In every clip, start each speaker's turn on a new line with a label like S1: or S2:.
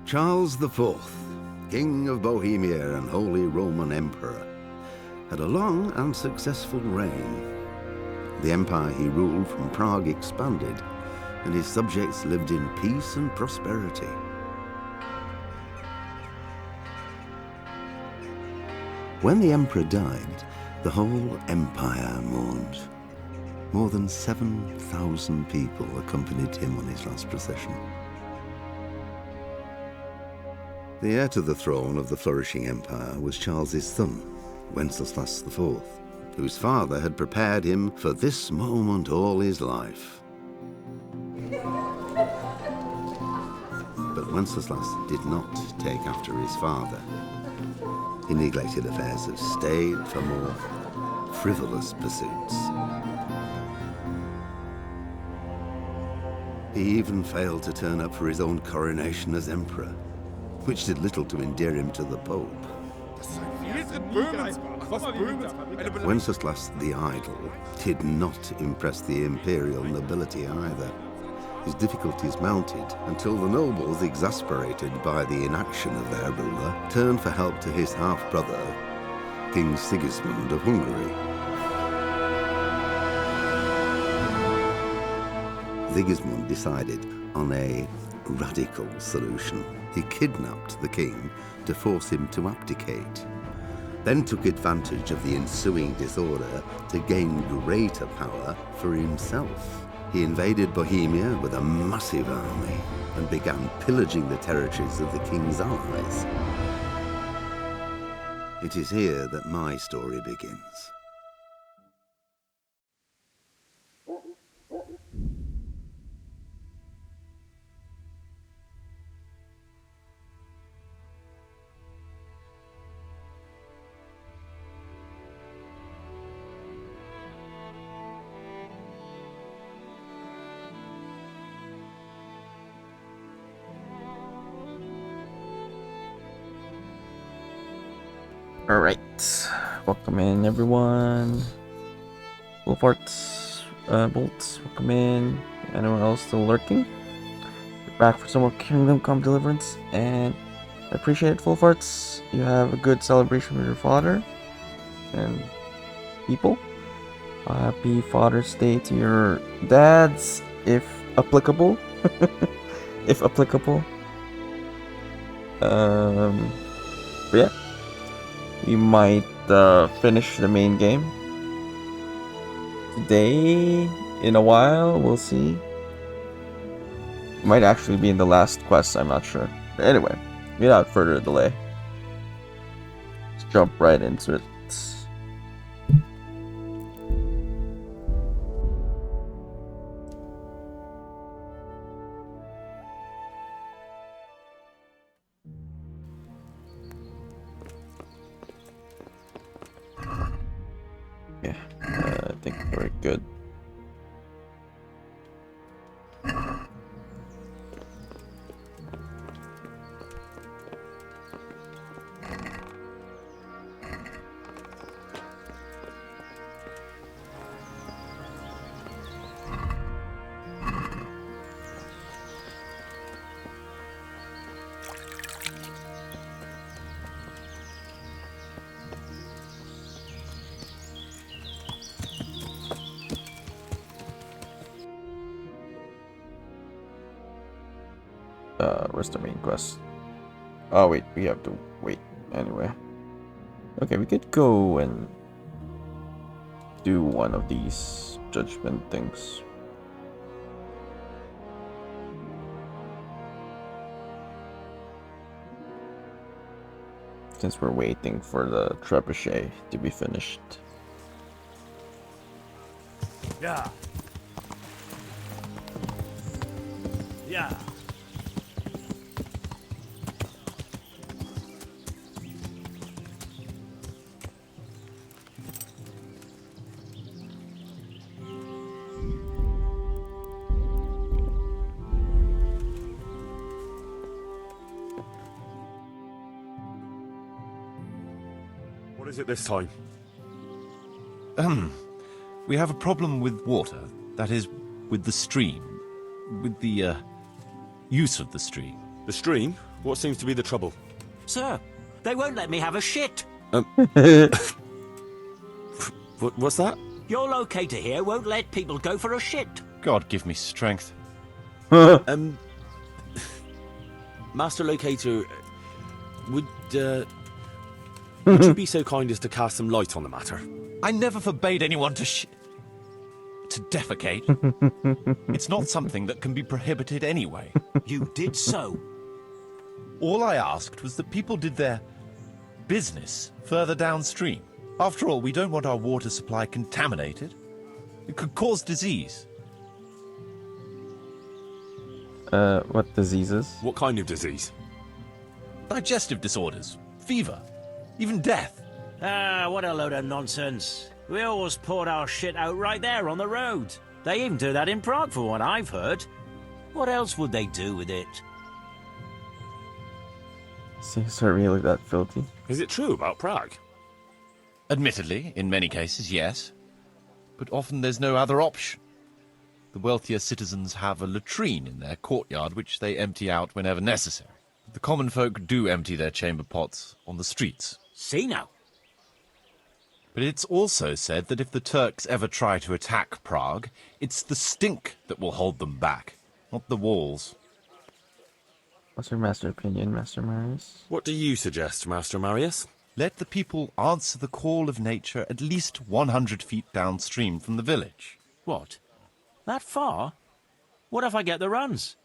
S1: Charles IV, King of Bohemia and Holy Roman Emperor, had a long and successful reign. The empire he ruled from Prague expanded, and his subjects lived in peace and prosperity. When the emperor died, the whole empire mourned. More than 7,000 people accompanied him on his last procession. The heir to the throne of the flourishing empire was Charles's son, Wenceslas IV, whose father had prepared him for this moment all his life. But Wenceslas did not take after his father. He neglected affairs of state for more frivolous pursuits. He even failed to turn up for his own coronation as emperor, which did little to endear him to the Pope. Wenceslas the Idle did not impress the imperial nobility either. His difficulties mounted until the nobles, exasperated by the inaction of their ruler, turned for help to his half-brother, King Sigismund of Hungary. Sigismund decided on a radical solution. He kidnapped the king to force him to abdicate, then took advantage of the ensuing disorder to gain greater power for himself. He invaded Bohemia with a massive army and began pillaging the territories of the king's allies. It is here that my story begins.
S2: Alright, welcome in everyone. Full farts, bolts, welcome in. Anyone else still lurking? We're back for some more Kingdom Come Deliverance, and I appreciate it, full farts. You have a good celebration with your father and people. Happy Father's Day to your dads, if applicable. If applicable. But yeah. We might finish the main game today, in a while, we'll see. Might actually be in the last quest, I'm not sure. But anyway, without further delay, let's jump right into it. Yeah, I think we're good. Where's the main quest? Oh wait, we have to wait anyway. Okay, we could go and do one of these judgment things. Since we're waiting for the trebuchet to be finished.
S3: Yeah. Yeah. What is it this time?
S4: We have a problem with water. That is, with the stream. With the, use of the stream.
S3: The stream? What seems to be the trouble?
S5: Sir, they won't let me have a shit.
S3: What's that?
S5: Your locator here won't let people go for a shit.
S4: God give me strength.
S3: Master Locator, would you be so kind as to cast some light on the matter?
S4: I never forbade anyone to defecate. It's not something that can be prohibited anyway.
S5: You did so.
S4: All I asked was that people did their business further downstream. After all, we don't want our water supply contaminated. It could cause disease.
S2: What diseases?
S3: What kind of disease?
S4: Digestive disorders, fever, even death.
S5: Ah, what a load of nonsense. We always poured our shit out right there on the road. They even do that in Prague, for what I've heard. What else would they do with it?
S2: Seems are really that filthy.
S3: Is it true about Prague?
S4: Admittedly, in many cases, yes. But often there's no other option. The wealthier citizens have a latrine in their courtyard which they empty out whenever necessary. The common folk do empty their chamber pots on the streets.
S5: See now.
S4: But it's also said that if the Turks ever try to attack Prague, it's the stink that will hold them back, not the walls.
S2: What's your master opinion, Master Marius?
S3: What do you suggest, Master Marius?
S4: Let the people answer the call of nature at least 100 feet downstream from the village.
S5: What? That far? What if I get the runs?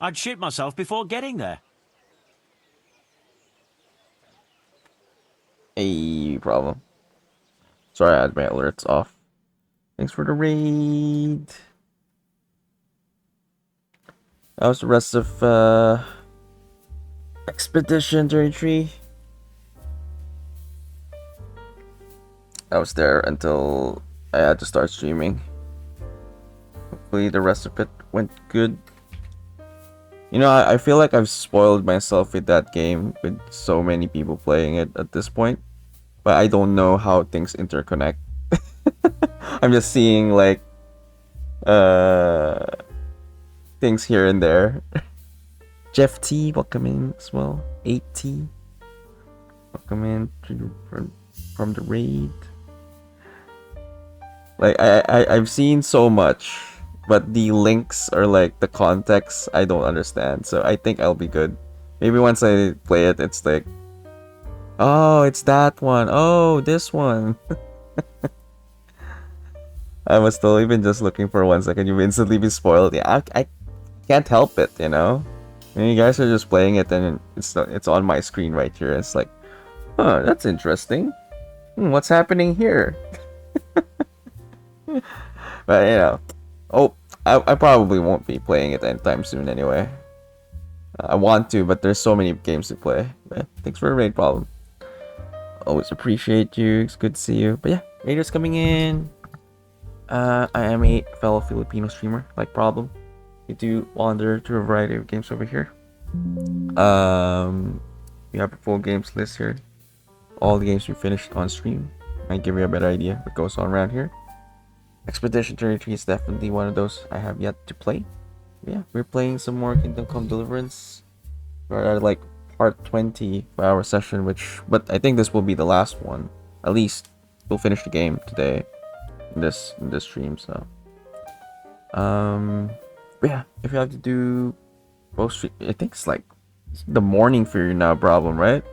S5: I'd shit myself before getting there.
S2: A problem. Sorry, I had my alerts off. Thanks for the raid. How's the rest of Expedition 33? I was there until I had to start streaming. Hopefully the rest of it went good. You know, I feel like I've spoiled myself with that game with so many people playing it at this point. But I don't know how things interconnect. I'm just seeing like things here and there. Jeff T, welcome in as well. 8T, welcome in from the raid. Like I've seen so much, but the links are like the context I don't understand. So I think I'll be good. Maybe once I play it, it's like, oh, it's that one. Oh, this one. I was still even just looking for 1 second. You instantly be spoiled. Yeah, I can't help it, you know. And you guys are just playing it, and it's on my screen right here. It's like, huh, that's interesting. What's happening here? But you know, I probably won't be playing it anytime soon anyway. I want to, but there's so many games to play. But thanks for a raid, problem. Always appreciate you. It's good to see you. But yeah, raiders coming in. I am a fellow Filipino streamer, like Problem. We do wander through a variety of games over here. We have a full games list here. All the games we finished on stream. Might give you a better idea what goes on around here. Expedition 33 is definitely one of those I have yet to play. Yeah, we're playing some more Kingdom Come Deliverance. We're at like part 20 for our session, but I think this will be the last one. At least we'll finish the game today in this stream. So, but yeah, if you have to do both stream, I think it's like the morning for you now, problem, right?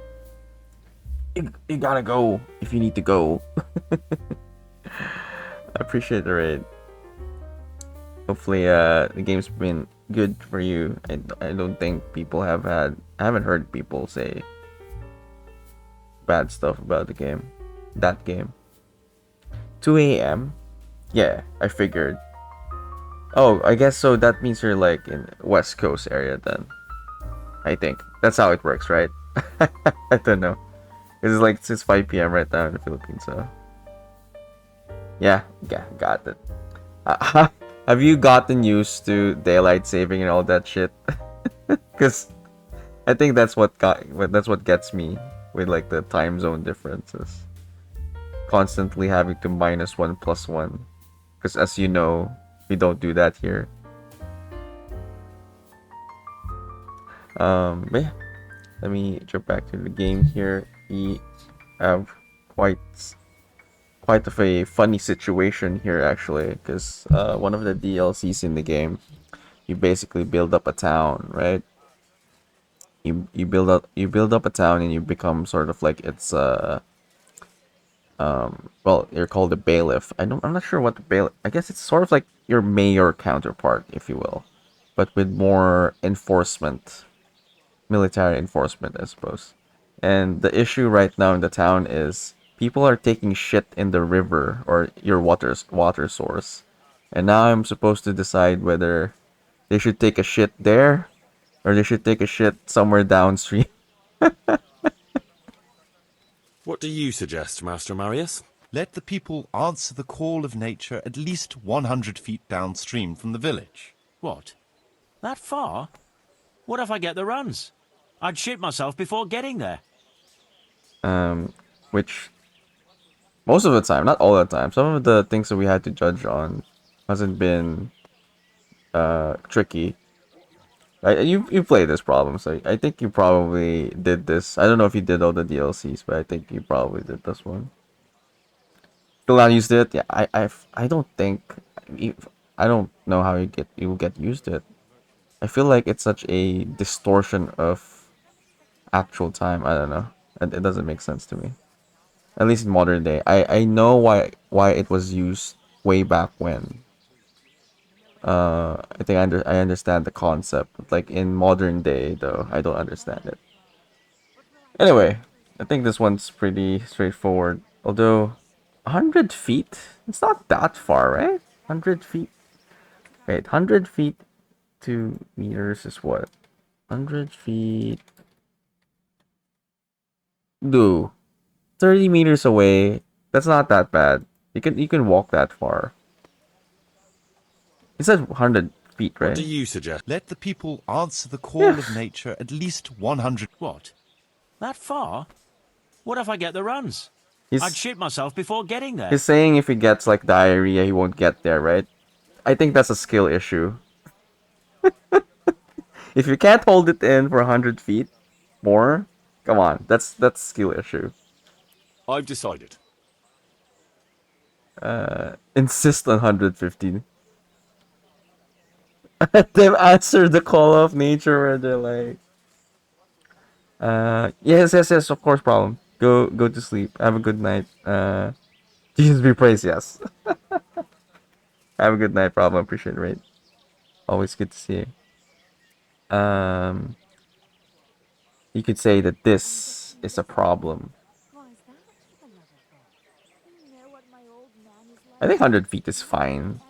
S2: You gotta go if you need to go. I appreciate the raid. Hopefully, the game's been good for you. I don't think people I haven't heard people say bad stuff about the game. That game. 2 a.m. Yeah, I figured. Oh, I guess so. That means you're like in West Coast area then. I think that's how it works, right? I don't know. It's 5 p.m. right now in the Philippines, so yeah, got it. Have you gotten used to daylight saving and all that shit? Because I think that's what gets me with like the time zone differences. Constantly having to -1 + 1. Because as you know, we don't do that here. But yeah, let me jump back to the game here. We have quite of a funny situation here actually, because one of the DLCs in the game, you basically build up a town, right? You build up a town and you become sort of like it's well, you're called a bailiff. I'm not sure what the bailiff. I guess it's sort of like your mayor counterpart, if you will, but with more enforcement, military enforcement, I suppose. And the issue right now in the town is people are taking shit in the river or your water source. And now I'm supposed to decide whether they should take a shit there or they should take a shit somewhere downstream.
S3: What do you suggest, Master Marius?
S4: Let the people answer the call of nature at least 100 feet downstream from the village.
S5: What? That far? What if I get the runs? I'd shit myself before getting there.
S2: Which most of the time, not all the time, some of the things that we had to judge on hasn't been tricky. You played this problem, so I think you probably did this. I don't know if you did all the DLCs, but I think you probably did this one. Still not used to it? Yeah, I don't think I don't know how you will get used to it. I feel like it's such a distortion of actual time. I don't know. It doesn't make sense to me. At least in modern day. I know why it was used way back when. I think I understand the concept. Like in modern day though, I don't understand it. Anyway, I think this one's pretty straightforward. Although 100 feet? It's not that far, right? 100 feet. Wait, 100 feet to meters is what? 100 feet. Do 30 meters away. That's not that bad. You can walk that far. It says 100 feet, right?
S3: What do you suggest?
S4: Let the people answer the call of nature at least 100.
S5: What? That far? What if I get the runs?
S2: He's,
S5: I'd shit myself before getting there.
S2: he's saying if he gets like diarrhea, he won't get there, right? I think that's a skill issue. If you can't hold it in for 100 feet more, come on, that's skill issue.
S3: I've decided.
S2: Insist on 115. They've answered the call of nature where they're like, yes, of course, problem. Go to sleep. Have a good night. Jesus be praised, yes. Have a good night, problem. Appreciate it, right? Always good to see you. You could say that this is a problem. I think 100 feet is fine.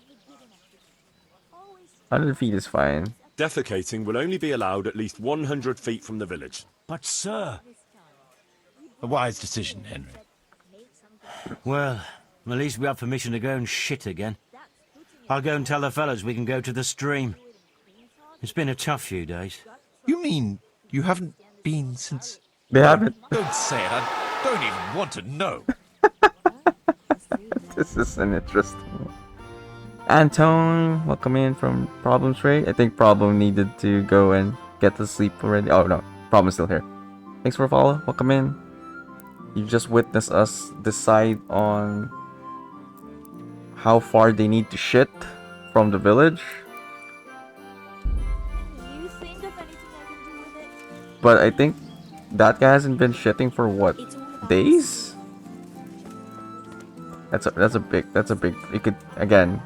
S2: 100 feet is fine.
S3: Defecating will only be allowed at least 100 feet from the village.
S5: But, sir...
S4: A wise decision, Henry.
S5: Well, at least we have permission to go and shit again. I'll go and tell the fellas we can go to the stream. It's been a tough few days.
S4: You mean you haven't been since...
S2: They haven't.
S4: Don't say it. I don't even want to know.
S2: This is an interesting one. Antone, welcome in from Problem Straight. I think Problem needed to go and get to sleep already. Oh no, Problem's still here. Thanks for a follow. Welcome in. You just witnessed us decide on how far they need to shit from the village. But I think that guy hasn't been shitting for what, days? That's a big. You could again.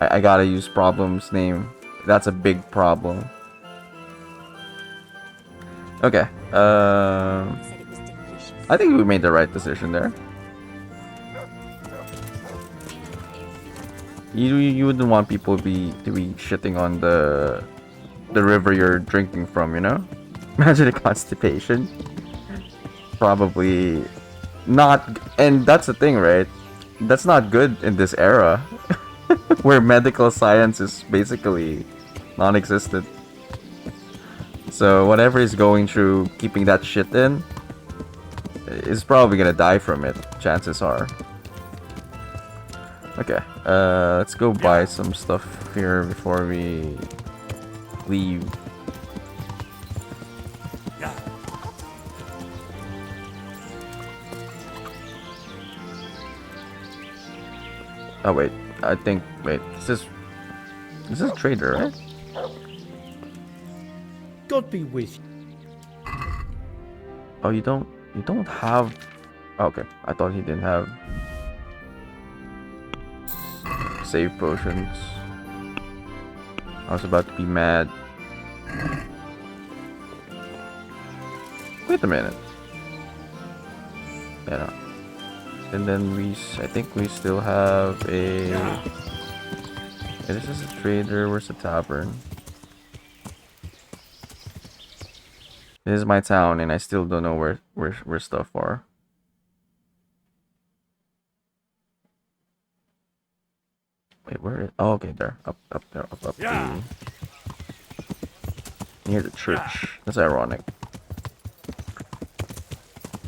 S2: I gotta use Problem's name. That's a big problem. Okay. I think we made the right decision there. You wouldn't want people to be shitting on the river you're drinking from, you know? Imagine the constipation. Probably not, and that's the thing, right? That's not good in this era where medical science is basically non-existent. So whatever is going through keeping that shit in is probably gonna die from it, chances are. Okay, let's go buy some stuff here before we leave. Oh wait, I think wait, this is trader, right?
S6: God be with you.
S2: Oh, you don't have. Okay, I thought he didn't have save potions. I was about to be mad. Wait a minute. Yeah. And then I think we still have a. Yeah, this is a trader. Where's the tavern? This is my town, and I still don't know where stuff are. Wait, where is? Oh, okay, there, up there, up yeah. Near the church. Yeah. That's ironic.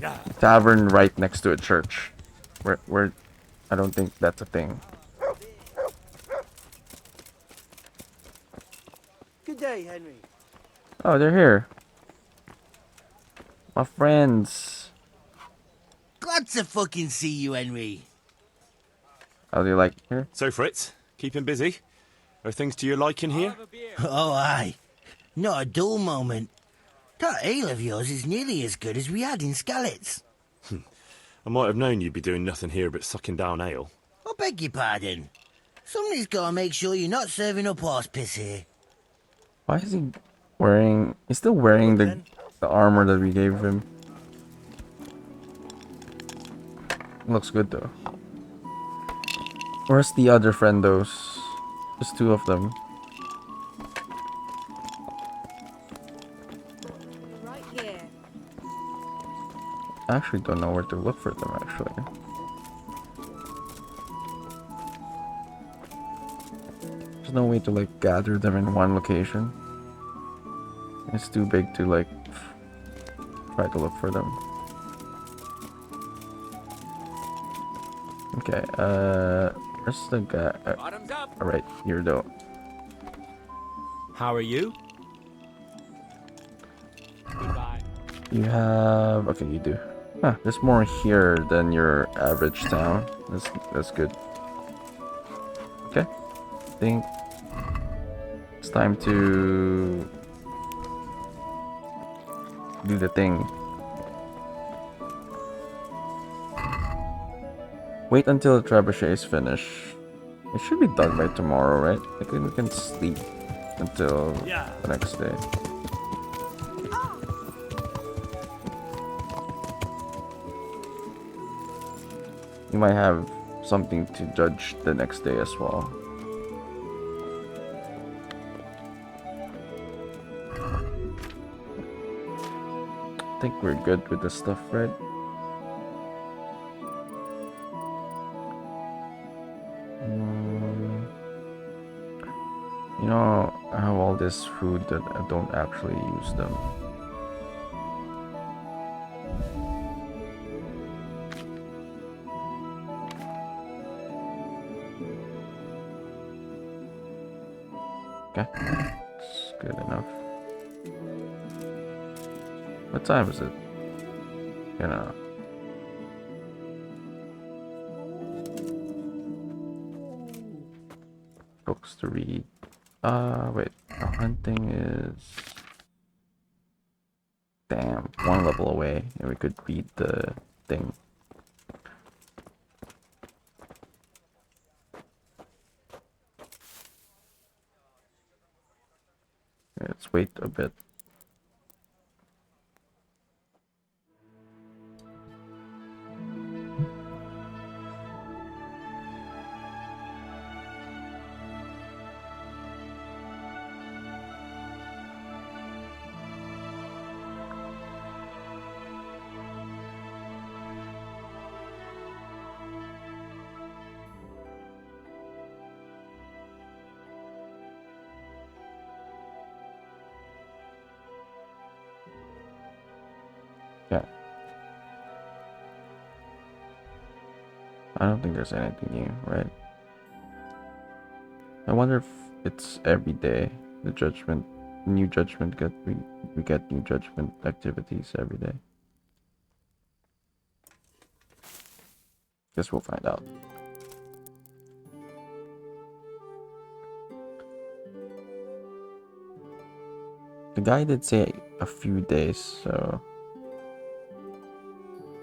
S2: Yeah. Tavern right next to a church. Where? I don't think that's a thing.
S7: Good day, Henry.
S2: Oh, they're here. My friends.
S7: Glad to fucking see you, Henry.
S2: How do you like it here?
S3: So, Fritz, keeping busy? Are things to your liking here?
S7: Oh, aye. Not a dull moment. That ale of yours is nearly as good as we had in Skalitz.
S3: I might have known you'd be doing nothing here but sucking down ale.
S7: I beg your pardon. Somebody's got to make sure you're not serving up horse piss here.
S2: Why is he wearing... He's still wearing the armor that we gave him. Looks good though. Where's the other friendos? There's two of them.
S8: Right here.
S2: I actually don't know where to look for them actually. There's no way to like gather them in one location. It's too big to like try to look for them. Okay, where's the guy?
S9: Bottoms up.
S2: Alright, here though.
S9: How are you? Goodbye.
S2: You have... Okay, you do. Huh, there's more here than your average town. That's good. Okay. I think it's time to do the thing. Wait until the trebuchet is finished. It should be done by tomorrow, right? I think we can sleep until the next day. You might have something to judge the next day as well. I think we're good with this stuff, right? You know, I have all this food that I don't actually use them. Okay, it's good enough. What time is it? You know. Books to read. Wait. Hunting is... Damn, one level away, and we could read the thing. Let's wait a bit. Yeah. I don't think there's anything new, right? I wonder if it's every day. The judgment, new judgment we get new judgment activities every day. Guess we'll find out. The guy did say a few days, so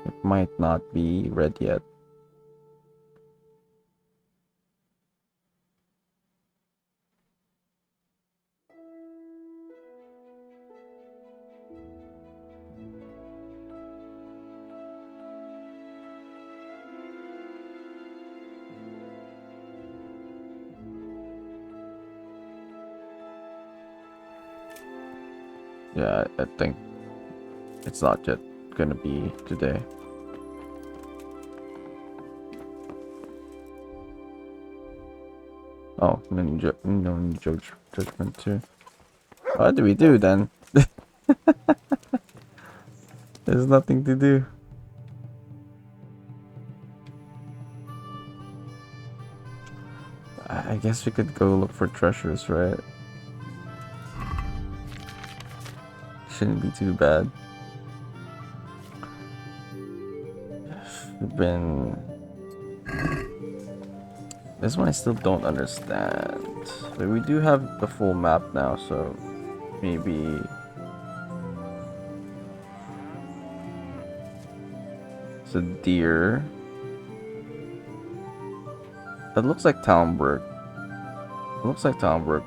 S2: it might not be ready yet. Yeah, I think it's not yet gonna be today. Oh, no judgment too. What do we do then? There's nothing to do. I guess we could go look for treasures, right? Shouldn't be too bad. This one I still don't understand. But we do have the full map now, so maybe it's a deer. That looks like Talmberg. It looks like Talmberg.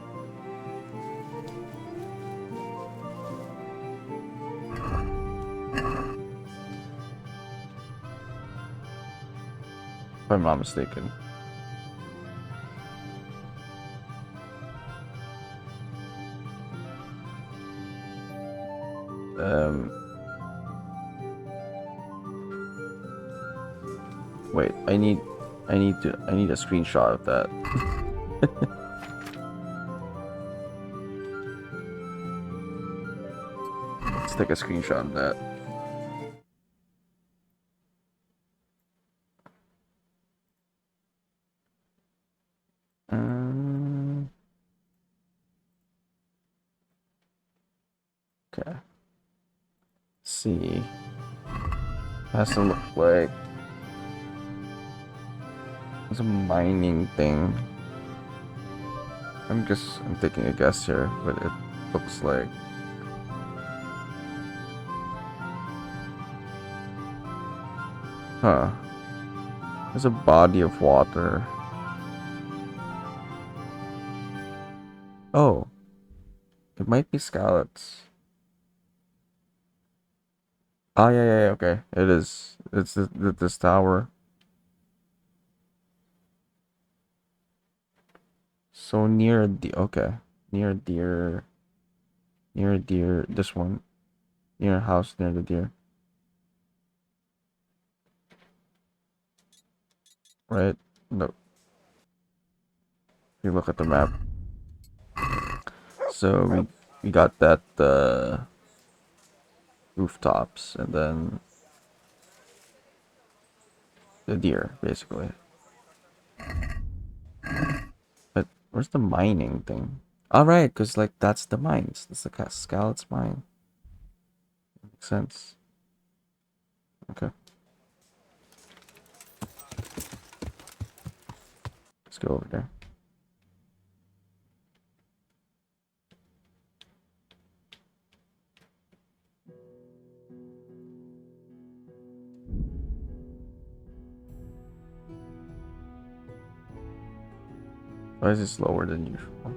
S2: If I'm not mistaken. Wait, I need a screenshot of that. Let's take a screenshot of that. Okay. Let's see. Has to look like it's a mining thing. I'm taking a guess here, but it looks like there's a body of water. Oh, it might be scallops. Oh yeah, okay. It is. It's this tower. So near the near deer. This one, near a house near the deer. Right? No. You look at the map. So we got that rooftops and then the deer basically. But where's the mining thing? All right, because like that's the mines. That's the Scallops mine. Makes sense. Okay. Let's go over there. Why is it slower than usual?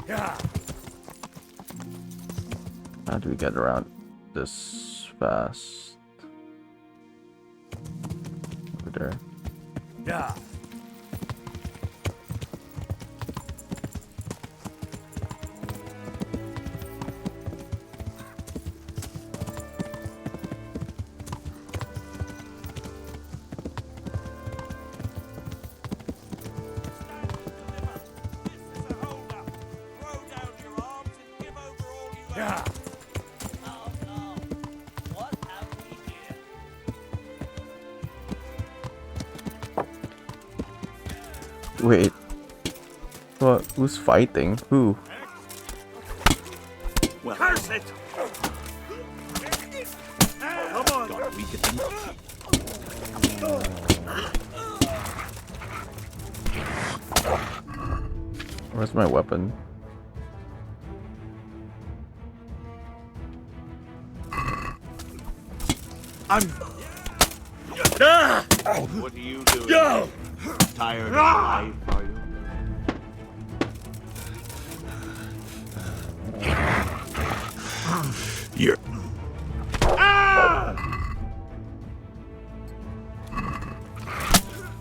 S6: Yeah.
S2: How do we get around this fast? Over there.
S6: Yeah. Yeah.
S2: Wait. What? Who's fighting? Who?
S6: Well, curse it! Come on!
S2: Where's my weapon?
S6: What are you doing? Tired of life, are you? You're...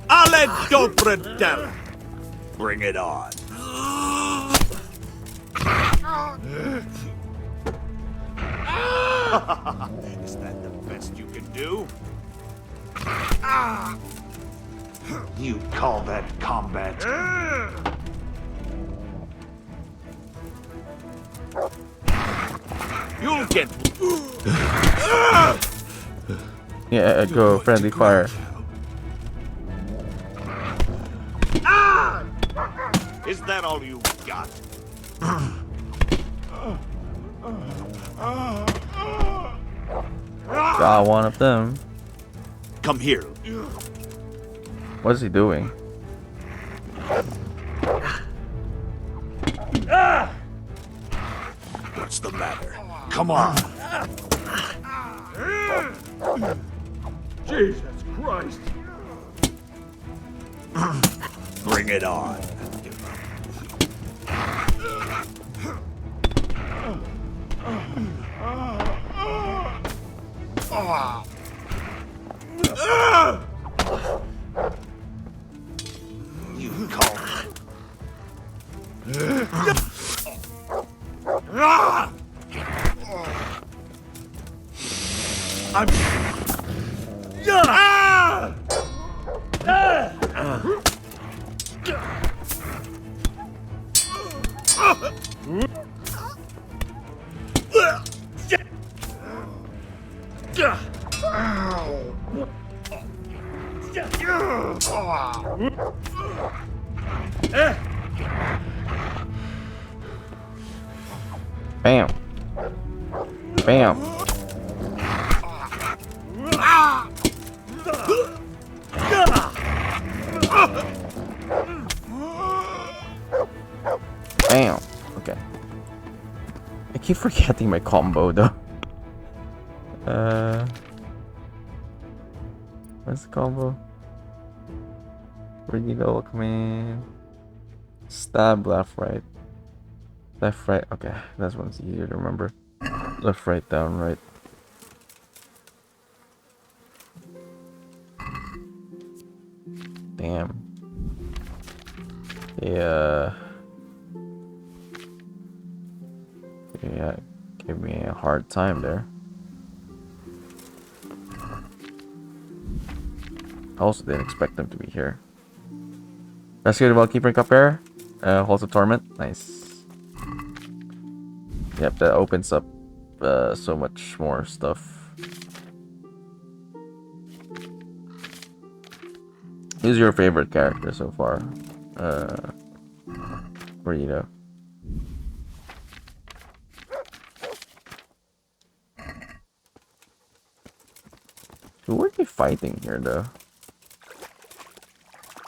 S6: Ale do pretel! Bring it on. Is that the best you can do? You call that combat? You'll get...
S2: Yeah, go friendly fire.
S6: Is that all you got?
S2: Got one of them.
S6: Come here.
S2: What is he doing?
S6: What's the matter? Come on. Jesus Christ. Bring it on. You call I'm...
S2: Bam. Bam. Bam. Okay. I keep forgetting my combo though. What's the combo? Where'd you go? Come in. Stab left, right. Left, right. Okay, that one's easier to remember. Left, right, down, right. Damn. Yeah. Yeah, gave me a hard time there. I also didn't expect them to be here. Rescue while keeping up air. Halls of Torment. Nice. Yep, that opens up so much more stuff. Who's your favorite character so far? Burrito. Who are they fighting here though?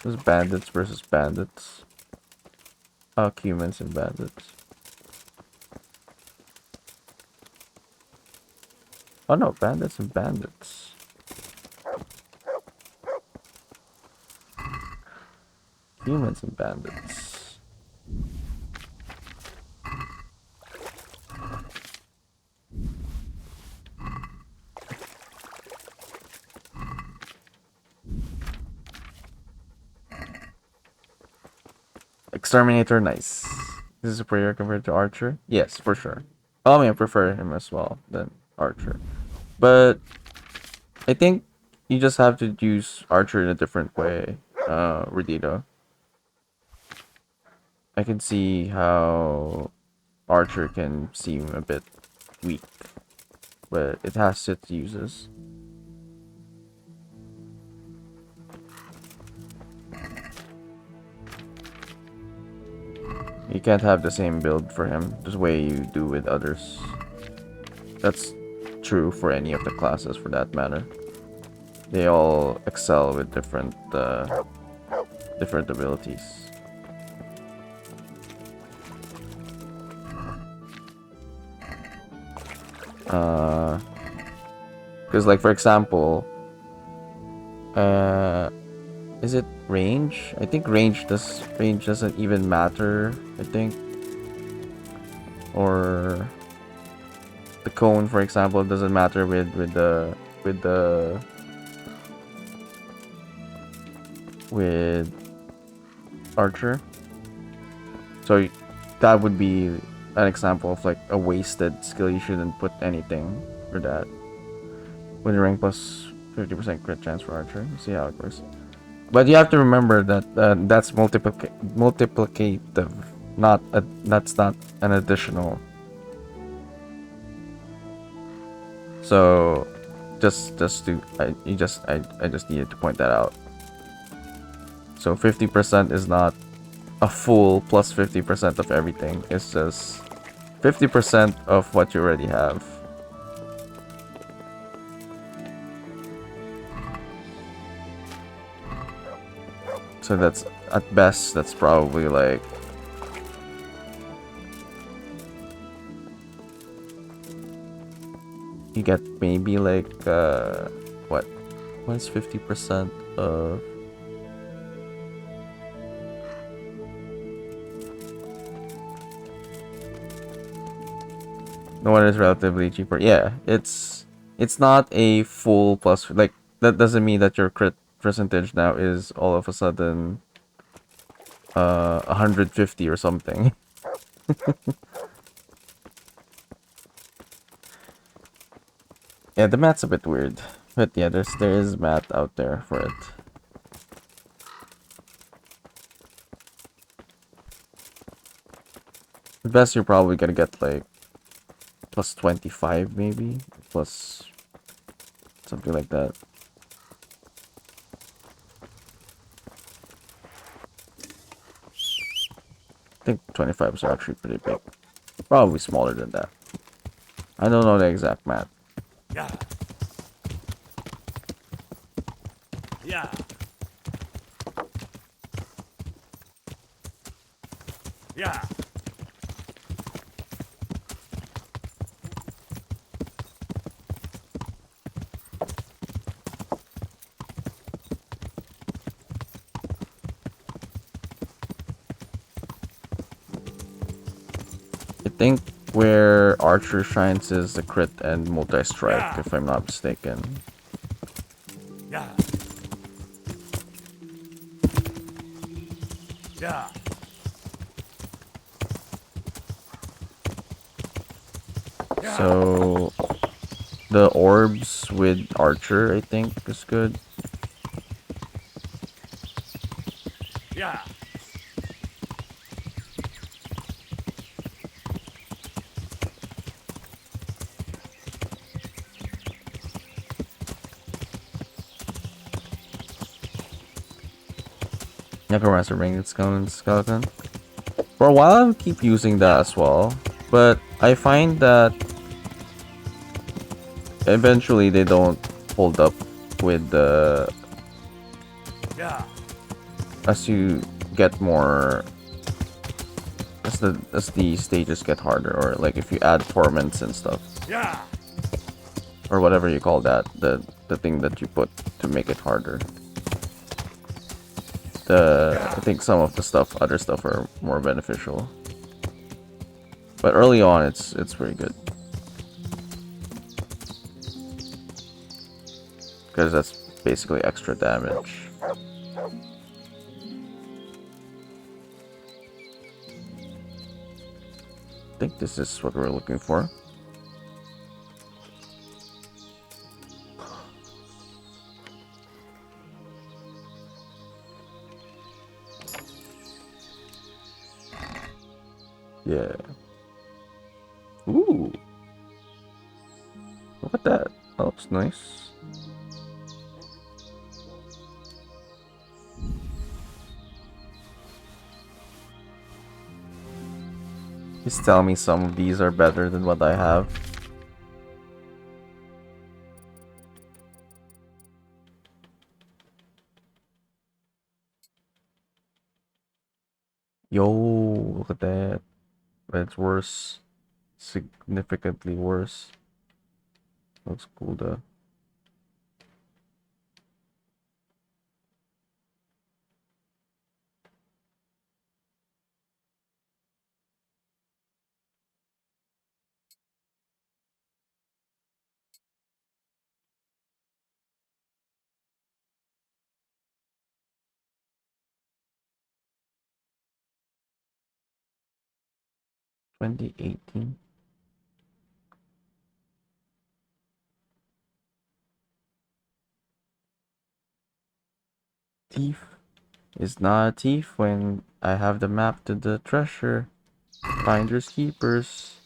S2: There's bandits versus bandits. Oh, humans and bandits. Oh no, bandits and bandits. Humans and bandits. Exterminator, nice. This is superior compared to Archer? Yes, for sure. I mean, I prefer him as well than Archer. But I think you just have to use Archer in a different way, Redito. I can see how Archer can seem a bit weak, but it has its uses. You can't have the same build for him the way you do with others. That's true for any of the classes for that matter. They all excel with different abilities. Because like for example, is it range? I think range doesn't even matter, I think. Or the cone, for example, doesn't matter with the with archer. So that would be an example of like a wasted skill. You shouldn't put anything for that. With rank plus 50% crit chance for archer. See how it works. But you have to remember that that's multiplicative, that's not an additional. So I just needed to point that out. So 50% is not a full plus 50% of everything. It's just 50% of what you already have. So that's at best that's probably like you get maybe like what? What's 50% of the one is relatively cheaper. Yeah, it's not a full plus like that doesn't mean that your crit percentage now is all of a sudden 150 or something. Yeah, the math's a bit weird. But yeah, there is math out there for it. The best you're probably gonna get like plus 25 maybe, plus something like that. I think 25 is actually pretty big. Probably smaller than that. I don't know the exact math.
S5: Yeah. Yeah. Yeah.
S2: I think where Archer shines is the crit and multi-strike,
S5: Yeah.
S2: if I'm not mistaken.
S5: Yeah. Yeah.
S2: So the orbs with Archer, I think, is good.
S5: Yeah.
S2: Necromancer ring its skeleton. For a while, I would keep using that as well, but I find that eventually they don't hold up with the
S5: Yeah.
S2: as you get more as the stages get harder, or like if you add torments and stuff,
S5: Yeah.
S2: or whatever you call that, the thing that you put to make it harder. I think some of the other stuff are more beneficial, but early on it's pretty good because that's basically extra damage. I think this is what we're looking for. Yeah. Ooh. Look at that. That looks nice. Please tell me some of these are better than what I have. Yo, look at that. But it's worse. Significantly worse. Looks cool though. $2018. Thief is not a thief when I have the map to the treasure. Finders keepers.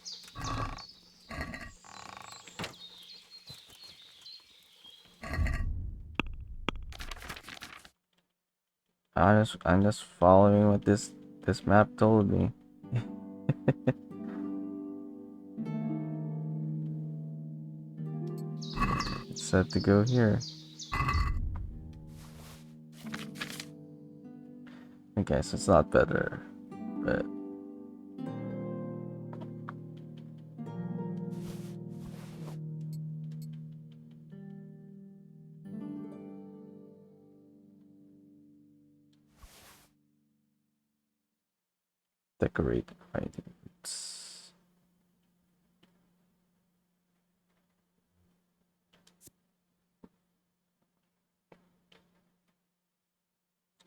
S2: I'm just following what this map told me. It said to go here. I guess it's not better, but decorate items.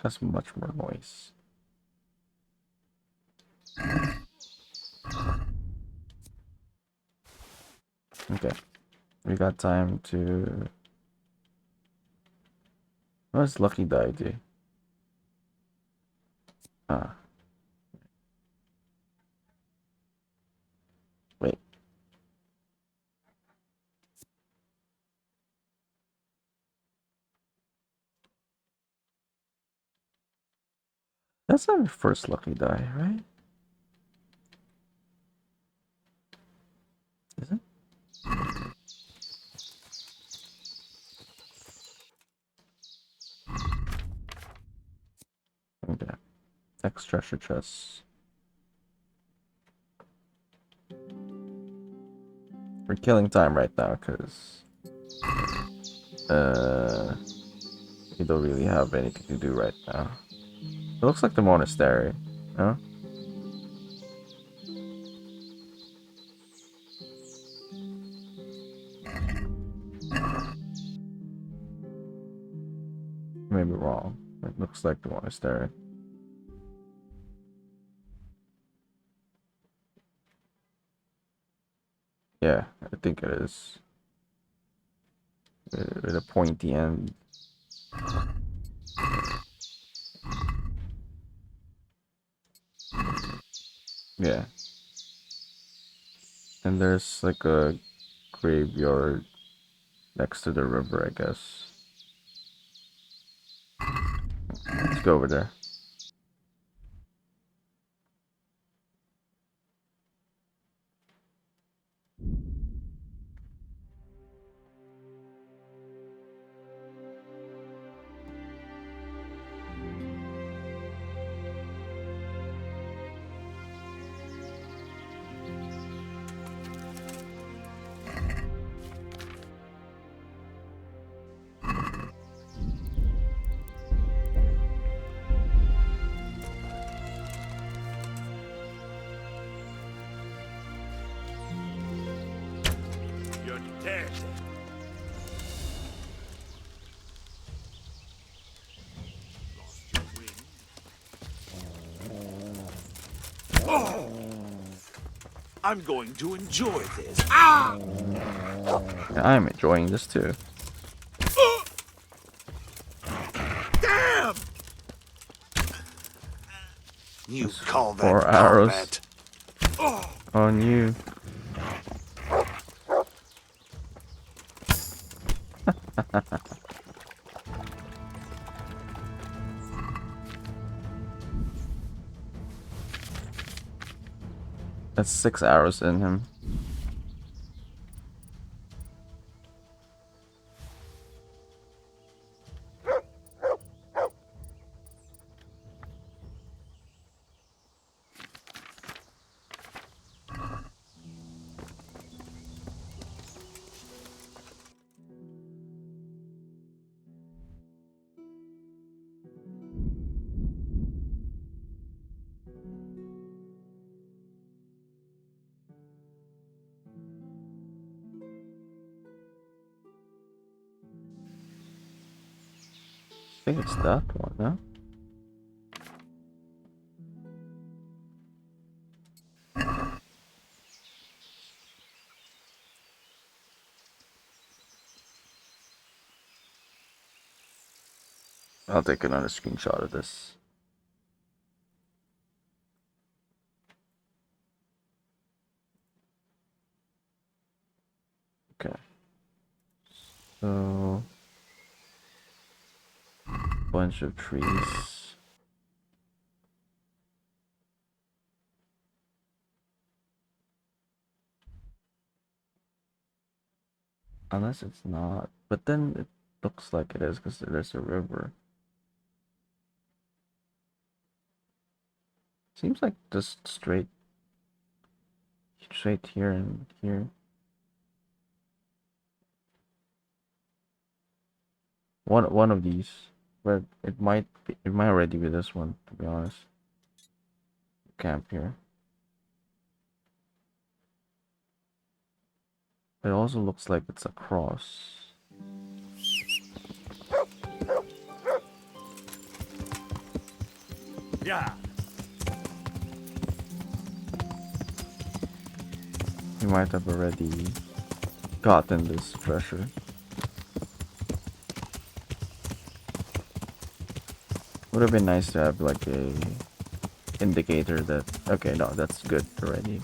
S2: That's much more noise. Okay, we got time to. What does Lucky Die do? Ah, wait. That's our first Lucky Die, right? Is it? Okay. Next treasure chest. We're killing time right now because we don't really have anything to do right now. It looks like the monastery, huh? Maybe wrong. It looks like the monastery. Yeah, I think it is. With a pointy end. Yeah. And there's like a graveyard next to the river, I guess. Let's go over there.
S6: You're dead. Lost your wind. Oh! I'm going to enjoy this. Ah!
S2: I'm enjoying this too.
S6: Damn! You call that
S2: 4 arrows
S6: combat? Oh!
S2: on you. That's 6 arrows in him. think it's that one, huh? I'll take another screenshot of this. Okay. So, bunch of trees. Unless it's not. But then it looks like it is because there's a river. Seems like just straight here and here. One of these. But it might already be this one, to be honest. Camp here. It also looks like it's a cross.
S6: Yeah.
S2: You might have already gotten this treasure. Would have been nice to have like a indicator that, okay, no, that's good already.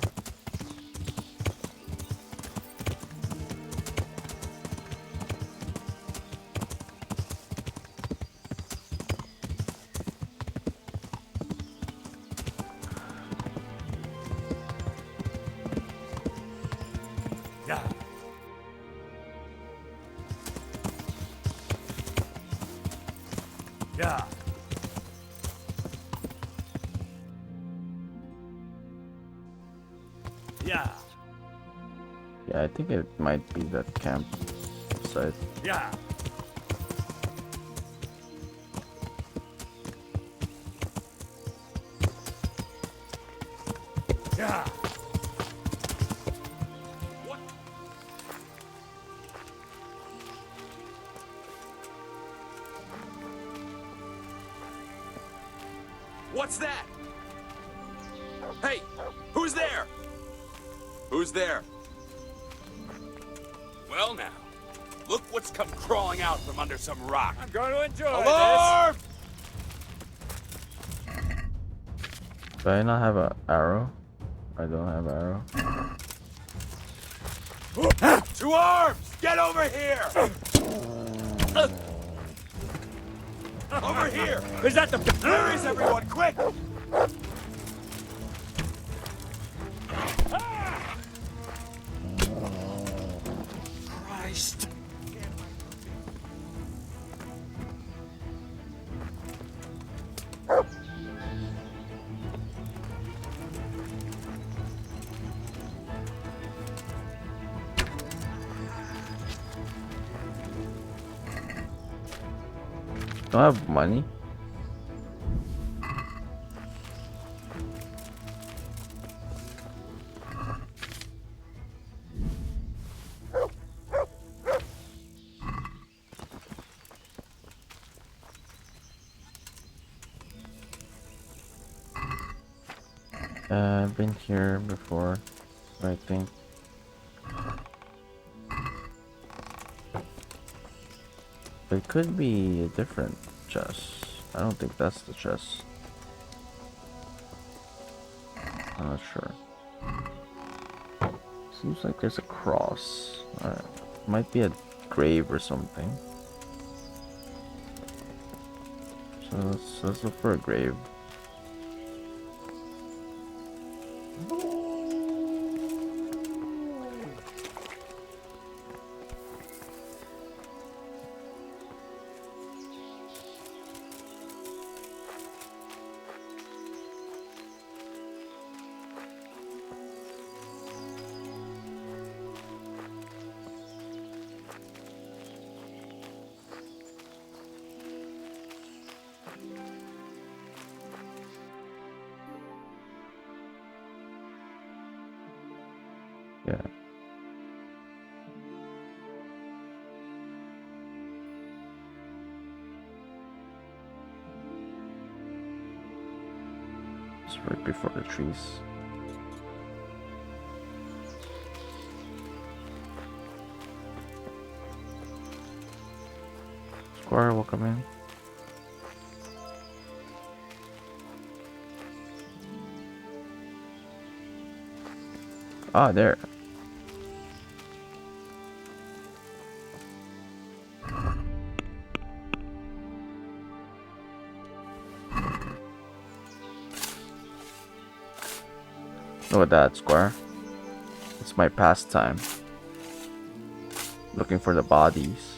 S6: Yeah. Yeah. Yeah.
S2: Yeah, I think it might be that campsite.
S6: Yeah. Yeah. What? What's that? Hey, who's there? Who's there? Well now, look what's come crawling out from under some rock. I'm going to enjoy Alarm!
S2: Do I not have an arrow? I don't have an arrow.
S6: To arms! Get over here! Over here! Is that the... Where is everyone? Quick! Christ!
S2: Don't have money. I've been here before, I think. But it could be a different chest. I don't think that's the chest. I'm not sure. Seems like there's a cross. Might be a grave or something. So let's look for a grave. Yeah. It's right before the trees. Squire, welcome in. Ah, there. Look at that, Squire. It's my pastime. Looking for the bodies.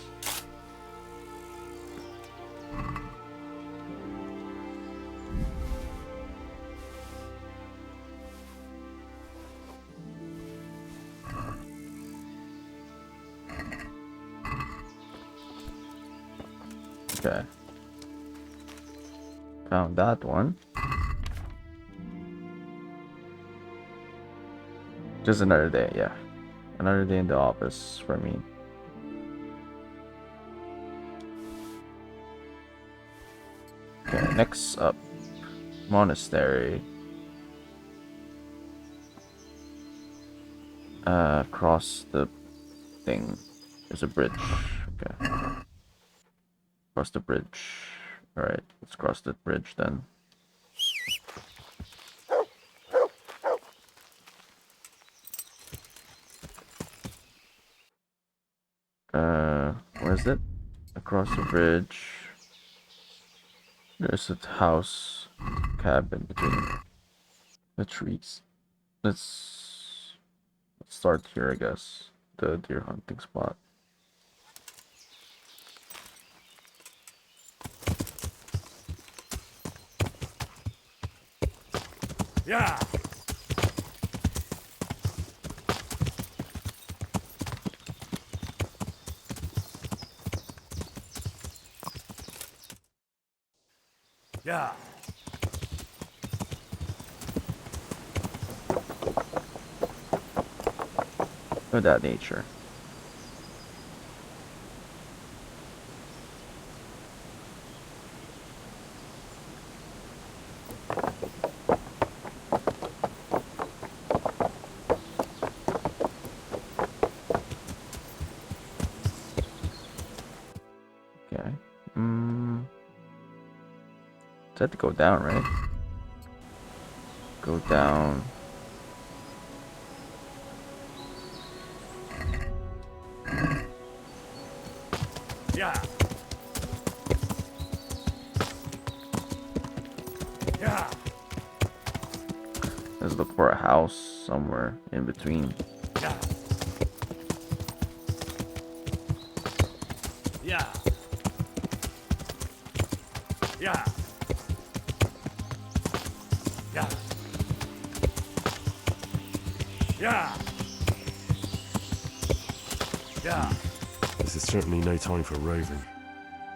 S2: Okay. Found that one. Just another day, yeah. Another day in the office for me. Okay, next up. Monastery. Cross the thing. There's a bridge. Okay. Cross the bridge. Alright, let's cross the bridge then. Where is it? Across the bridge. There's a house, cabin between the trees. Let's start here, I guess. The deer hunting spot.
S6: Yeah. Yeah.
S2: Of that nature. Okay. It's had to go down, right? Go down.
S6: Yeah. Yeah.
S2: Let's look for a house somewhere in between.
S6: Yeah. Yeah. Yeah. Yeah. Yeah. Yeah.
S8: This is certainly no time for roving.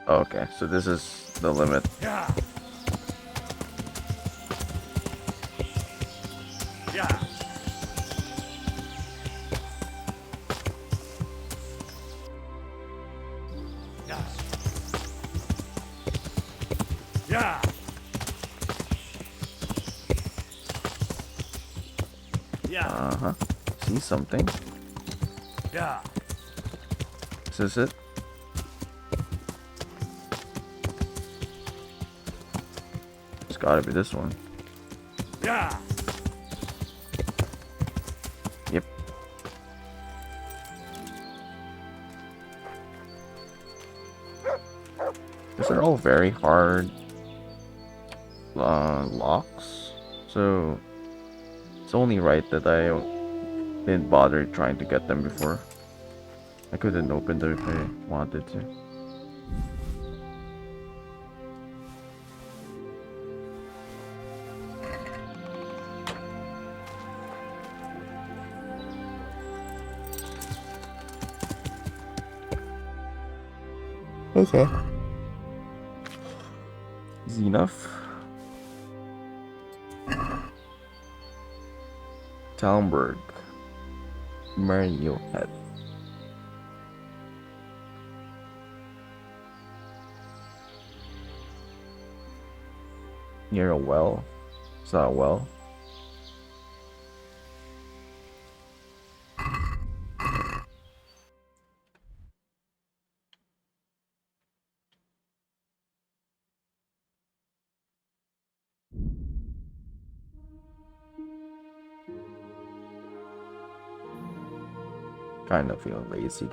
S2: Okay, so this is the limit.
S6: Yeah. Yeah. Yeah. Yeah. Yeah.
S2: Uh-huh. See something?
S6: Yeah.
S2: Is this it? It's gotta be this one.
S6: Yeah.
S2: Yep. These are all very hard locks, so it's only right that I didn't bother trying to get them before. I couldn't open them if I wanted to. Okay. Easy enough. Talmberg. Mariohead. Near a well. It's not well. Kind of feel lazy.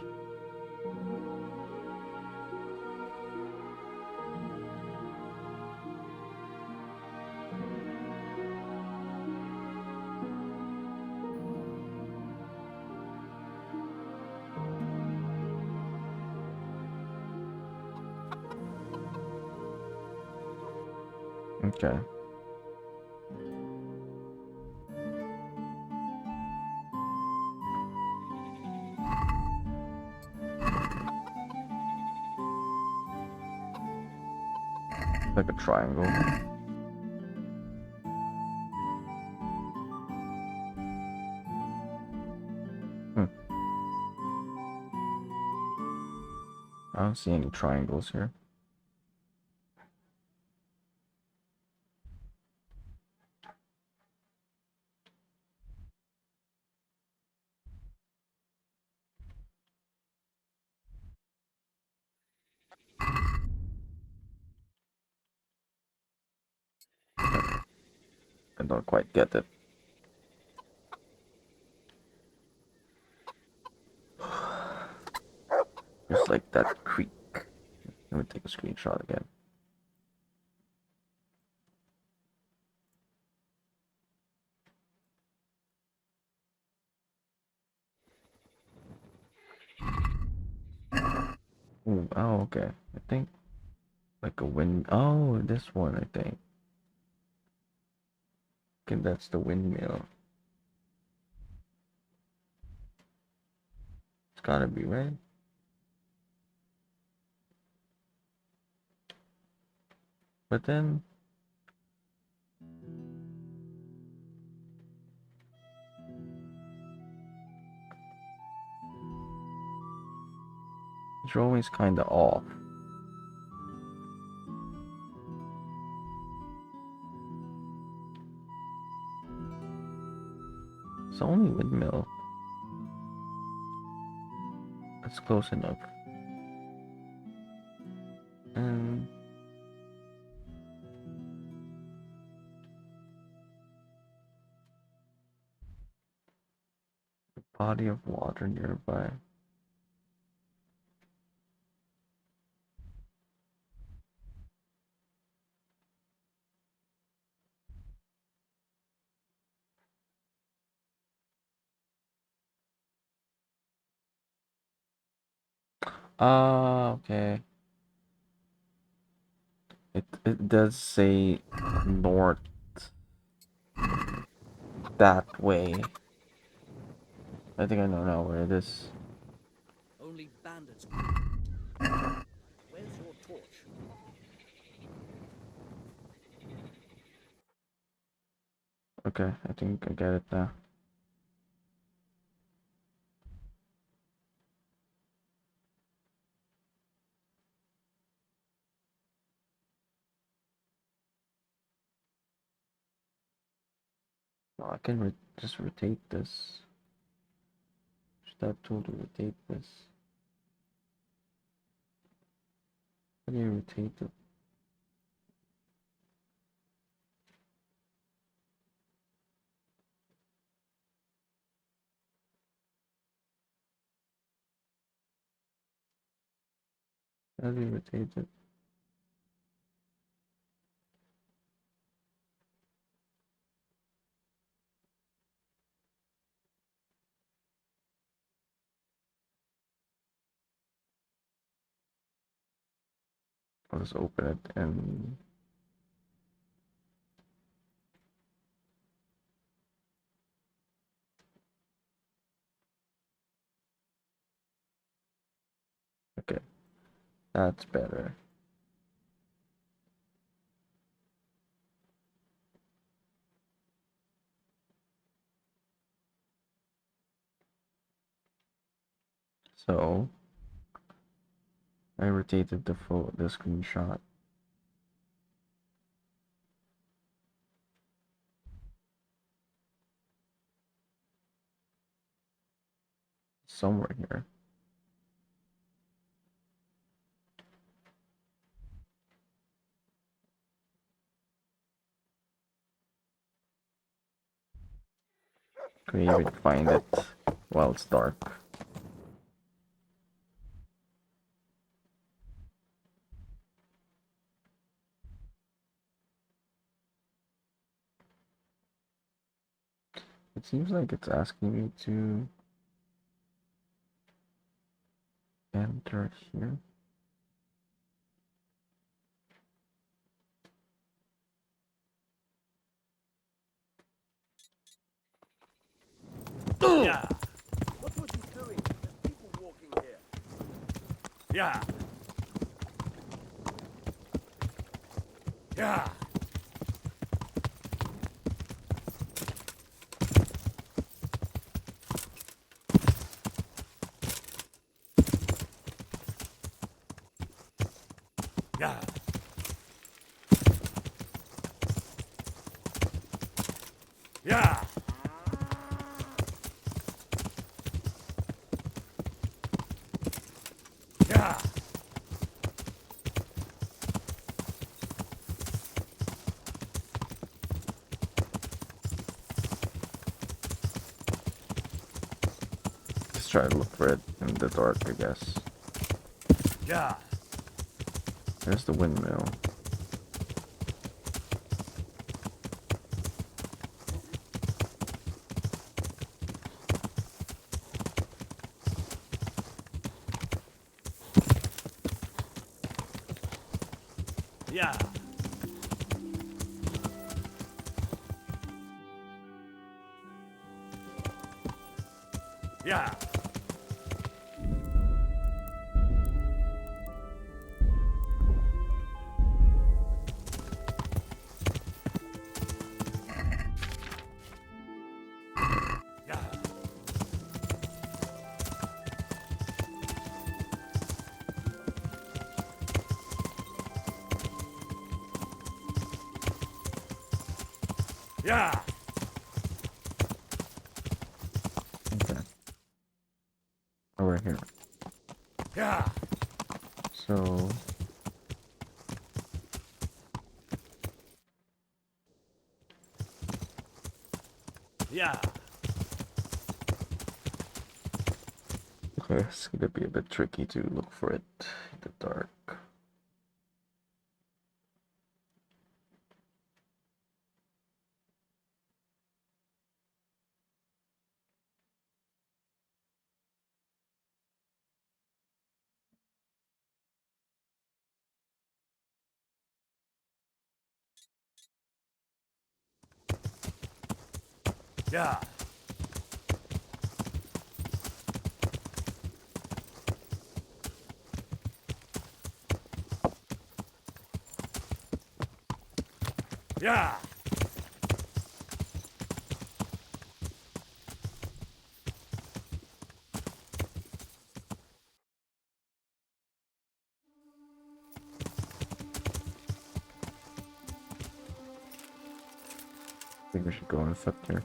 S2: Okay. Like a triangle. I don't see any triangles here. I don't quite get it. Just like that creak. Let me take a screenshot again. Ooh, oh, okay. I think like a wind. Oh, this one, I think. Okay, that's the windmill. It's gotta be, right? But then the drawing's kinda off. It's only windmill. That's close enough. And body of water nearby. Ah, okay. It does say north that way. I think I know now where it is.
S9: Only bandits. Where's your torch?
S2: Okay, I think I get it now. Oh, I can just rotate this. Use that tool to rotate this. How do you rotate it? How do you rotate it? I'll just open it and okay, that's better. So I rotated the screenshot. somewhere here. Can we even find it while it's dark? It seems like it's asking me to enter here.
S6: Yeah. Look what he's doing. There's people walking here. Yeah. Yeah. Yeah. Yeah. Yeah.
S2: Let's try to look for it in the dark, I guess.
S6: Yeah.
S2: There's the windmill.
S6: Yeah. Yeah. Yeah.
S2: Okay. Over here.
S6: Yeah.
S2: So
S6: Yeah.
S2: okay, it's gonna be a bit tricky to look for it in the dark.
S6: Yeah. Yeah.
S2: I think we should go on foot here.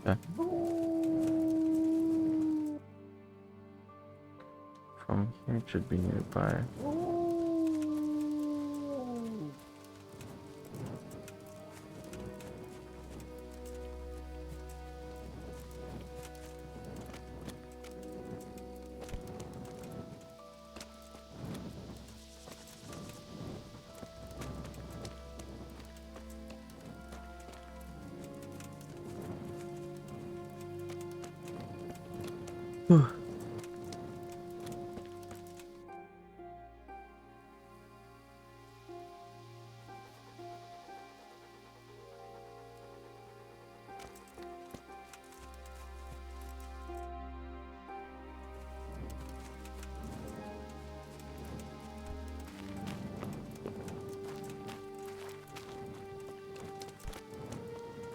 S2: Okay. From here it should be nearby.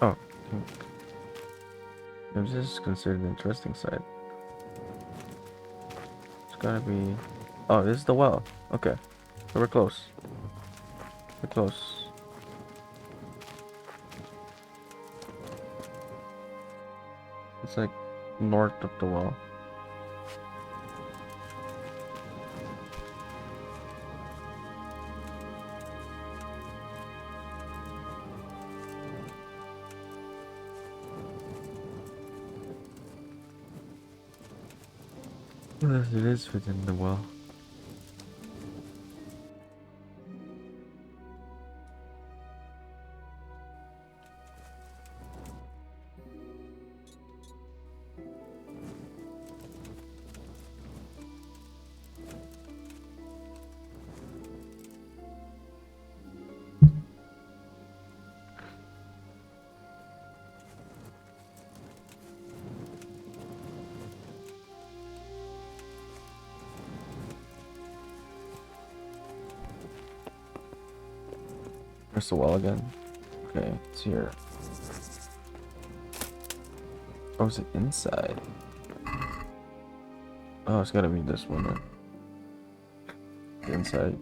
S2: Oh, this is considered an interesting site. It's gotta be. Oh, this is the well. Okay. So we're close. We're close. It's like north of the wall. Yes, it is within the wall. Where's the wall again? Okay, it's here. Oh, is it inside? Oh, it's gotta be this one then. The inside.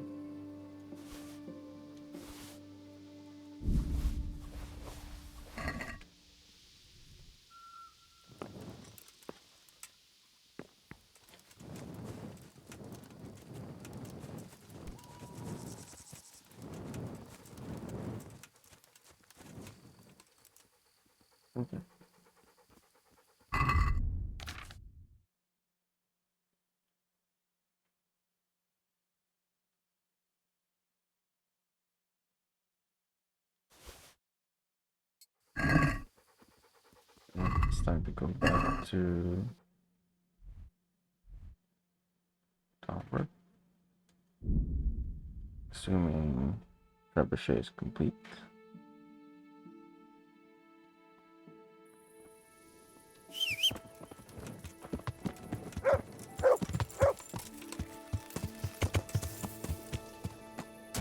S2: Okay. It's time to go back to tower. Assuming trebuchet is complete.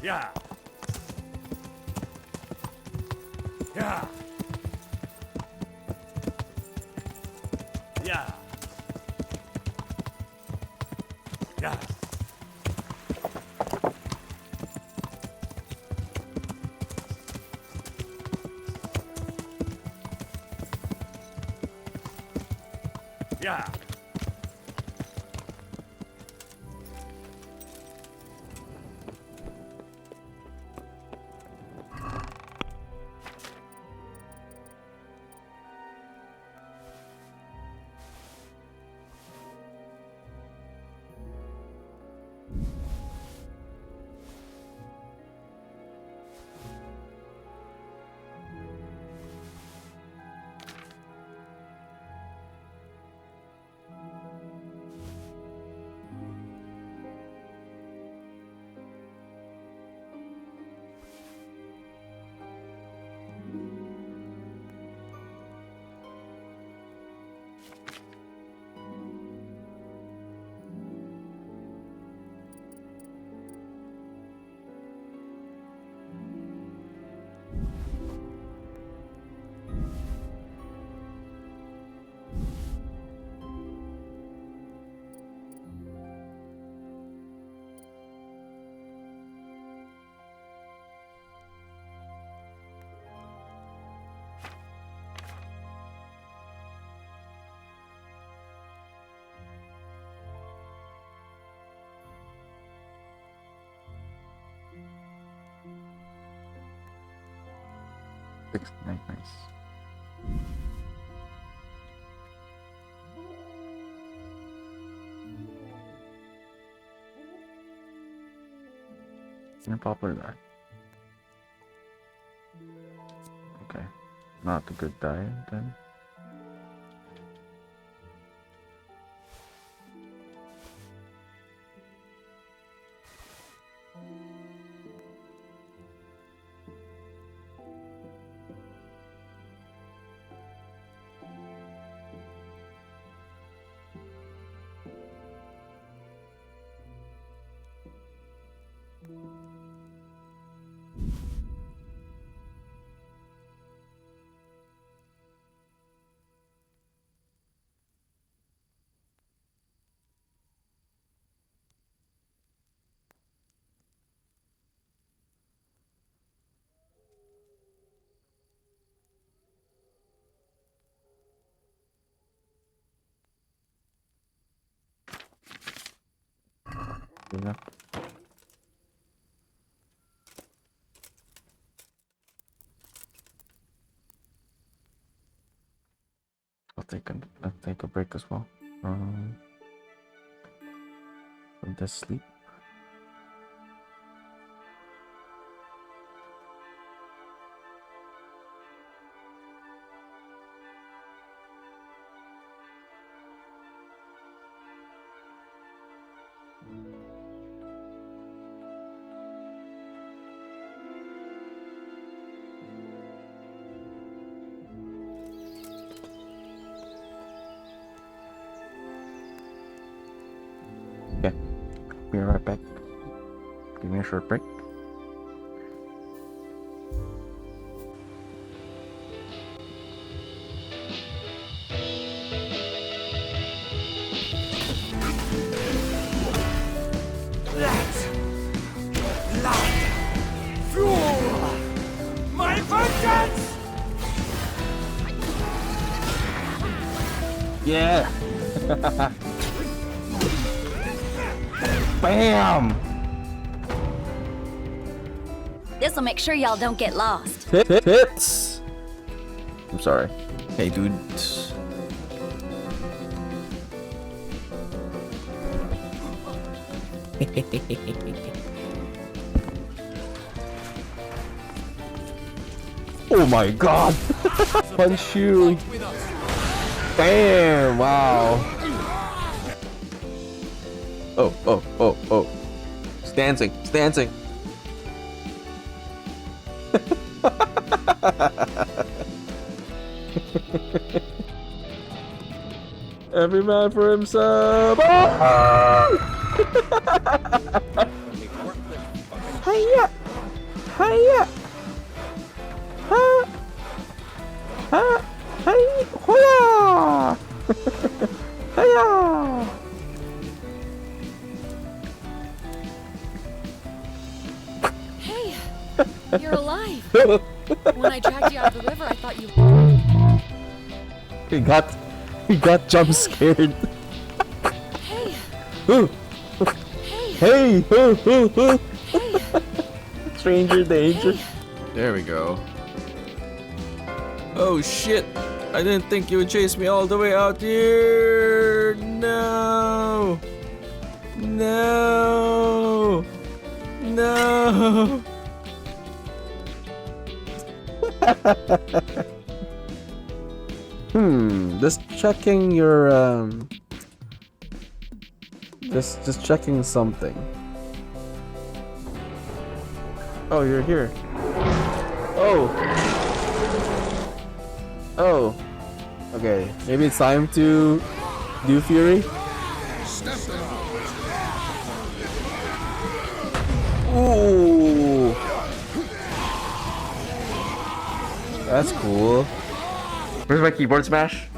S6: Yeah. Yeah. Yeah. Yeah. Yeah.
S2: Nice. You're popular guy. Okay. Not a good die then. Enough. I'll take a break as well. From this sleep. Okay, be right back. Give me a short break.
S6: Let blood fuel my vengeance!
S2: Yeah. Bam.
S10: This'll make sure y'all don't get lost.
S2: Hits. I'm sorry. Hey, dude. Oh my god! Punch you! Bam! Wow! Oh. It's dancing. It's dancing. Every man for himself! Hiya! Hiya! Ha! Ha! Hi! Hoya! Hiya!
S11: Hey! You're alive! When I dragged you out of the river, I thought you...
S2: He got jump scared.
S11: Hey!
S2: Hey! Hey! Stranger danger.
S12: There we go. Oh shit! I didn't think you would chase me all the way out here! No! No! No!
S2: Just checking your just checking something. Oh, you're here. Oh. Oh. Okay, maybe it's time to do Fury. Ooh. That's cool. Where's my keyboard smash?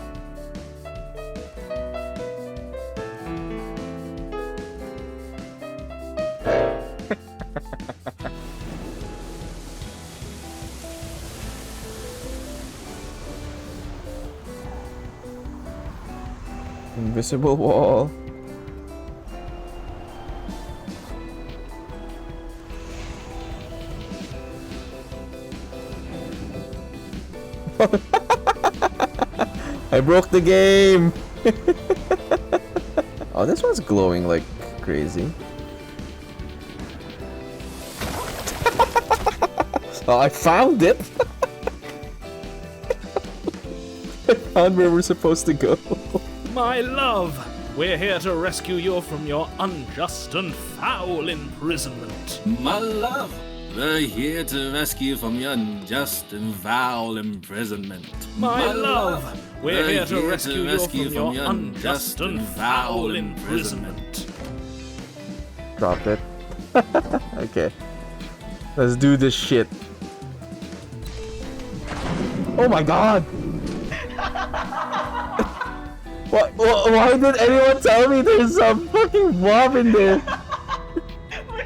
S2: Invisible wall. I broke the game. Oh, this one's glowing like crazy. Oh, I found it. I found where we're supposed to go.
S13: My love, we're here to rescue you from your unjust and foul imprisonment.
S14: My love, we're here to rescue you from your unjust and foul imprisonment.
S13: My love, we're here to rescue you from your unjust and foul imprisonment.
S2: Drop it. Okay. Let's do this shit. Oh my god! Why did anyone tell me there's a fucking mob in there?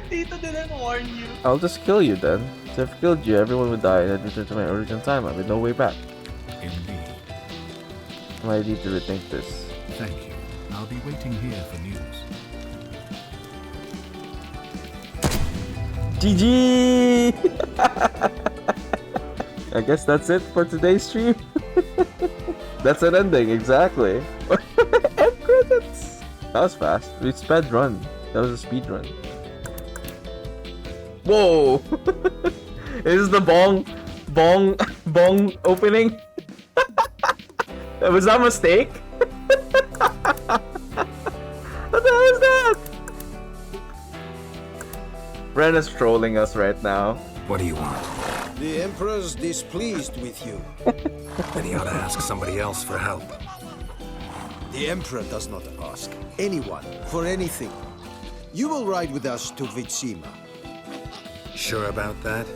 S15: Tito didn't warn you.
S2: I'll just kill you then. So if I killed you, everyone would die and I'd return to my original timeline with no way back.
S16: Indeed.
S2: I need to rethink this.
S16: Thank you. I'll be waiting here for news.
S2: GG! I guess that's it for today's stream. That's an ending, exactly. End credits! That was fast. We sped run. That was a speed run. Whoa! Is this the bong opening? Was that a mistake? What the hell is that? Ren is trolling us right now.
S16: What do you want?
S17: The Emperor's displeased with you.
S16: Then he ought to ask somebody else for help.
S17: The Emperor does not ask anyone for anything. You will ride with us to Vitsima.
S16: Sure about that?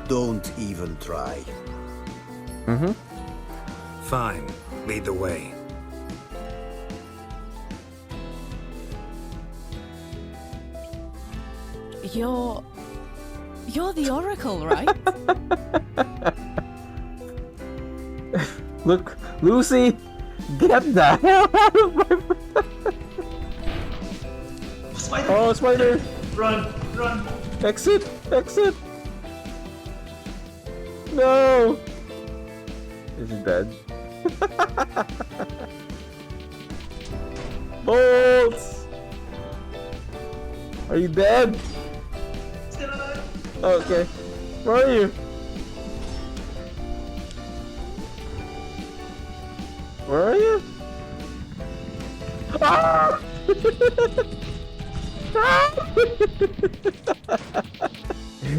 S17: Don't even try.
S2: Mm-hmm.
S16: Fine. Lead the way.
S11: You're the Oracle, right?
S2: Look, Lucy, get the hell out of my...
S15: Spider!
S2: Oh, spider!
S15: Run! Run!
S2: Exit! Exit! No! Is he dead? Bolts! Are you dead?
S15: Still alive!
S2: Oh, okay. Where are you? Where are you? Ah!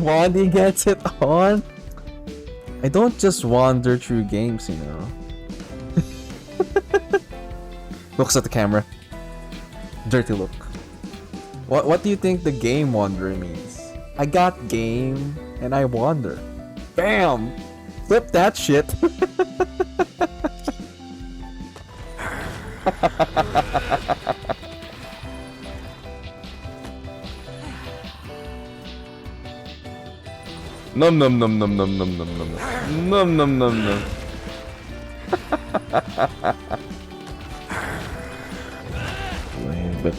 S2: Wandy gets it on? I don't just wander through games, you know. Looks at the camera. Dirty look. What do you think the game wanderer means? I got game and I wander. Bam! Flip that shit. Num num num num num num num num num num num num. But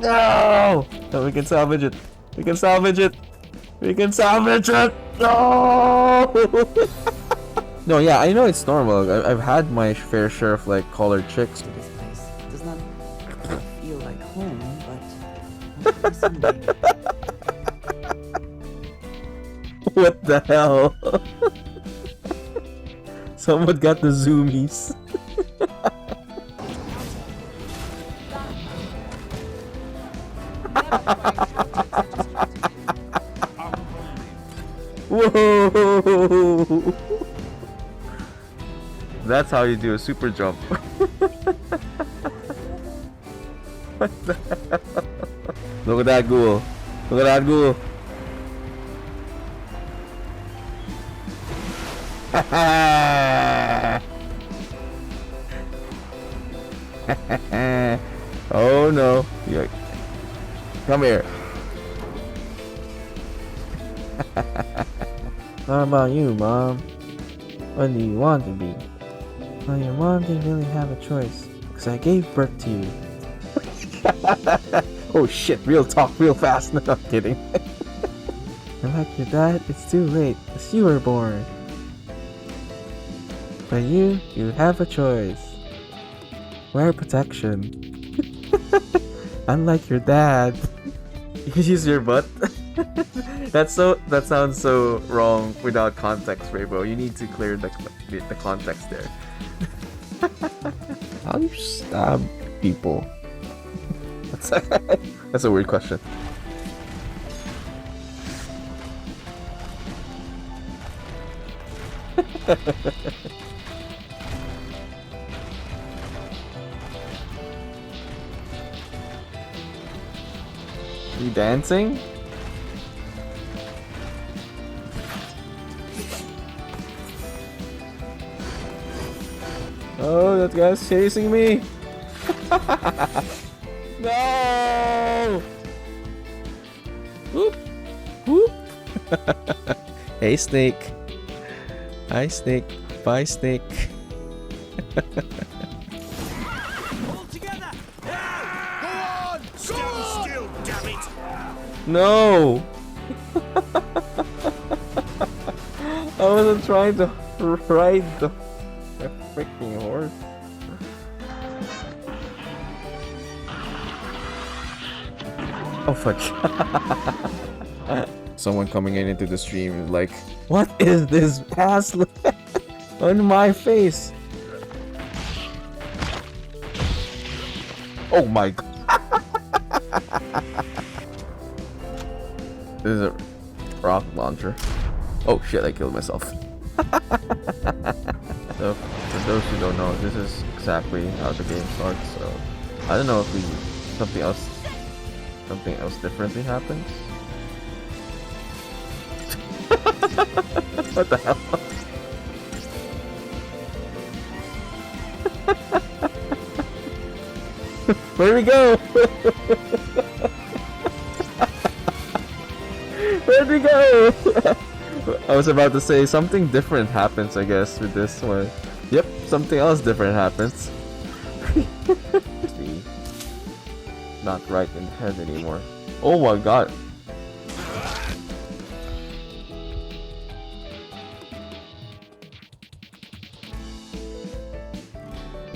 S2: no! No, we can salvage it. We can salvage it. We can salvage it. No! No, yeah, I know it's normal. I've had my fair share of like collared chicks.
S18: This place does not feel like home, but someday.
S2: What the hell? Someone got the zoomies. Whoa! That's how you do a super jump. What the hell? Look at that ghoul. Look at that ghoul. Oh no. Yeah. Come here. How about you, Mom? What do you want to be? Well, your mom didn't really have a choice, because I gave birth to you. Oh shit, real talk, real fast. No, I'm kidding. And like your dad, it's too late, because you were born. But you have a choice. Wear protection. Unlike your dad. You use your butt. That sounds so wrong without context, Rainbow. You need to clear the context there. How do you stab people? That's a weird question. You dancing? Oh, that guy's chasing me! No! Oop!
S12: Hey, Snake. Hi, Snake. Bye, Snake. No! I wasn't trying to ride the freaking horse. Oh fuck. Someone coming into the stream is like, what is this ass on my face? Oh my god. This is a rock launcher. Oh shit, I killed myself. So, for those who don't know, this is exactly how the game starts, so I don't know if something else differently happens. What the hell? Where'd we go? Where'd we go? I was about to say something different happens, I guess, with this one. Yep, something else different happens. See, not right in the head anymore. Oh my god.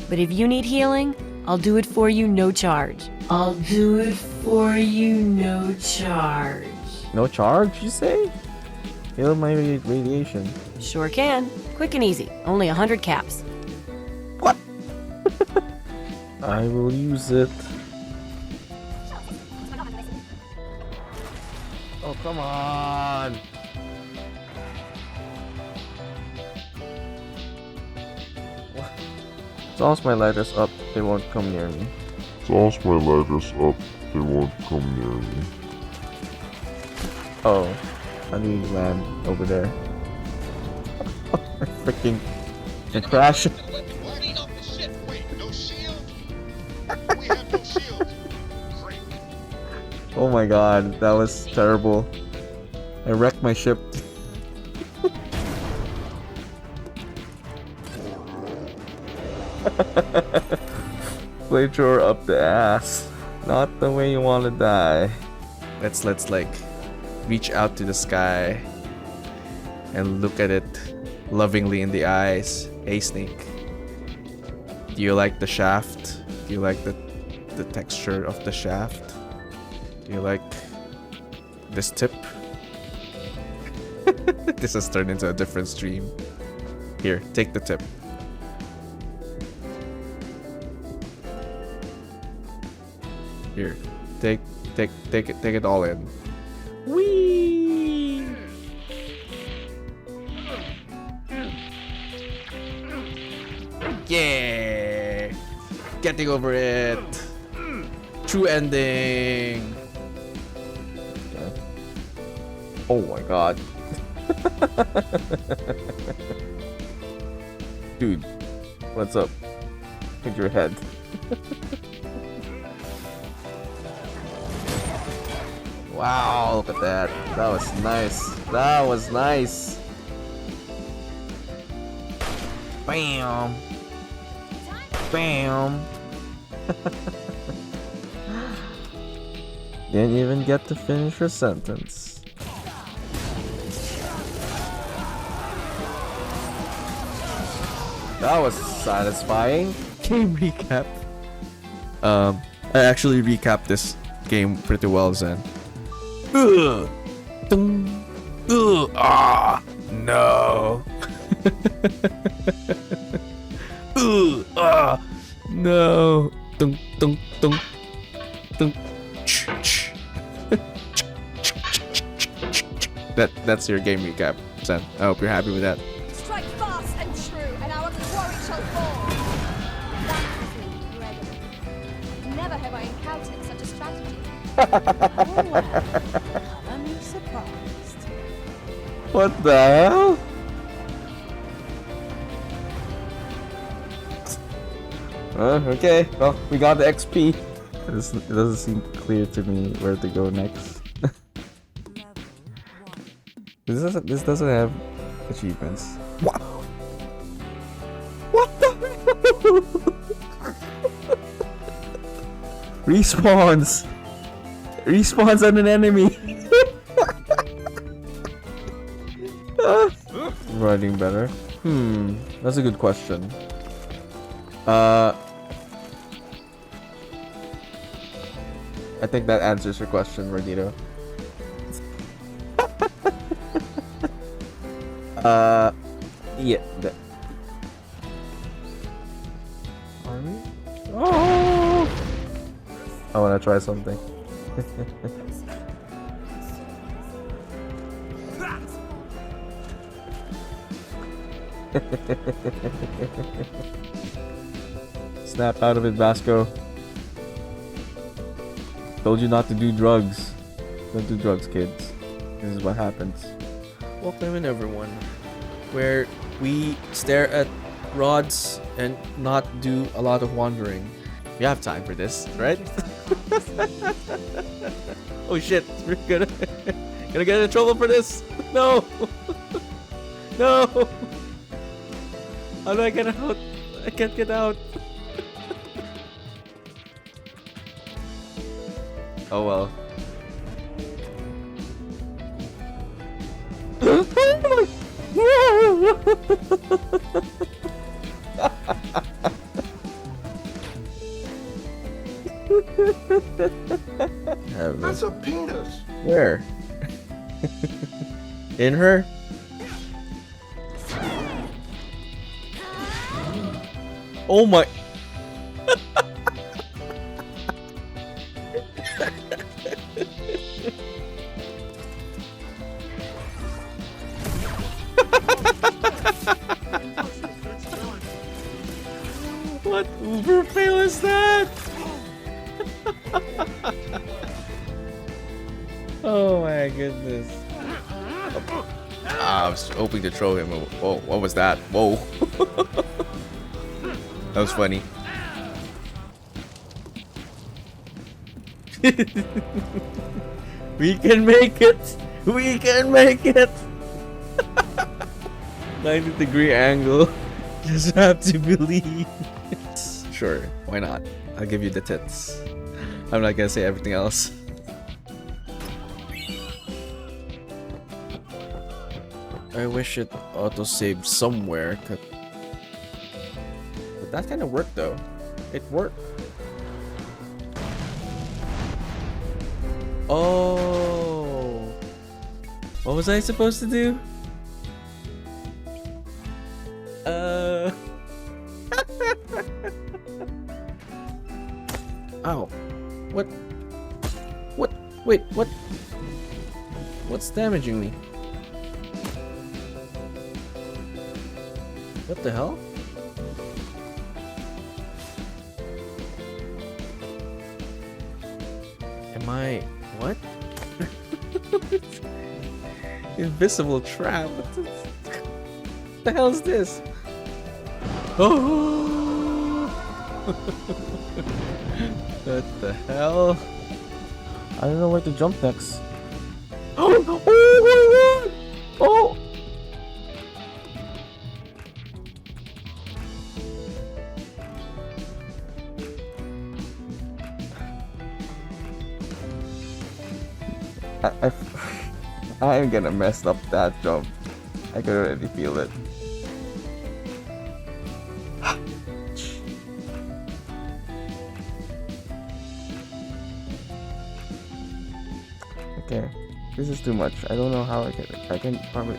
S19: But if you need healing, I'll do it for you, no charge. I'll do it for you, no charge.
S2: No charge, you say? Heal my radiation.
S19: Sure can. Quick and easy. Only 100 caps.
S2: What? I will use it. Oh, come on. Toss my lighters up, they won't come near me.
S20: Toss my lighters up, they won't come near me.
S2: Oh, how do you land over there? Freaking crash. Oh my god, that was terrible. I wrecked my ship. Flamethrower up the ass. Not the way you want to die.
S12: Let's like reach out to the sky and look at it lovingly in the eyes. Hey Snake, do you like the shaft? Do you like the texture of the shaft? Do you like this tip? This has turned into a different stream. Here, take the tip. Here, take it all in. Whee! Yeah! Getting over it. True ending.
S2: Okay. Oh my god. Dude, what's up? Hit your head. Wow, look at that. That was nice. That was nice. Bam. Bam. Didn't even get to finish her sentence. That was satisfying.
S12: Game recap. I actually recapped this game pretty well, Zen. Ugh. Ugh. Ah, no. Ugh. Ah, no. Dun, dun, dun, dun. That's your game recap, Zen. I hope you're happy with that.
S21: Strike fast and true, and our quarry shall fall. That proved irregular. Never have I encountered such a strategy. Oh well, I'm surprised.
S2: What the hell? Okay, well, we got the XP. It doesn't seem clear to me where to go next.
S12: This doesn't have achievements. What? What the?
S2: Respawns. Respawns on an enemy. Riding better. That's a good question. I think that answers your question, Rodito. Yeah. Are we? Oh! I wanna try something. Snap out of it, Vasco. Told you not to do drugs. Don't do drugs, kids. This is what happens.
S12: Welcome in, everyone, where we stare at rods and not do a lot of wandering. We have time for this, right? Oh shit, we're gonna get in trouble for this. No. No. How do I get out? I can't get out. Oh well.
S17: That's a penis.
S12: Where? In her? Oh my. What uber fail is that? Oh my goodness. I was hoping to throw him. Whoa, what was that? Whoa. That was funny. We can make it! We can make it! 90-degree angle. Just have to believe. Sure, why not? I'll give you the tits. I'm not gonna say everything else. I wish it auto-saved somewhere. But that kind of worked though. It worked. Oh. What was I supposed to do? Ow. What? What? Wait, what? What's damaging me? What the hell? Am I... what? Invisible trap? What the hell is this? Oh! What the hell?
S2: I don't know where to jump next.
S12: Oh! Oh my god! Oh!
S2: I am gonna mess up that jump. I can already feel it. Okay, this is too much. I don't know how I can probably.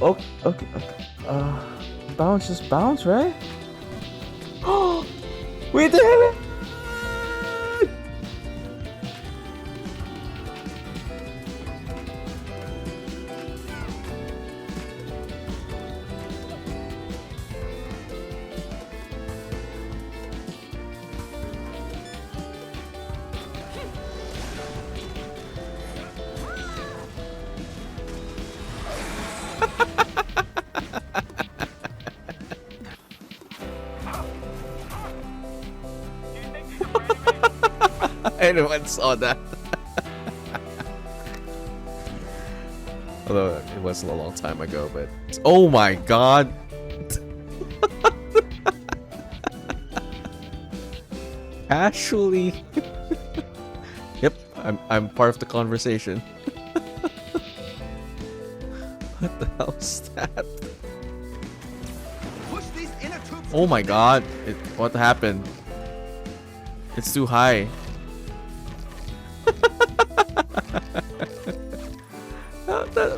S2: Oh, okay. Bounce, just bounce, right? Oh, we did it!
S12: Anyone saw that? Although it was a long time ago, but oh my god. Actually, yep, I'm part of the conversation. What the hell is that? Oh my god, what happened? It's too high.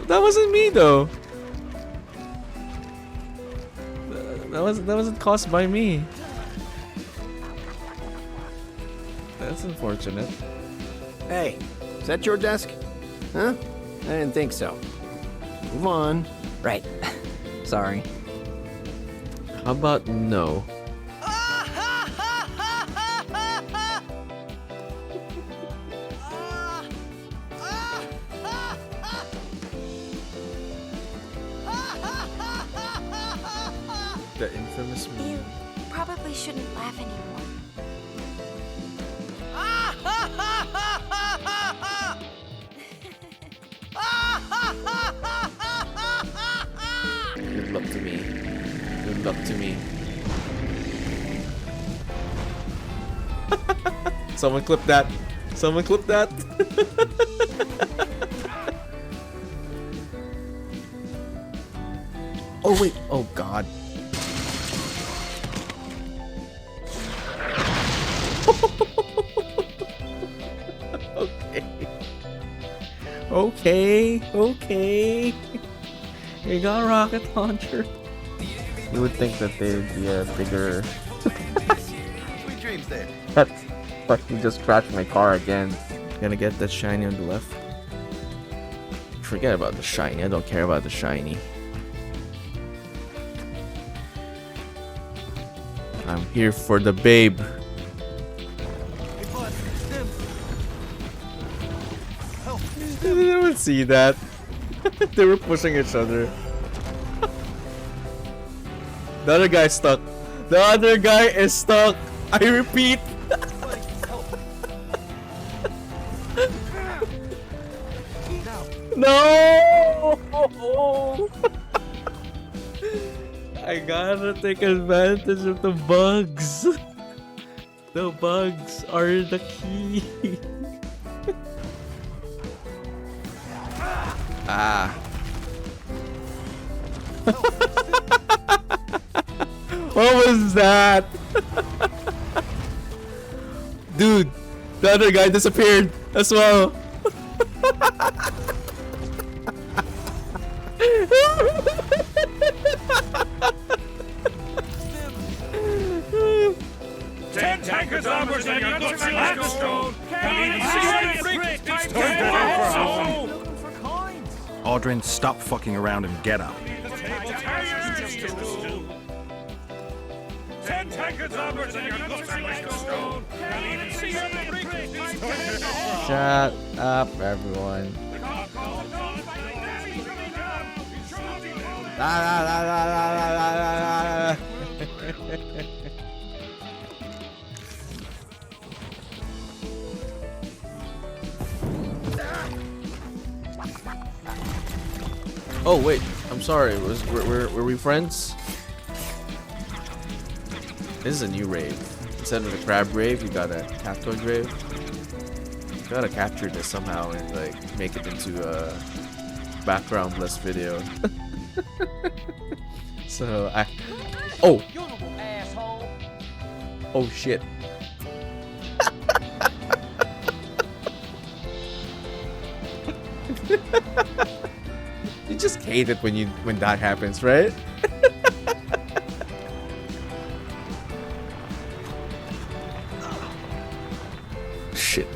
S12: That wasn't me though. That wasn't caused by me. That's unfortunate.
S17: Hey, is that your desk? Huh? I didn't think so. Move on.
S1: Right. Sorry.
S12: How about no? The infamous meme.
S10: You probably shouldn't laugh anymore.
S12: Good luck to me. Good luck to me. Someone clip that. Someone clip that. Oh wait. Oh god. Okay. Okay. You got a rocket launcher.
S2: You would think that they'd be a bigger.
S17: Sweet dreams there.
S2: That fucking just crashed my car again.
S12: Gonna get that shiny on the left. Forget about the shiny. I don't care about the shiny. I'm here for the babe. Did anyone see that? They were pushing each other. The other guy's stuck. The other guy is stuck. I repeat. No! I gotta take advantage of the bugs. The bugs are the key. Ah. What was that? Dude, the other guy disappeared as well.
S6: Ten tankers armors and your guts are stone. Can even see
S16: Aldrin, stop fucking around and get up.
S6: Ten tankers armors and your guts are stone. Can even see
S12: Shut up, everyone. La, la, la, la, la, la, la, la. Oh wait, I'm sorry. Were we friends? This is a new rave. Instead of the crab rave, we got a captoid rave. Gotta capture this somehow and like make it into a backgroundless video. So I. Oh. Oh shit. You just hate it when that happens, right? Shit.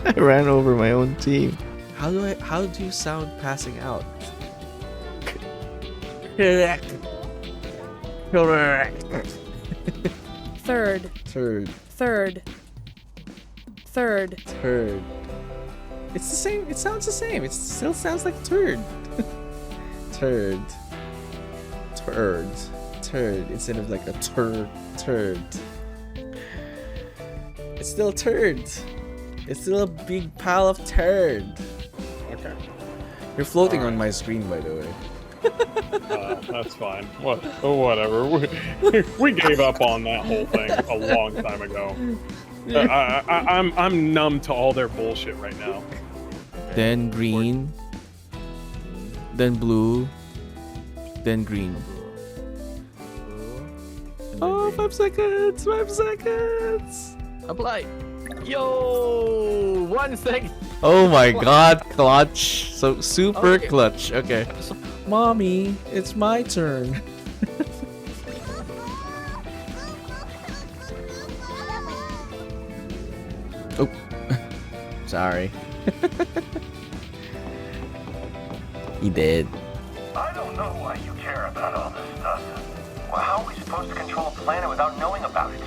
S12: I ran over my own team. How do you sound passing out?
S11: Third.
S12: Third.
S11: Third.
S12: It's the same. It sounds the same. It still sounds like turd. Turd. Instead of like a turd. It's still turd. It's still a big pile of turd. Okay. You're floating on my screen, by the way.
S4: That's fine. What? Oh, whatever. We gave up on that whole thing a long time ago. I'm numb to all their bullshit right now.
S12: Then green. Then blue. Then green. Oh, 5 seconds! 5 seconds!
S1: Apply. Yo, 1 second.
S12: Oh my god, clutch. So super
S1: Okay.
S12: clutch. Okay. Mommy, it's my turn. Oh. Sorry. He did.
S22: I don't know why you care about all this stuff. Well, how are we supposed to control a planet without knowing about it?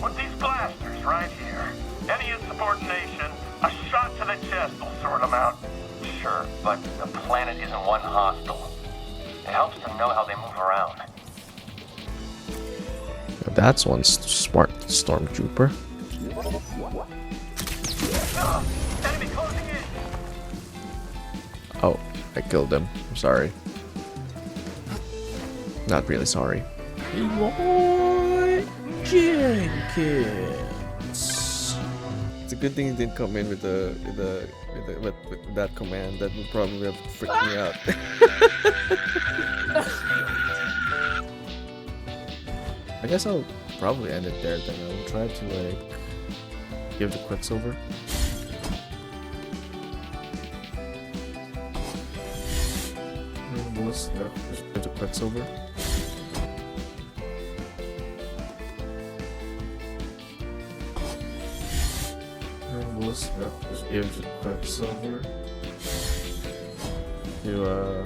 S22: With these blasters right here. Any insubordination, a shot to the chest will sort them out. Sure, but the planet isn't one hostile. It helps to know how they move around.
S12: That's one smart stormtrooper.
S22: Enemy closing in.
S12: Oh, I killed him. I'm sorry. Not really sorry. Jenkins. It's a good thing he didn't come in with with that command. That would probably have freaked me out. I guess I'll probably end it there. Then I'll try to like give the Quicksilver. Just give the Quicksilver. Just give the Quicksilver to the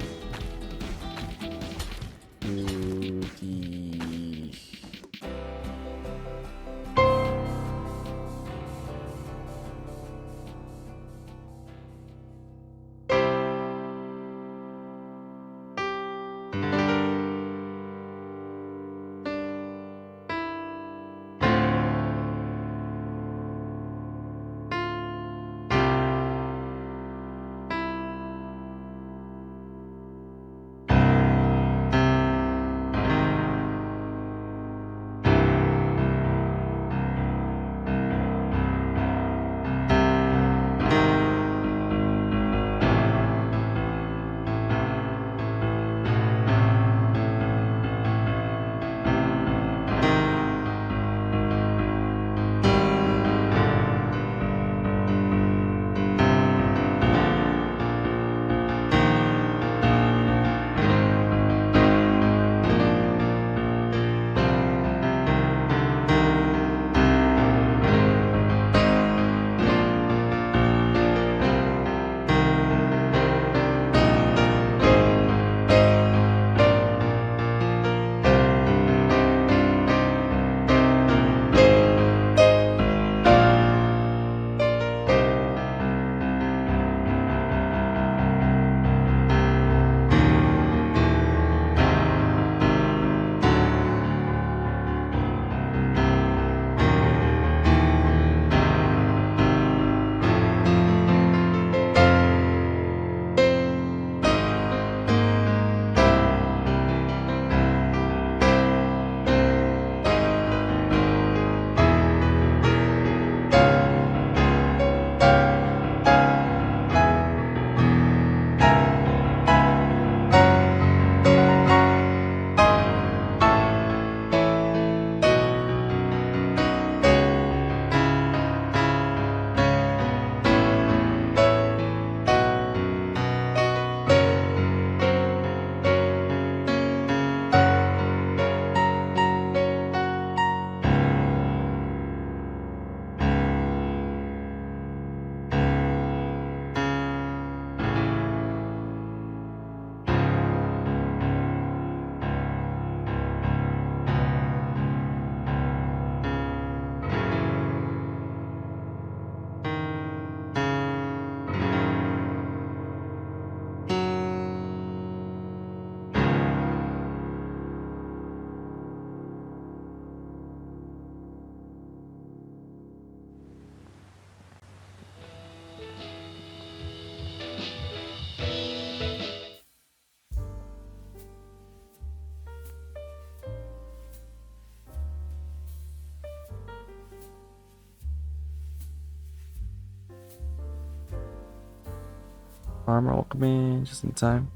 S2: Farmer, welcome in just in time.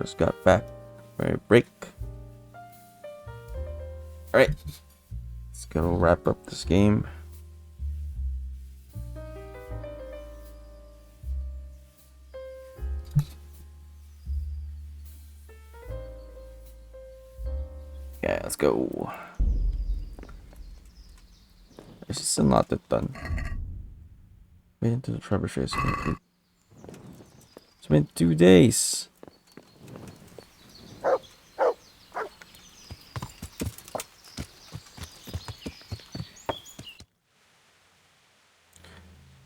S2: Just got back for a break. Alright. Let's go wrap up this game. Yeah, let's go. This is still not that done. Wait until the trebuchet is complete. It's been 2 days.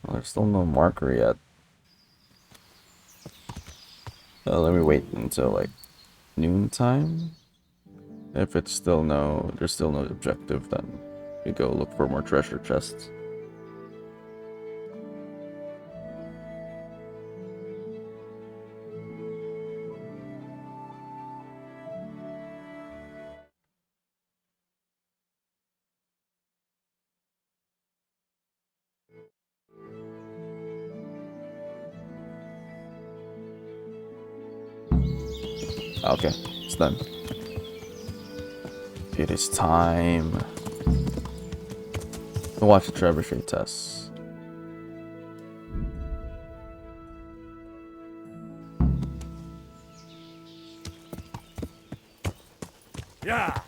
S2: Well, there's still no marker yet. Let me wait until like noontime. If it's still there's still no objective, then we go look for more treasure chests. Okay, it's done. It is time to watch the trebuchet tests.
S6: Yeah.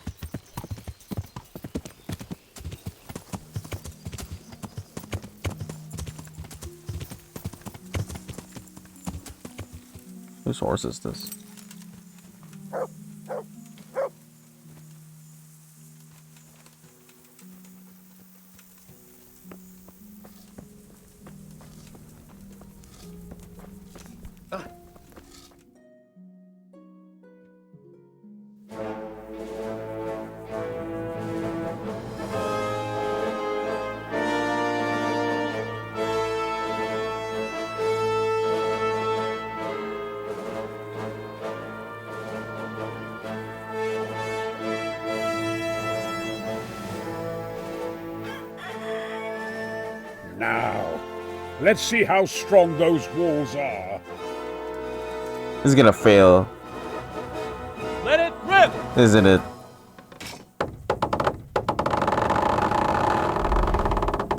S2: Whose horse is this?
S3: Now, let's see how strong those walls are.
S2: This is gonna fail,
S3: Let it rip!
S2: isn't it?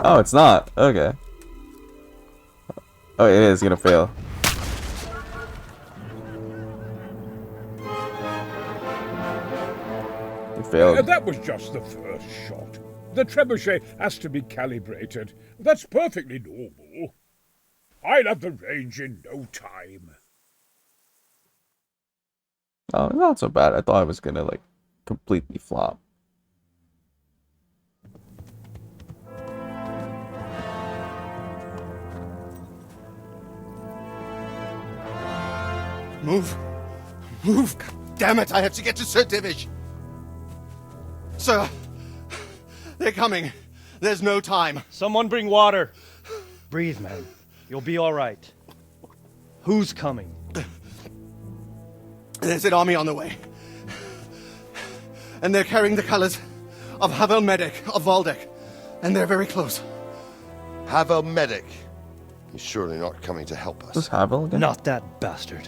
S2: Oh, it's not. Okay. Oh, it is gonna fail. It failed.
S3: That was just the first shot. The trebuchet has to be calibrated. That's perfectly normal. I'll have the range in no time.
S2: Oh, not so bad. I thought I was gonna like completely flop.
S17: Move! Move! God damn it, I have to get to Sir Divish! Sir! They're coming! There's no time!
S7: Someone bring water! Breathe, man. You'll be alright. Who's coming?
S17: There's an army on the way. And they're carrying the colors of Havel Medic of Valdek. And they're very close.
S23: Havel Medic? He's surely not coming to help us.
S2: Who's Havel again?
S7: Not that bastard.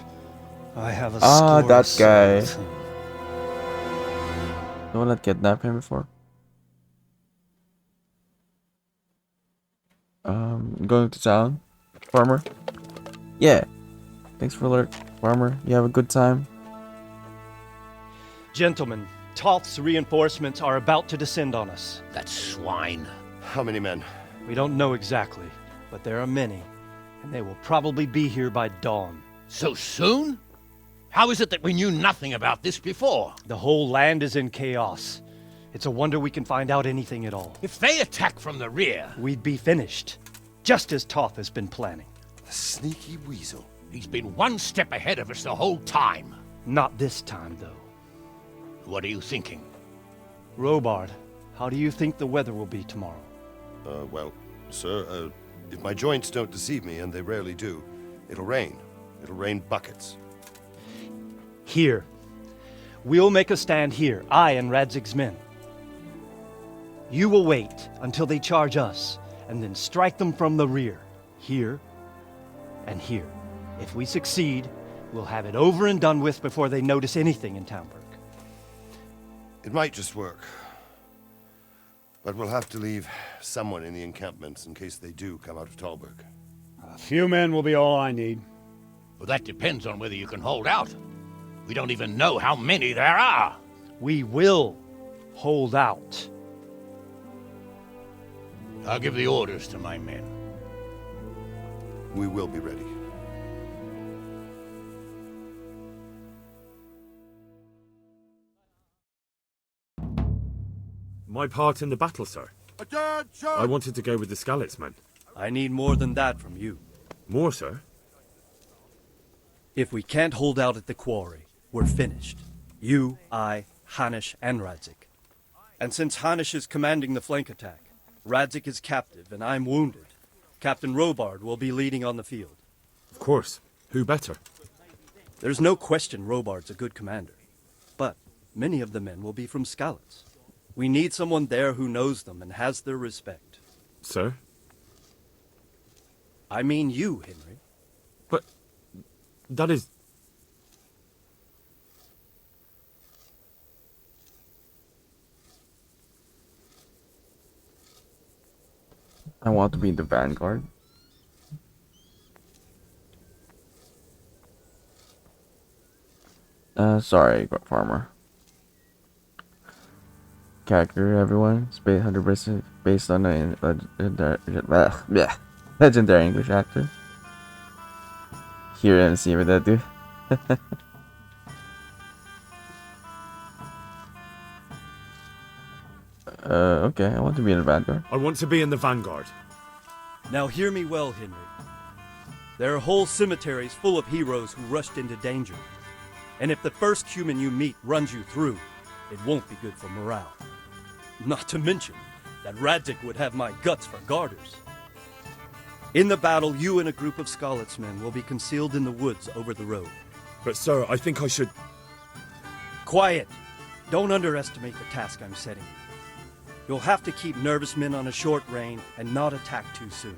S7: I have a
S2: that guy. The one that kidnapped him before? Going to town? Farmer? Yeah. Thanks for alert, Farmer. You have a good time?
S7: Gentlemen, Toth's reinforcements are about to descend on us.
S6: That swine.
S23: How many men?
S7: We don't know exactly, but there are many, and they will probably be here by dawn.
S6: So soon? How is it that we knew nothing about this before?
S7: The whole land is in chaos. It's a wonder we can find out anything at all.
S6: If they attack from the rear,
S7: we'd be finished, just as Toth has been planning.
S23: The sneaky weasel.
S6: He's been one step ahead of us the whole time.
S7: Not this time, though.
S6: What are you thinking?
S7: Robard, how do you think the weather will be tomorrow?
S23: Well, sir, if my joints don't deceive me, and they rarely do, it'll rain. It'll rain buckets.
S7: Here. We'll make a stand here, I and Radzig's men. You will wait until they charge us, and then strike them from the rear. Here and here. If we succeed, we'll have it over and done with before they notice anything in Townburg.
S23: It might just work. But we'll have to leave someone in the encampments in case they do come out of Talberg.
S3: A few men will be all I need.
S5: Well, that depends on whether you can hold out. We don't even know how many there are.
S7: We will hold out.
S5: I'll give the orders to my men.
S23: We will be ready.
S8: My part in the battle, sir.
S23: Attention!
S8: I wanted to go with the Skalitz men.
S7: I need more than that from you.
S8: More, sir?
S7: If we can't hold out at the quarry, we're finished. You, I, Hanish, and Radzik. And since Hanish is commanding the flank attack, Radzik is captive and I'm wounded, Captain Robard will be leading on the field.
S8: Of course. Who better?
S7: There's no question Robard's a good commander. But many of the men will be from Skalitz. We need someone there who knows them and has their respect.
S8: Sir?
S7: I mean you, Henry.
S8: But that is...
S2: I want to be in the vanguard. Sorry, farmer. Character, everyone. It's 100% based on a legendary English actor. Hear and see what that do. Okay, I want to be in the vanguard.
S8: I want to be in the vanguard.
S7: Now hear me well, Henry. There are whole cemeteries full of heroes who rushed into danger. And if the first human you meet runs you through, it won't be good for morale. Not to mention that Radzik would have my guts for garters. In the battle, you and a group of Skalitz men will be concealed in the woods over the road.
S8: But sir, I think I should...
S7: Quiet! Don't underestimate the task I'm setting you. You'll have to keep nervous men on a short rein and not attack too soon.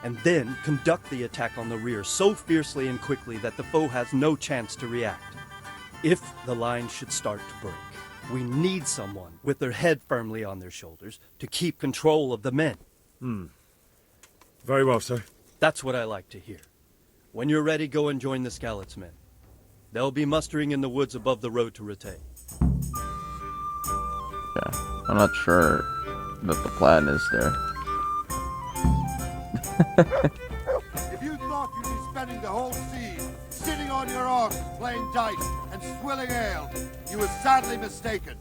S7: And then conduct the attack on the rear so fiercely and quickly that the foe has no chance to react. If the line should start to break, we need someone with their head firmly on their shoulders to keep control of the men.
S8: Very well, sir.
S7: That's what I like to hear. When you're ready, go and join the Skalitz men. They'll be mustering in the woods above the road to Rete.
S2: Yeah, I'm not sure that the plan is there.
S17: If you thought you'd be spending the whole season sitting on your arms playing dice and swilling ale, you were sadly mistaken.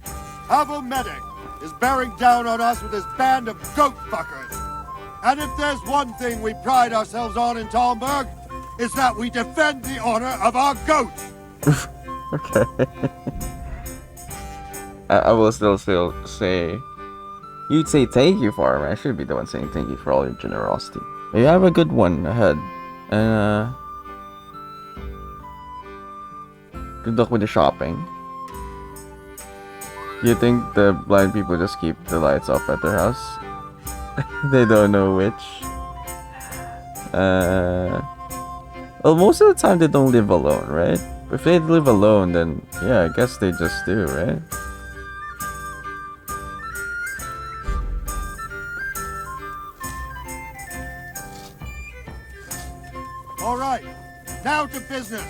S17: Havel Medic is bearing down on us with his band of goat fuckers. And if there's one thing we pride ourselves on in Talmberg, is that we defend the honor of our goats.
S2: Okay. I will still say... You'd say thank you, farmer. I should be the one saying thank you for all your generosity. You have a good one ahead. And, good luck with the shopping. Do you think the blind people just keep the lights up at their house? They don't know which. Well, most of the time they don't live alone, right? If they live alone, then yeah, I guess they just do, right?
S17: All right, now to business.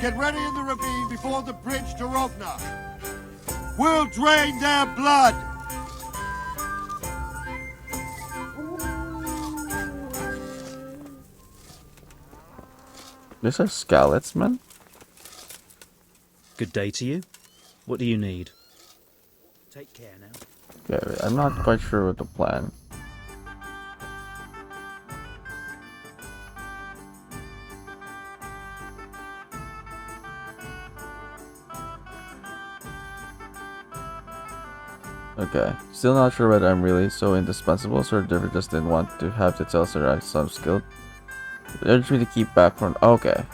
S17: Get ready in the ravine before the bridge to Rovna. We'll drain their blood.
S2: These are Skalitz, man.
S13: Good day to you. What do you need? Take care now.
S2: Okay, I'm not quite sure what the plan. Okay, still not sure whether I'm really so indispensable, so Diver just didn't want to have to tell Sir some skill. They urged me to keep back from... Okay,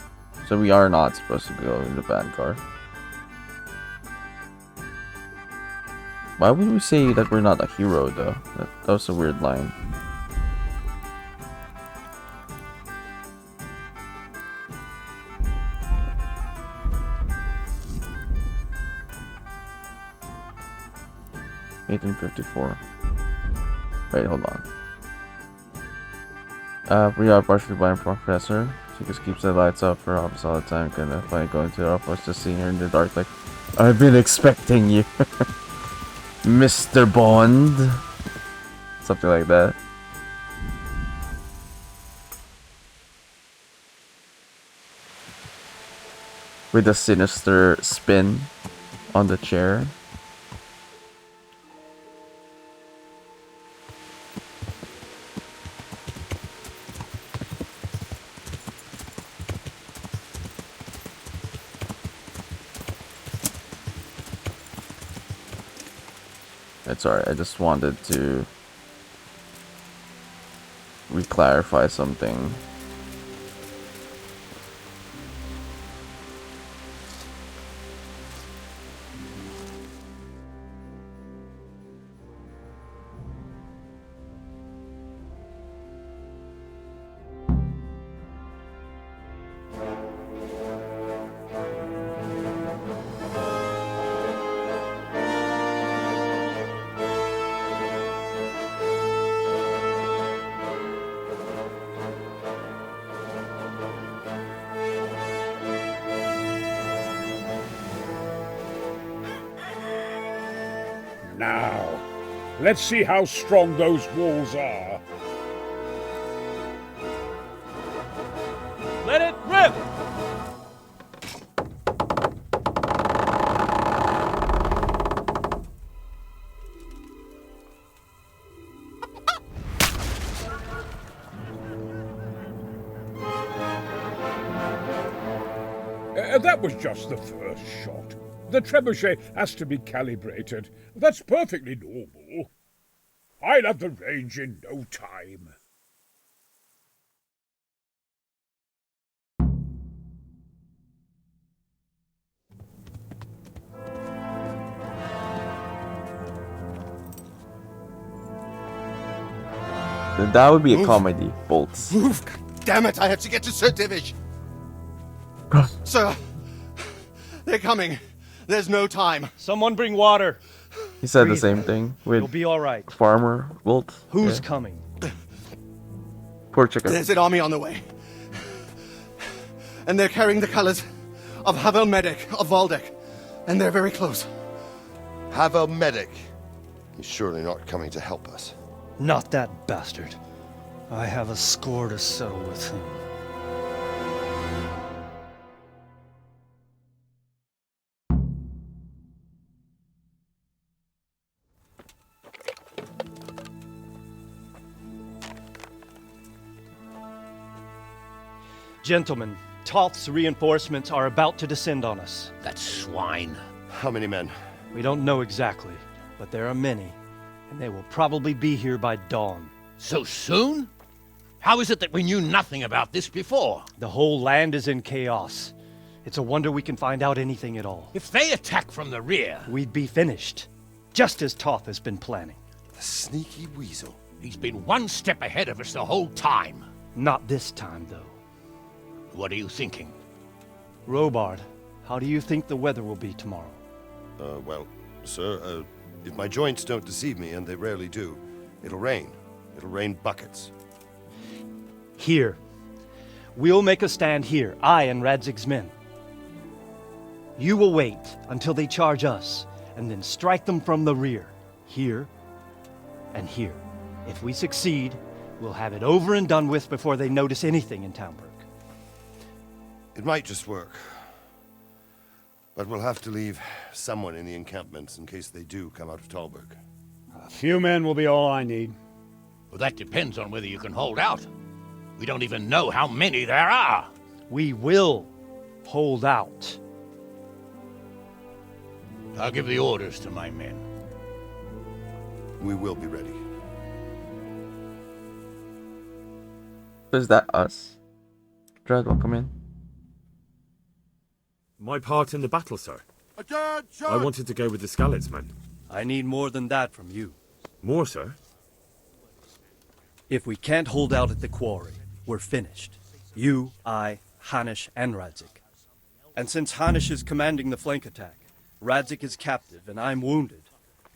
S2: so we are not supposed to go in the vanguard. Why would we say that we're not a hero, though? That was a weird line. 1854. Wait, hold on. We are partially blind professor. She just keeps the lights up for office all the time. Can I find going to the office just seeing her in the dark like, I've been expecting you. Mr. Bond. Something like that. With a sinister spin on the chair. It's alright, I just wanted to re-clarify something.
S3: Now, let's see how strong those walls are.
S13: Let it rip!
S3: That was just the first shot. The trebuchet has to be calibrated. That's perfectly normal. I'll have the range in no time.
S2: That would be a comedy, Bolts.
S23: Move! Damn it, I have to get to Sir Divish! Sir! They're coming. There's no time.
S7: Someone bring water.
S2: He said
S7: Breathe.
S2: the same thing with
S7: You'll be all right.
S2: Farmer Bolt.
S7: Who's coming?
S2: Poor chicken.
S23: There's an army on the way. And they're carrying the colors of Havel Medic of Valdek. And they're very close. Havel Medic? He's surely not coming to help us.
S7: Not that bastard. I have a score to settle with him. Gentlemen, Toth's reinforcements are about to descend on us.
S5: That swine.
S23: How many men?
S7: We don't know exactly, but there are many, and they will probably be here by dawn.
S5: So soon? How is it that we knew nothing about this before?
S7: The whole land is in chaos. It's a wonder we can find out anything at all.
S5: If they attack from the rear,
S7: we'd be finished, just as Toth has been planning.
S23: The sneaky weasel.
S5: He's been one step ahead of us the whole time.
S7: Not this time, though.
S5: What are you thinking?
S7: Robard, how do you think the weather will be tomorrow?
S23: Well, sir, if my joints don't deceive me, and they rarely do, it'll rain. It'll rain buckets.
S7: Here. We'll make a stand here, I and Radzig's men. You will wait until they charge us, and then strike them from the rear. Here and here. If we succeed, we'll have it over and done with before they notice anything in Townburg.
S23: It might just work. But we'll have to leave someone in the encampments in case they do come out of Talberg.
S3: A few men will be all I need.
S5: Well, that depends on whether you can hold out. We don't even know how many there are.
S7: We will hold out.
S5: I'll give the orders to my men.
S23: We will be ready.
S2: Is that us? Dread, welcome in.
S8: My part in the battle, sir. I wanted to go with the Skalitz men.
S7: I need more than that from you.
S8: More, sir?
S7: If we can't hold out at the quarry, we're finished. You, I, Hanish, and Radzik. And since Hanish is commanding the flank attack, Radzik is captive and I'm wounded,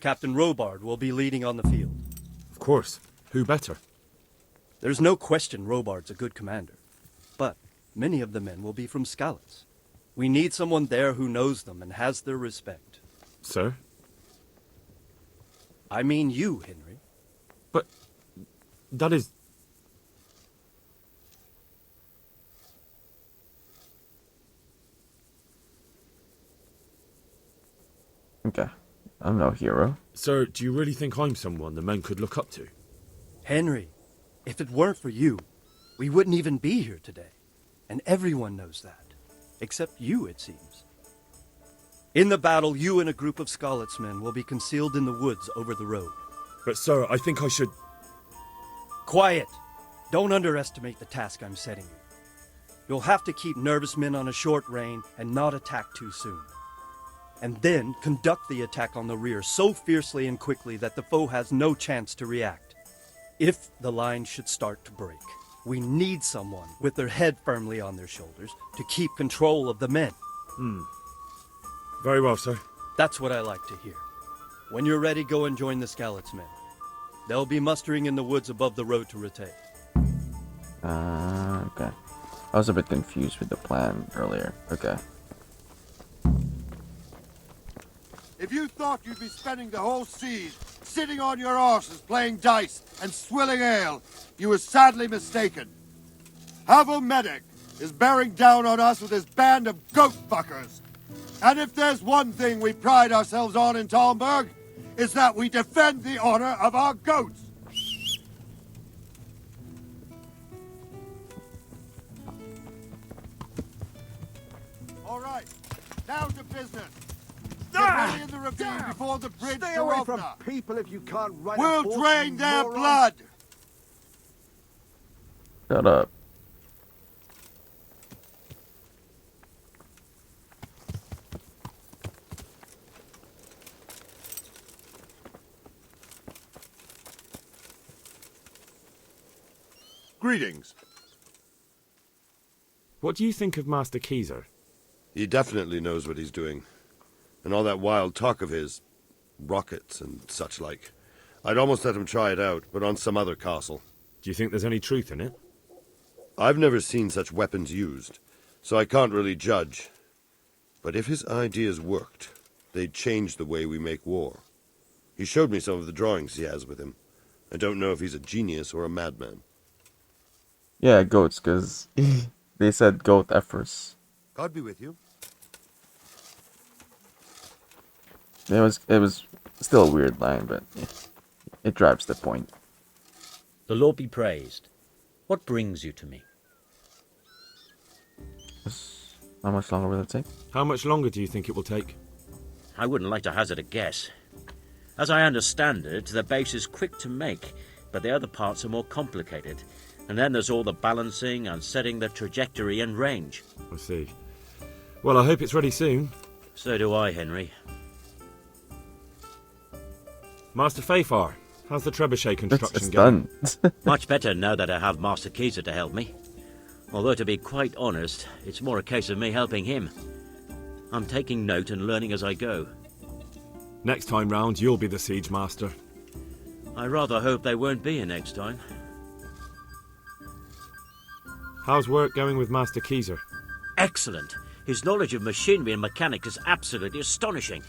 S7: Captain Robard will be leading on the field.
S8: Of course. Who better?
S7: There's no question Robard's a good commander. But many of the men will be from Skalitz. We need someone there who knows them and has their respect.
S8: Sir?
S7: I mean you, Henry.
S8: But that is...
S2: Okay. I'm no hero.
S8: Sir, do you really think I'm someone the men could look up to?
S7: Henry, if it weren't for you, we wouldn't even be here today. And everyone knows that. Except you, it seems. In the battle, you and a group of Skalitz men will be concealed in the woods over the road.
S8: But sir, I think I should...
S7: Quiet! Don't underestimate the task I'm setting you. You'll have to keep nervous men on a short rein and not attack too soon. And then conduct the attack on the rear so fiercely and quickly that the foe has no chance to react. If the line should start to break, we need someone with their head firmly on their shoulders to keep control of the men.
S8: Very well, sir.
S7: That's what I like to hear. When you're ready, go and join the Skalitz men. They'll be mustering in the woods above the road to Rete.
S2: Okay. I was a bit confused with the plan earlier. Okay.
S17: If you thought you'd be spending the whole siege sitting on your arses playing dice and swilling ale, you were sadly mistaken. Havel Medic is bearing down on us with his band of goat fuckers. And if there's one thing we pride ourselves on in Talmberg, is that we defend the honor of our goats. All right, now to business. Get ready in the ravine before the bridge
S9: Stay
S17: to
S9: away from
S17: Rovna.
S9: people if you can't write a
S17: We'll
S9: fortune,
S17: drain their
S9: moron.
S17: blood.
S2: Shut up.
S23: Greetings.
S8: What do you think of Master Keyser?
S23: He definitely knows what he's doing. And all that wild talk of his, rockets and such like. I'd almost let him try it out, but on some other castle.
S8: Do you think there's any truth in it?
S23: I've never seen such weapons used, so I can't really judge. But if his ideas worked, they'd change the way we make war. He showed me some of the drawings he has with him. I don't know if he's a genius or a madman.
S2: Yeah, goats, because they said goat at first.
S23: God be with you.
S2: It was still a weird line, but it drives the point.
S14: The Lord be praised. What brings you to me?
S2: How much longer will it take?
S8: How much longer do you think it will take?
S14: I wouldn't like to hazard a guess. As I understand it, the base is quick to make, but the other parts are more complicated. And then there's all the balancing and setting the trajectory and range.
S8: I see. Well, I hope it's ready soon.
S14: So do I, Henry.
S8: Master Fafar, how's the trebuchet construction
S2: It's
S8: going?
S2: done.
S14: Much better now that I have Master Keyser to help me. Although, to be quite honest, it's more a case of me helping him. I'm taking note and learning as I go.
S8: Next time round, you'll be the siege master.
S14: I rather hope they won't be here next time.
S8: How's work going with Master Keyser?
S14: Excellent. His knowledge of machinery and mechanics is absolutely astonishing.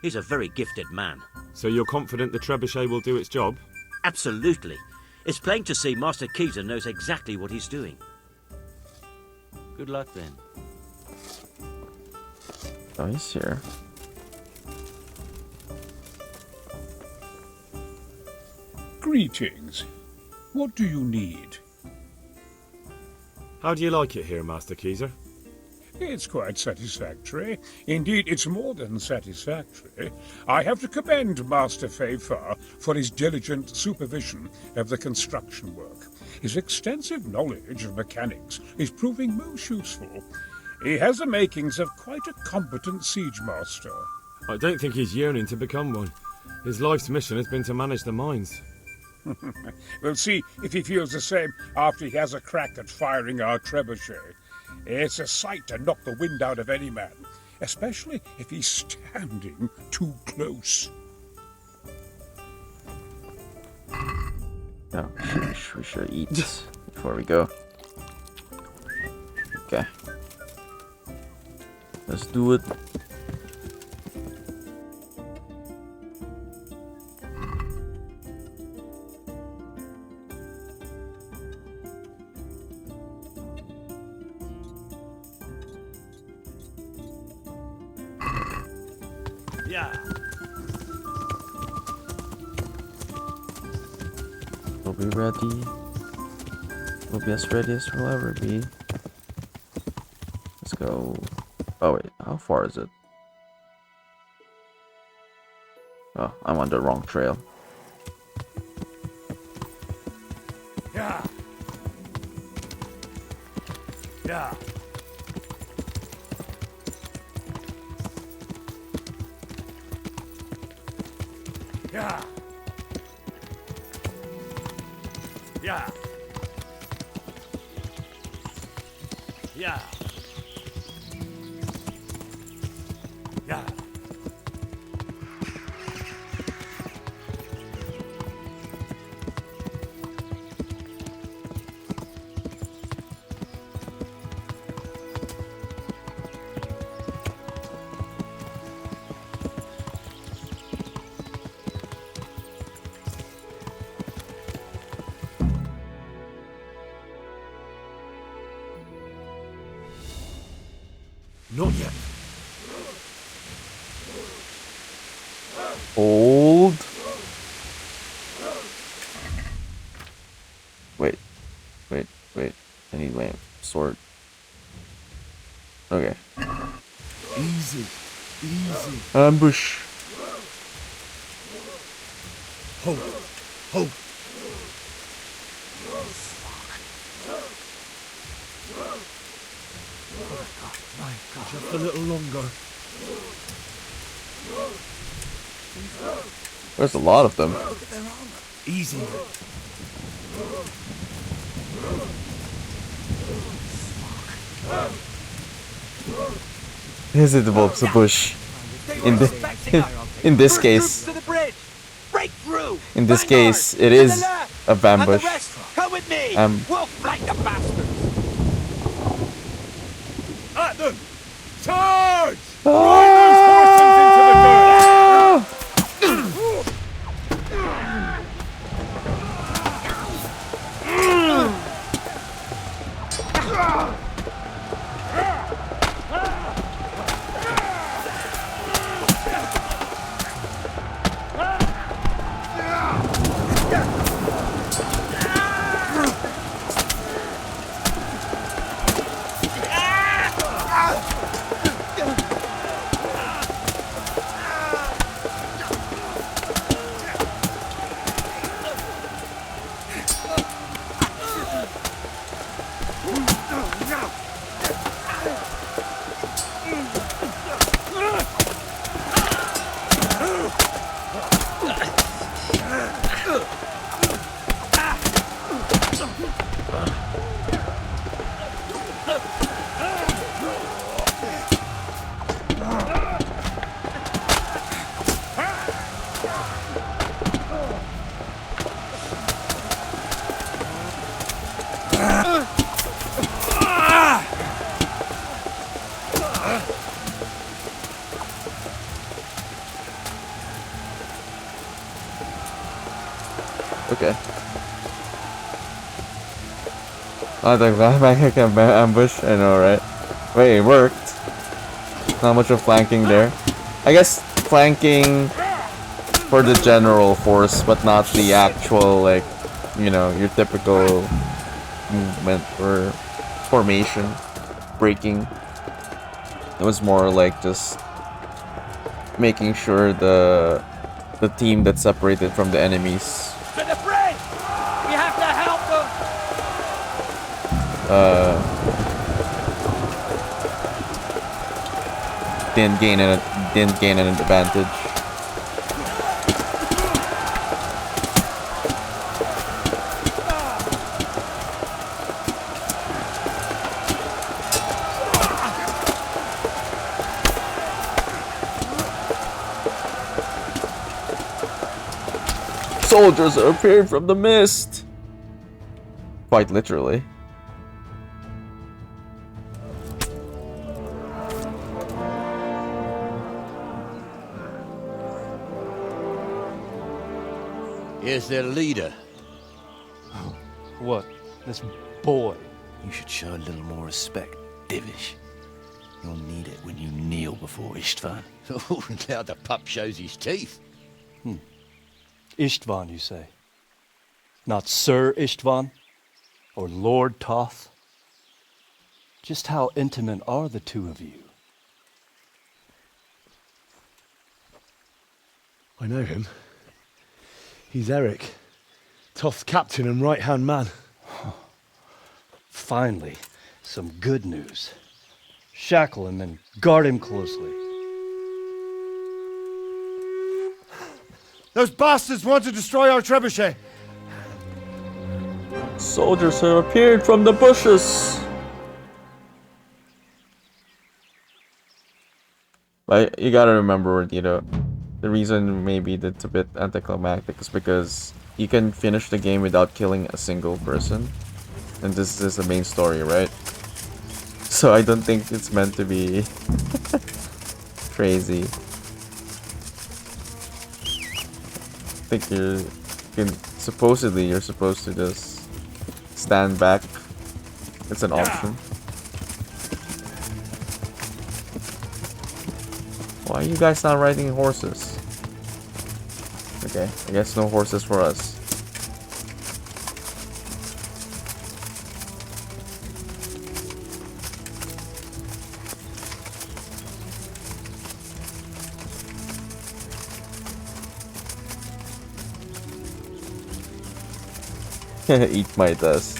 S14: He's a very gifted man.
S8: So you're confident the trebuchet will do its job?
S14: Absolutely. It's plain to see Master Keyser knows exactly what he's doing. Good luck then.
S2: Oh, he's here.
S3: Greetings. What do you need?
S8: How do you like it here, Master Keyser?
S3: It's quite satisfactory. Indeed, it's more than satisfactory. I have to commend Master Fafar for his diligent supervision of the construction work. His extensive knowledge of mechanics is proving most useful. He has the makings of quite a competent siege master.
S8: I don't think he's yearning to become one. His life's mission has been to manage the mines.
S3: We'll see if he feels the same after he has a crack at firing our trebuchet. It's a sight to knock the wind out of any man, especially if he's standing too close.
S2: No, we should eat before we go. Okay. Let's do it.
S13: Yeah.
S2: We'll be ready. We'll be as ready as we'll ever be. Let's go. Oh wait, how far is it? Oh, I'm on the wrong trail.
S6: Yeah. Yeah. Yeah. Yeah. Yeah. Yeah.
S8: Not yet.
S2: Hold. Wait. I need my sword. Okay.
S8: Easy.
S2: Ambush.
S8: Hold.
S13: Just a little longer.
S2: There's a lot of them.
S8: Easy.
S2: Is it the bulbs of bush? In this case, in this case, it is a ambush.
S6: Come with me. We'll flank the bastards.
S8: At them! Charge!
S2: Okay. I think that can ambush. I know, right? Wait, it worked. Not much of flanking there. I guess flanking for the general force, but not the actual, like, you know, your typical movement or formation breaking. It was more like just making sure the team that's separated from the enemies
S6: To the bridge. We have to help them.
S2: Didn't gain an advantage. Soldiers are appearing from the mist. Quite literally.
S5: Here's their leader.
S7: What? This boy?
S6: You should show a little more respect, Divish. You'll need it when you kneel before Istvan.
S5: Oh, now the pup shows his teeth.
S7: Istvan, you say? Not Sir Istvan? Or Lord Toth? Just how intimate are the two of you?
S8: I know him. He's Eric, Toth's captain and right-hand man.
S7: Finally, some good news. Shackle him and guard him closely.
S23: Those bastards want to destroy our trebuchet.
S2: Soldiers have appeared from the bushes. But you gotta remember, you know, the reason maybe that's a bit anticlimactic is because you can finish the game without killing a single person. And this is the main story, right? So I don't think it's meant to be crazy. I think supposedly you're supposed to just stand back. It's an option. Why are you guys not riding horses? Okay, I guess no horses for us. Eat my dust.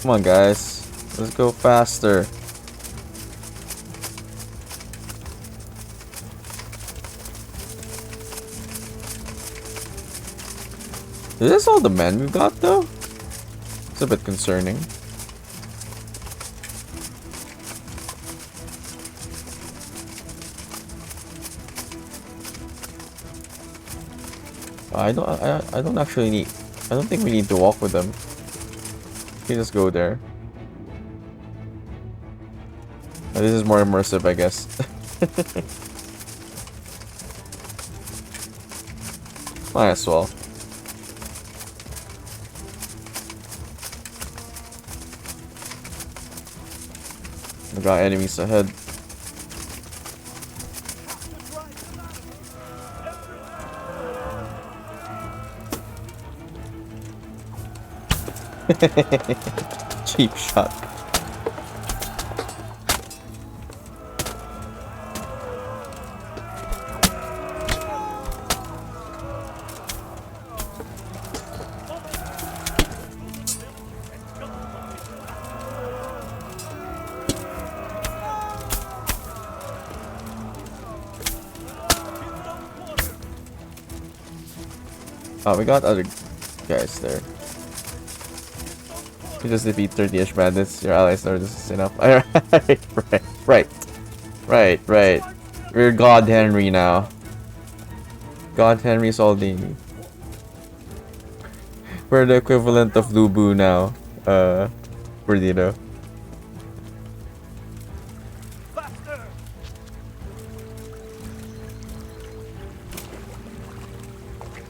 S2: Come on, guys. Let's go faster. Is this all the men we've got, though? It's a bit concerning. I don't actually need. I don't think we need to walk with them. We can just go there. Oh, this is more immersive, I guess. Might as well. We got enemies ahead. Cheap shot. Oh, we got other guys there. You just defeat 30-ish bandits. Your allies know this is enough. Right. We're God Henry now. God Henry Saldini. We're the equivalent of Lubu now. Perdido.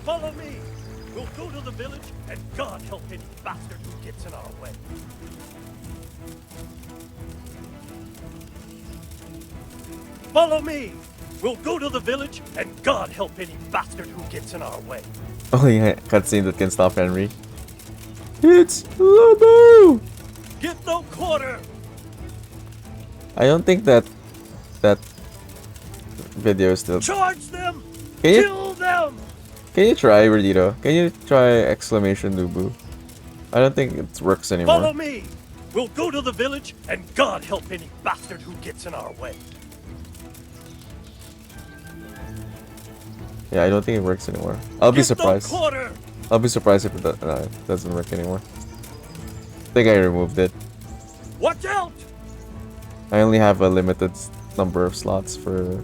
S7: Follow me! We'll go to the village, and God help any bastard who gets in our way. Follow me! We'll go to the village, and God help any bastard who gets in our way.
S2: Only cutscene that can stop Henry. It's Lubu!
S7: Get no quarter!
S2: I don't think that video is still.
S7: Charge them!
S2: Can you?
S7: Kill them!
S2: Can you try, Verdito? Can you try exclamation Lubu? I don't think it works anymore.
S7: Follow me! We'll go to the village, and God help any bastard who gets in our way.
S2: Yeah, I don't think it works anymore. I'll be
S7: Get the
S2: surprised.
S7: quarter!
S2: I'll be surprised if it doesn't work anymore. I think I removed it.
S7: Watch out!
S2: I only have a limited number of slots for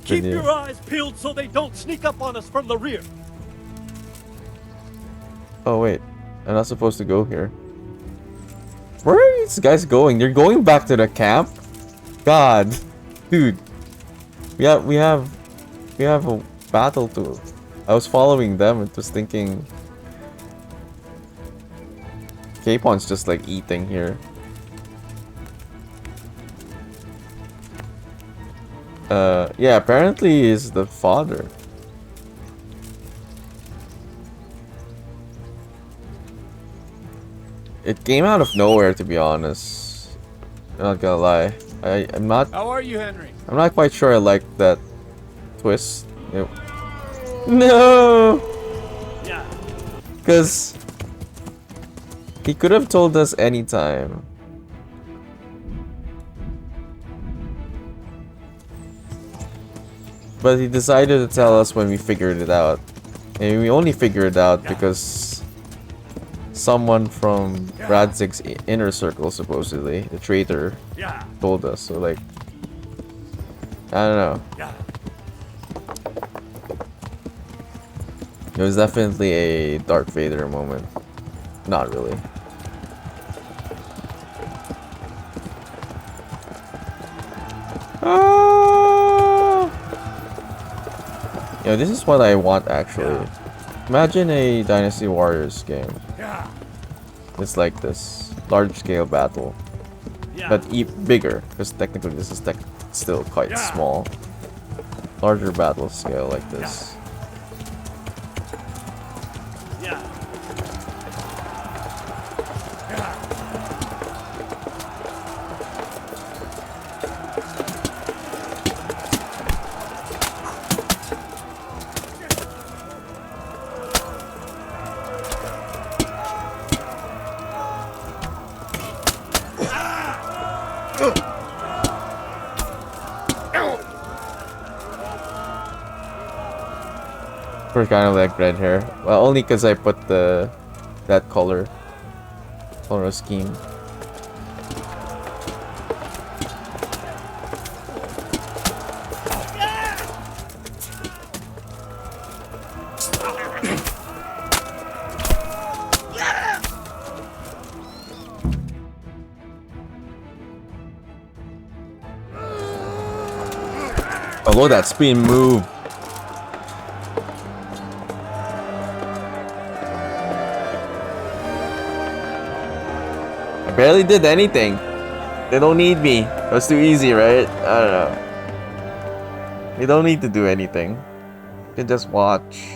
S7: Keep
S2: video.
S7: your eyes peeled so they don't sneak up on us from the rear.
S2: Oh wait, I'm not supposed to go here. Where are these guys going? They're going back to the camp? God, dude. We have a battle to. I was following them and was thinking Capon's just like eating here. Yeah, apparently he's the father. It came out of nowhere, to be honest. I'm not gonna lie. I'm not.
S6: How are you, Henry?
S2: I'm not quite sure I like that twist. No.
S7: Yeah.
S2: Because he could have told us anytime. But he decided to tell us when we figured it out. And we only figured it out because someone from Radzig's inner circle, supposedly, the traitor, told us. So, like, I don't know. It was definitely a Darth Vader moment. Not really. Yeah, this is what I want actually. Imagine a Dynasty Warriors game. It's like this large scale battle, but bigger because technically this is still quite small. Larger battle scale like this. Kind of like red hair. Well, only because I put that color scheme. Oh, look at that spin move. Barely did anything. They don't need me. It was too easy, right? I don't know. They don't need to do anything. You can just watch.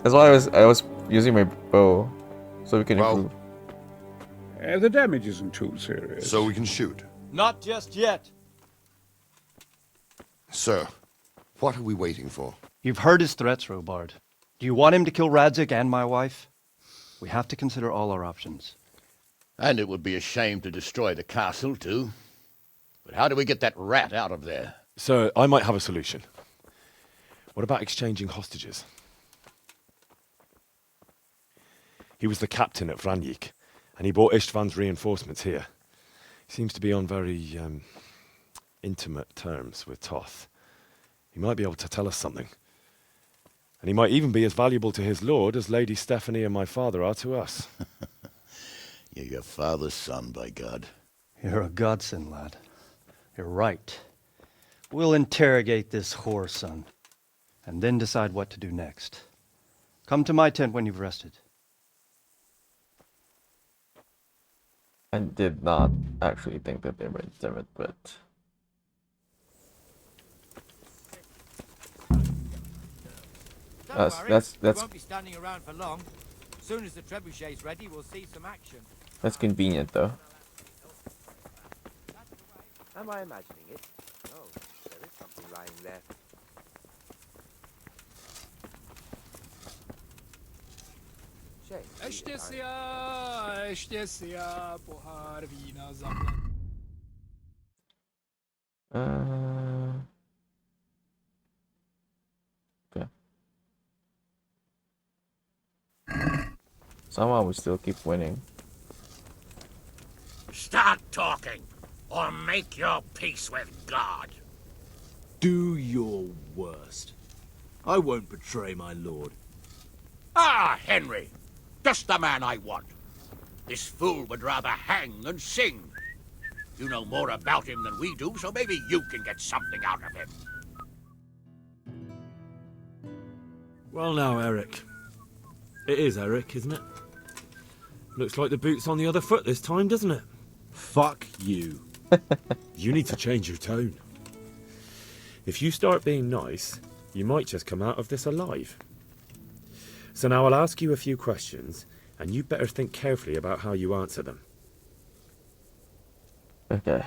S2: That's why I was using my bow, so we can improve.
S3: The damage isn't too serious.
S23: So we can shoot.
S7: Not just yet.
S23: Sir, what are we waiting for?
S7: You've heard his threats, Robard. Do you want him to kill Radzik and my wife? We have to consider all our options.
S5: And it would be a shame to destroy the castle, too. But how do we get that rat out of there?
S8: Sir, I might have a solution. What about exchanging hostages? He was the captain at Vranjik, and he brought Istvan's reinforcements here. He seems to be on very intimate terms with Toth. He might be able to tell us something. And he might even be as valuable to his lord as Lady Stephanie and my father are to us.
S5: You're your father's son, by God.
S7: You're a godsend, lad. You're right. We'll interrogate this whore, son, and then decide what to do next. Come to my tent when you've rested.
S2: I did not actually think that they were intimate, but... That's
S9: We won't be standing around for long. As soon as the trebuchet's ready, we'll see some action.
S2: That's convenient, though.
S9: Am I imagining it? Oh, there is something lying there.
S2: Somehow we still keep winning.
S6: Start talking, or make your peace with God.
S15: Do your worst. I won't betray my lord.
S6: Ah, Henry. Just the man I want. This fool would rather hang than sing. You know more about him than we do, so maybe you can get something out of him.
S8: Well now, Eric. It is Eric, isn't it? Looks like the boot's on the other foot this time, doesn't it?
S15: Fuck you.
S8: You need to change your tone. If you start being nice, you might just come out of this alive. So now I'll ask you a few questions, and you better think carefully about how you answer them.
S2: Okay.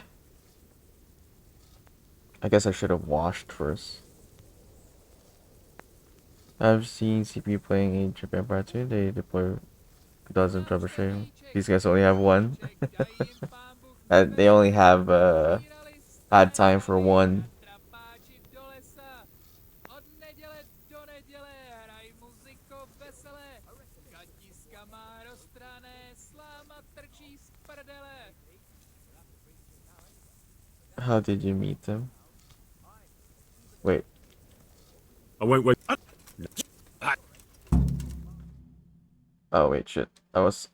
S2: I guess I should have washed first. I've seen CPU playing Age of Empire 2. They deploy a dozen troubleshooting. These guys only have one. And they only have had time for one. How did you meet them? Wait.
S8: I won't wait.
S2: Oh wait, shit. I was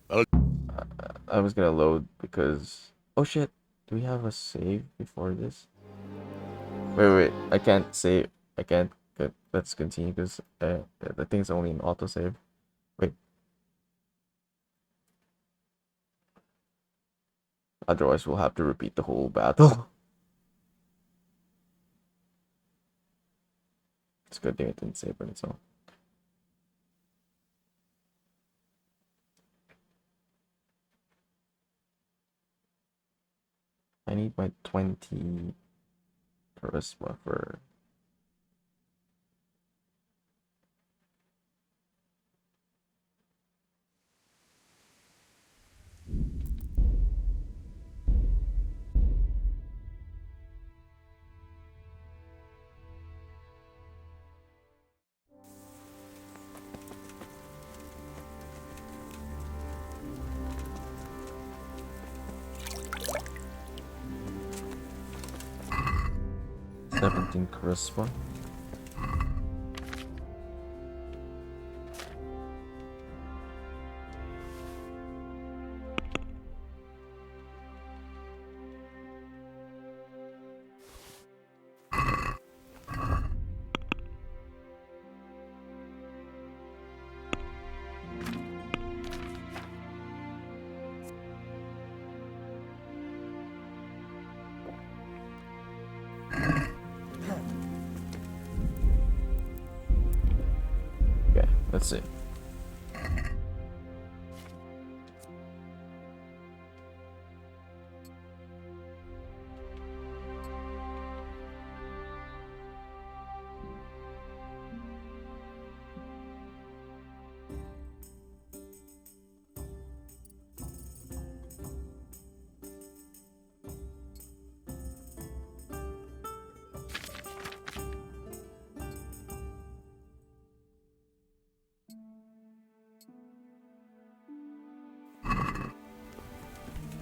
S2: gonna load because oh shit. Do we have a save before this? Wait. I can't save. I can't. Let's continue because the thing's only in autosave. Wait. Otherwise, we'll have to repeat the whole battle. It's a good thing it didn't save on its own. I need my 20 charisma for... charisma. Let's see.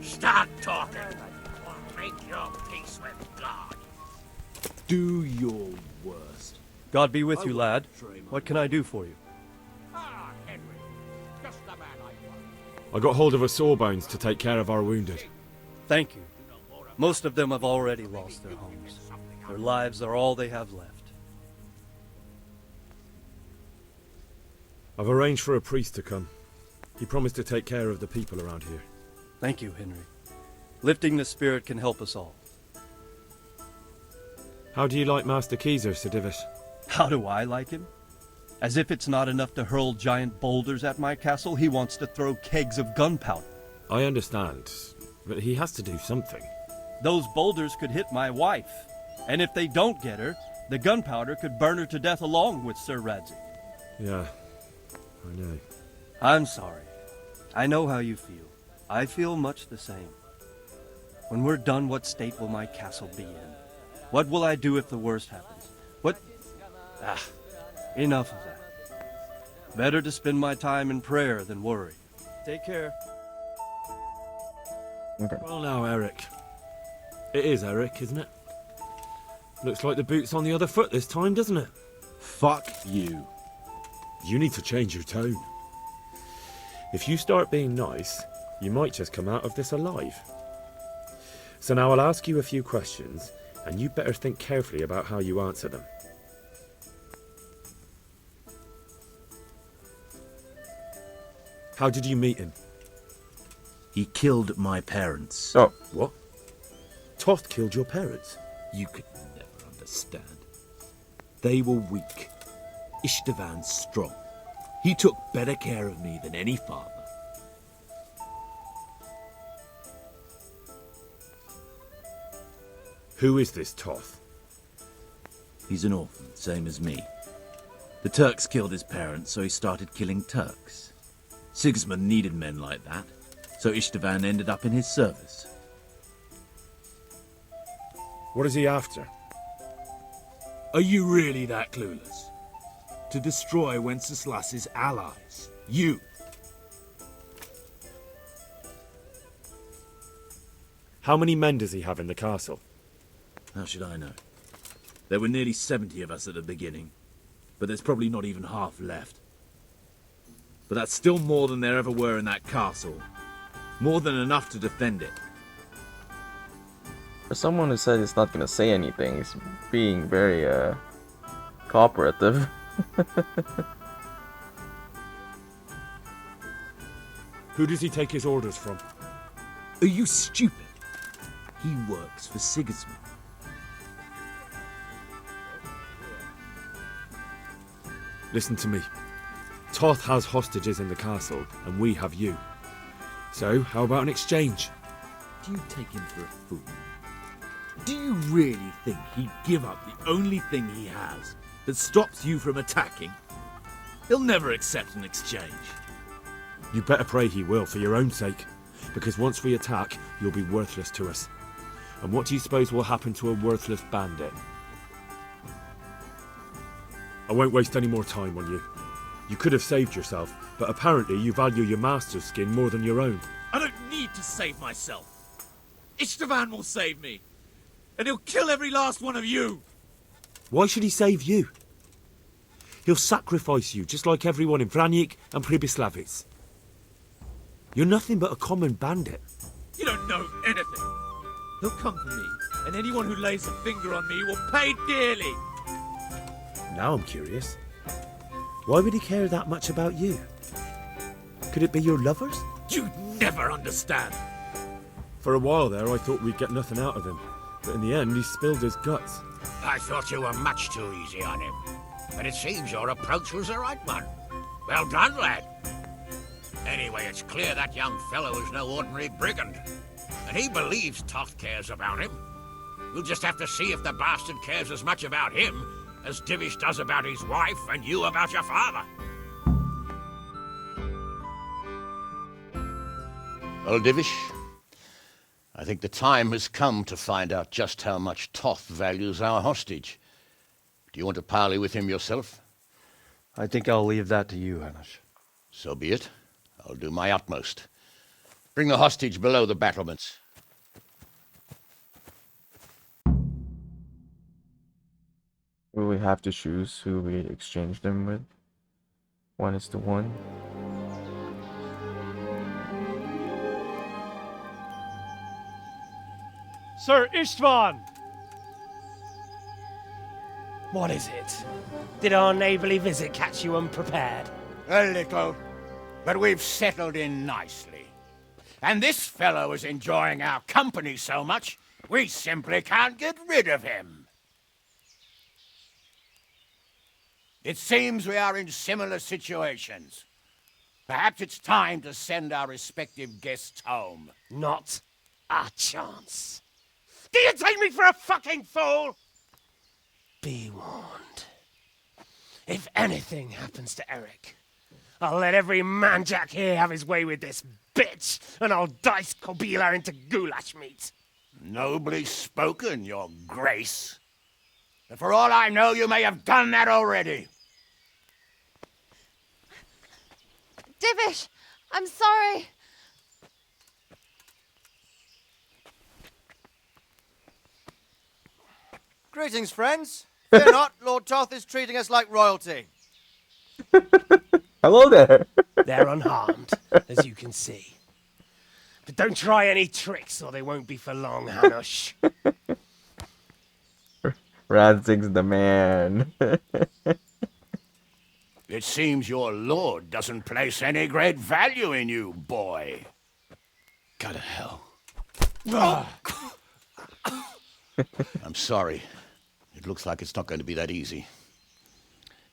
S6: Start talking, or make your peace with God.
S15: Do your worst.
S7: God be with you, lad. What can I do for you?
S6: Ah, Henry. Just the man I want.
S8: I got hold of a Sawbones to take care of our wounded.
S7: Thank you. Most of them have already lost their homes. Their lives are all they have left.
S8: I've arranged for a priest to come. He promised to take care of the people around here.
S7: Thank you, Henry. Lifting the spirit can help us all.
S8: How do you like Master Keezer, Sir Divish?
S7: How do I like him? As if it's not enough to hurl giant boulders at my castle, he wants to throw kegs of gunpowder.
S8: I understand, but he has to do something.
S7: Those boulders could hit my wife, and if they don't get her, the gunpowder could burn her to death along with Sir Radzi.
S8: Yeah, I know.
S7: I'm sorry. I know how you feel. I feel much the same. When we're done, what state will my castle be in? What will I do if the worst happens? Enough of that. Better to spend my time in prayer than worry. Take care.
S2: Okay.
S8: Well now, Eric. It is Eric, isn't it? Looks like the boot's on the other foot this time, doesn't it?
S15: Fuck you.
S8: You need to change your tone. If you start being nice, you might just come out of this alive. So now I'll ask you a few questions, and you better think carefully about how you answer them. How did you meet him?
S15: He killed my parents.
S2: Oh.
S8: What? Toth killed your parents?
S15: You could never understand. They were weak. Istvan strong. He took better care of me than any father.
S8: Who is this Toth?
S15: He's an orphan, same as me. The Turks killed his parents, so he started killing Turks. Sigismund needed men like that, so Istvan ended up in his service.
S8: What is he after?
S15: Are you really that clueless? To destroy Wenceslas's allies. You.
S8: How many men does he have in the castle?
S15: How should I know? There were nearly 70 of us at the beginning, but there's probably not even half left. But that's still more than there ever were in that castle. More than enough to defend it.
S2: For someone who said he's not gonna say anything, he's being very, cooperative.
S8: Who does he take his orders from?
S15: Are you stupid? He works for Sigismund.
S8: Listen to me. Toth has hostages in the castle, and we have you. So, how about an exchange?
S15: Do you take him for a fool? Do you really think he'd give up the only thing he has that stops you from attacking? He'll never accept an exchange.
S8: You better pray he will, for your own sake. Because once we attack, you'll be worthless to us. And what do you suppose will happen to a worthless bandit? I won't waste any more time on you. You could have saved yourself, but apparently you value your master's skin more than your own.
S15: I don't need to save myself. Istvan will save me. And he'll kill every last one of you.
S8: Why should he save you? He'll sacrifice you, just like everyone in Vranjik and Pribyslavitz. You're nothing but a common bandit.
S15: You don't know anything. He'll come for me, and anyone who lays a finger on me will pay dearly.
S8: Now I'm curious. Why would he care that much about you? Could it be your lovers?
S15: You'd never understand.
S8: For a while there, I thought we'd get nothing out of him. But in the end, he spilled his guts.
S6: I thought you were much too easy on him. But it seems your approach was the right one. Well done, lad. Anyway, it's clear that young fellow is no ordinary brigand. And he believes Toth cares about him. We'll just have to see if the bastard cares as much about him as Divish does about his wife and you about your father.
S5: Well, Divish, I think the time has come to find out just how much Toth values our hostage. Do you want to parley with him yourself?
S7: I think I'll leave that to you, Hanish.
S5: So be it. I'll do my utmost. Bring the hostage below the battlements.
S2: Will we have to choose who we exchange them with? 1:1.
S18: Sir Istvan! What is it? Did our neighbourly visit catch you unprepared?
S6: A little, but we've settled in nicely. And this fellow is enjoying our company so much, we simply can't get rid of him. It seems we are in similar situations. Perhaps it's time to send our respective guests home.
S18: Not a chance. Do you take me for a fucking fool? Be warned. If anything happens to Eric, I'll let every manjack here have his way with this bitch, and I'll dice Kobila into goulash meat.
S6: Nobly spoken, your grace. But for all I know, you may have done that already.
S19: Divish! I'm sorry!
S20: Greetings, friends. Fear not, Lord Toth is treating us like royalty.
S2: Hello there.
S18: They're unharmed, as you can see. But don't try any tricks or they won't be for long, Hanush.
S2: Radzig's the man.
S6: It seems your lord doesn't place any great value in you, boy.
S5: Go to hell.
S6: Ah.
S5: I'm sorry. It looks like it's not going to be that easy.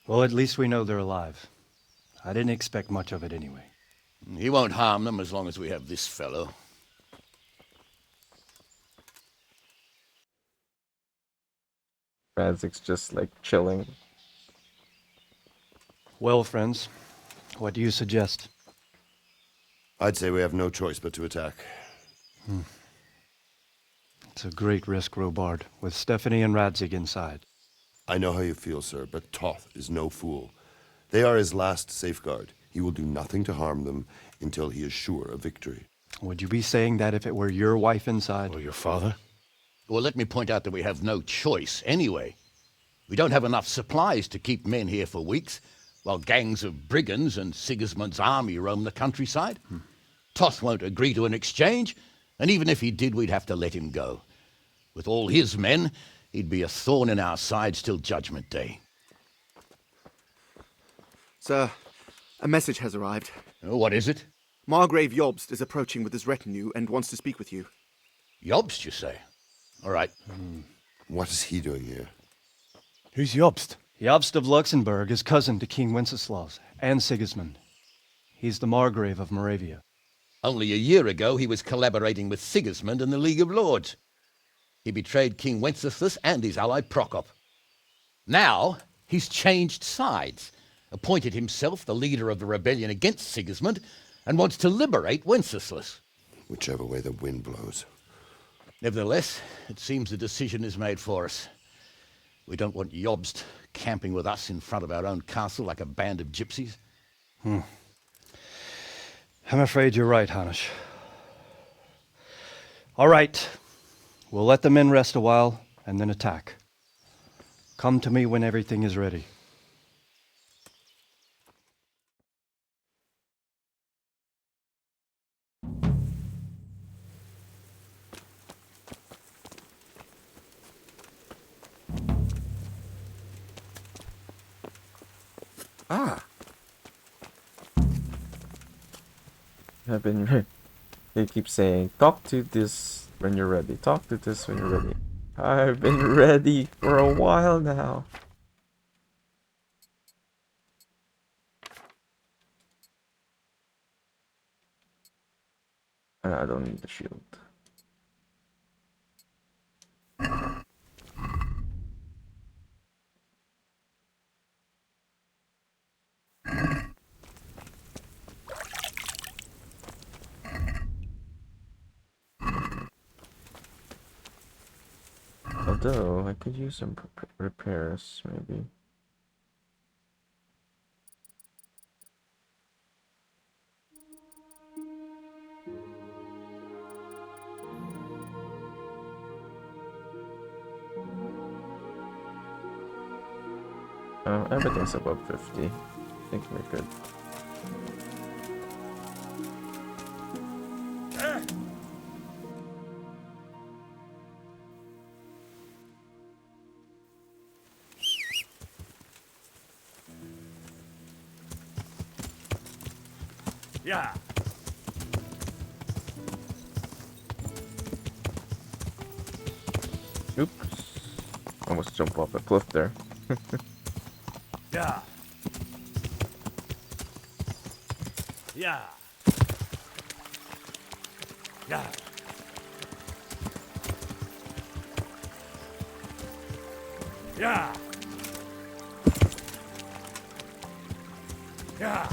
S7: Well, at least we know they're alive. I didn't expect much of it anyway.
S5: He won't harm them as long as we have this fellow.
S2: Radzig's just like chilling.
S7: Well, friends, what do you suggest?
S23: I'd say we have no choice but to attack.
S7: It's a great risk, Robard, with Stephanie and Radzig inside.
S23: I know how you feel, sir, but Toth is no fool. They are his last safeguard. He will do nothing to harm them until he is sure of victory.
S7: Would you be saying that if it were your wife inside?
S8: Or your father?
S5: Well, let me point out that we have no choice anyway. We don't have enough supplies to keep men here for weeks, while gangs of brigands and Sigismund's army roam the countryside. Toth won't agree to an exchange, and even if he did, we'd have to let him go. With all his men, he'd be a thorn in our sides till Judgment Day.
S21: Sir, a message has arrived.
S5: Oh, what is it?
S21: Margrave Jobst is approaching with his retinue and wants to speak with you.
S5: Jobst, you say? All right.
S23: What is he doing here?
S8: Who's Jobst?
S7: Jobst of Luxembourg is cousin to King Wenceslaus and Sigismund. He's the Margrave of Moravia.
S5: Only a year ago, he was collaborating with Sigismund and the League of Lords. He betrayed King Wenceslas and his ally Prokop. Now, he's changed sides, appointed himself the leader of the rebellion against Sigismund, and wants to liberate Wenceslas.
S23: Whichever way the wind blows.
S5: Nevertheless, it seems the decision is made for us. We don't want Jobst camping with us in front of our own castle like a band of gypsies.
S7: I'm afraid you're right, Hanush. All right. We'll let the men rest a while and then attack. Come to me when everything is ready.
S21: Ah.
S2: I've been. They keep saying, "Talk to this when you're ready. Talk to this when you're ready." I've been ready for a while now. I don't need the shield. Although, I could use some repairs, maybe. Everything's above 50. I think we're good.
S18: Yeah.
S2: Oops. Almost jumped off a cliff there.
S18: Yeah. Yeah. Yeah. Yeah. Yeah.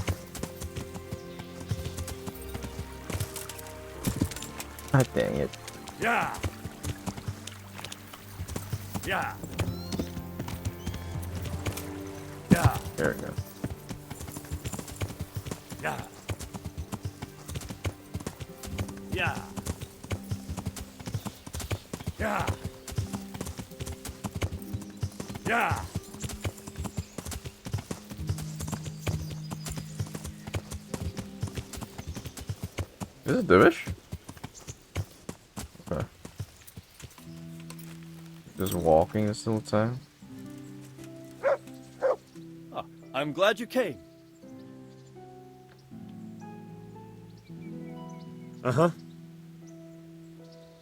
S2: God dang it.
S18: Yeah. Yeah. Yeah.
S2: There we go.
S18: Yeah.
S7: Yeah. Yeah.
S12: Is it Divish? Okay. Just walking is still time.
S7: Ah, I'm glad you came.
S8: Uh-huh.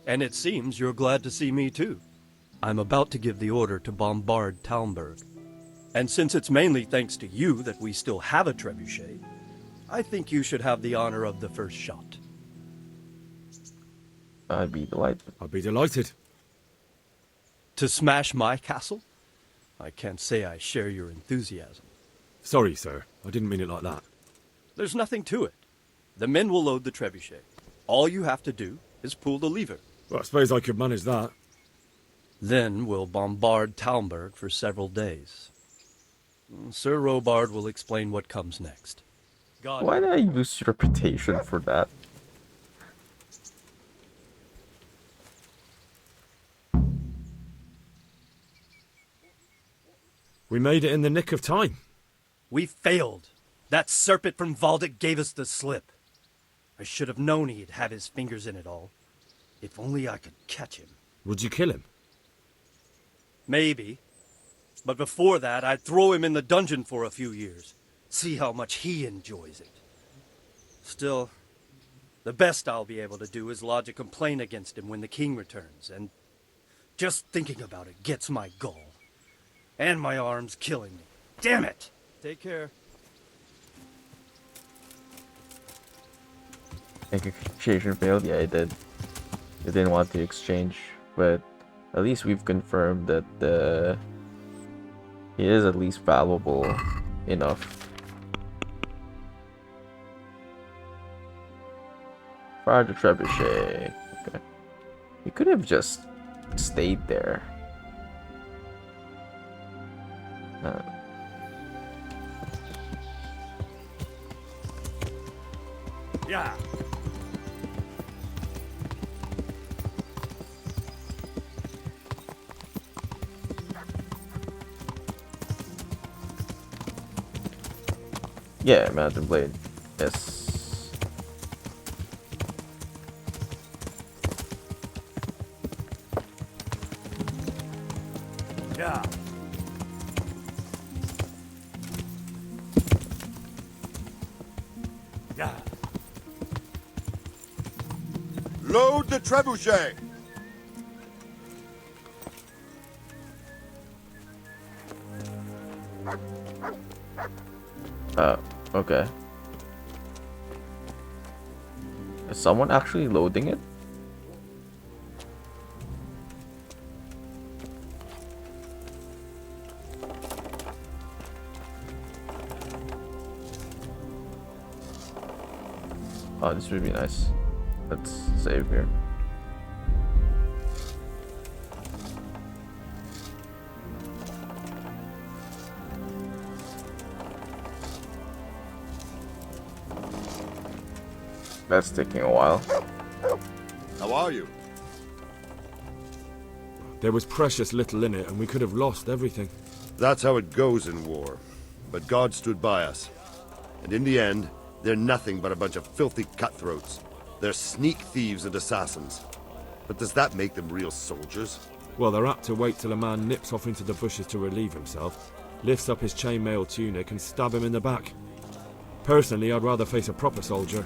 S7: And it seems you're glad to see me too. I'm about to give the order to bombard Talmberg. And since it's mainly thanks to you that we still have a trebuchet, I think you should have the honor of the first shot.
S12: I'd be delighted.
S8: I'd be delighted.
S7: To smash my castle? I can't say I share your enthusiasm.
S8: Sorry, sir. I didn't mean it like that.
S7: There's nothing to it. The men will load the trebuchet. All you have to do is pull the lever.
S8: Well, I suppose I could manage that.
S7: Then we'll bombard Talmberg for several days. Sir Robard will explain what comes next. God.
S12: Why did I lose reputation for that?
S8: We made it in the nick of time.
S7: We failed. That serpent from Valdic gave us the slip. I should have known he'd have his fingers in it all. If only I could catch him.
S8: Would you kill him?
S7: Maybe. But before that, I'd throw him in the dungeon for a few years. See how much he enjoys it. Still, the best I'll be able to do is lodge a complaint against him when the king returns, and just thinking about it gets my gall. And my arm's killing me. Damn it! Take care.
S12: Negotiation failed? Yeah, it did. They didn't want to exchange, but at least we've confirmed that he is at least valuable enough. Fire the trebuchet. Okay. We could have just stayed there.
S7: Yeah.
S12: Yeah, Mountain Blade. Yes.
S7: Yeah. Yeah.
S17: Load the trebuchet!
S12: Okay. Is someone actually loading it? Oh, this would be nice. Let's save here. That's taking a while.
S17: How are you?
S8: There was precious little in it, and we could have lost everything.
S23: That's how it goes in war. But God stood by us. And in the end, they're nothing but a bunch of filthy cutthroats. They're sneak thieves and assassins. But does that make them real soldiers?
S8: Well, they're apt to wait till a man nips off into the bushes to relieve himself, lifts up his chainmail tunic and stab him in the back. Personally, I'd rather face a proper soldier.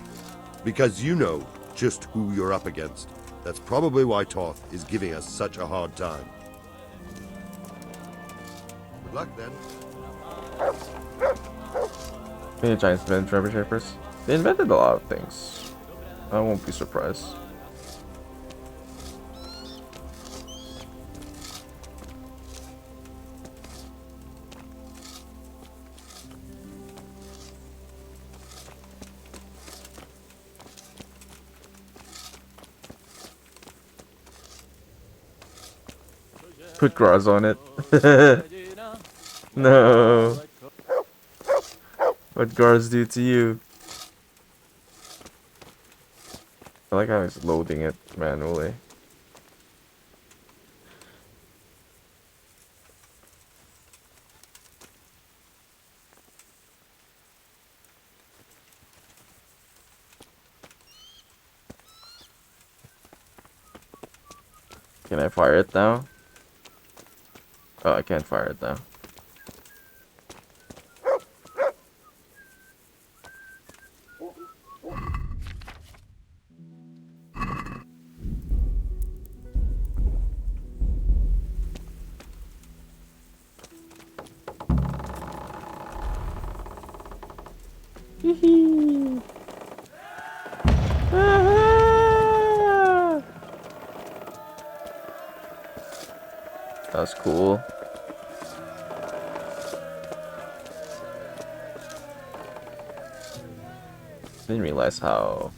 S23: Because you know just who you're up against. That's probably why Toth is giving us such a hard time. Good luck, then.
S12: Any Giants invent trebuchet first? They invented a lot of things. I won't be surprised. Put grass on it. No. What guards do to you? I like how it's loading it manually.
S2: Can I fire it now? Oh, I can't fire it now. That's cool. Didn't realize how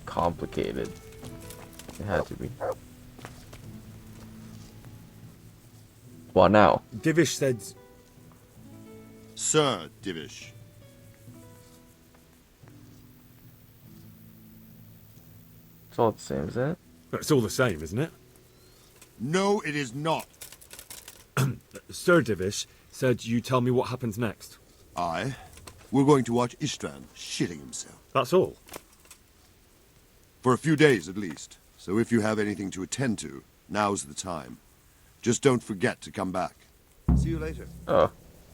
S2: complicated it had to be. What now?
S8: Divish said...
S17: Sir Divish.
S2: It's all the same, isn't it?
S8: It's all the same, isn't it?
S17: No, it is not.
S8: Sir Divish said you tell me what happens next.
S17: Aye. We're going to watch Istvan shitting himself.
S8: That's all?
S17: For a few days, at least. So if you have anything to attend to, now's the time. Just don't forget to come back. See you later.
S2: Oh,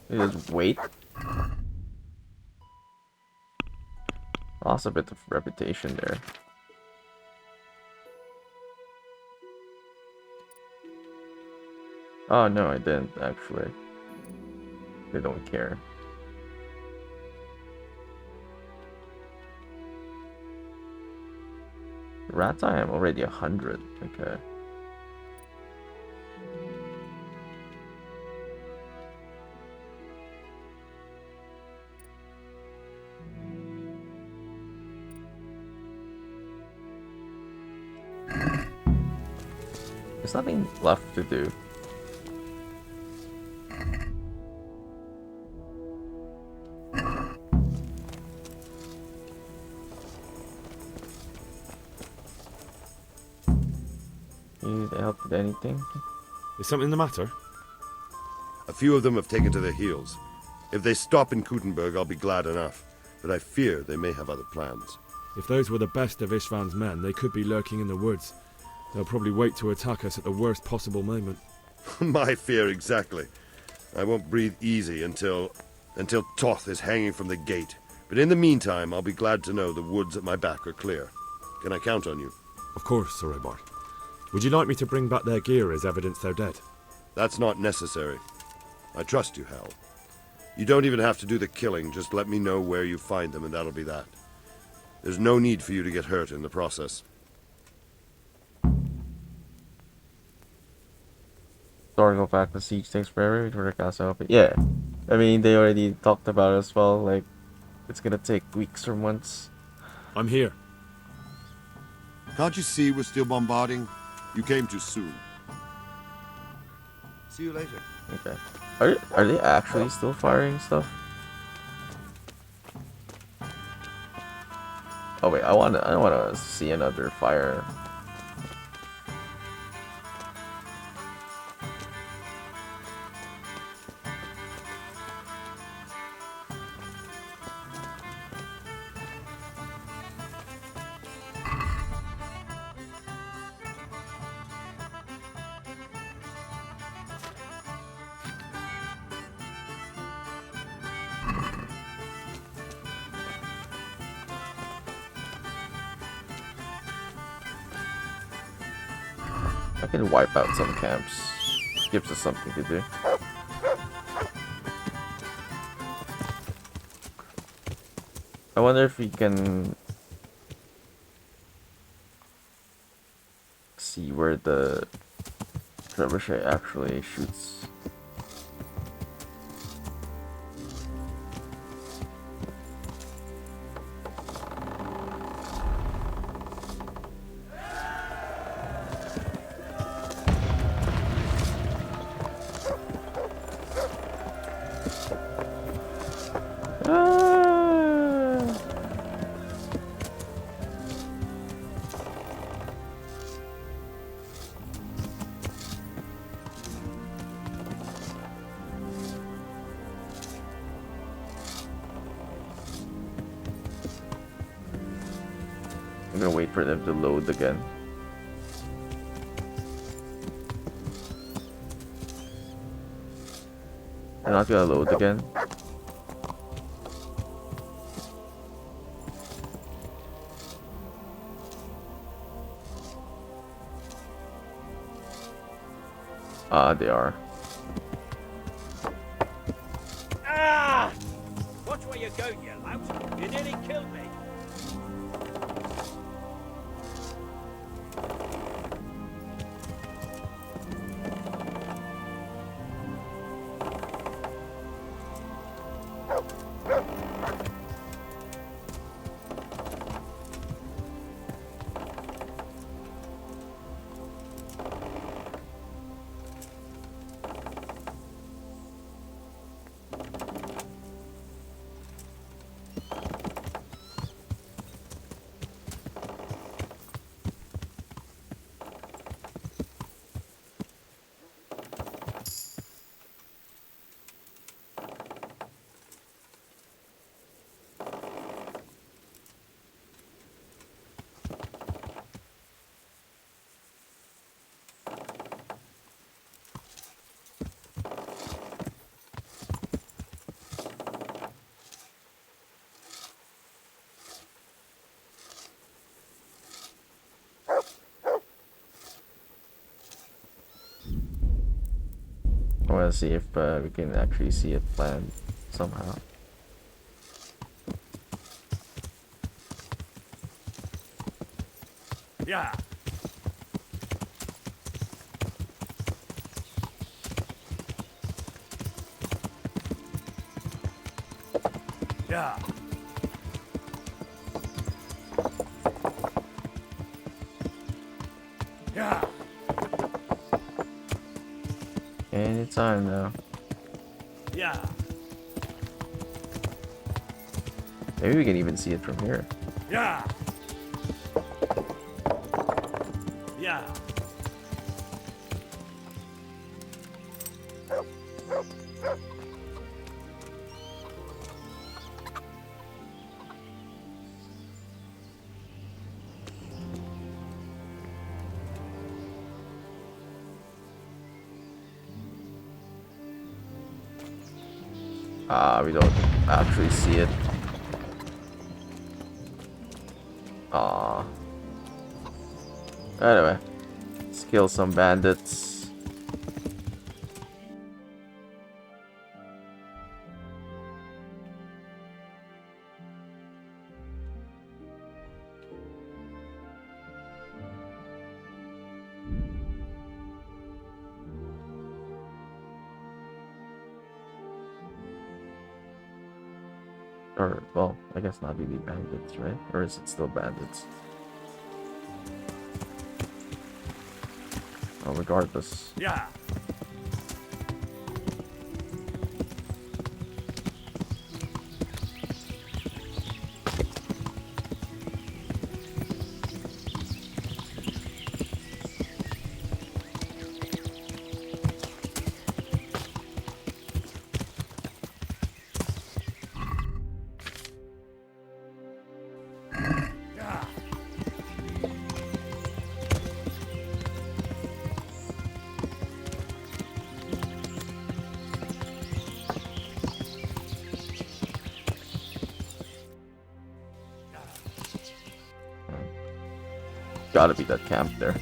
S2: you just wait. Lost a bit of reputation there. Oh no, I didn't actually. They don't care. Rats, I am already 100. Okay. There's nothing left to do. You need help with anything?
S8: Is something the matter?
S23: A few of them have taken to their heels. If they stop in Kutenberg, I'll be glad enough. But I fear they may have other plans.
S8: If those were the best of Istvan's men, they could be lurking in the woods. They'll probably wait to attack us at the worst possible moment.
S23: My fear exactly. I won't breathe easy until Toth is hanging from the gate. But in the meantime, I'll be glad to know the woods at my back are clear. Can I count on you?
S8: Of course, Sir Eobard. Would you like me to bring back their gear as evidence they're dead?
S23: That's not necessary. I trust you, Hal. You don't even have to do the killing, just let me know where you find them and that'll be that. There's no need for you to get hurt in the process.
S2: Historical fact, the siege takes forever for the castle open. Yeah. I mean, they already talked about it as well, like, it's gonna take weeks or months.
S8: I'm here.
S17: Can't you see we're still bombarding? You came too soon. See you later.
S2: Okay. Are they actually still firing stuff? Oh wait, I wanna see another fire. I can wipe out some camps. Gives us something to do. I wonder if we can see where the trebuchet actually shoots. I'm gonna wait for them to load again. They're not gonna load again. They are.
S9: Ah! Watch where you're going, you lout. You nearly killed me.
S2: I want to see if we can actually see it planned somehow.
S9: Yeah. Yeah. Yeah.
S2: Anytime now.
S9: Yeah.
S2: Maybe we can even see it from here.
S9: Yeah. Yeah.
S2: We don't actually see it. Anyway, let's kill some bandits. Or, well, I guess not really bandits, right? Or is it still bandits? Well, regardless.
S9: Yeah.
S2: Gotta be that camp there.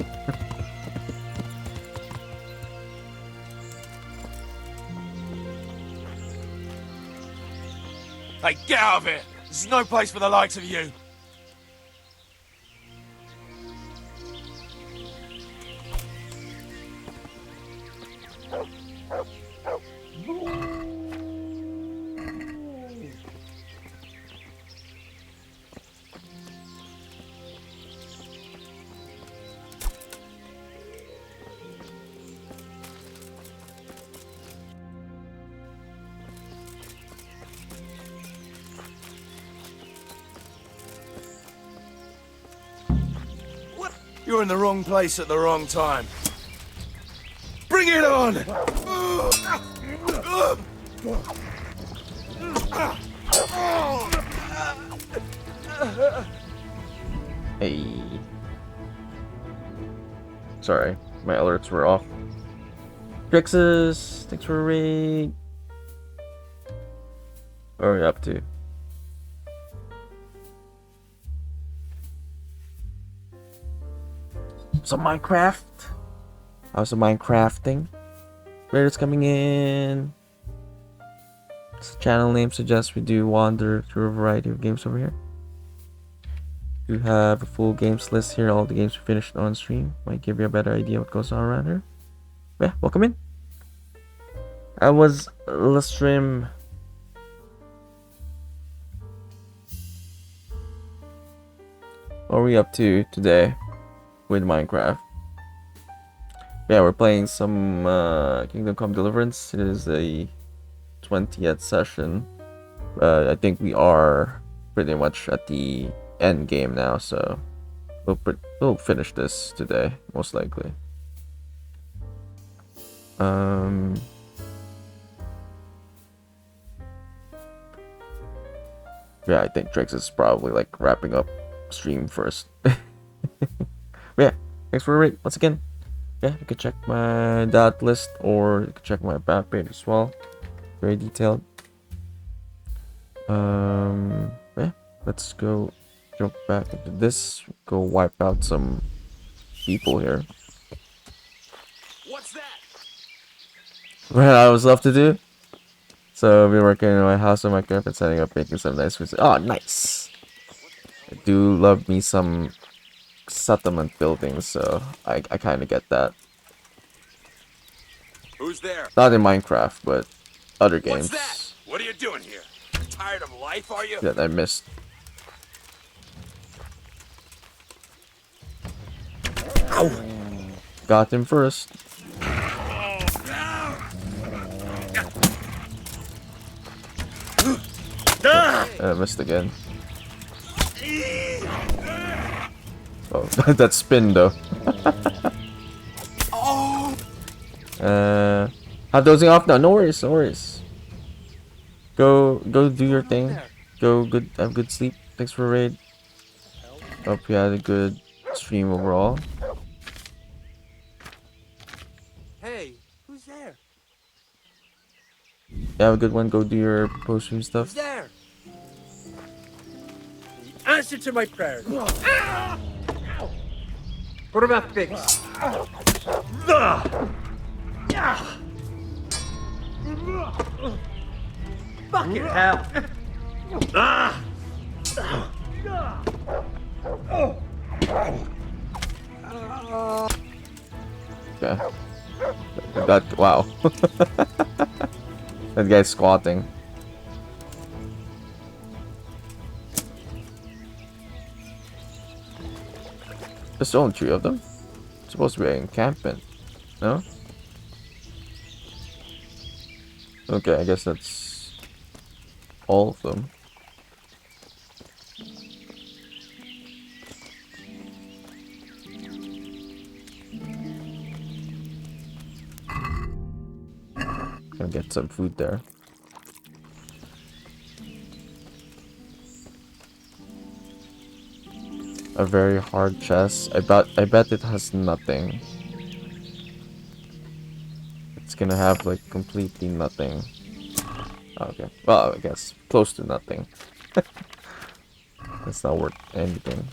S15: Hey, get out of here! This is no place for the likes of you! You're in the wrong place at the wrong time. Bring it on!
S2: Hey. Sorry, my alerts were off. Drixus, thanks for a raid. What are we up to? Some Minecraft. How's the Minecrafting? Raiders coming in. This channel name suggests we do wander through a variety of games over here. We have a full games list here, all the games we finished on stream. Might give you a better idea what goes on around here. Yeah, welcome in. I was the stream. What are we up to today with Minecraft? Yeah, we're playing some Kingdom Come Deliverance. It is a 20th session. I think we are pretty much at the end game now, so we'll finish this today, most likely. Yeah, I think Trix is probably like wrapping up stream first. Yeah, thanks for the rate once again. Yeah, you can check my dot list or you can check my bat page as well. Very detailed. Yeah, let's go jump back into this. Go wipe out some people here.
S6: What's that?
S2: What I always love to do. So I've been working in my house on Minecraft and setting up, making some nice food. Oh, nice! I do love me some settlement buildings, so I kind of get that.
S6: Who's there?
S2: Not in Minecraft, but other games.
S6: What's that? What are you doing here? Tired of life, are you?
S2: That I missed. Ow! Got him first. I missed again. Oh, that spin though. Have dozing off now. No worries, no worries. Go do your thing. Go have good sleep. Thanks for raid. Hope you had a good stream overall.
S9: Hey, who's there?
S2: Yeah, have a good one. Go do your post stream stuff.
S9: Who's there? The answer to my prayers. What about Biggs? Fucking hell!
S2: Okay. That wow. That guy's squatting. There's only 3 of them. It's supposed to be an encampment, no? Okay, I guess that's all of them. Gonna get some food there. A very hard chest. I bet it has nothing. It's gonna have like completely nothing. Okay. Well, I guess close to nothing. That's not worth anything.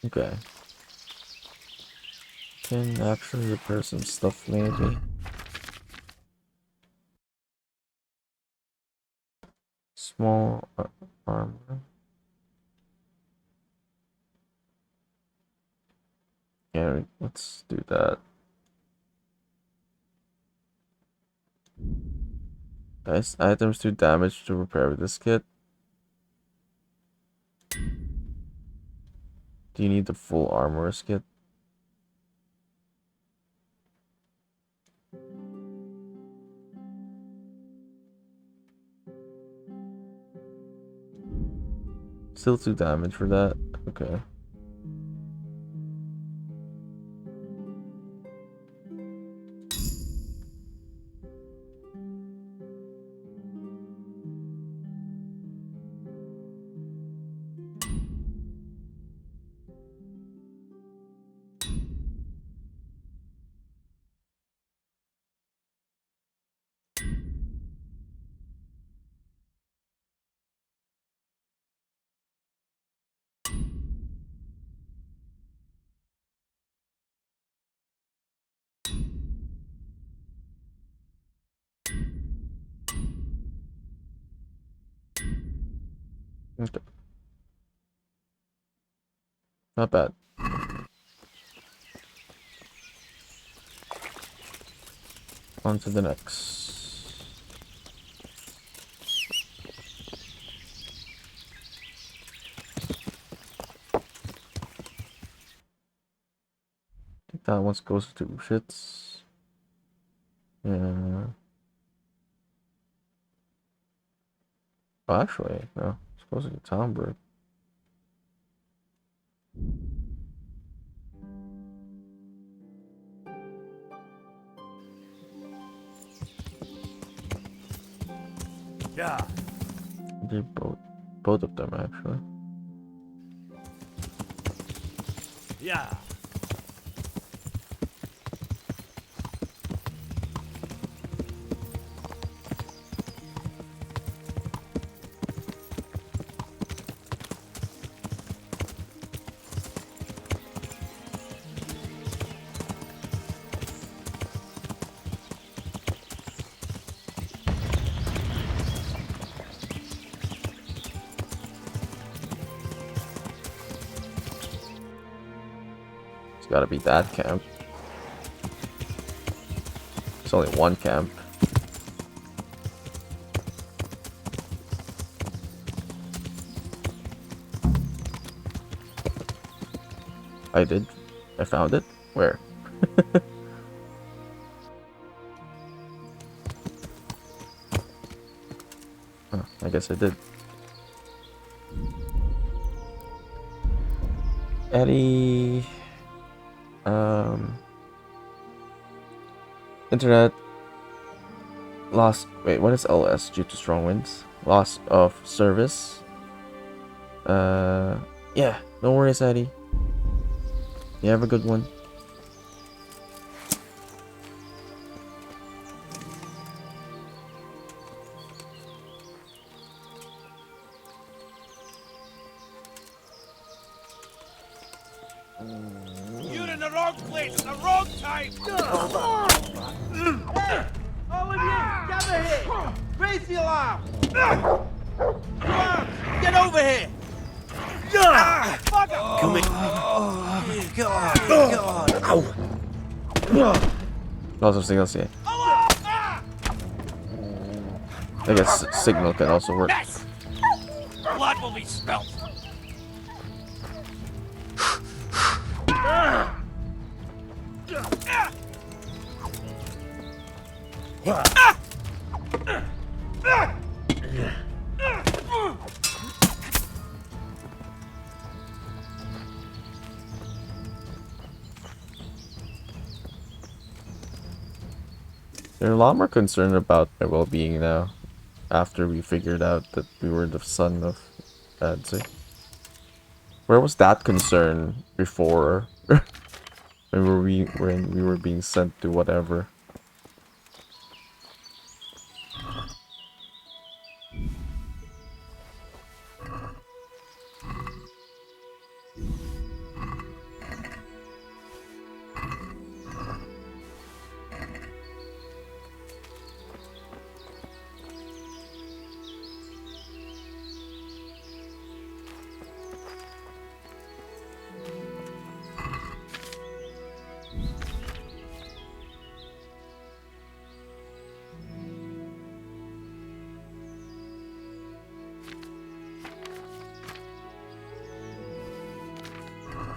S2: Okay. Can actually repair some stuff maybe. Small armor. Yeah, let's do that. Nice items do damage to repair with this kit. Do you need the full armorer's kit? Still 2 damage for that. Okay. Okay. Not bad. On to the next. I think that one goes to shits. Yeah. Oh, actually, no. It's closer to Townburg.
S18: Yeah.
S2: They both of them actually.
S18: Yeah.
S2: It's gotta be that camp. It's only one camp. I did. I found it. Where? Huh, I guess I did. Eddie. Internet. Lost. Wait, what is LS due to strong winds? Loss of service. Yeah. No worries, Eddie. You have a good one.
S18: You're in the wrong place at the wrong time!
S20: All of you, gather here! Raise the alarm! Come on, get over here! Come here. God. Ow.
S2: Lots of signals here. I guess signal can also work.
S18: Yes! Blood will be spelt!
S2: They're a lot more concerned about their well-being now, after we figured out that we were the son of Adzi. Where was that concern before? when we were being sent to whatever?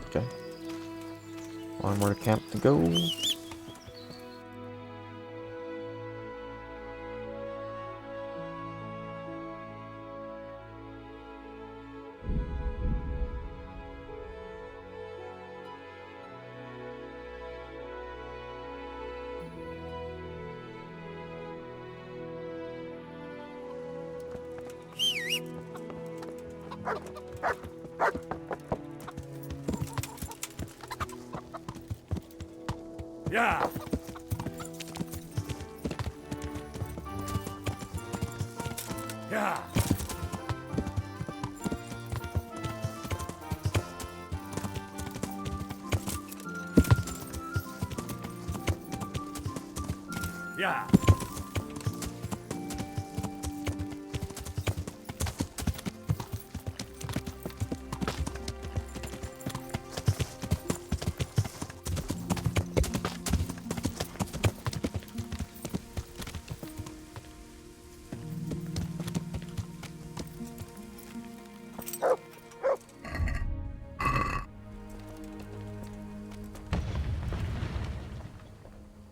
S2: Okay. One more camp to go.
S15: Yeah. Yeah. Yeah.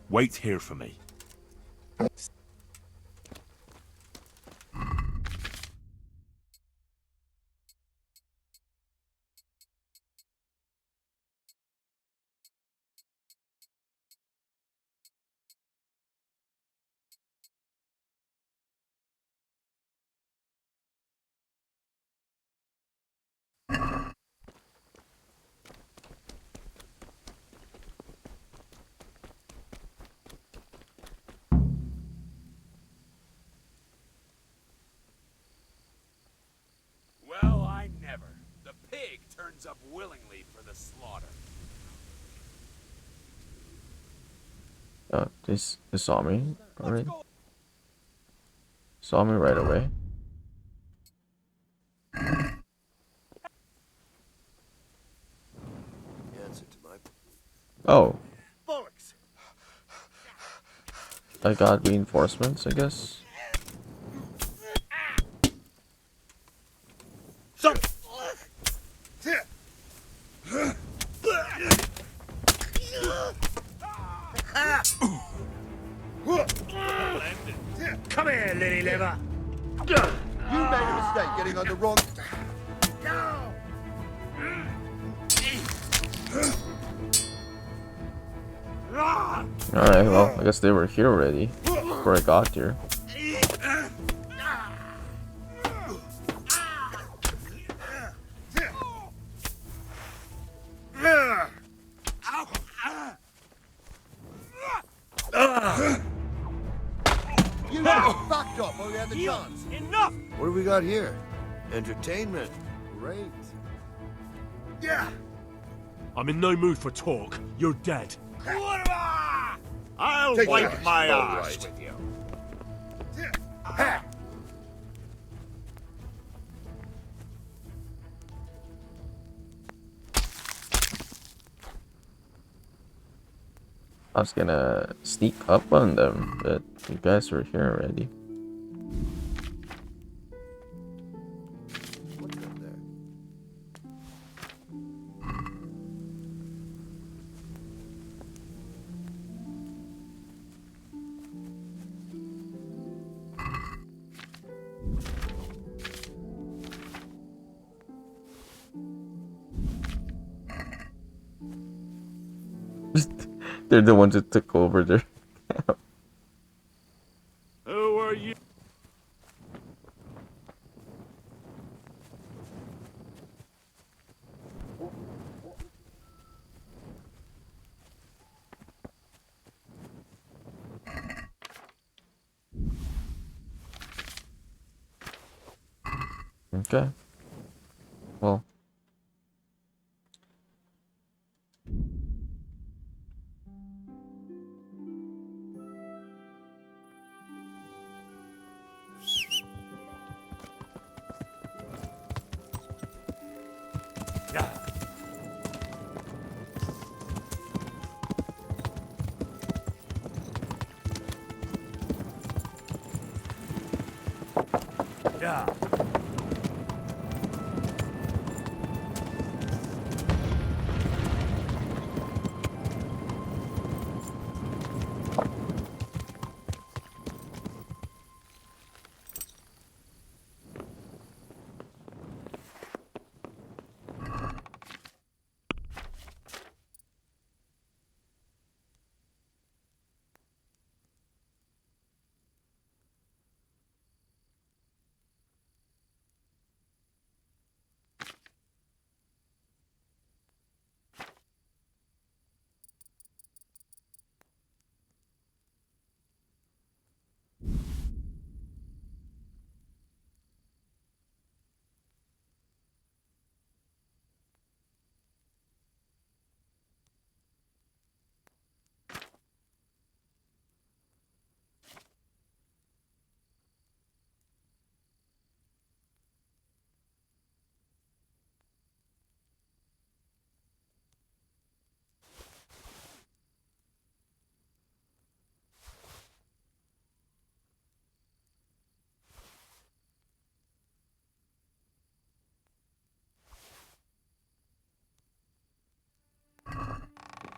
S15: Wait here for me.
S6: Well, I never. The pig turns up willingly for the slaughter.
S2: They saw me already. Saw me right away. Oh. I got reinforcements, I guess.
S17: Come here, lily liver. You made a mistake getting on the wrong.
S2: Alright, well, I guess they were here already before I got here.
S17: You backed up while you had the chance.
S9: Enough!
S23: What do we got here? Entertainment. Great.
S17: Yeah.
S15: I'm in no mood for talk. You're dead.
S6: I'll
S23: Take
S6: wipe
S23: that.
S6: my
S23: All
S6: ass
S23: right.
S6: with you.
S2: I was gonna sneak up on them, but you guys were here already.
S23: What's up there?
S2: They're the ones that took over their camp.
S6: Who are you?
S2: Okay. Well.
S15: Yeah. Yeah.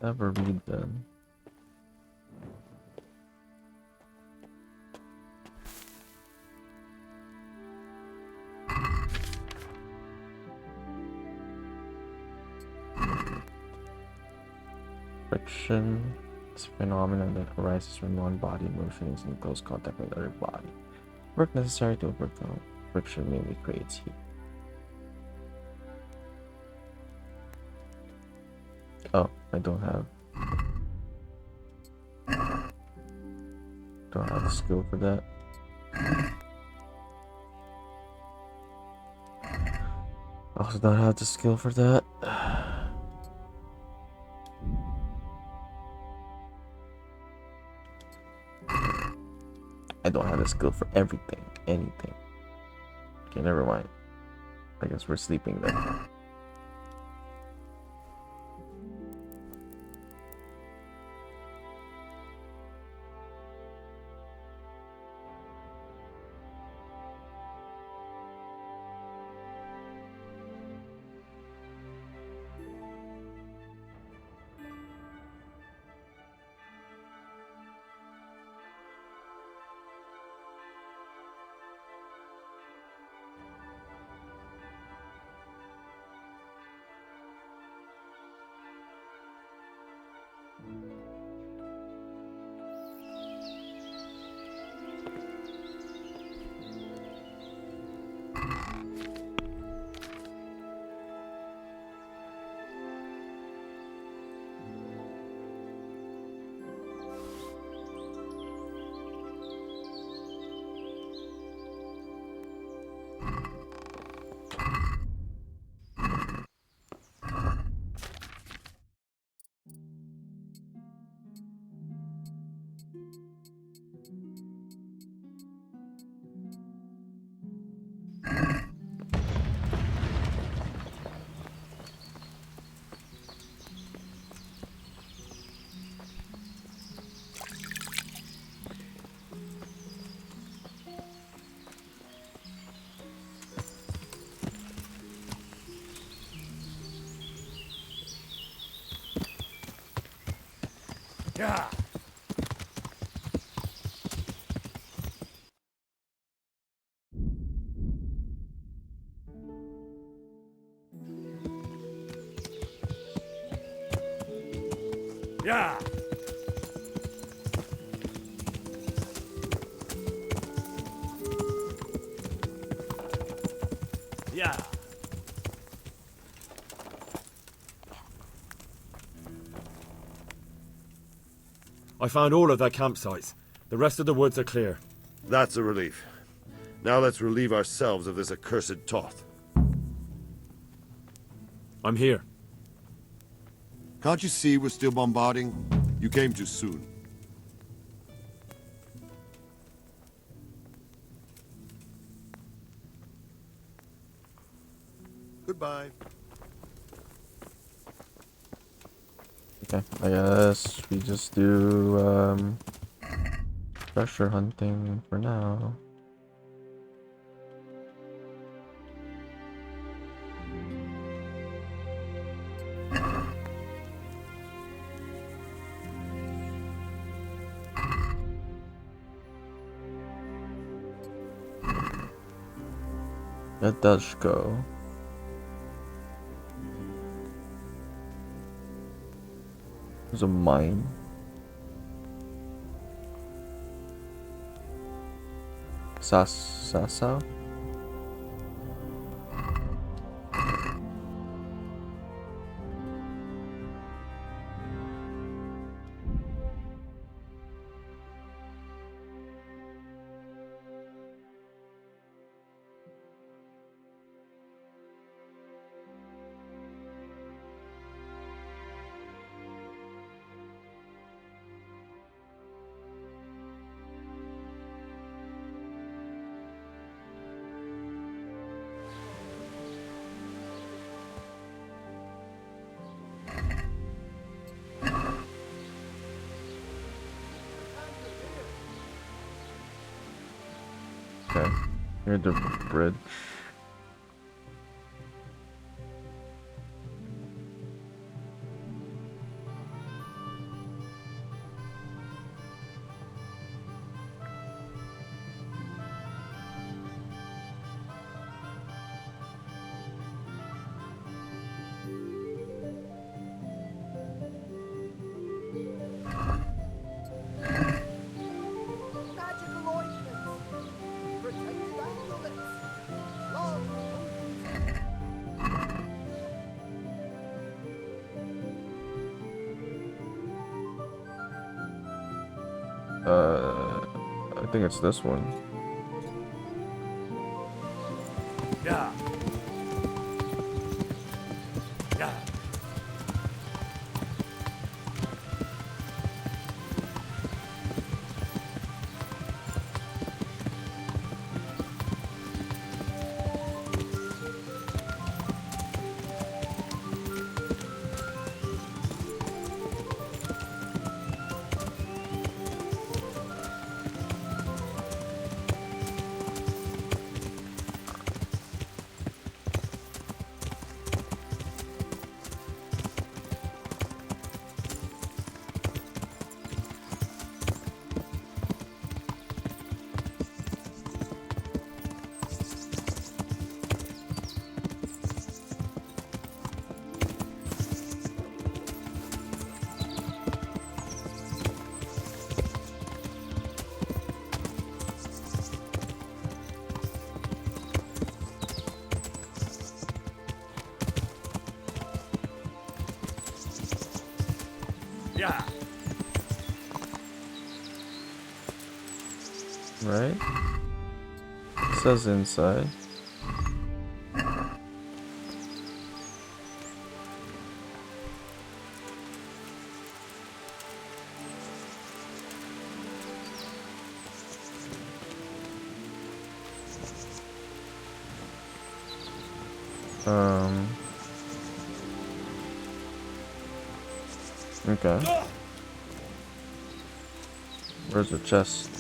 S2: Never read them. Friction is a phenomenon that arises when one body motion is in close contact with another body. Work necessary to overcome friction mainly creates heat. Oh, I don't have the skill for that. Also don't have the skill for that. I don't have the skill for everything, anything. Okay, never mind. I guess we're sleeping then.
S6: Yeah. Yeah. Yeah.
S8: I found all of their campsites. The rest of the woods are clear.
S23: That's a relief. Now let's relieve ourselves of this accursed Toth.
S8: I'm here.
S17: Can't you see we're still bombarding? You came too soon. Goodbye.
S2: Okay, I guess we just do treasure hunting for now. It does go. There's a mine. Sasa? Okay, near the bridge. I think it's this one.
S15: Yeah. Yeah. Yeah.
S2: Right? It says inside. Okay. Where's the chest?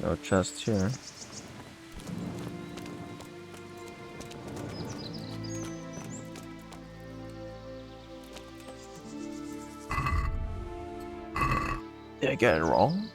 S2: No chest here. Did I get it wrong?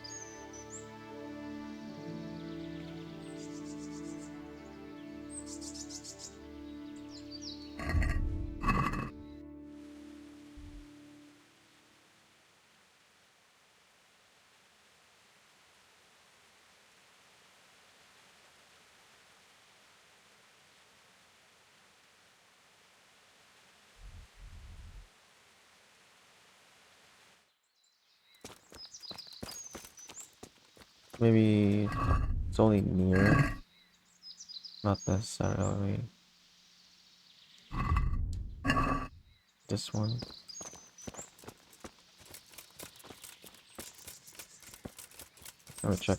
S2: Maybe it's only near, not necessarily this one. Let me check.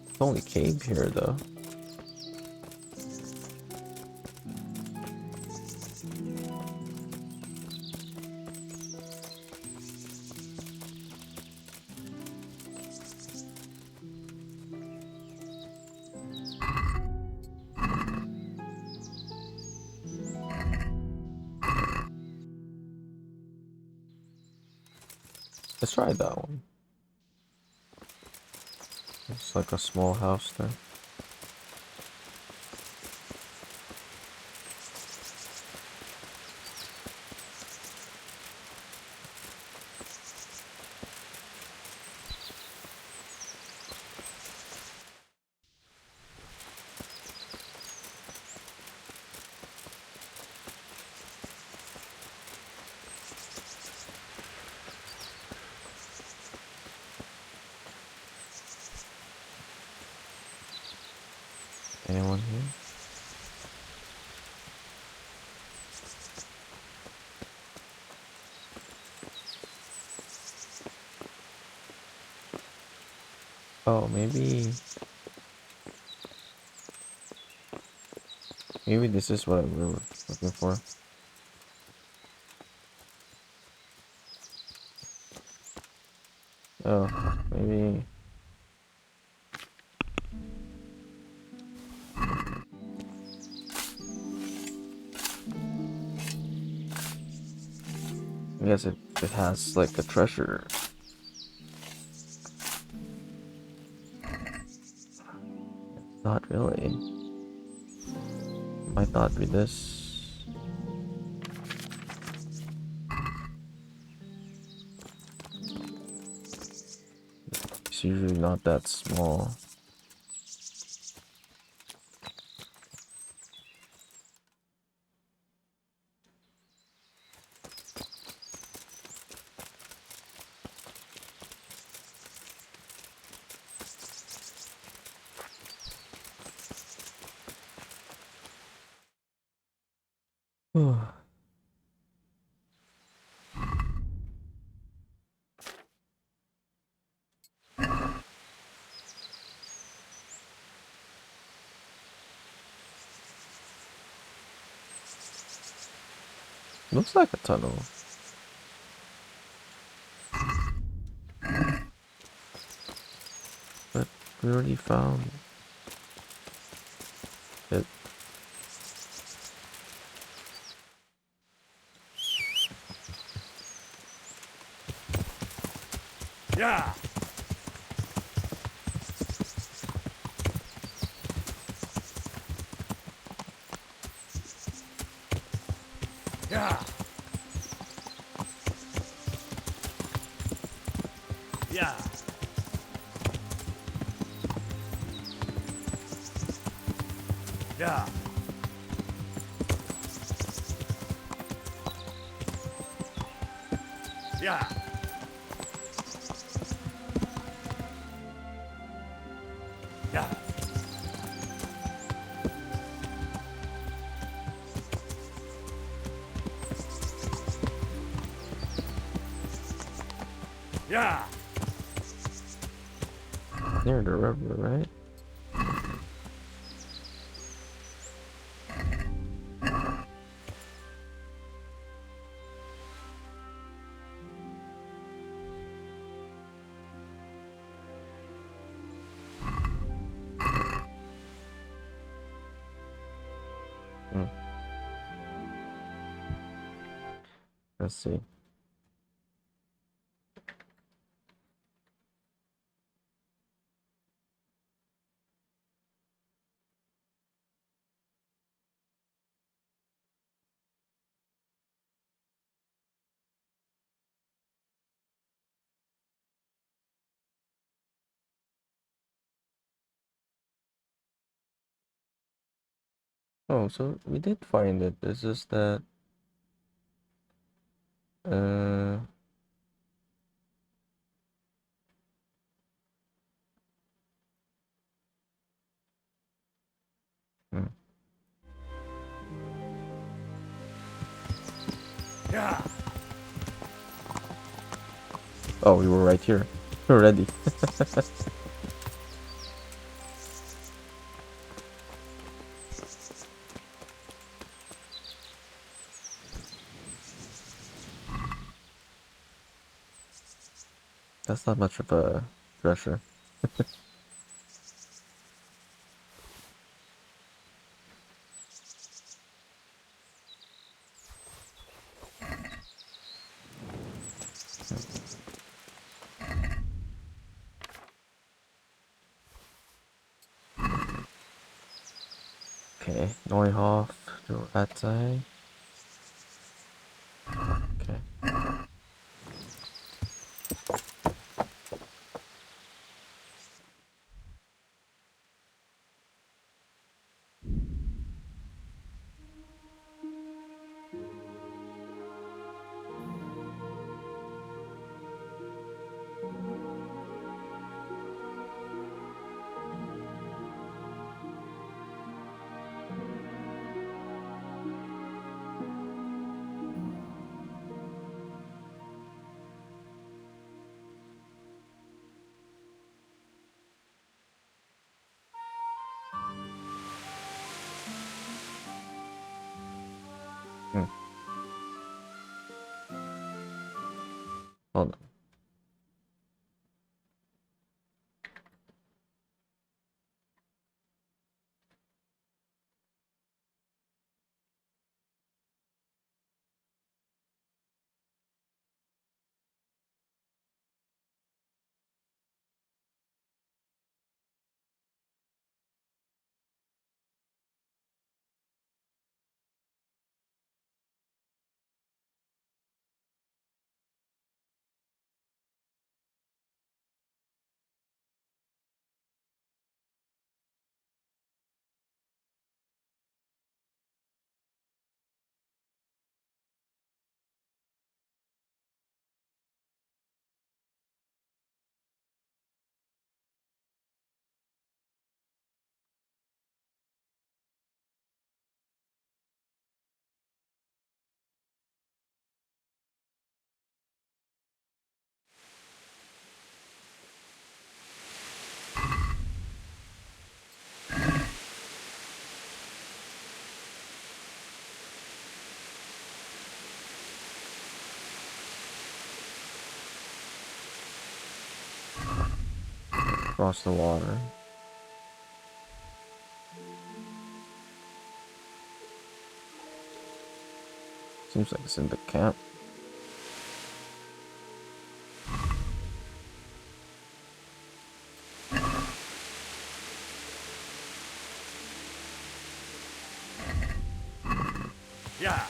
S2: It's only cave here though. Let's try that one. It's like a small house there. Anyone here? Oh, maybe this is what we were looking for. Oh, maybe I guess it has like a treasure. Not really. Might not be this. It's usually not that small. Looks like a tunnel. But we already found it.
S3: Yeah. Yeah. Yeah. Yeah. Yeah. Yeah. Yeah.
S2: Near the river, right? Hmm. Let's see. Oh, so we did find it. It's just that uh hmm.
S3: Yeah.
S2: Oh, we were right here. We're ready. That's not much of a treasure. Okay, Neuhoff to that side. Okay. Hmm. Hold on. Across the water. Seems like it's in the camp.
S14: Yeah.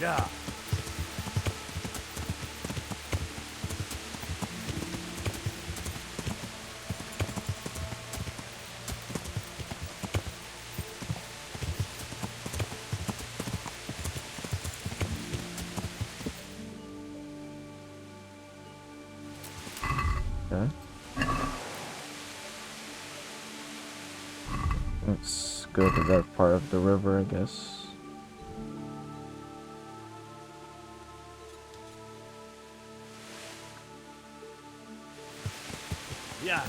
S14: Yeah.
S2: Okay. Let's go to that part of the river, I guess.
S14: Yeah.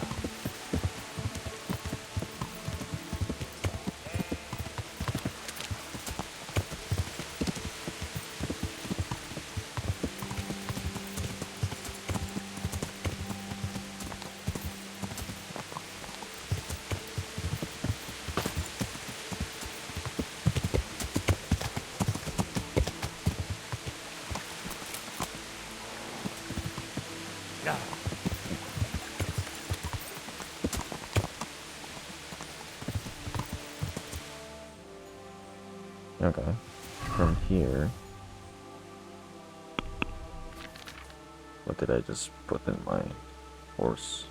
S14: Yeah.
S2: Okay. From here. What did I just put in my horse?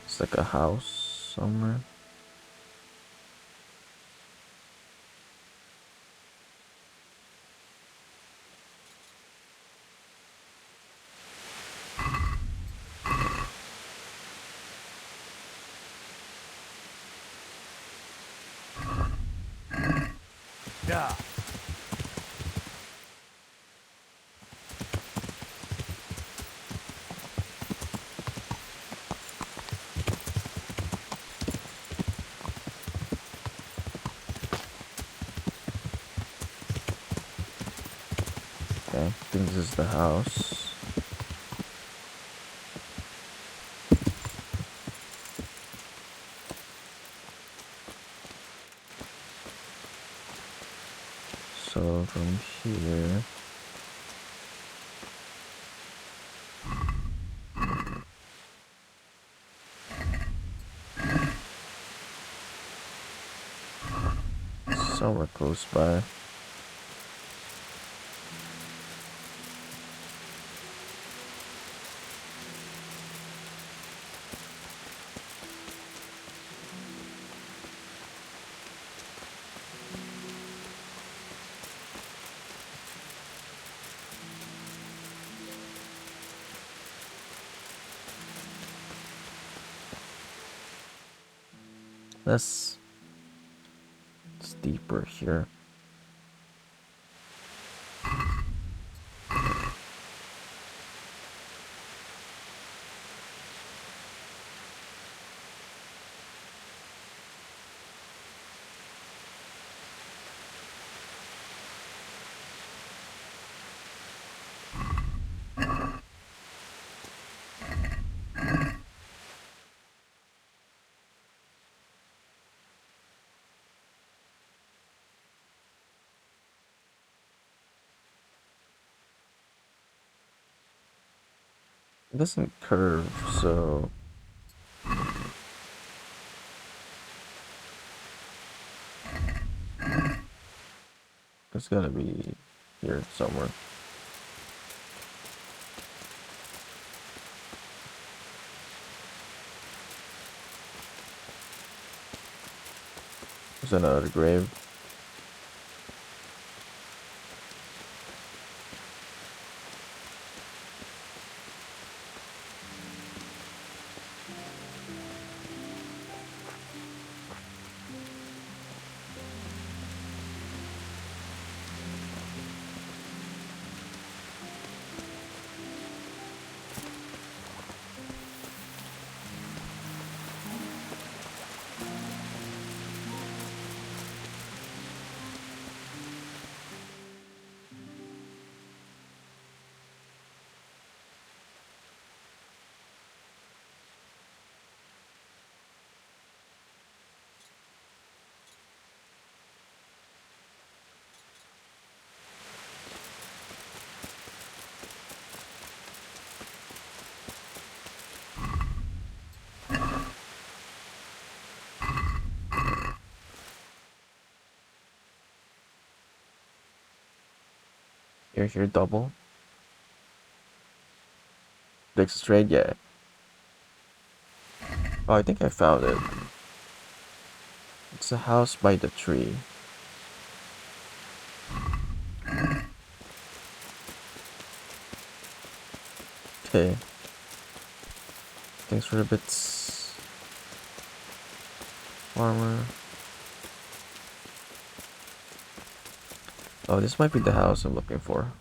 S2: It's like a house somewhere.
S14: Yeah.
S2: Okay, I think this is the house. So from here. Somewhere close by. It's deeper here. It doesn't curve, so it's gotta be here somewhere. There's another grave. Here, double. Dix straight, yeah. Oh, I think I found it. It's a house by the tree. Okay. Thanks for the bits. Armor. Oh, this might be the house I'm looking for.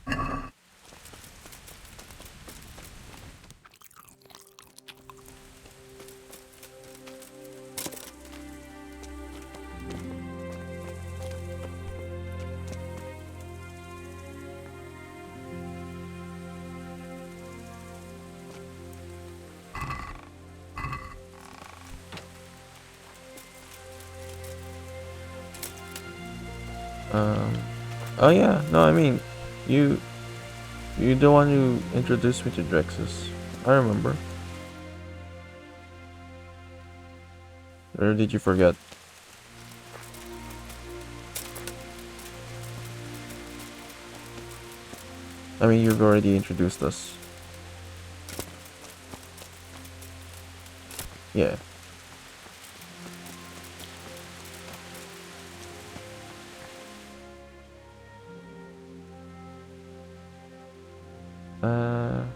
S2: Oh yeah, no, I mean, you're the one who introduced me to Drexus. I remember. Or did you forget? I mean, you've already introduced us. Yeah.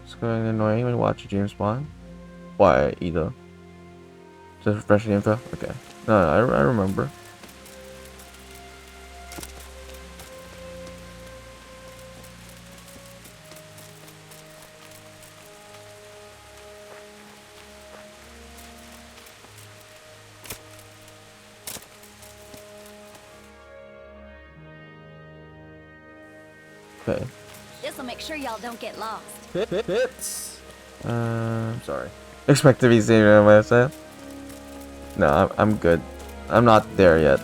S2: It's going annoying when watching James Bond. Why, either? Just refreshing info? Okay. No, I remember. Okay.
S10: This'll make sure y'all don't get lost.
S12: Bits.
S2: I'm sorry. Expect to be seeing it myself. No, I'm good. I'm not there yet.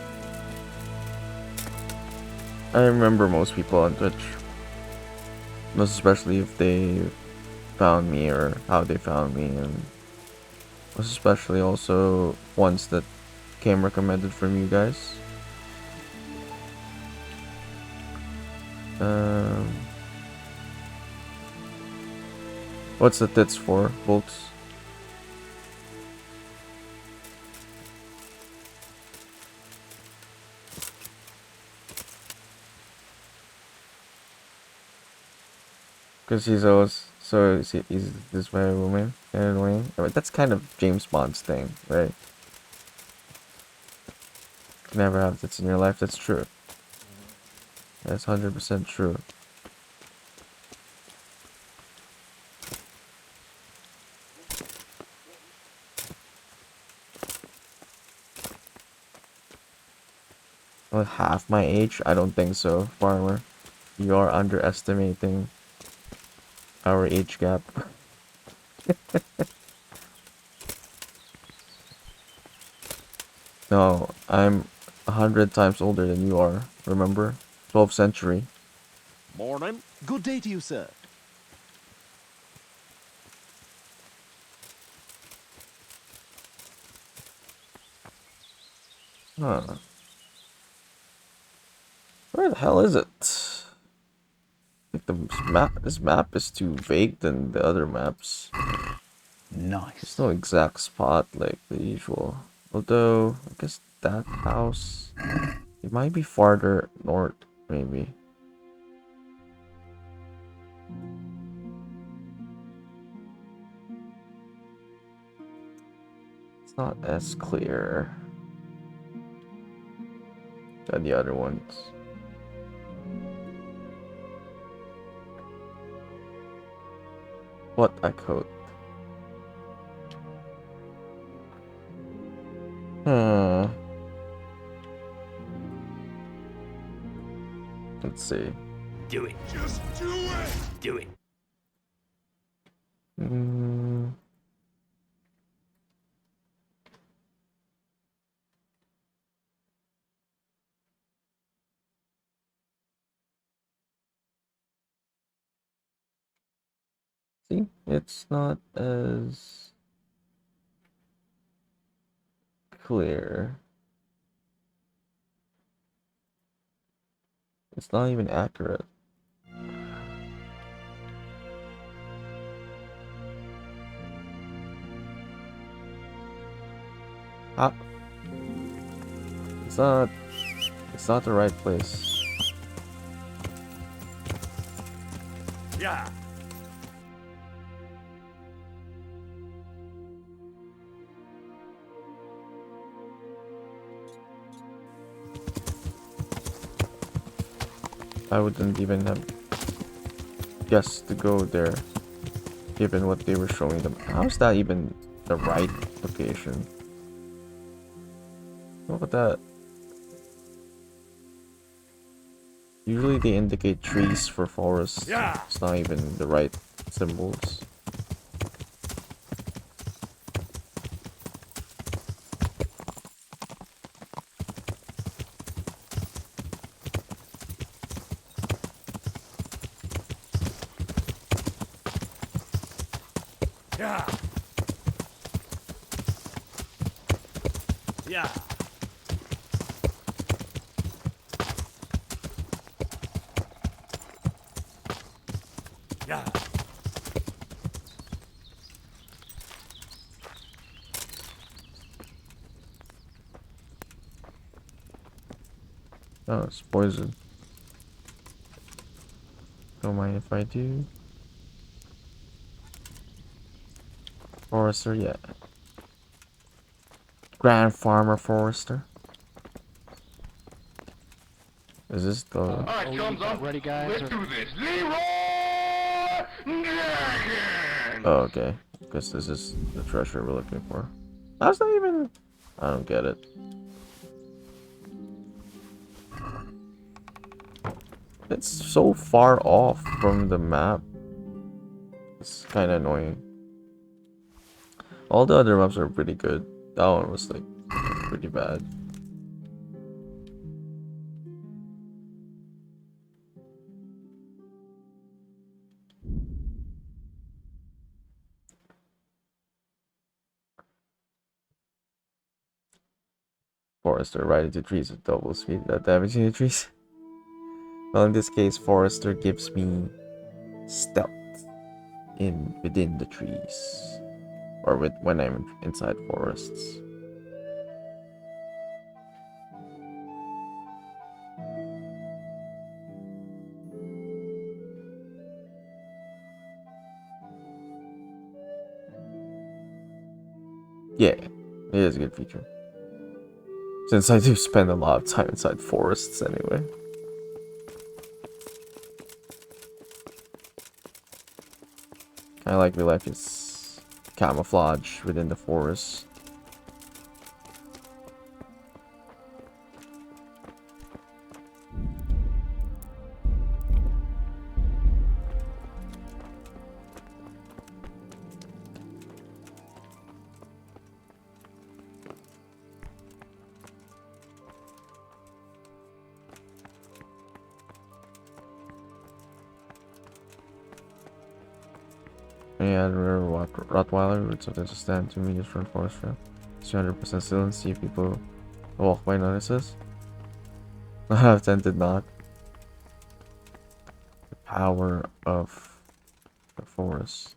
S2: I remember most people on Twitch. Most especially if they found me or how they found me, and most especially also ones that came recommended from you guys. What's the tits for, folks? Because he's always so he's this way woman and annoying. I mean, that's kind of James Bond's thing, right? You can never have tits in your life. That's true. That's 100% true. Well, half my age? I don't think so, Farmer. You are underestimating our age gap. No, I'm 100 times older than you are, remember? 12th century.
S11: Morning. Good day to you, sir.
S2: Huh. Where the hell is it? I think this map is too vague than the other maps.
S4: Nice.
S2: There's no exact spot like the usual. Although, I guess that house, it might be farther north, maybe. It's not as clear than the other ones. What I code? Let's see.
S18: Do it. Just do it. Do it.
S2: See, it's not as clear. It's not even accurate. Ah. It's not the right place.
S18: Yeah.
S2: I wouldn't even have guessed to go there, given what they were showing them. How's that even the right location? Look at that. Usually they indicate trees for forests.
S18: Yeah.
S2: It's not even the right symbols.
S18: Yeah. Yeah. Yeah.
S2: Oh, it's poison. Don't mind if I do. Forester, yeah. Grand Farmer Forester. Is this the...
S22: Alright, thumbs up. Ready, guys? Let's do this. Leroy Dragon!
S2: Oh, okay. Guess this is the treasure we're looking for. That's not even... I don't get it. It's so far off from the map. It's kind of annoying. All the other maps are pretty good. That one was like pretty bad. Forester right into trees with double speed without damaging the trees. Well, in this case, Forester gives me stealth within the trees, or when I'm inside forests. Yeah, it is a good feature. Since I do spend a lot of time inside forests anyway. I like real life is camouflage within the forest. Yeah, the Rottweiler with something to stand 2 meters from forest trail. 200% still and see if people Walkway notices. Attended not. The power of the forest.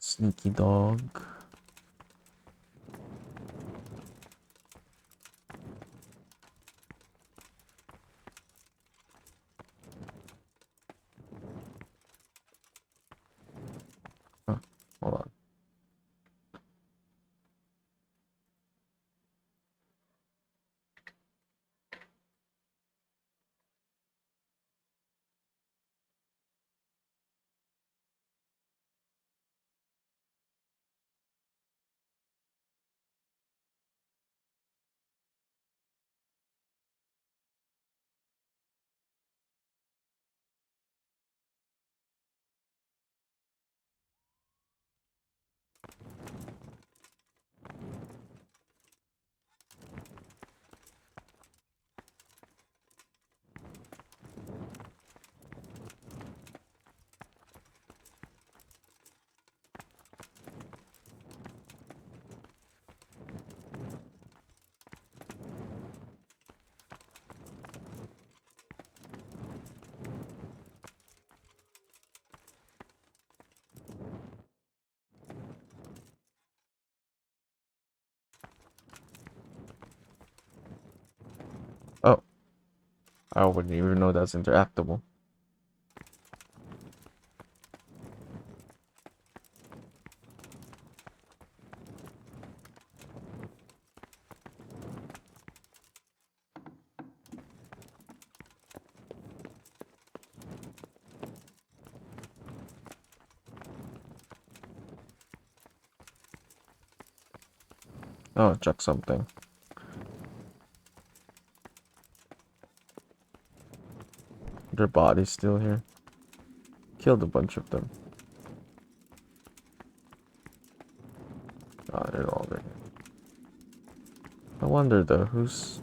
S2: Sneaky dog. Huh, hold on. Oh, I wouldn't even know that's interactable. Oh, check something. Their body's still here. Killed a bunch of them. Ah, they're all there. I wonder though, who's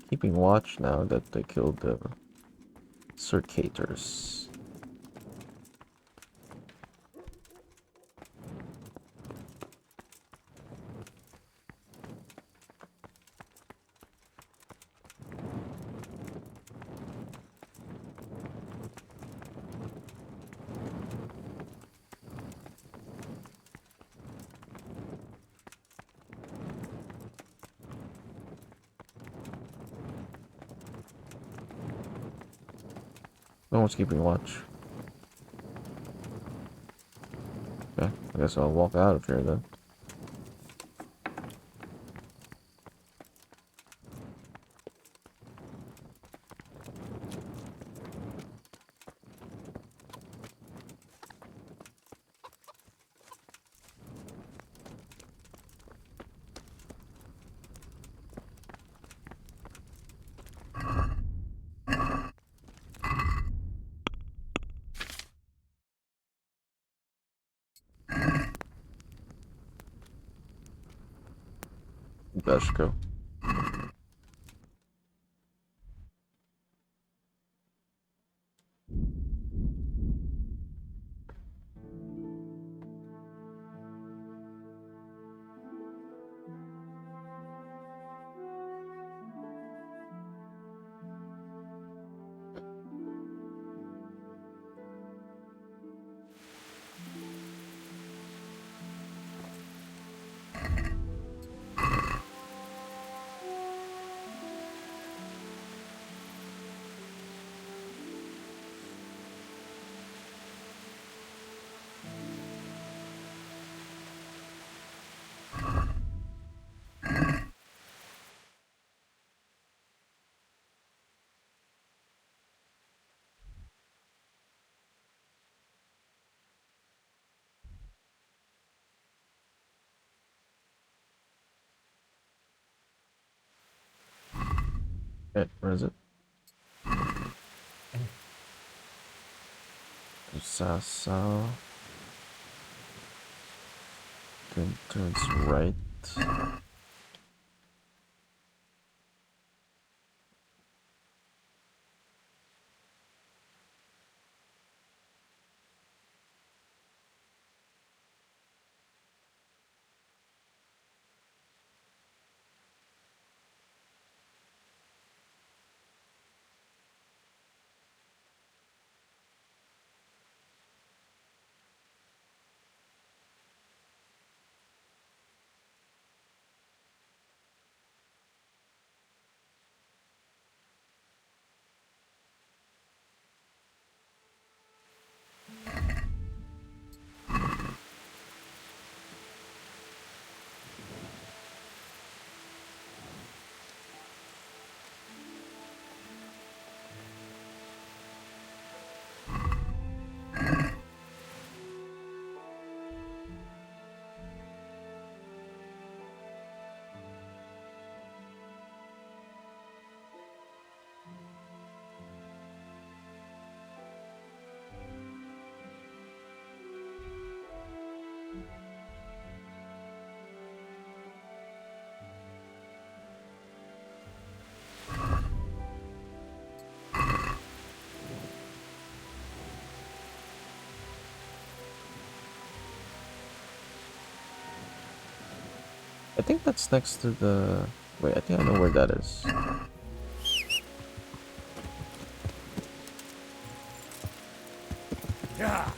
S2: keeping watch now that they killed the circators? No one's keeping watch. Okay, I guess I'll walk out of here then. Let's go. Wait, where is it? So turns right. I think that's next to the... Wait, I think I know where that is.
S18: Yeah.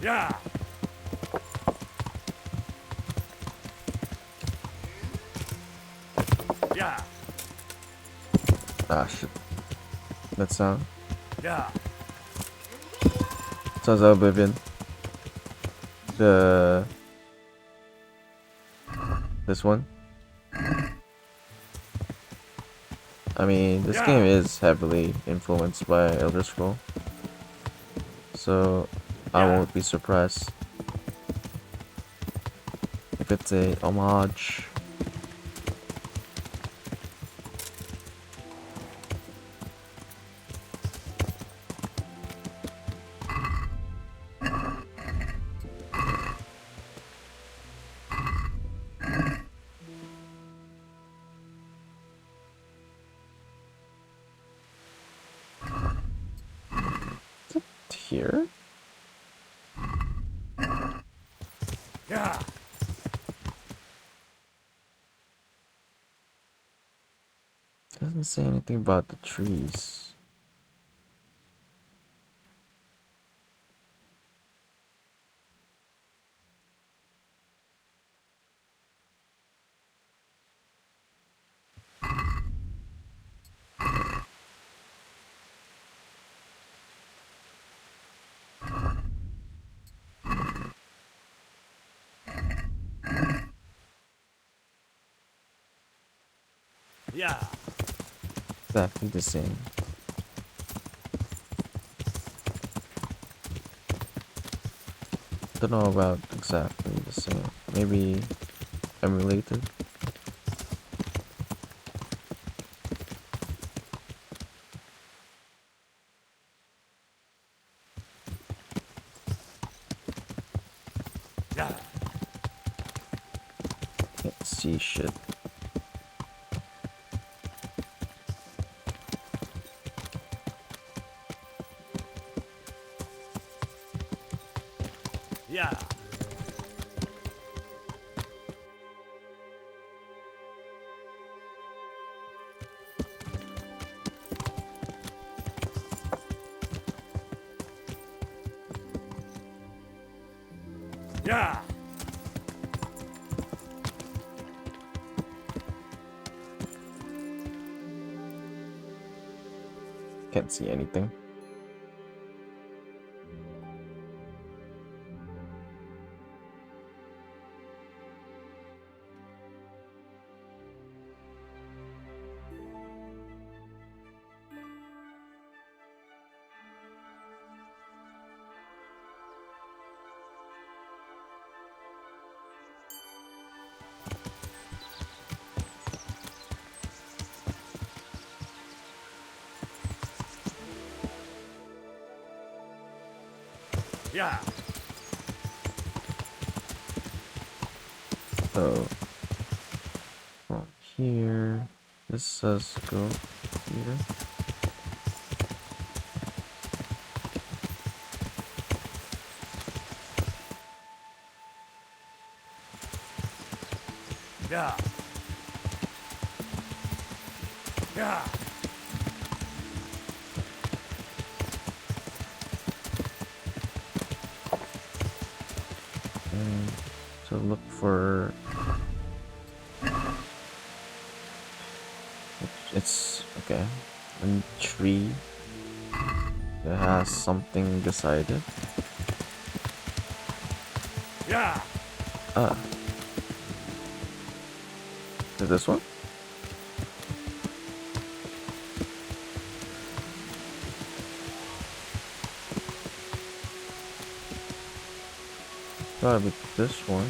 S18: Yeah. Yeah.
S2: Ah, shit. That sound.
S18: Yeah.
S2: Sounds like Oblivion. This one. I mean, this game is heavily influenced by Elder Scroll, so I won't be surprised if it's a homage. Here?
S18: Yeah.
S2: Doesn't say anything about the trees.
S18: Yeah.
S2: Exactly the same. Don't know about exactly the same. Maybe emulated.
S18: Yeah.
S2: Can't see shit.
S18: Yeah. Yeah.
S2: Can't see anything.
S18: Yeah.
S2: So from here, this says go here.
S18: Yeah. Yeah.
S2: And so look for it's okay. A tree that has something beside it.
S18: Yeah.
S2: Ah. Is it this one? Gotta be this one.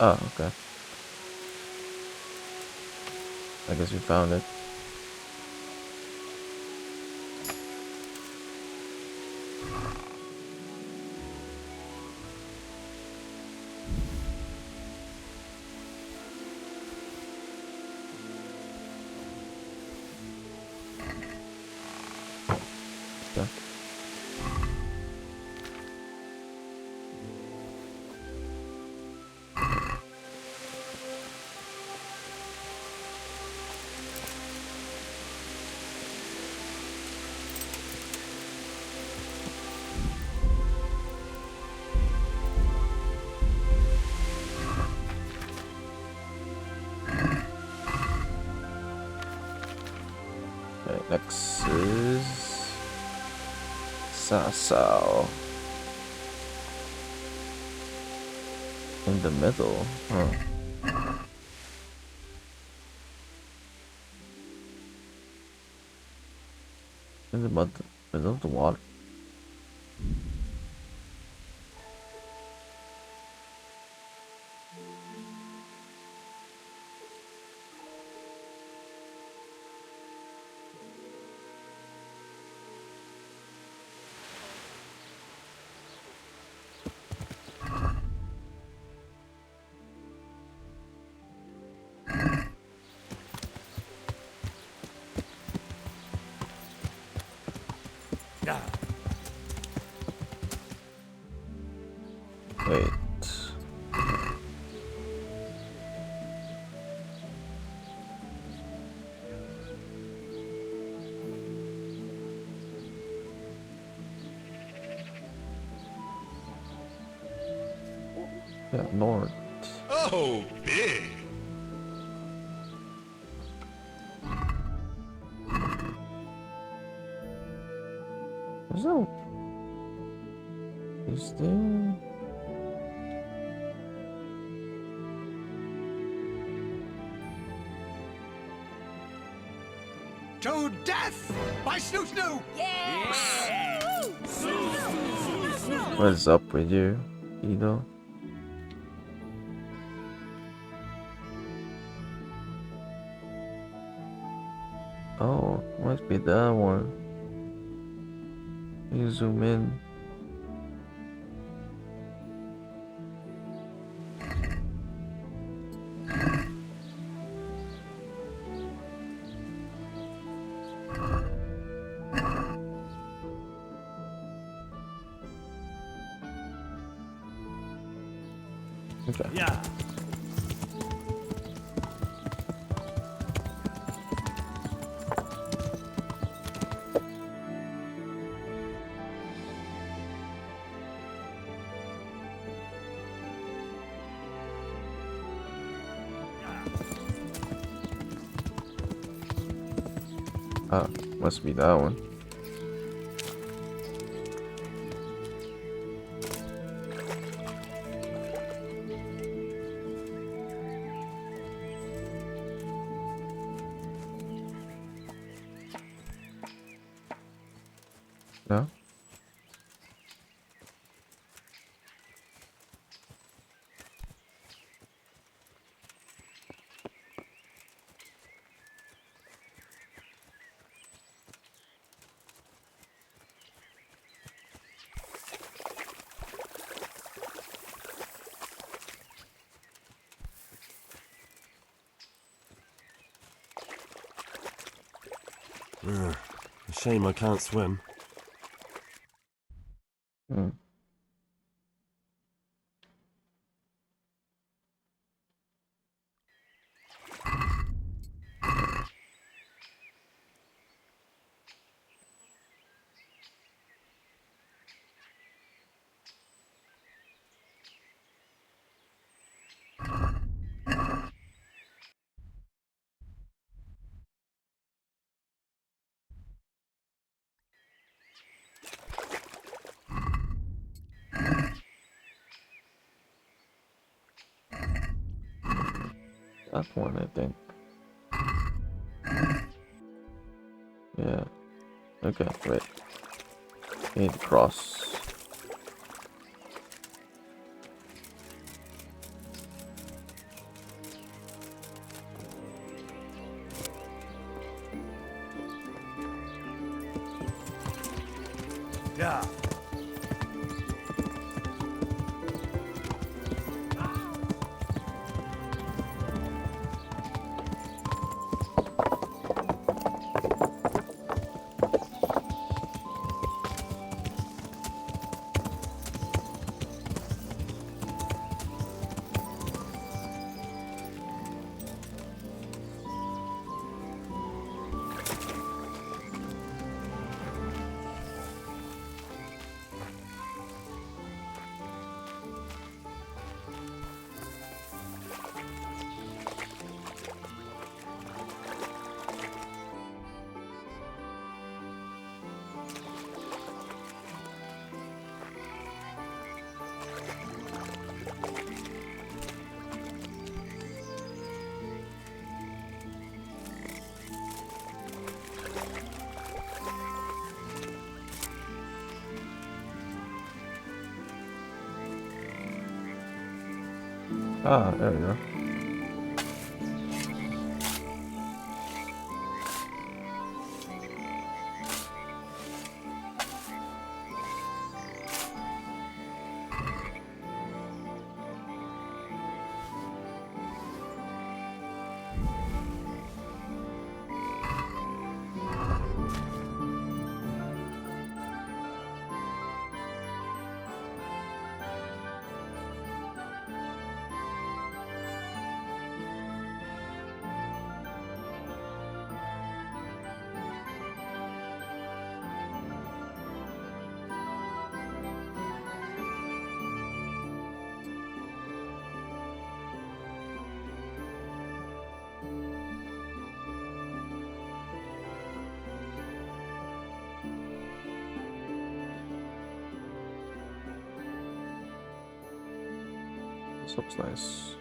S2: Oh, okay. I guess we found it. Okay. Okay, next is Sasao. In the middle, huh? In the middle of the water.
S18: Yeah.
S2: Wait. Yeah, north.
S1: Oh, big.
S2: Is there? Is there?
S1: To death by Snoo Snoo!
S2: What is up with you, Ido? Oh, must be that one. You zoom in. Okay.
S20: Yeah.
S2: Ah, must be that one. No?
S11: A shame I can't swim.
S2: Hmm. That one, I think. Yeah. Okay, wait. Need to cross.
S20: Yeah.
S2: Ah, there we go. This looks nice.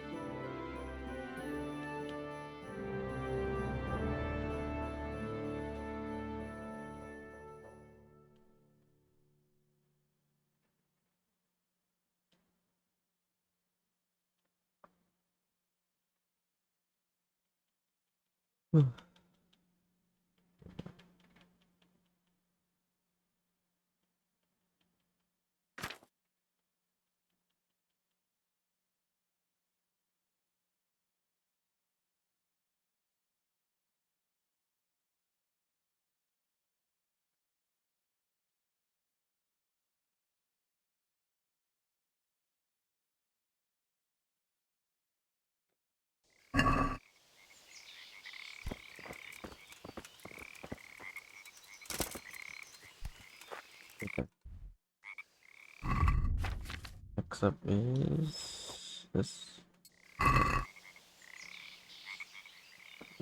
S2: Next up is this.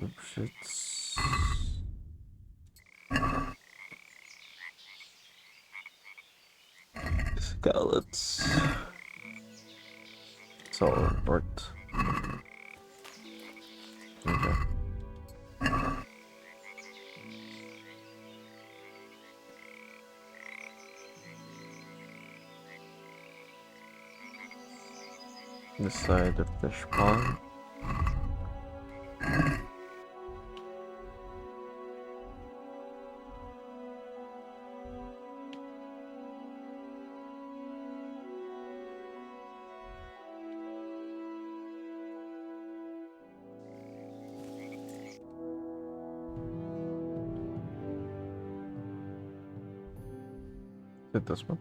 S2: Oops, it's skeleton. So worked. Okay. This side of fish pond. Is it this one?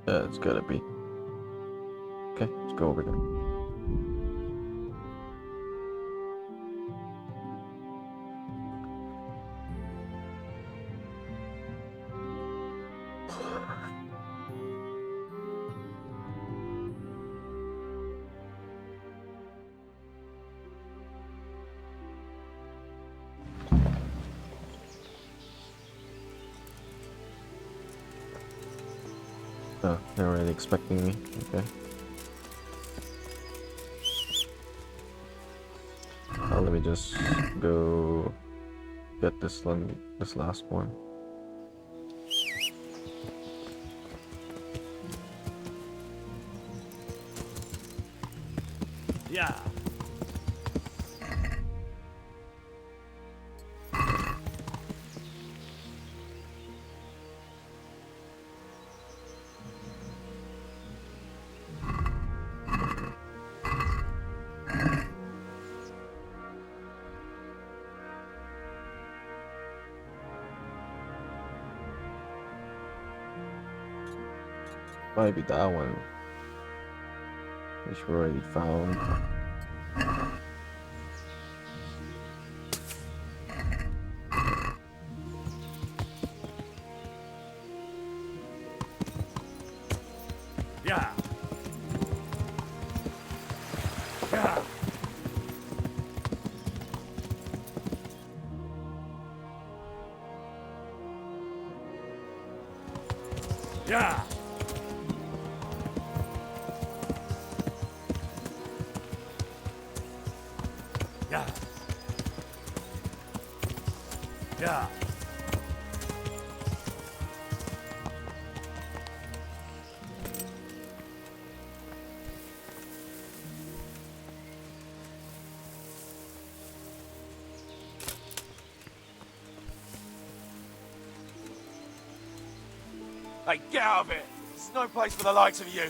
S2: Yeah, it's gotta be. Okay, let's go over there. Oh, they're already expecting me. Okay. Let me just go get this one, this last one.
S20: Yeah.
S2: Might be that one, which we already found.
S20: Yeah. Yeah. Yeah. Yeah. Yeah. Hey, get out of it! There's no place for the likes of you!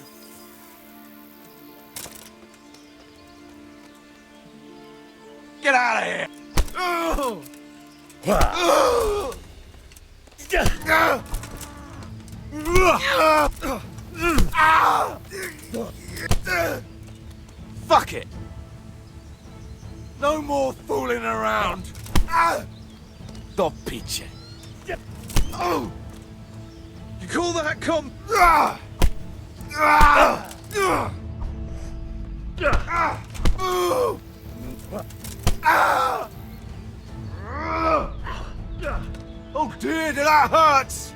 S20: Get out of here! Fuck it! No more fooling around! Do pitch. Oh! You call that Oh dear, that hurts!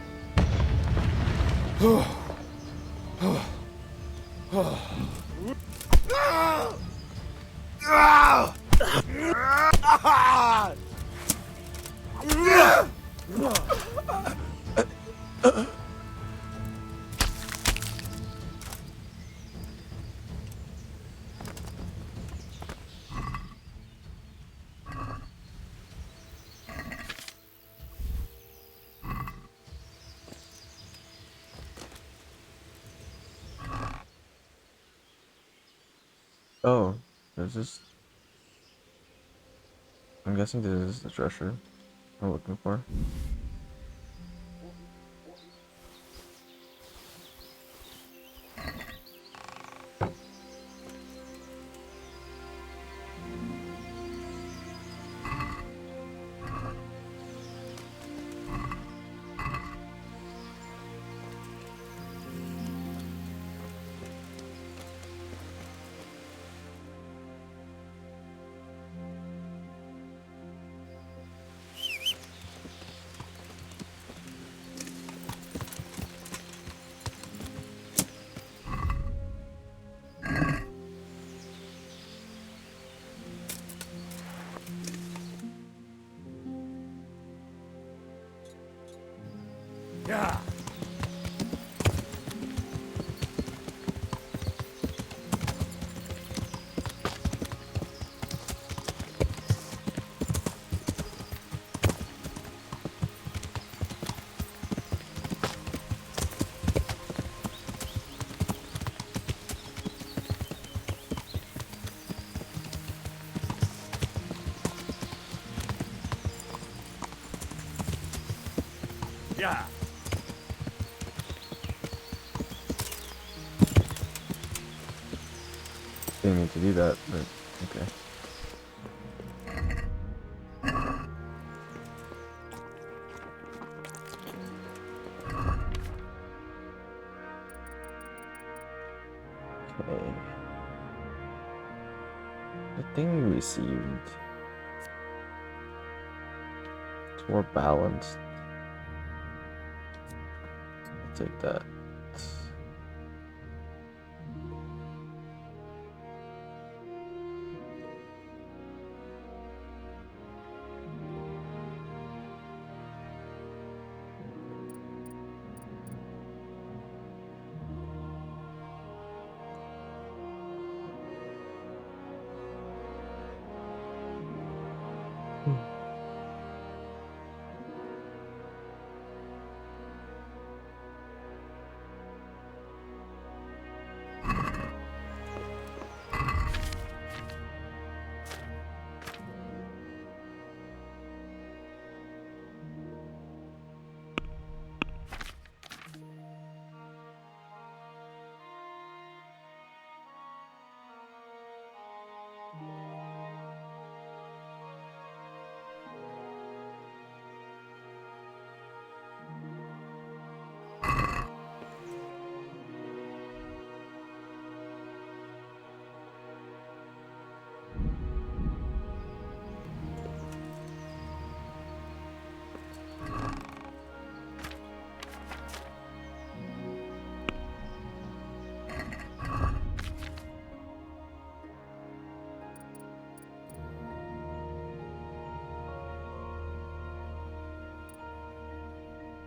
S2: Oh, there's this. I'm guessing this is the treasure I'm looking for.
S3: Yeah. Yeah.
S2: Didn't mean to do that, but okay. Okay. The thing we received. It's more balanced. I'll take that.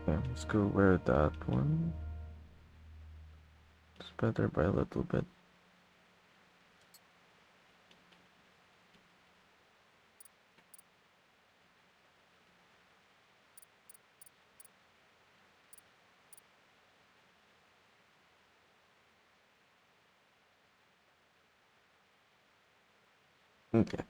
S2: Okay, let's go wear that one. It's better by a little bit. Okay.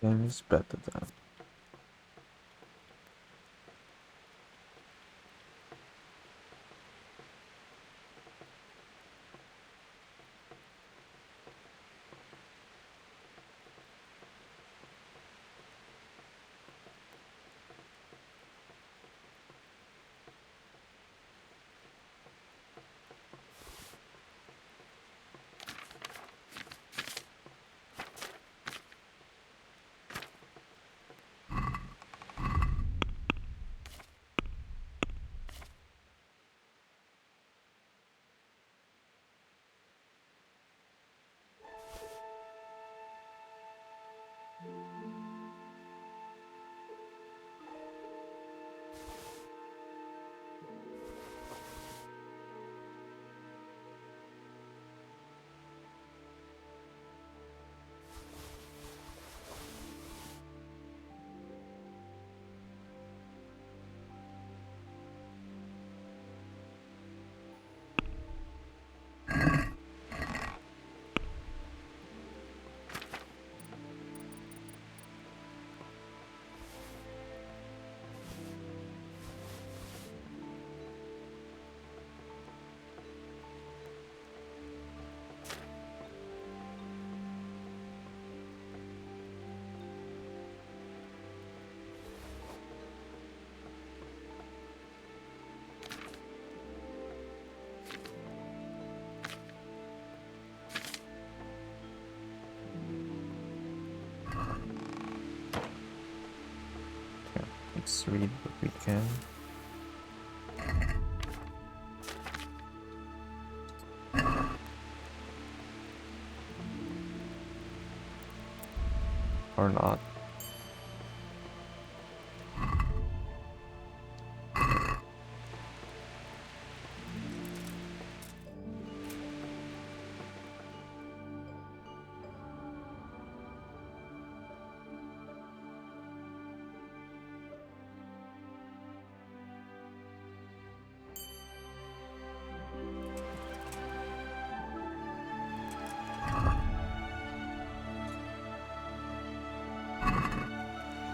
S2: Game is better than. Let's read what we can. Or not.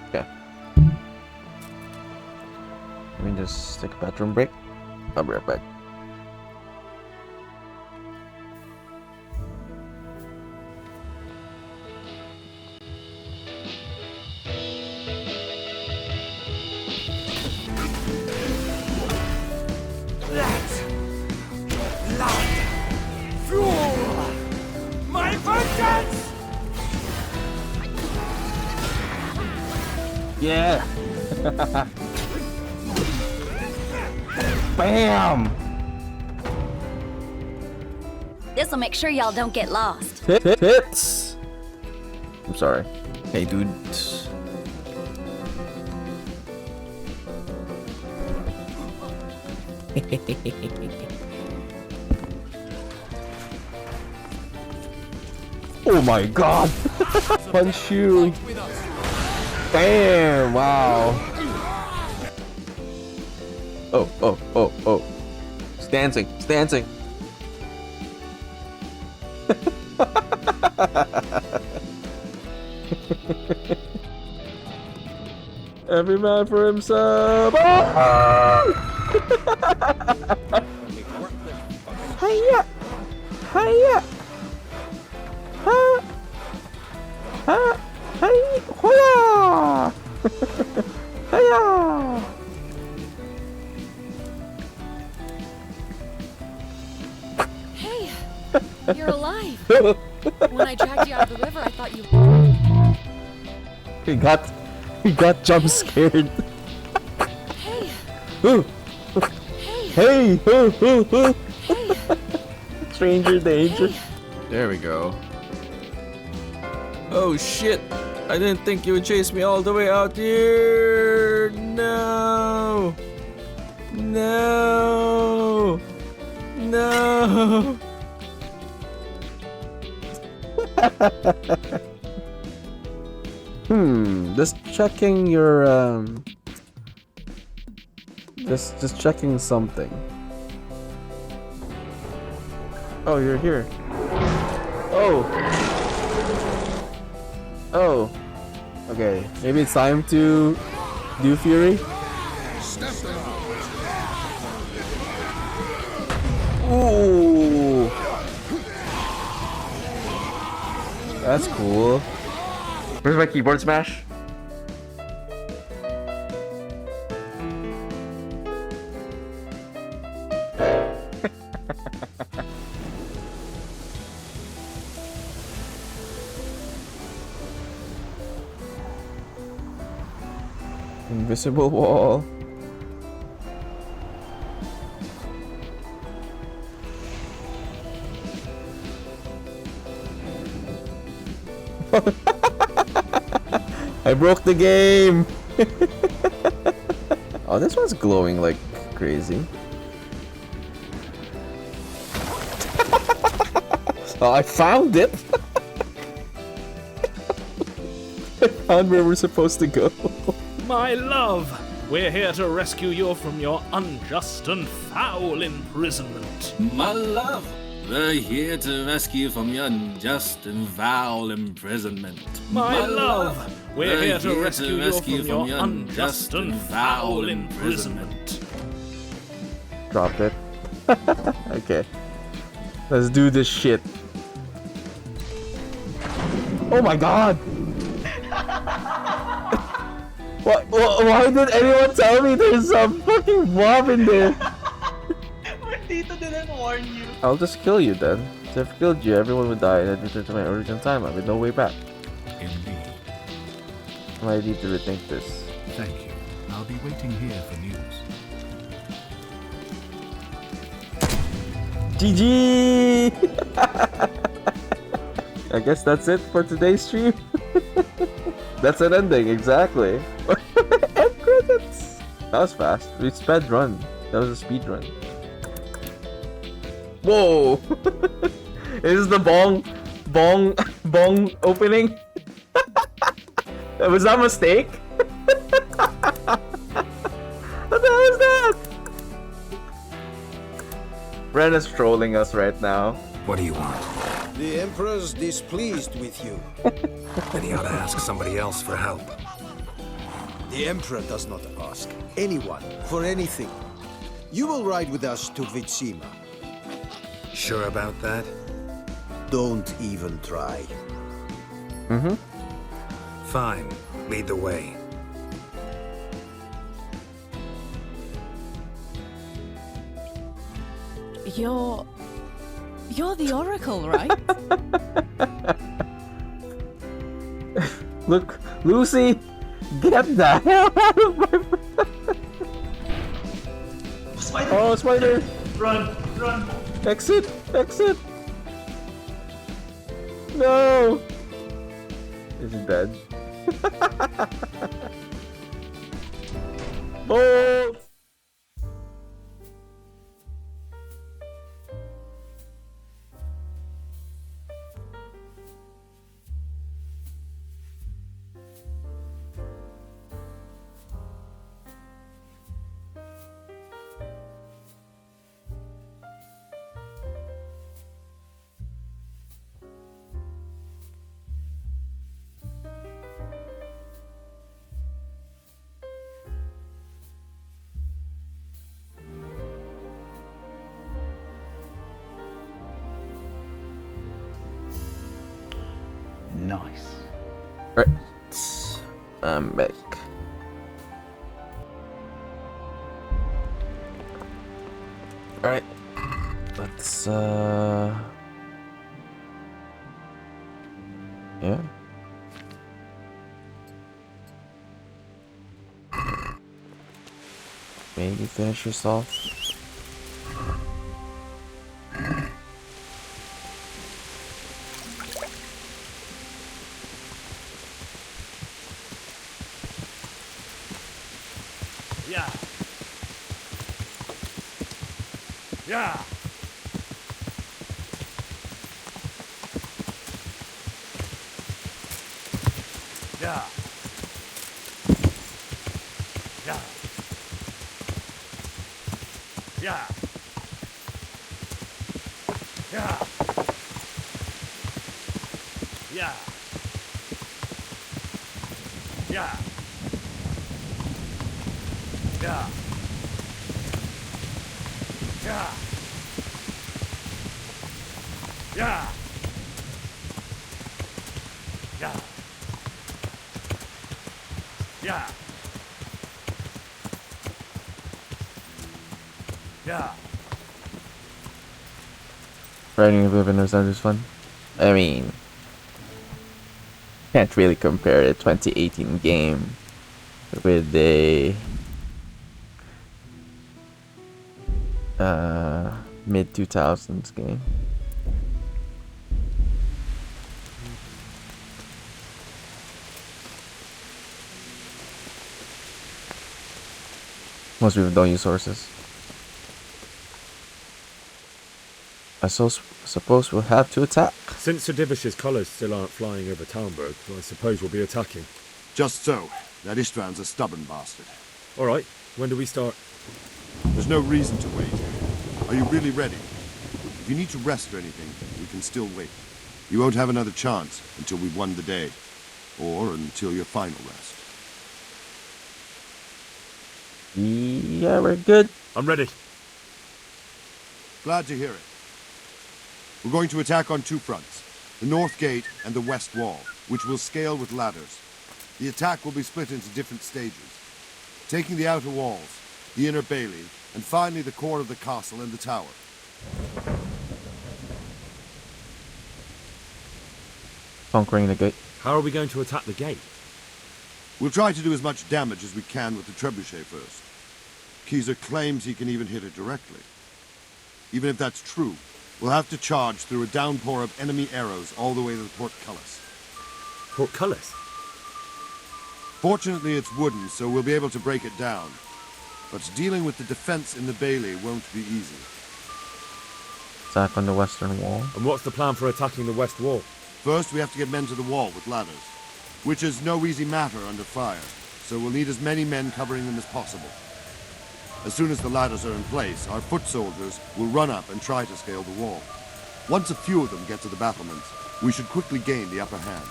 S2: Okay. Let me just take a bathroom break. I'll be right back.
S18: Let blood fuel my vengeance!
S2: Yeah. Bam.
S10: This'll make sure y'all don't get lost.
S2: Hits. I'm sorry. Hey, dude. Oh my god. Punch you. Bam! Wow. Oh. It's dancing. It's dancing. Every man for himself. Hiya! Hiya! Ha! Ha! Hey! Hoya! Hiya!
S13: Hey! You're alive! When I dragged you out of the river, I thought you...
S2: He got jump scared.
S13: Hey!
S2: Hey! Stranger danger.
S12: There we go. Oh shit! I didn't think you would chase me all the way out here! No! No! No!
S2: Just checking your just checking something. Oh, you're here. Oh. Oh. Okay, maybe it's time to do Fury. Ooh. That's cool. Where's my keyboard smash? Invisible wall. I broke the game! Oh, this one's glowing like crazy. Oh, I found it! I found where we're supposed to go.
S5: My love, we're here to rescue you from your unjust and foul imprisonment.
S16: My love, we're here to rescue you from your unjust and foul imprisonment.
S5: My love, we're here to rescue you from your unjust and foul imprisonment.
S2: Drop it. Okay. Let's do this shit. Oh my god! Why did anyone tell me there's a fucking mob in there?
S20: Tito didn't warn you.
S2: I'll just kill you then. If I've killed you, everyone would die and I'd return to my original timeline with no way back.
S19: Indeed.
S2: I need to rethink this.
S19: Thank you. I'll be waiting here for news.
S2: GG! I guess that's it for today's stream. That's an ending, exactly. End credits! That was fast. We sped run. That was a speed run. Whoa! Is this the bong opening? Was that a mistake? What the hell is that? Ren is trolling us right now.
S19: What do you want?
S24: The Emperor's displeased with you.
S19: Then he ought to ask somebody else for help.
S24: The Emperor does not ask anyone for anything. You will ride with us to Vitsima.
S19: Sure about that?
S24: Don't even try.
S2: Mm-hmm.
S19: Fine. Lead the way.
S13: You're the Oracle, right?
S2: Look, Lucy, get the hell out of my...
S20: Spider!
S2: Oh, spider!
S20: Run! Run!
S2: Exit! Exit! No! Is he dead? Oh!
S4: Nice.
S2: Right. I'm back. Alright. Let's yeah. Maybe finish this off.
S5: Yeah. Yeah. Yeah. Yeah. Yeah. Yeah. Yeah. Yeah. Yeah. Yeah. Yeah. Yeah. Yeah. Yeah.
S2: Writing a bit of is fun. I mean, can't really compare a 2018 game with a mid 2000s game. Most people don't use horses. I suppose we'll have to attack.
S8: Since Sir Divish's colours still aren't flying over Talmberg, I suppose we'll be attacking.
S17: Just so. That Istvand's a stubborn bastard.
S8: Alright, when do we start?
S17: There's no reason to wait. Are you really ready? If you need to rest or anything, we can still wait. You won't have another chance until we've won the day. Or until your final rest.
S2: Yeah, we're good.
S8: I'm ready.
S17: Glad to hear it. We're going to attack on two fronts. The north gate and the west wall, which will scale with ladders. The attack will be split into different stages. Taking the outer walls, the inner bailey, and finally the core of the castle and the tower.
S2: Conquering the gate.
S8: How are we going to attack the gate?
S17: We'll try to do as much damage as we can with the trebuchet first. Keezer claims he can even hit it directly. Even if that's true, we'll have to charge through a downpour of enemy arrows all the way to the portcullis.
S8: Portcullis?
S17: Fortunately, it's wooden, so we'll be able to break it down. But dealing with the defense in the bailey won't be easy.
S2: Attack on the western wall.
S8: And what's the plan for attacking the west wall?
S17: First, we have to get men to the wall with ladders, which is no easy matter under fire, so we'll need as many men covering them as possible. As soon as the ladders are in place, our foot soldiers will run up and try to scale the wall. Once a few of them get to the battlements, we should quickly gain the upper hand.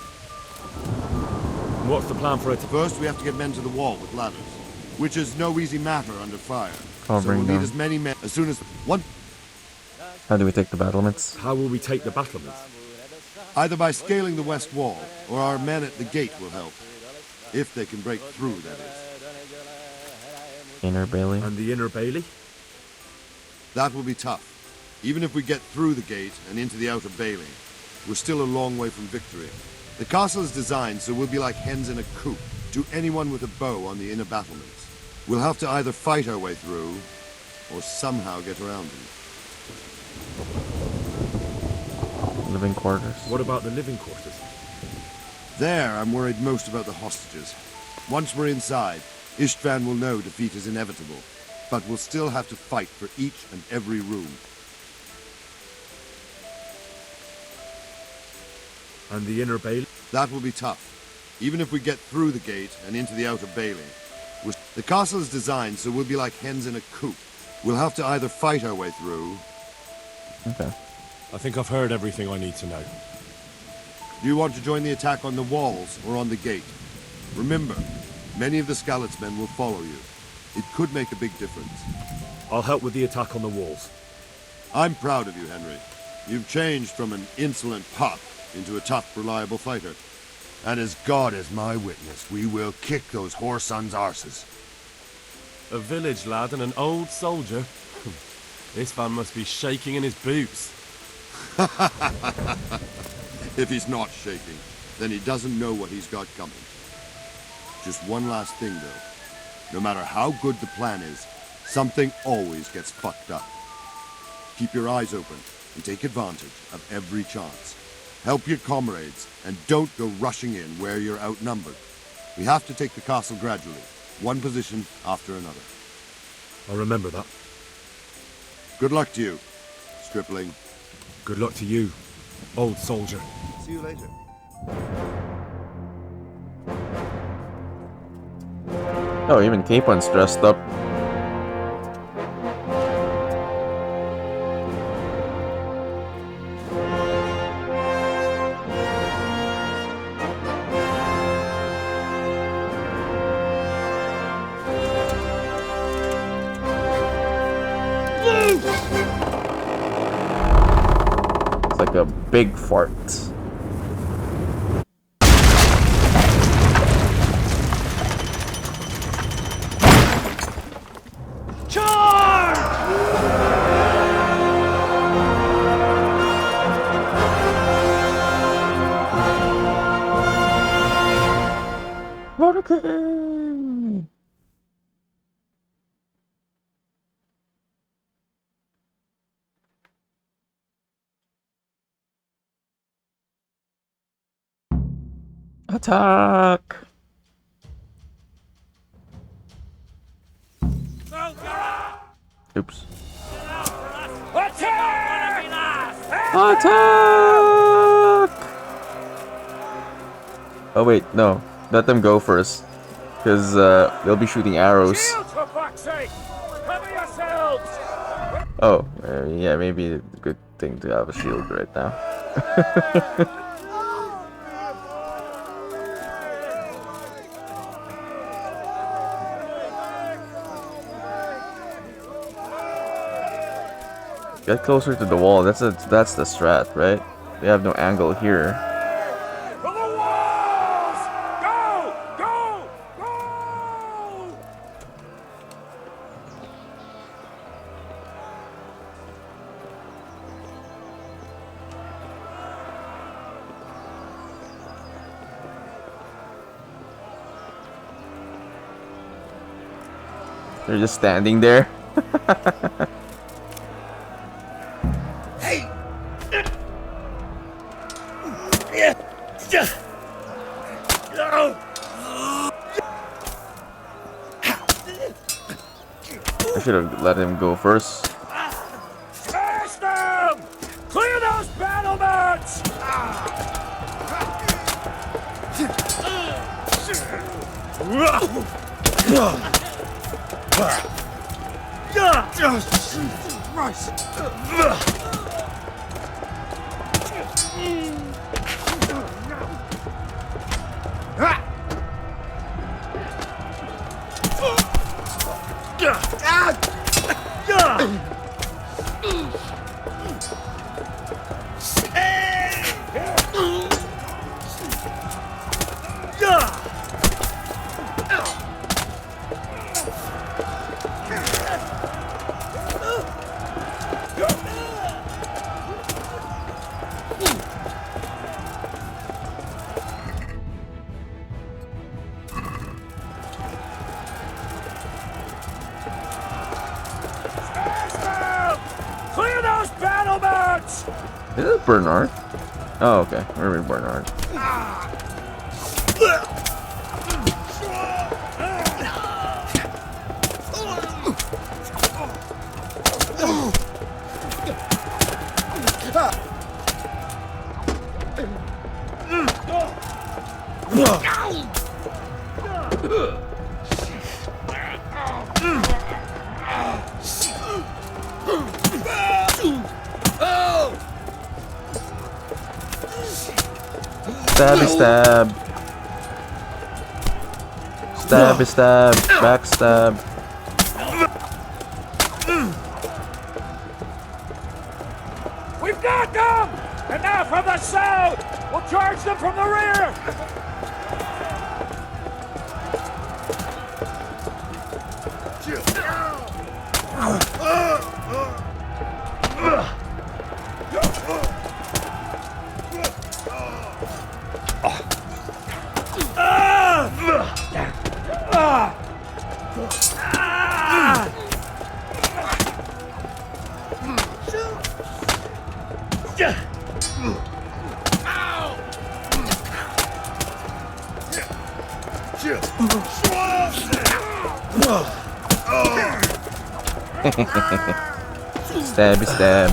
S8: And what's the plan for it?
S17: First, we have to get men to the wall with ladders, which is no easy matter under fire.
S2: Covering
S17: so we'll
S2: them.
S17: need as many men as soon as one.
S2: How do we take the battlements?
S8: How will we take the battlements?
S17: Either by scaling the west wall, or our men at the gate will help. If they can break through, that is.
S2: Inner bailey.
S8: And the inner bailey?
S17: That will be tough. Even if we get through the gate and into the outer bailey, we're still a long way from victory. The castle is designed so we'll be like hens in a coop to anyone with a bow on the inner battlements. We'll have to either fight our way through, or somehow get around them.
S2: Living quarters.
S8: What about the living quarters?
S17: There, I'm worried most about the hostages. Once we're inside, Istvan will know defeat is inevitable, but we'll still have to fight for each and every room.
S8: And the inner bailey?
S17: That will be tough. Even if we get through the gate and into the outer bailey. The castle is designed so we'll be like hens in a coop. We'll have to either fight our way through...
S2: Okay.
S11: I think I've heard everything I need to know.
S17: Do you want to join the attack on the walls or on the gate? Remember, many of the Skalitz men will follow you. It could make a big difference.
S8: I'll help with the attack on the walls.
S17: I'm proud of you, Henry. You've changed from an insolent pup into a tough, reliable fighter. And as God is my witness, we will kick those whoresons' arses.
S11: A village lad and an old soldier? This man must be shaking in his boots.
S17: If he's not shaking, then he doesn't know what he's got coming. Just one last thing, though. No matter how good the plan is, something always gets fucked up. Keep your eyes open and take advantage of every chance. Help your comrades, and don't go rushing in where you're outnumbered. We have to take the castle gradually, one position after another.
S8: I'll remember that.
S17: Good luck to you, stripling.
S8: Good luck to you, old soldier.
S17: See you later.
S2: Oh, even Capon's dressed up. It's like a big fart. Attack! Oops.
S18: Attack!
S2: Attack! Oh wait, no. Let them go first. Because they'll be shooting arrows.
S18: Shields, for fuck's sake! Cover yourselves!
S2: Oh, yeah, maybe it's a good thing to have a shield right now. Get closer to the wall. That's the strat, right? They have no angle here.
S18: For the walls! Go! Go! Go!
S2: They're just standing there.
S18: Hey!
S2: I should have let him go first.
S18: Smash them! Clear those battlements! Clear those battlements!
S2: Is it Bernard? Oh, okay. Remember Bernard. Stabby stab. Stabby stab. Backstab.
S18: We've got them! And now from the south! We'll charge them from the rear!
S2: Stabby stab.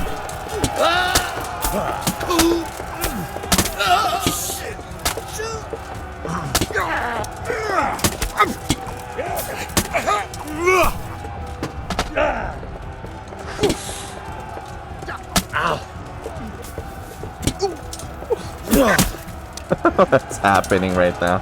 S2: What's happening right now?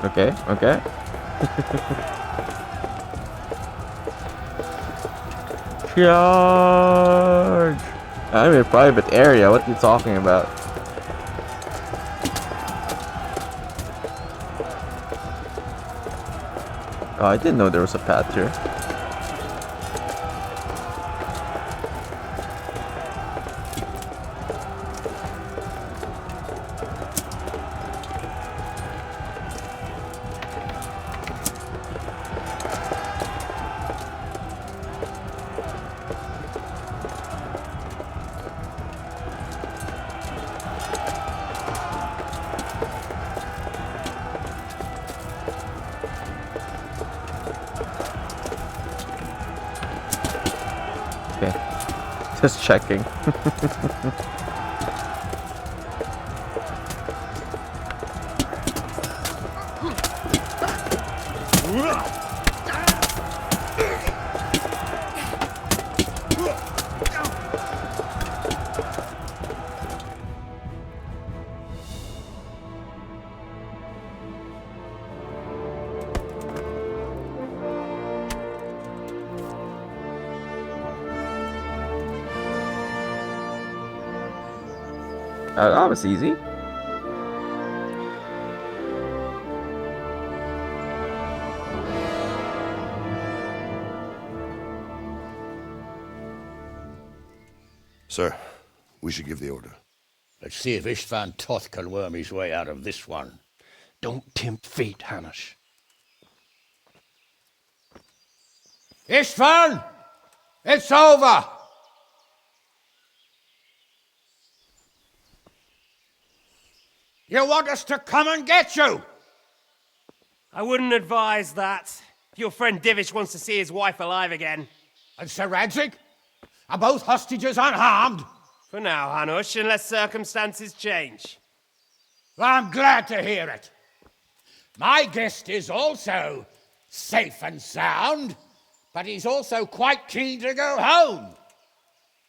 S2: Okay, okay. Charge! I'm in a private area, what are you talking about? Oh, I didn't know there was a path here. Just checking. That was easy.
S23: Sir, we should give the order.
S4: Let's see if Istvan Toth can worm his way out of this one.
S18: Don't tempt fate, Hanish.
S24: Istvan! It's over! You want us to come and get you?
S18: I wouldn't advise that. If your friend Divish wants to see his wife alive again.
S24: And Sir Radzig? Are both hostages unharmed?
S18: For now, Hanush, unless circumstances change.
S24: Well, I'm glad to hear it. My guest is also safe and sound, but he's also quite keen to go home.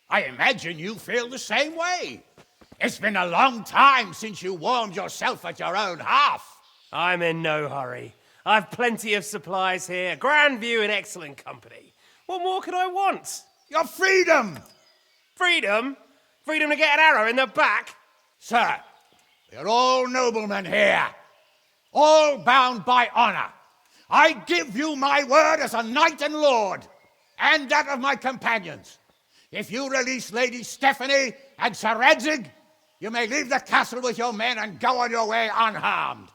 S24: I imagine you feel the same way. It's been a long time since you warmed yourself at your own hearth.
S18: I'm in no hurry. I've plenty of supplies here, grand view and excellent company. What more could I want?
S24: Your freedom!
S18: Freedom? Freedom to get an arrow in the back?
S24: Sir, we're all noblemen here, all bound by honor. I give you my word as a knight and lord, and that of my companions. If you release Lady Stephanie and Sir Radzig, you may leave the castle with your men and go on your way unharmed.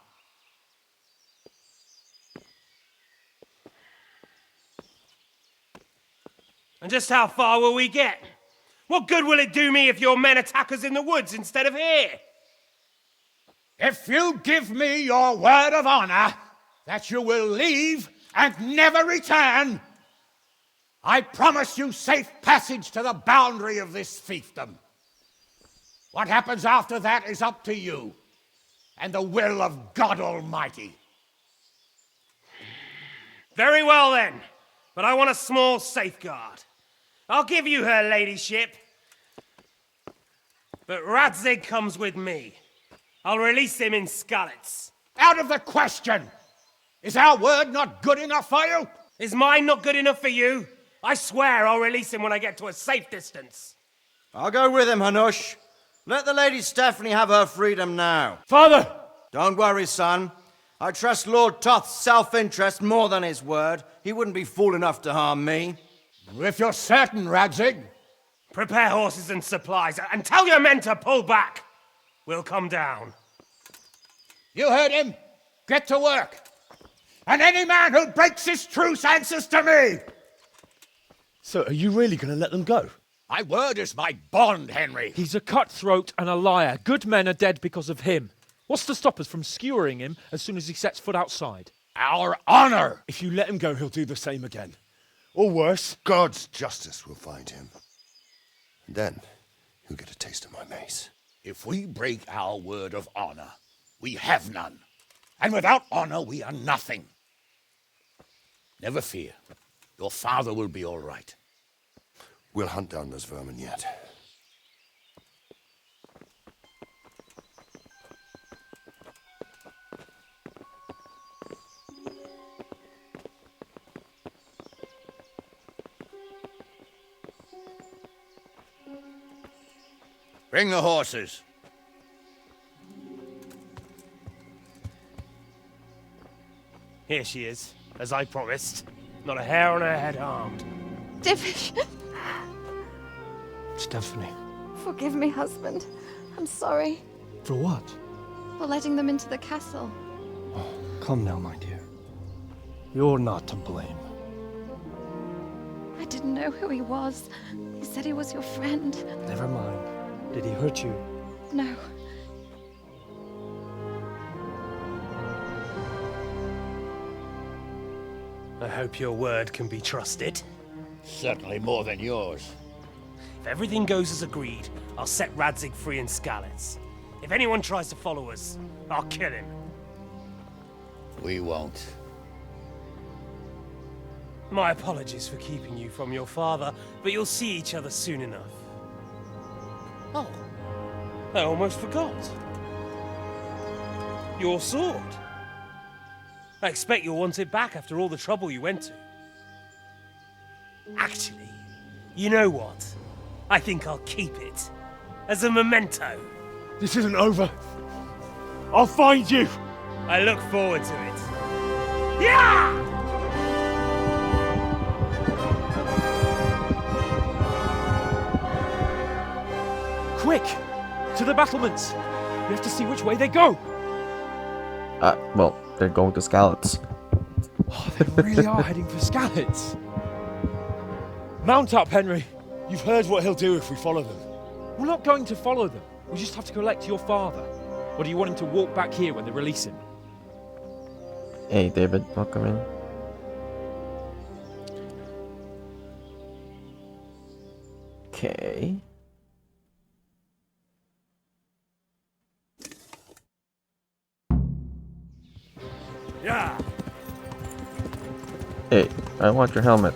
S18: And just how far will we get? What good will it do me if your men attack us in the woods instead of here?
S24: If you give me your word of honor that you will leave and never return, I promise you safe passage to the boundary of this fiefdom. What happens after that is up to you and the will of God Almighty.
S18: Very well then, but I want a small safeguard. I'll give you her ladyship, but Radzig comes with me. I'll release him in Skalitz.
S24: Out of the question! Is our word not good enough for you?
S18: Is mine not good enough for you? I swear I'll release him when I get to a safe distance.
S6: I'll go with him, Hanush. Let the Lady Stephanie have her freedom now.
S24: Father!
S6: Don't worry, son. I trust Lord Toth's self-interest more than his word. He wouldn't be fool enough to harm me.
S24: If you're certain, Radzig.
S18: Prepare horses and supplies, and tell your men to pull back. We'll come down.
S24: You heard him. Get to work. And any man who breaks this truce answers to me.
S8: So, are you really going to let them go?
S24: My word is my bond, Henry.
S5: He's a cutthroat and a liar. Good men are dead because of him. What's to stop us from skewering him as soon as he sets foot outside?
S24: Our honor!
S8: If you let him go, he'll do the same again. Or worse.
S23: God's justice will find him. And then he'll get a taste of my mace.
S24: If we break our word of honor, we have none. And without honor, we are nothing. Never fear. Your father will be all right.
S23: We'll hunt down those vermin yet.
S24: Bring the horses.
S18: Here she is, as I promised. Not a hair on her head harmed.
S13: Divish!
S5: Stephanie.
S13: Forgive me, husband. I'm sorry
S5: For what?
S13: for letting them into the castle.
S5: Come now, my dear. You're not to blame.
S13: I didn't know who he was. He said he was your friend.
S5: Never mind. Did he hurt you?
S13: No.
S18: I hope your word can be trusted.
S4: Certainly more than yours.
S18: If everything goes as agreed, I'll set Radzig free in Skalitz. If anyone tries to follow us, I'll kill him.
S4: We won't.
S18: My apologies for keeping you from your father, but you'll see each other soon enough. Oh, I almost forgot. Your sword. I expect you'll want it back after all the trouble you went to. Actually, you know what? I think I'll keep it. As a memento.
S11: This isn't over. I'll find you!
S18: I look forward to it. Yeah!
S11: Quick! To the battlements! We have to see which way they go!
S2: Well, they're going to Skalitz.
S11: Oh, they really are heading for Skalitz. Mount up, Henry. You've heard what he'll do if we follow them. We're not going to follow them. We just have to collect your father. Or do you want him to walk back here when they release him?
S2: Hey, David, welcome in. Okay.
S18: Yeah.
S2: Hey, I want your helmet.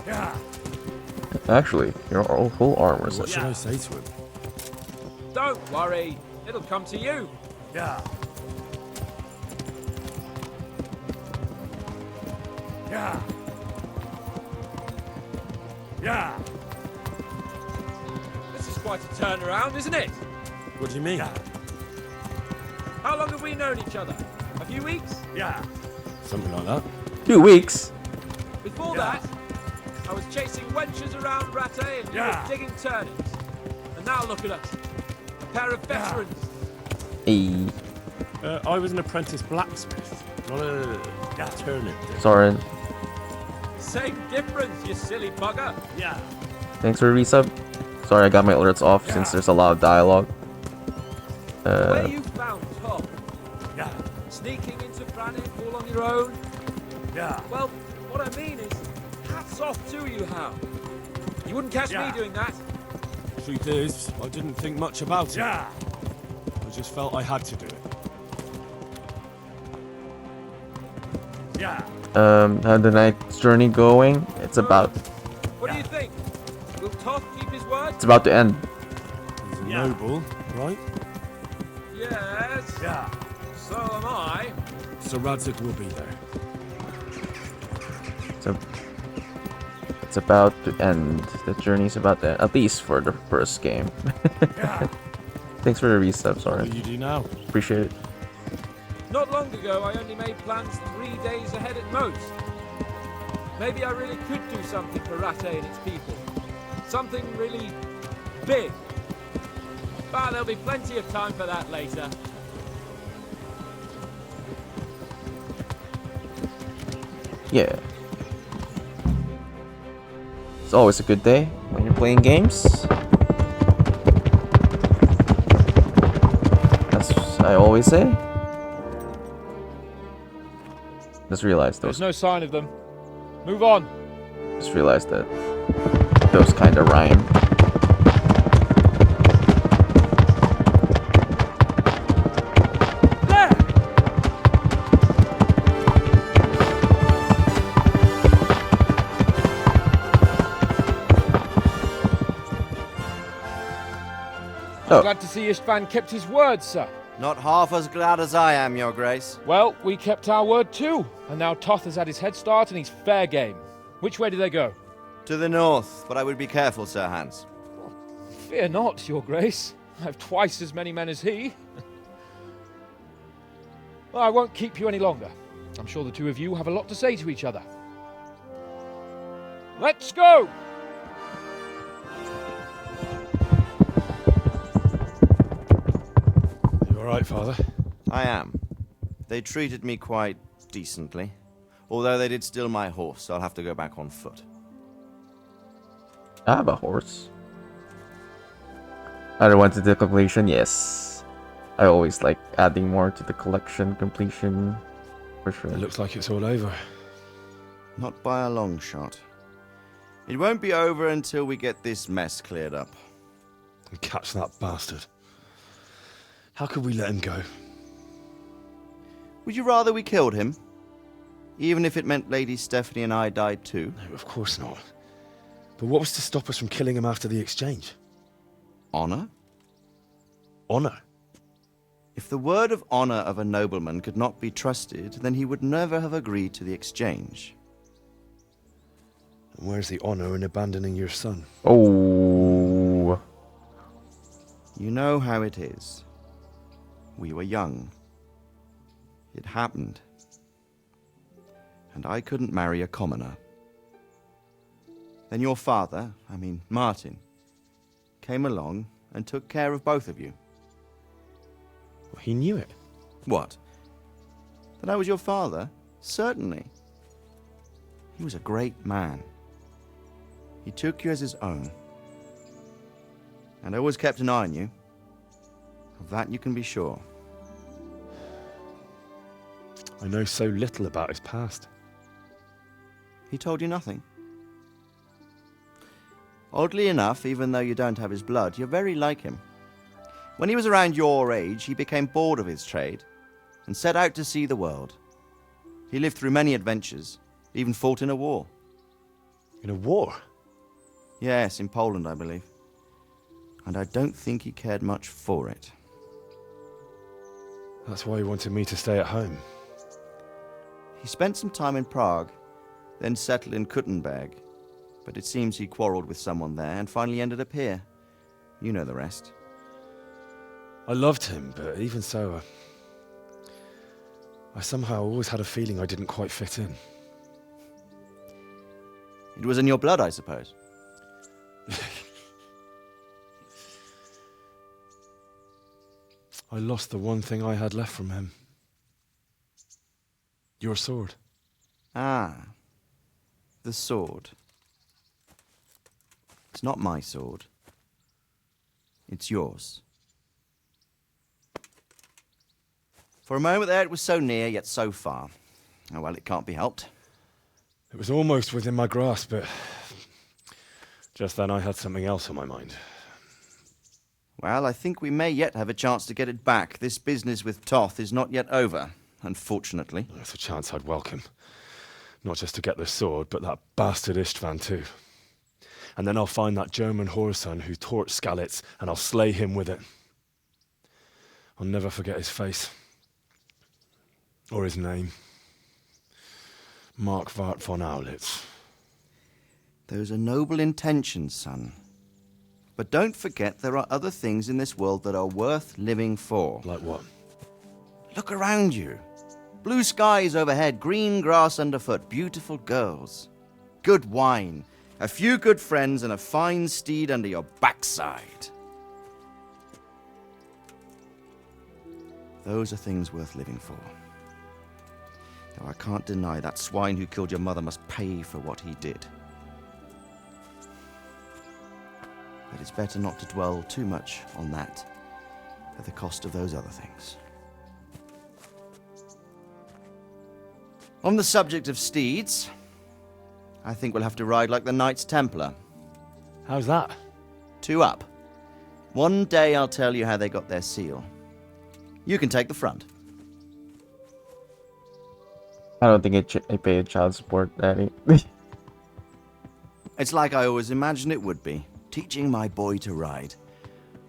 S18: Yeah.
S2: Actually, your full armor.
S11: What should I say to him?
S7: Don't worry, it'll come to you.
S18: Yeah. Yeah. Yeah.
S7: This is quite a turnaround, isn't it?
S11: What do you mean?
S7: How long have we known each other? A few weeks?
S18: Yeah.
S11: Something like that.
S2: 2 weeks.
S7: Before that, I was chasing wenches around Rattay and you were digging turnips. And now look at us. A pair of veterans.
S2: Hey.
S11: I was an apprentice blacksmith, not a turnip digger.
S2: Sorry.
S7: Same difference, you silly bugger.
S18: Yeah.
S2: Thanks for the resub. Sorry, I got my alerts off since there's a lot of dialogue.
S7: Where you found Tom?
S18: Yeah.
S7: Sneaking into Brannick all on your own?
S18: Yeah.
S7: Well, what I mean is, hats off to you, Hal. You wouldn't catch me doing that.
S11: Truth is, I didn't think much about it.
S18: Yeah.
S11: I just felt I had to do it.
S18: Yeah.
S2: How the night's journey going? It's about.
S7: What do you think? Will Toth keep his word?
S2: It's about to end.
S11: He's a noble, right?
S7: Yes.
S18: Yeah.
S7: So am I.
S11: So Radzig will be there.
S2: So it's about to end. The journey's about to end, at least for the first game. Thanks for the resub, sorry.
S11: What do you do now?
S2: Appreciate it.
S7: Not long ago, I only made plans 3 days ahead at most. Maybe I really could do something for Rattay and its people. Something really big. But there'll be plenty of time for that later.
S2: Yeah. It's always a good day when you're playing games. That's what I always say. Just realized those.
S7: There's no sign of them. Move on.
S2: Just realized that those kind of rhyme.
S7: I'm glad to see Istvan kept his word, sir.
S6: Not half as glad as I am, Your Grace.
S7: Well, we kept our word too, and now Toth has had his head start and he's fair game. Which way do they go?
S6: To the north, but I would be careful, Sir Hans.
S7: Fear not, Your Grace. I have twice as many men as he. Well, I won't keep you any longer. I'm sure the two of you have a lot to say to each other. Let's go!
S8: Alright, Father?
S6: I am. They treated me quite decently. Although they did steal my horse, so I'll have to go back on foot.
S2: I have a horse. Other one to the completion, yes. I always like adding more to the collection completion, for sure.
S8: It looks like it's all over.
S6: Not by a long shot. It won't be over until we get this mess cleared up.
S8: And catch that bastard. How could we let him go?
S6: Would you rather we killed him? Even if it meant Lady Stephanie and I died too?
S8: No, of course not. But what was to stop us from killing him after the exchange?
S6: Honor?
S8: Honor?
S6: If the word of honor of a nobleman could not be trusted, then he would never have agreed to the exchange.
S8: And where's the honor in abandoning your son?
S2: Oh.
S6: You know how it is. We were young. It happened. And I couldn't marry a commoner. Then your father, Martin, came along and took care of both of you.
S8: Well, he knew it.
S6: What? That I was your father? Certainly. He was a great man. He took you as his own. And always kept an eye on you. Of that you can be sure.
S8: I know so little about his past.
S6: He told you nothing? Oddly enough, even though you don't have his blood, you're very like him. When he was around your age, he became bored of his trade and set out to see the world. He lived through many adventures, even fought in a war.
S8: In a war?
S6: Yes, in Poland, I believe. And I don't think he cared much for it.
S8: That's why he wanted me to stay at home.
S6: He spent some time in Prague, then settled in Kuttenberg. But it seems he quarreled with someone there and finally ended up here. You know the rest.
S8: I loved him, but even so, I somehow always had a feeling I didn't quite fit in.
S6: It was in your blood, I suppose.
S8: I lost the one thing I had left from him. Your sword.
S6: Ah, the sword. It's not my sword. It's yours. For a moment there, it was so near, yet so far. Oh, well, it can't be helped.
S8: It was almost within my grasp, but just then I had something else on my mind.
S6: Well, I think we may yet have a chance to get it back. This business with Toth is not yet over, unfortunately.
S8: That's a chance I'd welcome. Not just to get the sword, but that bastard Istvan too. And then I'll find that German whoreson who torched Skalitz, and I'll slay him with it. I'll never forget his face. Or his name. Marquardt von Aulitz.
S6: Those are noble intentions, son. But don't forget there are other things in this world that are worth living for.
S8: Like what?
S6: Look around you. Blue skies overhead, green grass underfoot, beautiful girls. Good wine, a few good friends, and a fine steed under your backside. Those are things worth living for. Though I can't deny that swine who killed your mother must pay for what he did. But it's better not to dwell too much on that at the cost of those other things. On the subject of steeds, I think we'll have to ride like the Knights Templar.
S8: How's that?
S6: 2 up. One day I'll tell you how they got their seal. You can take the front.
S2: I don't think I paid child support, Daddy.
S6: It's like I always imagined it would be. Teaching my boy to ride.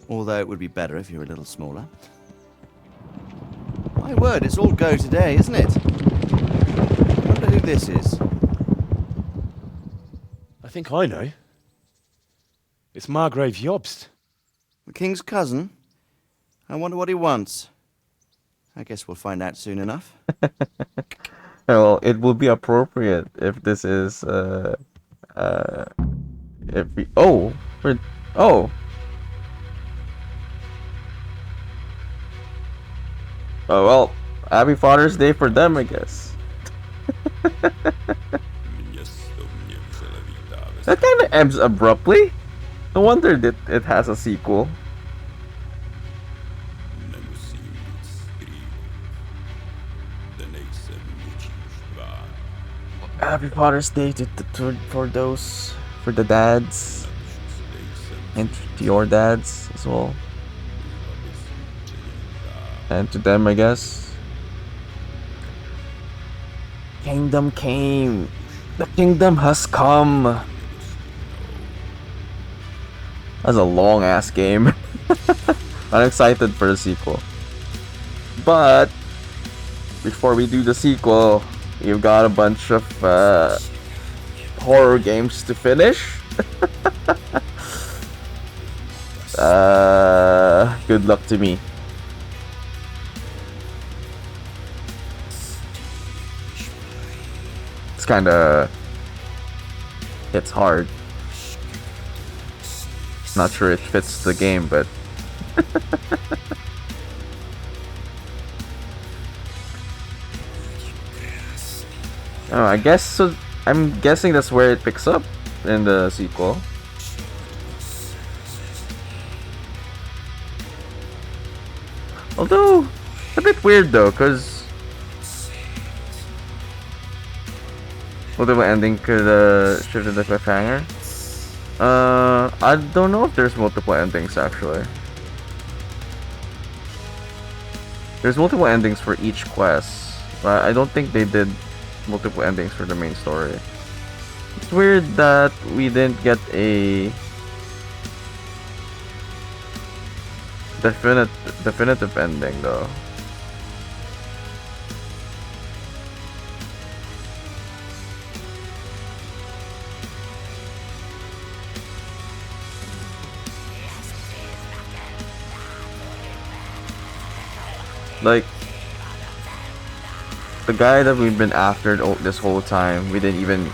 S6: Although it would be better if you were a little smaller. My word, it's all go today, isn't it? I wonder who this is.
S8: I think I know. It's Margrave Jobst.
S6: The king's cousin? I wonder what he wants. I guess we'll find out soon enough.
S2: Well, it will be appropriate if this is, if we... Oh! We're... Oh! Oh, well, happy Father's Day for them, I guess. That kind of ends abruptly. No wonder that it has a sequel. Happy Father's Day for those for the dads. And to your dads as well. And to them, I guess. Kingdom came. The kingdom has come. That's a long ass game. I'm excited for the sequel. But before we do the sequel, you've got a bunch of horror games to finish. Good luck to me. It's kinda... It's hard. Not sure it fits the game, but... Oh, I guess so. I'm guessing that's where it picks up in the sequel. Although, a bit weird though, cause multiple ending could shift the cliffhanger. I don't know if there's multiple endings actually. There's multiple endings for each quest, but I don't think they did multiple endings for the main story. It's weird that we didn't get a definitive ending though. Like, the guy that we've been after this whole time, we didn't even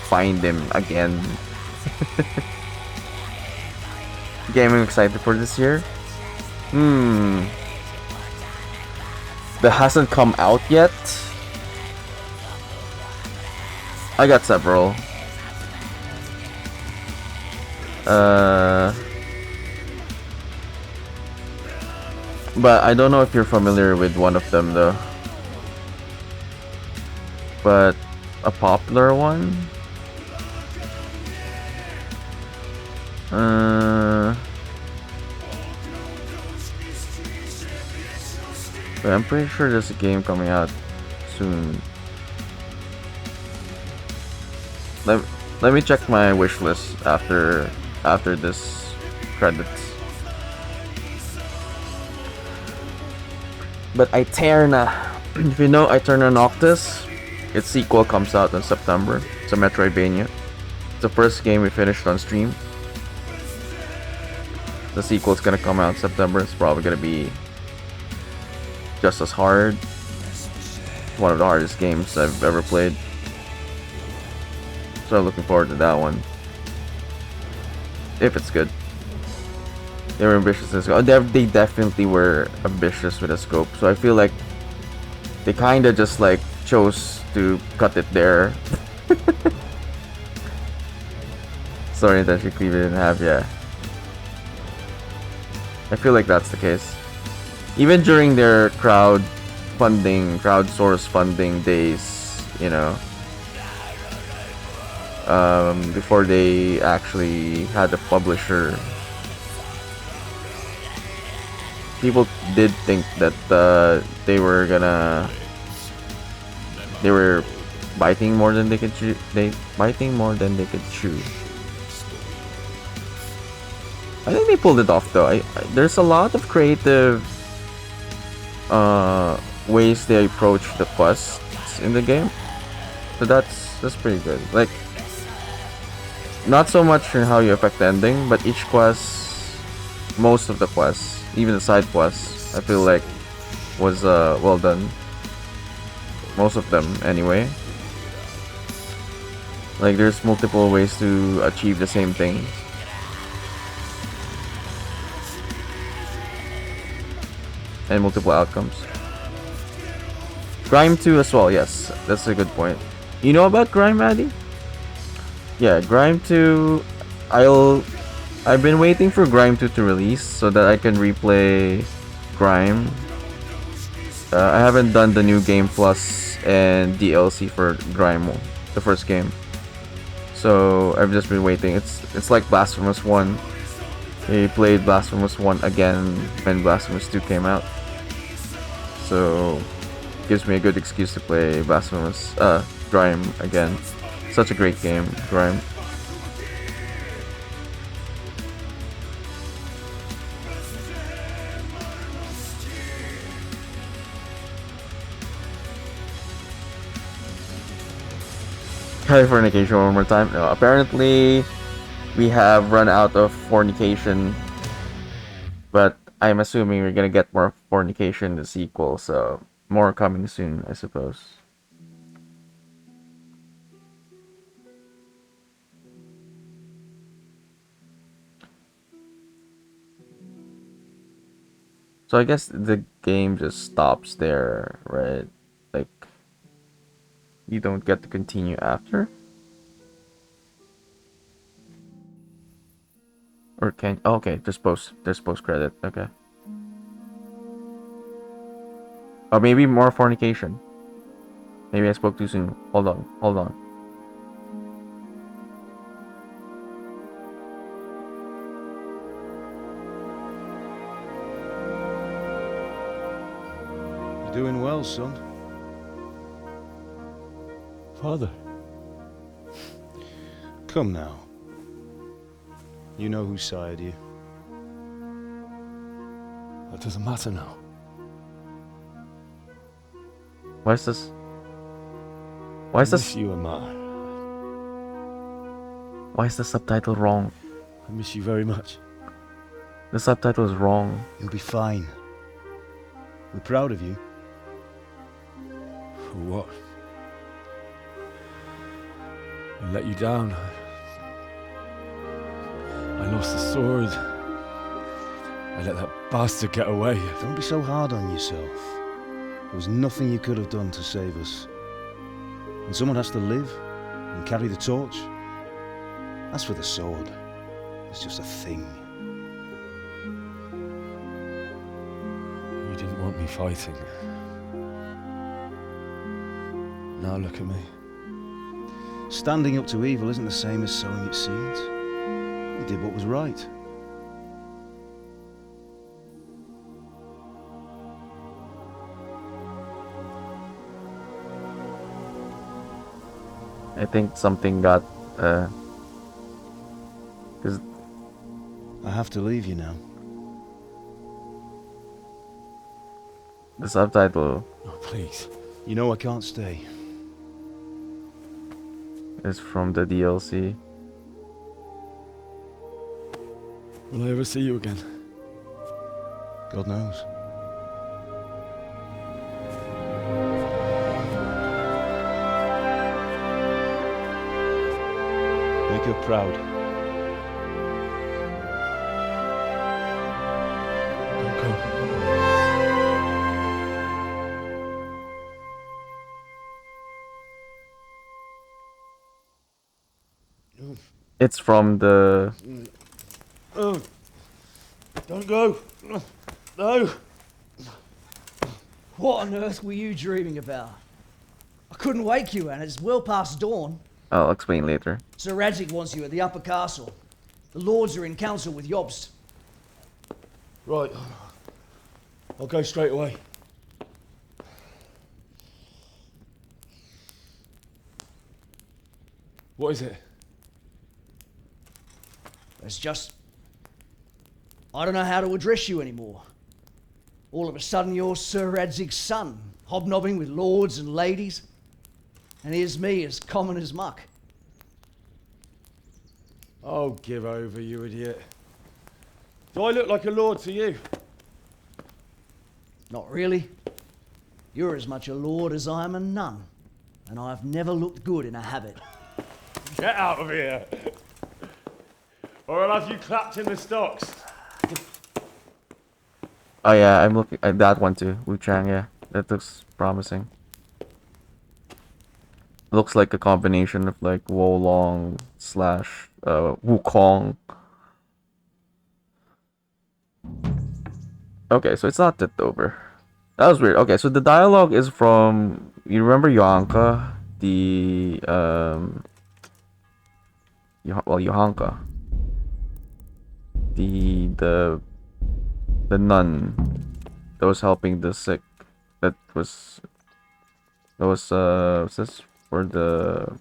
S2: find him again. Game I'm excited for this year? That hasn't come out yet? I got several. But I don't know if you're familiar with one of them though. But a popular one? But I'm pretty sure there's a game coming out soon. Let me check my wish list after this credits. But Eterna, if you know Eterna Noctis, its sequel comes out in September. It's a Metroidvania. It's the first game we finished on stream. The sequel's gonna come out in September. It's probably gonna be just as hard. One of the hardest games I've ever played. So I'm looking forward to that one. If it's good. They were ambitious in the scope. They definitely were ambitious with the scope. So I feel like they kinda just like chose to cut it there. Story intention we didn't have, yeah. I feel like that's the case. Even during their crowdsource funding days, you know, before they actually had a publisher, people did think that they were biting more than they could chew. Biting more than they could chew. I think they pulled it off though. There's a lot of creative ways they approach the quests in the game, so that's pretty good. Like, not so much in how you affect the ending, but each quest, most of the quests, even the side quests, I feel like was well done. Most of them anyway. Like, there's multiple ways to achieve the same thing. And multiple outcomes. Grime 2 as well, yes. That's a good point. You know about Grime, Maddie? Yeah, Grime 2... I've been waiting for Grime 2 to release so that I can replay Grime. I haven't done the new game plus and DLC for Grime, the first game. So I've just been waiting. It's like Blasphemous 1. He played Blasphemous 1 again when Blasphemous 2 came out. So gives me a good excuse to play Blasphemous Grime again. Such a great game, Grime. Fornication one more time. No, apparently we have run out of fornication, but I'm assuming we're gonna get more fornication in the sequel, so more coming soon, I suppose. So I guess the game just stops there, right? Like, you don't get to continue after? Or can... Oh, okay, there's post credit, okay. Or maybe more fornication. Maybe I spoke too soon. Hold on.
S9: You're doing well, son. Father. Come now. You know who sired you. That doesn't matter now.
S2: Why is this? Why is this?
S9: You, Amar.
S2: Why is the subtitle wrong?
S9: I miss you very much.
S2: The subtitle is wrong.
S9: You'll be fine. We're proud of you. For what? I let you down. I lost the sword. I let that bastard get away. Don't be so hard on yourself. There was nothing you could have done to save us. And someone has to live and carry the torch. As for the sword, it's just a thing. You didn't want me fighting. Now look at me. Standing up to evil isn't the same as sowing its seeds. You did what was right.
S2: I think something got, cause
S9: I have to leave you now.
S2: the subtitle
S9: Oh, please. You know I can't stay.
S2: is from the DLC.
S9: Will I ever see you again? God knows. Make her proud. Don't go.
S2: It's from the...
S9: Oh, don't go. No.
S14: What on earth were you dreaming about? I couldn't wake you, and it's well past dawn.
S2: I'll explain later.
S14: Sir Radzig wants you at the upper castle. The lords are in council with Jobst.
S9: Right. I'll go straight away. What is it?
S14: It's just... I don't know how to address you anymore. All of a sudden you're Sir Radzig's son, hobnobbing with lords and ladies. And here's me, as common as muck.
S9: Oh, give over, you idiot. Do I look like a lord to you?
S14: Not really. You're as much a lord as I am a nun. And I've never looked good in a habit.
S9: Get out of here! Or I'll have you clapped in the stocks.
S2: Oh yeah, I'm looking at that one too. Wu Chang, yeah. That looks promising. Looks like a combination of like Wo Long slash Wukong. Okay, so it's not tipped over. That was weird. Okay, so the dialogue is from, you remember Yonka, the Yohanka, the nun that was helping the sick. Was what's this for the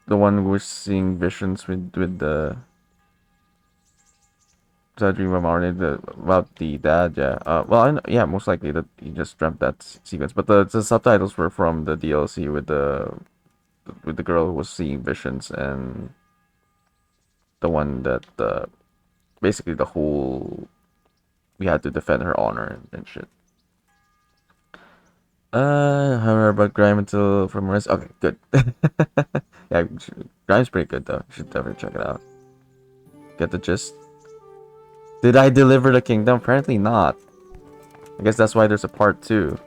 S2: one who was seeing visions with the dream about the dad, yeah. Well, yeah, most likely that he just dreamt that sequence. But the subtitles were from the DLC with the girl who was seeing visions and the one that basically the whole we had to defend her honor and shit. I heard about Grime until from rest. Okay, good. Yeah, Grime's pretty good though. You should definitely check it out. Get the gist. Did I deliver the kingdom? Apparently not. I guess that's why there's a part 2.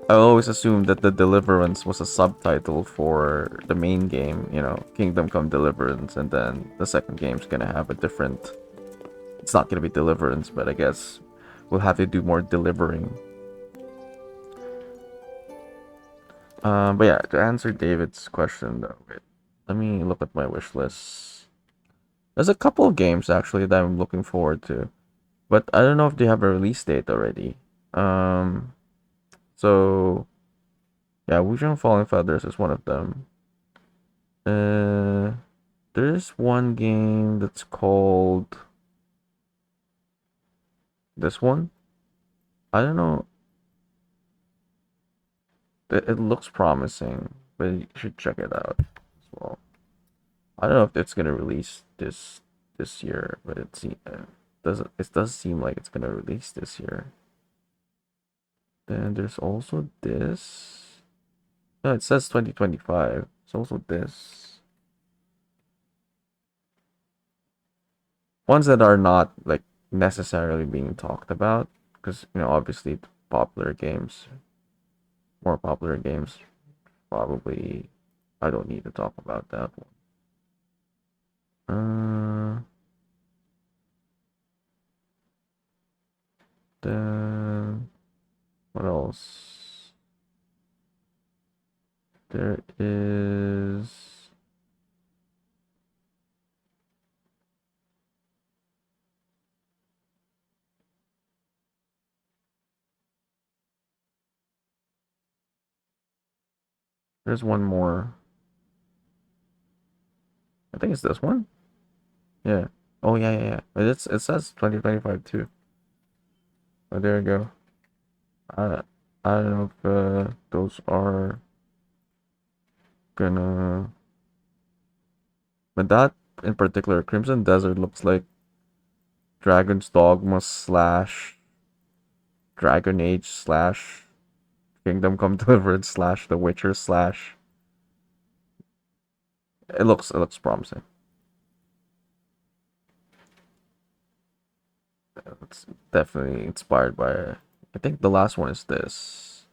S2: I always assumed that the Deliverance was a subtitle for the main game, you know, Kingdom Come Deliverance, and then the second game's gonna have a different... It's not gonna be Deliverance, but I guess we'll have to do more delivering. But yeah, to answer David's question though, wait, let me look at my wish list. There's a couple of games actually that I'm looking forward to, but I don't know if they have a release date already. So yeah, Wuxing Falling Feathers is one of them. There's one game that's called this one. I don't know. It looks promising, but you should check it out as well. I don't know if it's gonna release this year, but it does seem like it's gonna release this year. Then there's also this. No, it says 2025. It's also this. Ones that are not like necessarily being talked about, because you know obviously popular games, more popular games, probably I don't need to talk about that one. Then what else? There is there's one more. I think it's this one. Yeah. Oh yeah. But it says 2025 too. Oh, there you go. I don't know if those are gonna. But that in particular, Crimson Desert looks like Dragon's Dogma / Dragon Age / Kingdom Come Deliverance / The Witcher / It looks promising. It's definitely inspired by. I think the last one is this.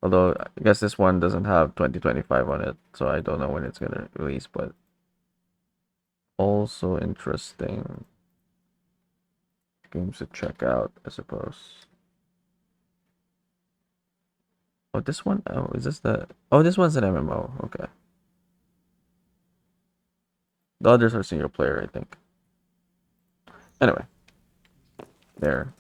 S2: Although I guess this one doesn't have 2025 on it, so I don't know when it's gonna release. But also interesting games to check out, I suppose. Oh, this one. Oh, is this the? Oh, this one's an MMO. Okay. The others are single player, I think. Anyway. There.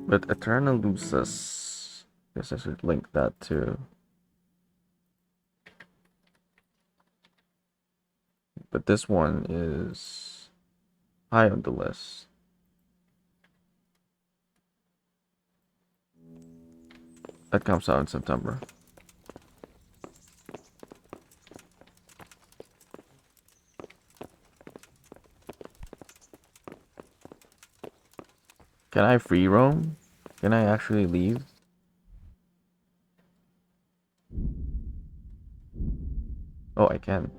S2: But Eternal Lucis. Guess I should link that too. But this one is high on the list. That comes out in September. Can I free roam? Can I actually leave? Oh, I can.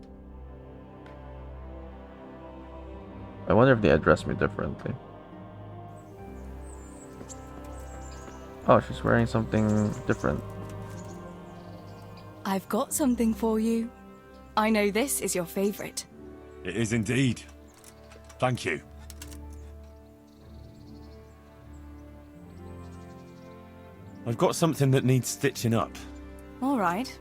S2: I wonder if they address me differently. Oh, she's wearing something different.
S1: I've got something for you. I know this is your favorite.
S15: It is indeed. Thank you. I've got something that needs stitching up.
S1: All right.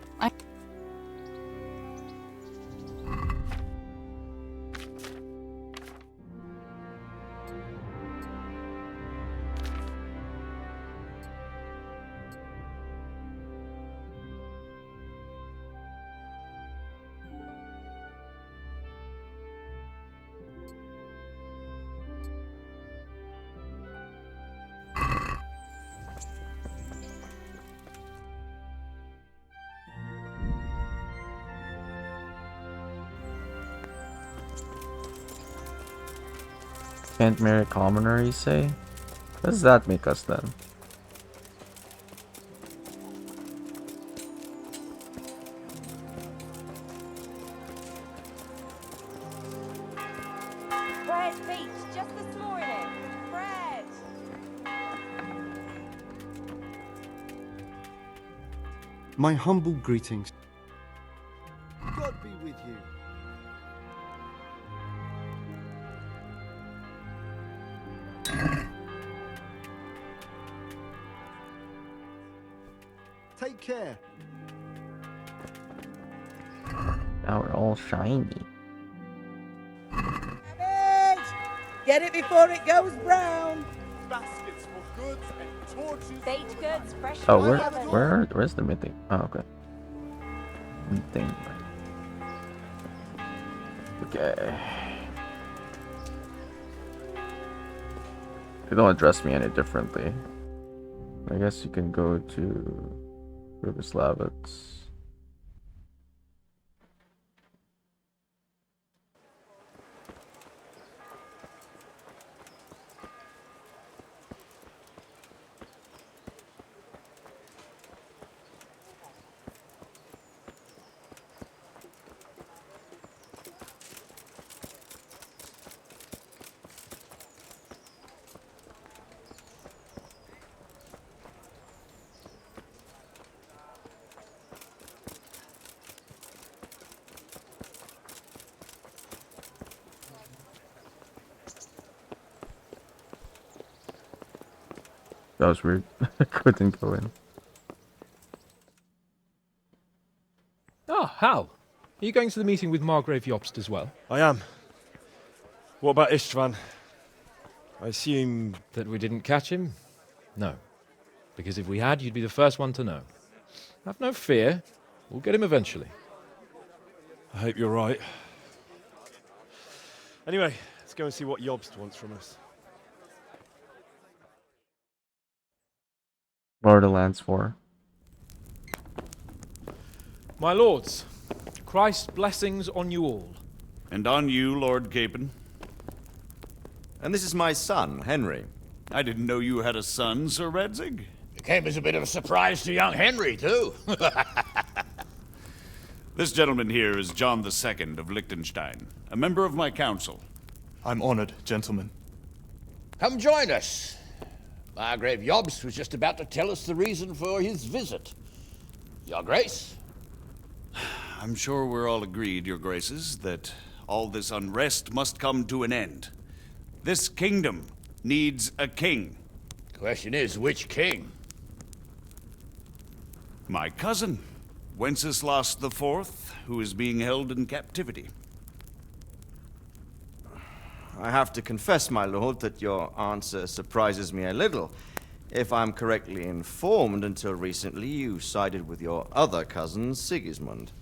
S2: Can't marry a commoner, you say? What does that make us then?
S3: Fred Beach, just this morning. Fred!
S10: My humble greetings. God be with you. Take care.
S2: Now we're all shiny.
S21: Get it before it goes brown.
S17: Baskets for goods and torches.
S3: Baked goods, fresh
S2: Oh,
S3: from the oven.
S2: where's the mythic? Oh, okay. Thing. Okay. They don't address me any differently. I guess you can go to Rubislavitz. That was weird. I couldn't go in.
S11: Ah, Hal. Are you going to the meeting with Margrave Jobst as well?
S8: I am. What about Istvan? I assume...
S11: That we didn't catch him? No. Because if we had, you'd be the first one to know. Have no fear. We'll get him eventually.
S8: I hope you're right. Anyway, let's go and see what Jobst wants from us.
S2: What are the lands for?
S11: My lords, Christ's blessings on you all.
S22: And on you, Lord Capon.
S6: And this is my son, Henry.
S22: I didn't know you had a son, Sir Redzig.
S4: It came as a bit of a surprise to young Henry, too.
S22: This gentleman here is John II of Liechtenstein, a member of my council.
S25: I'm honored, gentlemen.
S4: Come join us. Margrave Jobst was just about to tell us the reason for his visit. Your Grace?
S22: I'm sure we're all agreed, Your Graces, that all this unrest must come to an end. This kingdom needs a king.
S4: Question is, which king?
S22: My cousin, Wenceslas IV, who is being held in captivity.
S6: I have to confess, my lord, that your answer surprises me a little. If I'm correctly informed, until recently you sided with your other cousin, Sigismund.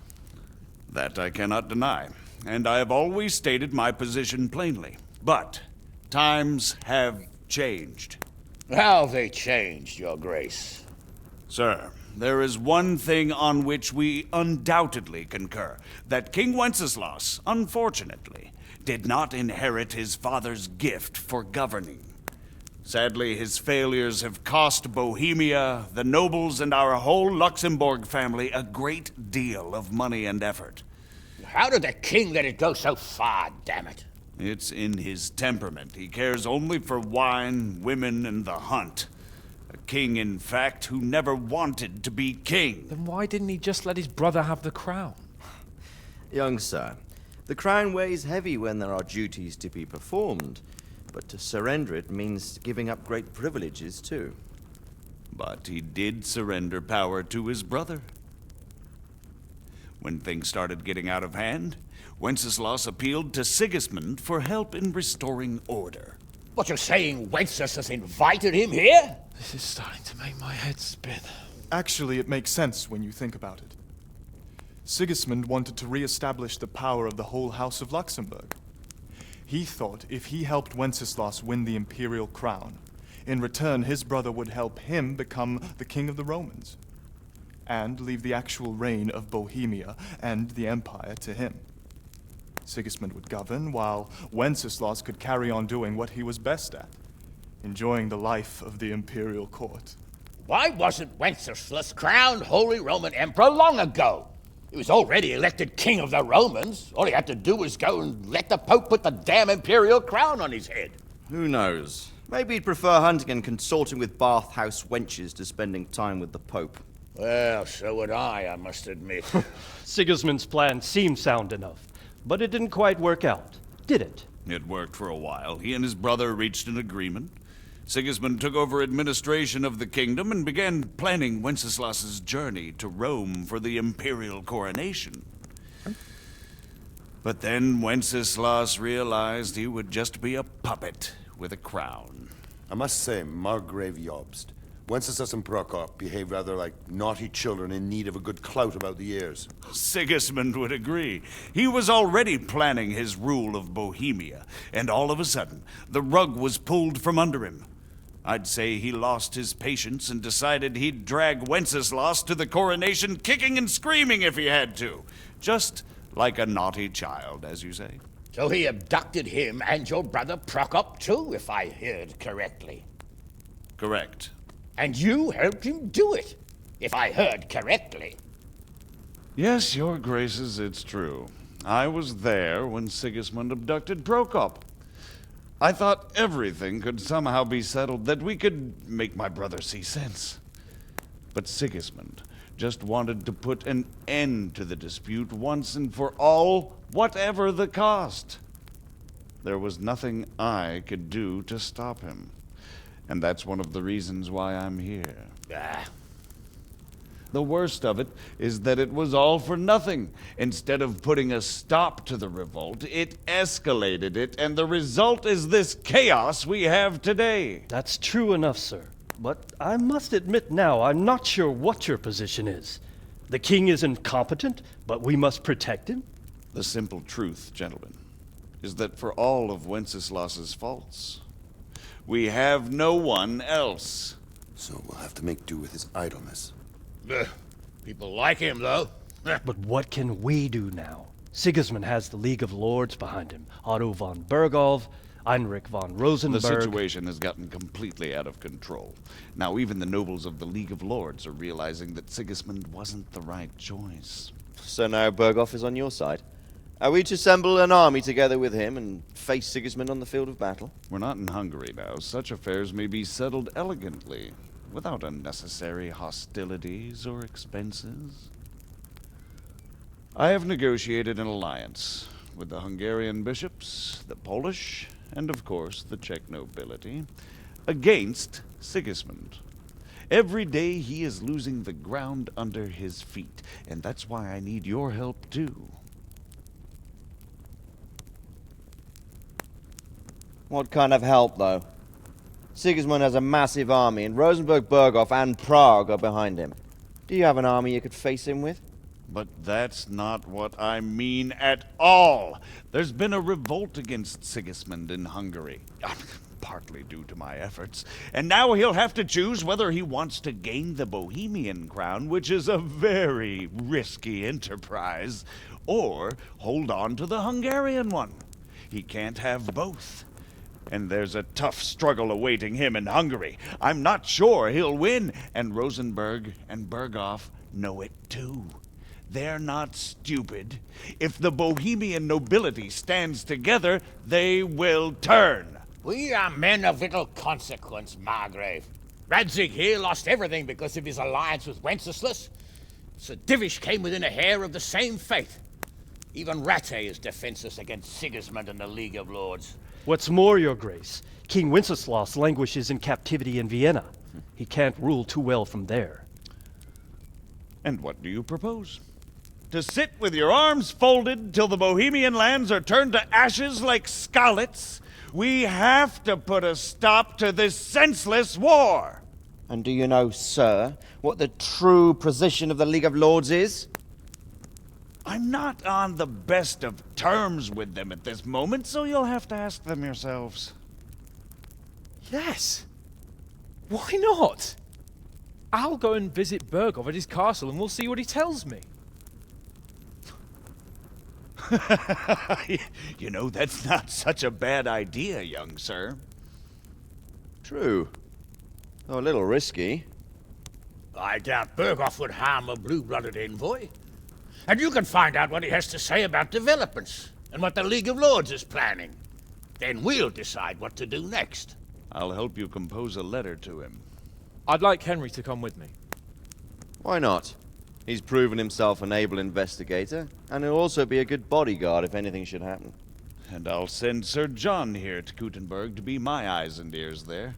S22: That I cannot deny, and I have always stated my position plainly. But times have changed.
S4: How have they changed, Your Grace?
S22: Sir, there is one thing on which we undoubtedly concur, that King Wenceslas, unfortunately, did not inherit his father's gift for governing. Sadly, his failures have cost Bohemia, the nobles, and our whole Luxembourg family a great deal of money and effort.
S4: How did the king let it go so far, damn it?
S22: It's in his temperament. He cares only for wine, women, and the hunt. A king, in fact, who never wanted to be king.
S11: Then why didn't he just let his brother have the crown?
S6: Young sir, the crown weighs heavy when there are duties to be performed, but to surrender it means giving up great privileges too.
S22: But he did surrender power to his brother. When things started getting out of hand, Wenceslas appealed to Sigismund for help in restoring order.
S4: What, you're saying Wenceslas invited him here?
S11: This is starting to make my head spin.
S25: Actually, it makes sense when you think about it. Sigismund wanted to re-establish the power of the whole House of Luxembourg. He thought if he helped Wenceslas win the imperial crown, in return his brother would help him become the king of the Romans, and leave the actual reign of Bohemia and the empire to him. Sigismund would govern, while Wenceslas could carry on doing what he was best at, enjoying the life of the imperial court.
S4: Why wasn't Wenceslas crowned Holy Roman Emperor long ago? He was already elected king of the Romans. All he had to do was go and let the Pope put the damn imperial crown on his head.
S6: Who knows? Maybe he'd prefer hunting and consorting with bathhouse wenches to spending time with the Pope.
S4: Well, so would I must admit.
S12: Sigismund's plan seemed sound enough, but it didn't quite work out, did it?
S22: It worked for a while. He and his brother reached an agreement. Sigismund took over administration of the kingdom and began planning Wenceslas's journey to Rome for the imperial coronation. But then Wenceslas realized he would just be a puppet with a crown.
S17: I must say, Margrave Jobst, Wenceslas and Prokop behave rather like naughty children in need of a good clout about the ears.
S22: Sigismund would agree. He was already planning his rule of Bohemia, and all of a sudden, the rug was pulled from under him. I'd say he lost his patience and decided he'd drag Wenceslas to the coronation kicking and screaming if he had to. Just like a naughty child, as you say.
S4: So he abducted him and your brother Prokop too, if I heard correctly.
S22: Correct.
S4: And you helped him do it, if I heard correctly.
S22: Yes, your graces, it's true. I was there when Sigismund abducted Prokop. I thought everything could somehow be settled, that we could make my brother see sense. But Sigismund just wanted to put an end to the dispute once and for all, whatever the cost. There was nothing I could do to stop him. And that's one of the reasons why I'm here. The worst of it is that it was all for nothing. Instead of putting a stop to the revolt, it escalated it, and the result is this chaos we have today.
S12: That's true enough, sir. But I must admit now, I'm not sure what your position is. The king is incompetent, but we must protect him?
S22: The simple truth, gentlemen, is that for all of Wenceslas's faults, we have no one else.
S17: So we'll have to make do with his idleness.
S4: People like him, though.
S12: But what can we do now? Sigismund has the League of Lords behind him. Otto von Bergholf, Heinrich von Rosenberg.
S22: The situation has gotten completely out of control. Now even the nobles of the League of Lords are realizing that Sigismund wasn't the right choice.
S6: So now Bergholf is on your side? Are we to assemble an army together with him and face Sigismund on the field of battle?
S22: We're not in Hungary now. Such affairs may be settled elegantly, without unnecessary hostilities or expenses. I have negotiated an alliance with the Hungarian bishops, the Polish, and of course the Czech nobility, against Sigismund. Every day he is losing the ground under his feet, and that's why I need your help too.
S6: What kind of help, though? Sigismund has a massive army, and Rosenberg, Berghof, and Prague are behind him. Do you have an army you could face him with?
S22: But that's not what I mean at all. There's been a revolt against Sigismund in Hungary, partly due to my efforts, and now he'll have to choose whether he wants to gain the Bohemian crown, which is a very risky enterprise, or hold on to the Hungarian one. He can't have both. And there's a tough struggle awaiting him in Hungary. I'm not sure he'll win, and Rosenberg and Berghof know it too. They're not stupid. If the Bohemian nobility stands together, they will turn.
S4: We are men of little consequence, Margrave. Radzig here lost everything because of his alliance with Wenceslas. Sir Divish came within a hair of the same fate. Even Rattay is defenseless against Sigismund and the League of Lords.
S12: What's more, your grace, King Wenceslas languishes in captivity in Vienna. He can't rule too well from there.
S22: And what do you propose? To sit with your arms folded till the Bohemian lands are turned to ashes like scarlets? We have to put a stop to this senseless war!
S6: And do you know, sir, what the true position of the League of Lords is?
S22: I'm not on the best of terms with them at this moment, so you'll have to ask them yourselves.
S11: Yes. Why not? I'll go and visit Bergov at his castle and we'll see what he tells me.
S22: You know, that's not such a bad idea, young sir.
S6: True. Though a little risky.
S4: I doubt Bergov would harm a blue-blooded envoy. And you can find out what he has to say about developments and what the League of Lords is planning. Then we'll decide what to do next.
S22: I'll help you compose a letter to him.
S11: I'd like Henry to come with me.
S6: Why not? He's proven himself an able investigator, and he'll also be a good bodyguard if anything should happen.
S22: And I'll send Sir John here to Kuttenberg to be my eyes and ears there.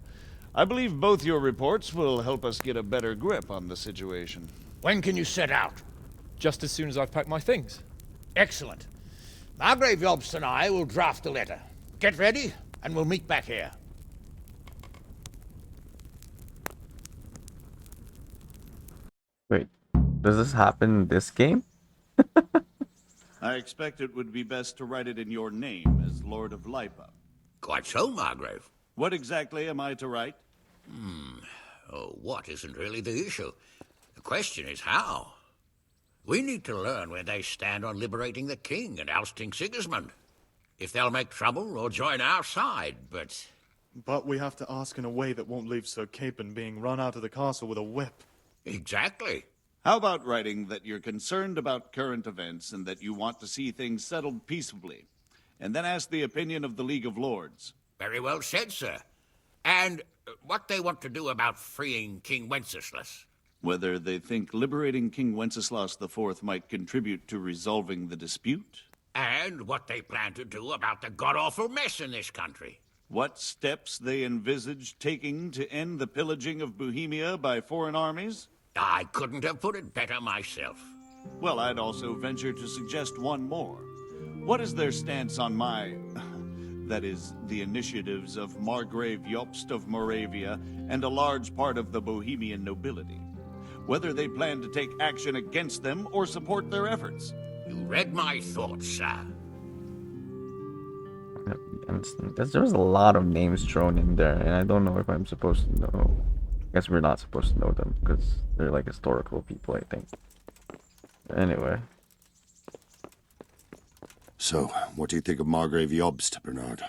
S22: I believe both your reports will help us get a better grip on the situation.
S4: When can you set out?
S11: Just as soon as I've packed my things.
S4: Excellent. Margrave Jobst and I will draft a letter. Get ready, and we'll meet back here.
S2: Wait, does this happen in this game?
S22: I expect it would be best to write it in your name as Lord of Lipa.
S4: Quite so, Margrave.
S22: What exactly am I to write?
S4: Oh, what isn't really the issue. The question is how. We need to learn where they stand on liberating the king and ousting Sigismund. If they'll make trouble or join our side, but...
S25: But we have to ask in a way that won't leave Sir Capon being run out of the castle with a whip.
S4: Exactly.
S22: How about writing that you're concerned about current events and that you want to see things settled peaceably, and then ask the opinion of the League of Lords?
S4: Very well said, sir. And what they want to do about freeing King Wenceslas.
S22: Whether they think liberating King Wenceslas IV might contribute to resolving the dispute?
S4: And what they plan to do about the god-awful mess in this country.
S22: What steps they envisage taking to end the pillaging of Bohemia by foreign armies?
S4: I couldn't have put it better myself.
S22: Well, I'd also venture to suggest one more. What is their stance on that is, the initiatives of Margrave Jobst of Moravia and a large part of the Bohemian nobility? Whether they plan to take action against them or support their efforts?
S4: You read my thoughts, sir.
S2: There's a lot of names thrown in there, and I don't know if I'm supposed to know. I guess we're not supposed to know them because they're like historical people, I think. Anyway.
S17: So, what do you think of Margrave Jobst, Bernard?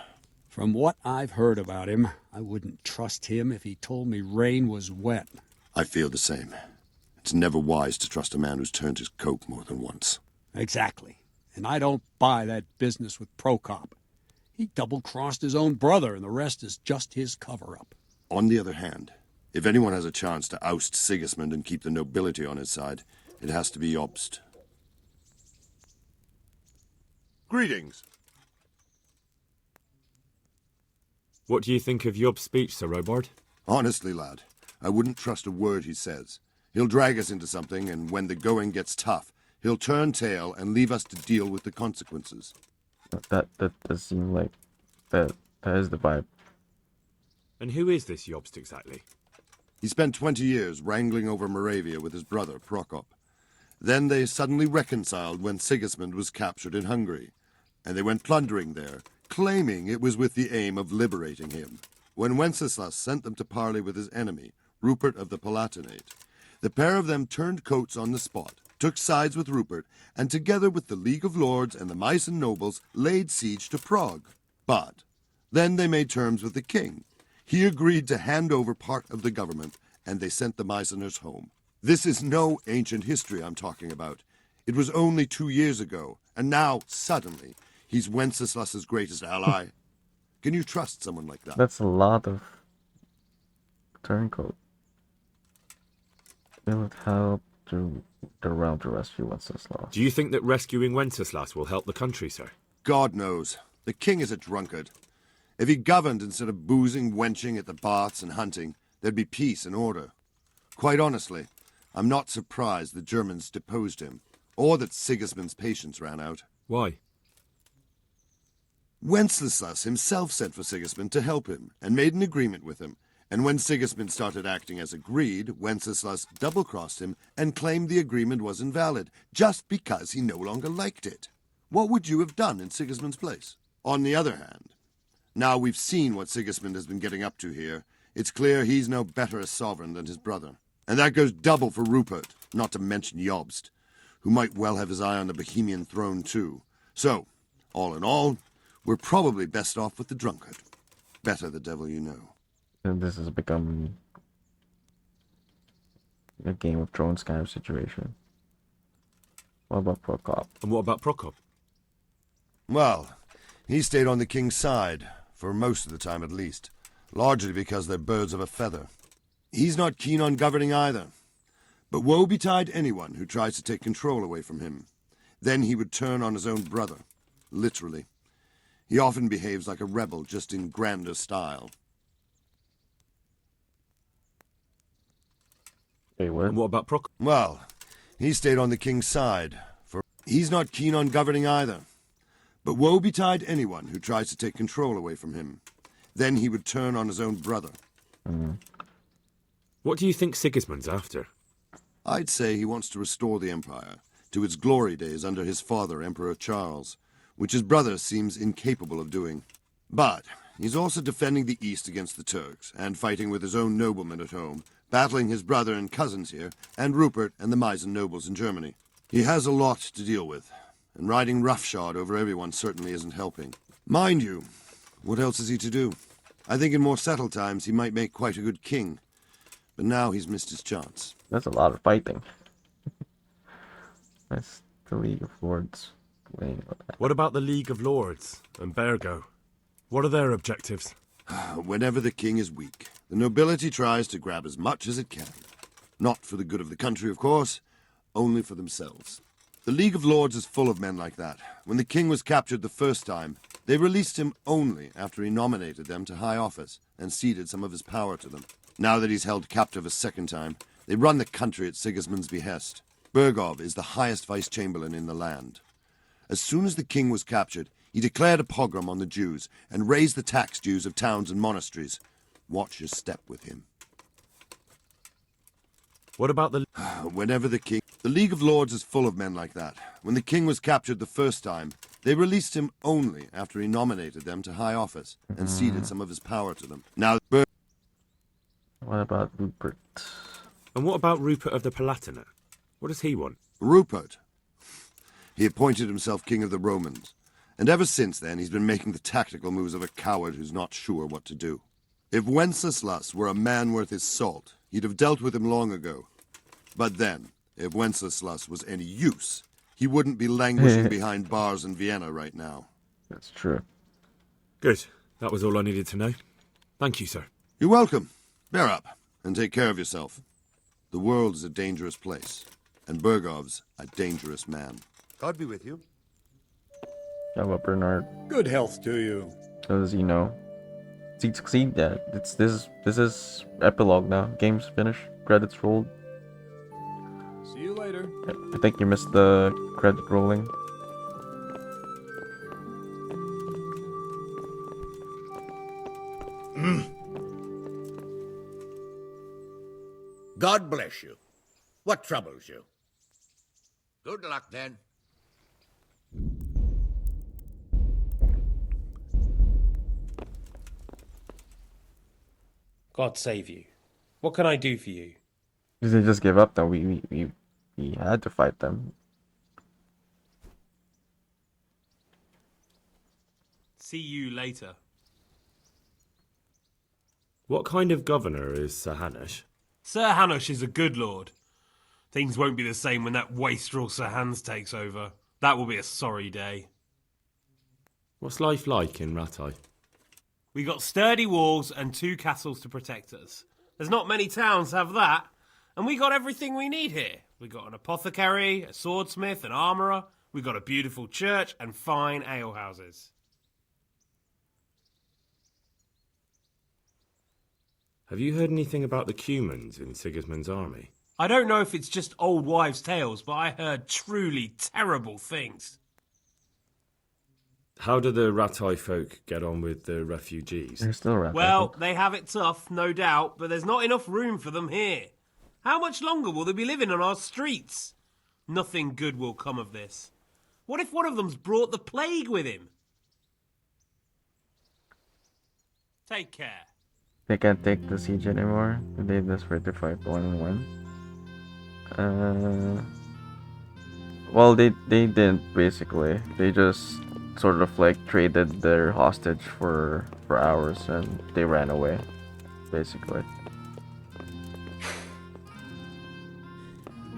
S16: From what I've heard about him, I wouldn't trust him if he told me rain was wet.
S17: I feel the same. It's never wise to trust a man who's turned his coat more than once.
S16: Exactly. And I don't buy that business with Prokop. He double-crossed his own brother, and the rest is just his cover-up.
S17: On the other hand, if anyone has a chance to oust Sigismund and keep the nobility on his side, it has to be Jobst. Greetings.
S8: What do you think of Job's speech, Sir Robard?
S17: Honestly, lad, I wouldn't trust a word he says. He'll drag us into something, and when the going gets tough, he'll turn tail and leave us to deal with the consequences.
S2: That does seem like that is the vibe.
S8: And who is this Jobst exactly?
S17: He spent 20 years wrangling over Moravia with his brother, Prokop. Then they suddenly reconciled when Sigismund was captured in Hungary, and they went plundering there, claiming it was with the aim of liberating him. When Wenceslas sent them to parley with his enemy, Rupert of the Palatinate, the pair of them turned coats on the spot, took sides with Rupert, and together with the League of Lords and the Meissen nobles laid siege to Prague. But then they made terms with the king. He agreed to hand over part of the government, and they sent the Meisseners home. This is no ancient history I'm talking about. It was only 2 years ago, and now, suddenly, he's Wenceslas's greatest ally. Can you trust someone like that?
S2: That's a lot of turncoat. It would help to the realm to rescue Wenceslas.
S8: Do you think that rescuing Wenceslas will help the country, sir?
S17: God knows. The king is a drunkard. If he governed instead of boozing, wenching at the baths and hunting, there'd be peace and order. Quite honestly, I'm not surprised the Germans deposed him, or that Sigismund's patience ran out.
S8: Why?
S17: Wenceslas himself sent for Sigismund to help him, and made an agreement with him. And when Sigismund started acting as agreed, Wenceslas double-crossed him and claimed the agreement was invalid, just because he no longer liked it. What would you have done in Sigismund's place? On the other hand, now we've seen what Sigismund has been getting up to here, it's clear he's no better a sovereign than his brother. And that goes double for Rupert, not to mention Jobst, who might well have his eye on the Bohemian throne too. So, all in all, we're probably best off with the drunkard. Better the devil you know.
S2: And this has become a Game of Thrones kind of situation. What about Prokop?
S8: And what about Prokop?
S17: Well, he stayed on the king's side, for most of the time at least, largely because they're birds of a feather. He's not keen on governing either. But woe betide anyone who tries to take control away from him. Then he would turn on his own brother, literally. He often behaves like a rebel, just in grander style.
S2: Wait, what?
S8: And what about Prokop?
S17: Well, he stayed on the king's side, for he's not keen on governing either. But woe betide anyone who tries to take control away from him. Then he would turn on his own brother.
S8: What do you think Sigismund's after?
S17: I'd say he wants to restore the empire to its glory days under his father, Emperor Charles, which his brother seems incapable of doing. But he's also defending the East against the Turks, and fighting with his own noblemen at home, battling his brother and cousins here, and Rupert and the Meissen nobles in Germany. He has a lot to deal with, and riding roughshod over everyone certainly isn't helping. Mind you, what else is he to do? I think in more settled times he might make quite a good king, but now he's missed his chance.
S2: That's a lot of fighting. That's the League of Lords.
S8: What about the League of Lords and Bergo? What are their objectives?
S17: Whenever the king is weak, the nobility tries to grab as much as it can. Not for the good of the country, of course, only for themselves. The League of Lords is full of men like that. When the king was captured the first time, they released him only after he nominated them to high office and ceded some of his power to them. Now that he's held captive a second time, they run the country at Sigismund's behest. Bergov is the highest vice-chamberlain in the land. As soon as the king was captured, he declared a pogrom on the Jews and raised the tax dues of towns and monasteries. Watch your step with him.
S8: What about the...
S17: Whenever the king... The League of Lords is full of men like that. When the king was captured the first time, they released him only after he nominated them to high office and ceded some of his power to them. Now...
S2: What about Rupert?
S8: And what about Rupert of the Palatinate? What does he want?
S17: Rupert? He appointed himself king of the Romans, and ever since then he's been making the tactical moves of a coward who's not sure what to do. If Wenceslas were a man worth his salt, he'd have dealt with him long ago. But then, if Wenceslas was any use, he wouldn't be languishing behind bars in Vienna right now.
S2: That's true.
S8: Good. That was all I needed to know. Thank you, sir.
S17: You're welcome. Bear up, and take care of yourself. The world is a dangerous place, and Bergov's a dangerous man.
S10: God be with you.
S2: How about Bernard?
S16: Good health to you.
S2: How does he know? Does he succeed? Yeah, this is epilogue now. Game's finished. Credits rolled.
S16: See you later.
S2: I think you missed the credit rolling.
S4: God bless you. What troubles you? Good luck, then.
S18: God save you. What can I do for you?
S2: Did they just give up though? We had to fight them.
S11: See you later.
S8: What kind of governor is Sir Hanush?
S11: Sir Hanush is a good lord. Things won't be the same when that wastrel Sir Hans takes over. That will be a sorry day.
S8: What's life like in Rattay?
S11: We got sturdy walls and 2 castles to protect us. There's not many towns have that, and we got everything we need here. We got an apothecary, a swordsmith, an armourer. We got a beautiful church and fine alehouses.
S15: Have you heard anything about the Cumans in Sigismund's army?
S18: I don't know if it's just old wives' tales, but I heard truly terrible things.
S15: How do the Ratai folk get on with the refugees?
S2: They're still Ratai
S18: Well,
S2: folk.
S18: they have it tough, no doubt, but there's not enough room for them here. How much longer will they be living on our streets? Nothing good will come of this. What if one of them's brought the plague with him? Take care.
S2: They can't take the siege anymore. They desperate to fight 1-1. Well, they didn't basically. They just sort of like traded their hostage for hours and they ran away, basically.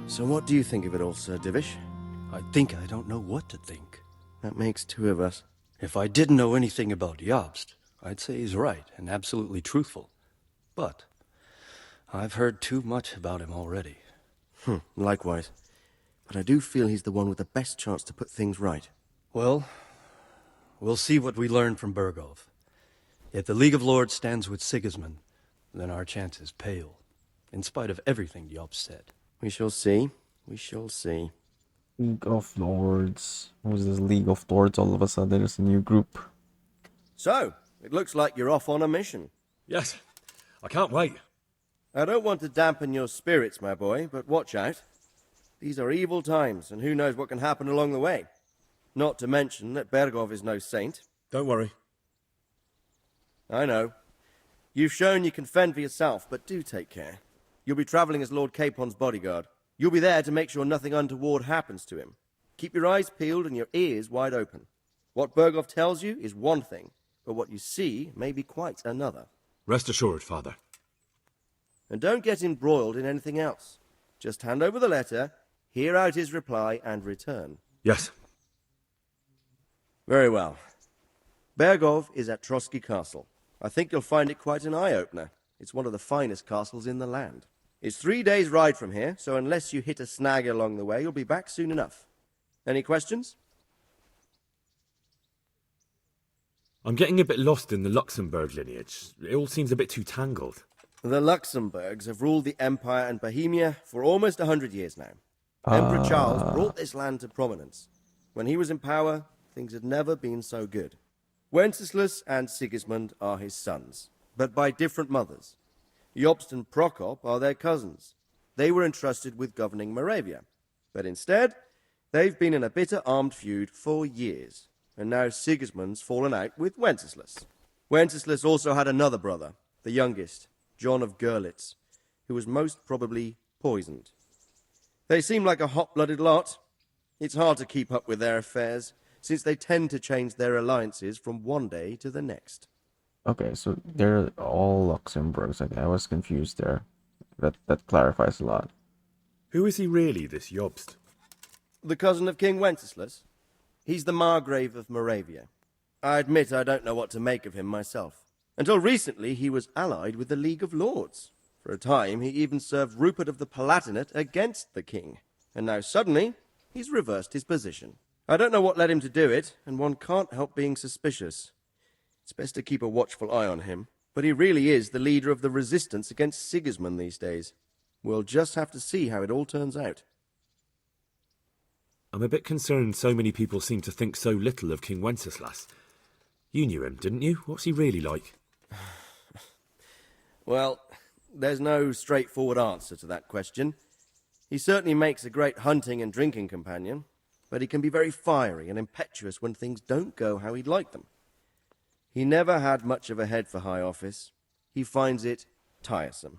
S5: So what do you think of it all, Sir Divish?
S12: I think I don't know what to think.
S5: That makes two of us.
S12: If I didn't know anything about Jobst, I'd say he's right and absolutely truthful. But I've heard too much about him already.
S5: Likewise. But I do feel he's the one with the best chance to put things right.
S12: Well, we'll see what we learn from Bergov. If the League of Lords stands with Sigismund, then our chances pale, in spite of everything Jobst said.
S5: We shall see. We shall see.
S2: League of Lords. Who's this League of Lords? All of a sudden, there's a new group.
S5: So, it looks like you're off on a mission.
S8: Yes, I can't wait.
S5: I don't want to dampen your spirits, my boy, but watch out. These are evil times, and who knows what can happen along the way. Not to mention that Bergov is no saint.
S8: Don't worry.
S5: I know. You've shown you can fend for yourself, but do take care. You'll be travelling as Lord Capon's bodyguard. You'll be there to make sure nothing untoward happens to him. Keep your eyes peeled and your ears wide open. What Bergov tells you is one thing, but what you see may be quite another.
S8: Rest assured, Father.
S5: And don't get embroiled in anything else. Just hand over the letter, hear out his reply, and return.
S8: Yes.
S5: Very well. Bergov is at Trotsky Castle. I think you'll find it quite an eye-opener. It's one of the finest castles in the land. It's 3 days' ride from here, so unless you hit a snag along the way, you'll be back soon enough. Any questions?
S15: I'm getting a bit lost in the Luxembourg lineage. It all seems a bit too tangled.
S5: The Luxembourgs have ruled the Empire and Bohemia for almost 100 years now. Emperor Charles brought this land to prominence. When he was in power, things had never been so good. Wenceslas and Sigismund are his sons, but by different mothers. Jobst and Prokop are their cousins. They were entrusted with governing Moravia. But instead, they've been in a bitter armed feud for years. And now Sigismund's fallen out with Wenceslas. Wenceslas also had another brother, the youngest, John of Görlitz, who was most probably poisoned. They seem like a hot-blooded lot. It's hard to keep up with their affairs, since they tend to change their alliances from one day to the next.
S2: Okay, so they're all Luxembourgs. Okay, I was confused there. That clarifies a lot.
S15: Who is he really, this Jobst?
S5: The cousin of King Wenceslas. He's the Margrave of Moravia. I admit I don't know what to make of him myself. Until recently, he was allied with the League of Lords. For a time, he even served Rupert of the Palatinate against the king. And now suddenly, he's reversed his position. I don't know what led him to do it, and one can't help being suspicious. It's best to keep a watchful eye on him, but he really is the leader of the resistance against Sigismund these days. We'll just have to see how it all turns out.
S15: I'm a bit concerned so many people seem to think so little of King Wenceslas. You knew him, didn't you? What's he really like?
S5: Well, there's no straightforward answer to that question. He certainly makes a great hunting and drinking companion, but he can be very fiery and impetuous when things don't go how he'd like them. He never had much of a head for high office. He finds it tiresome.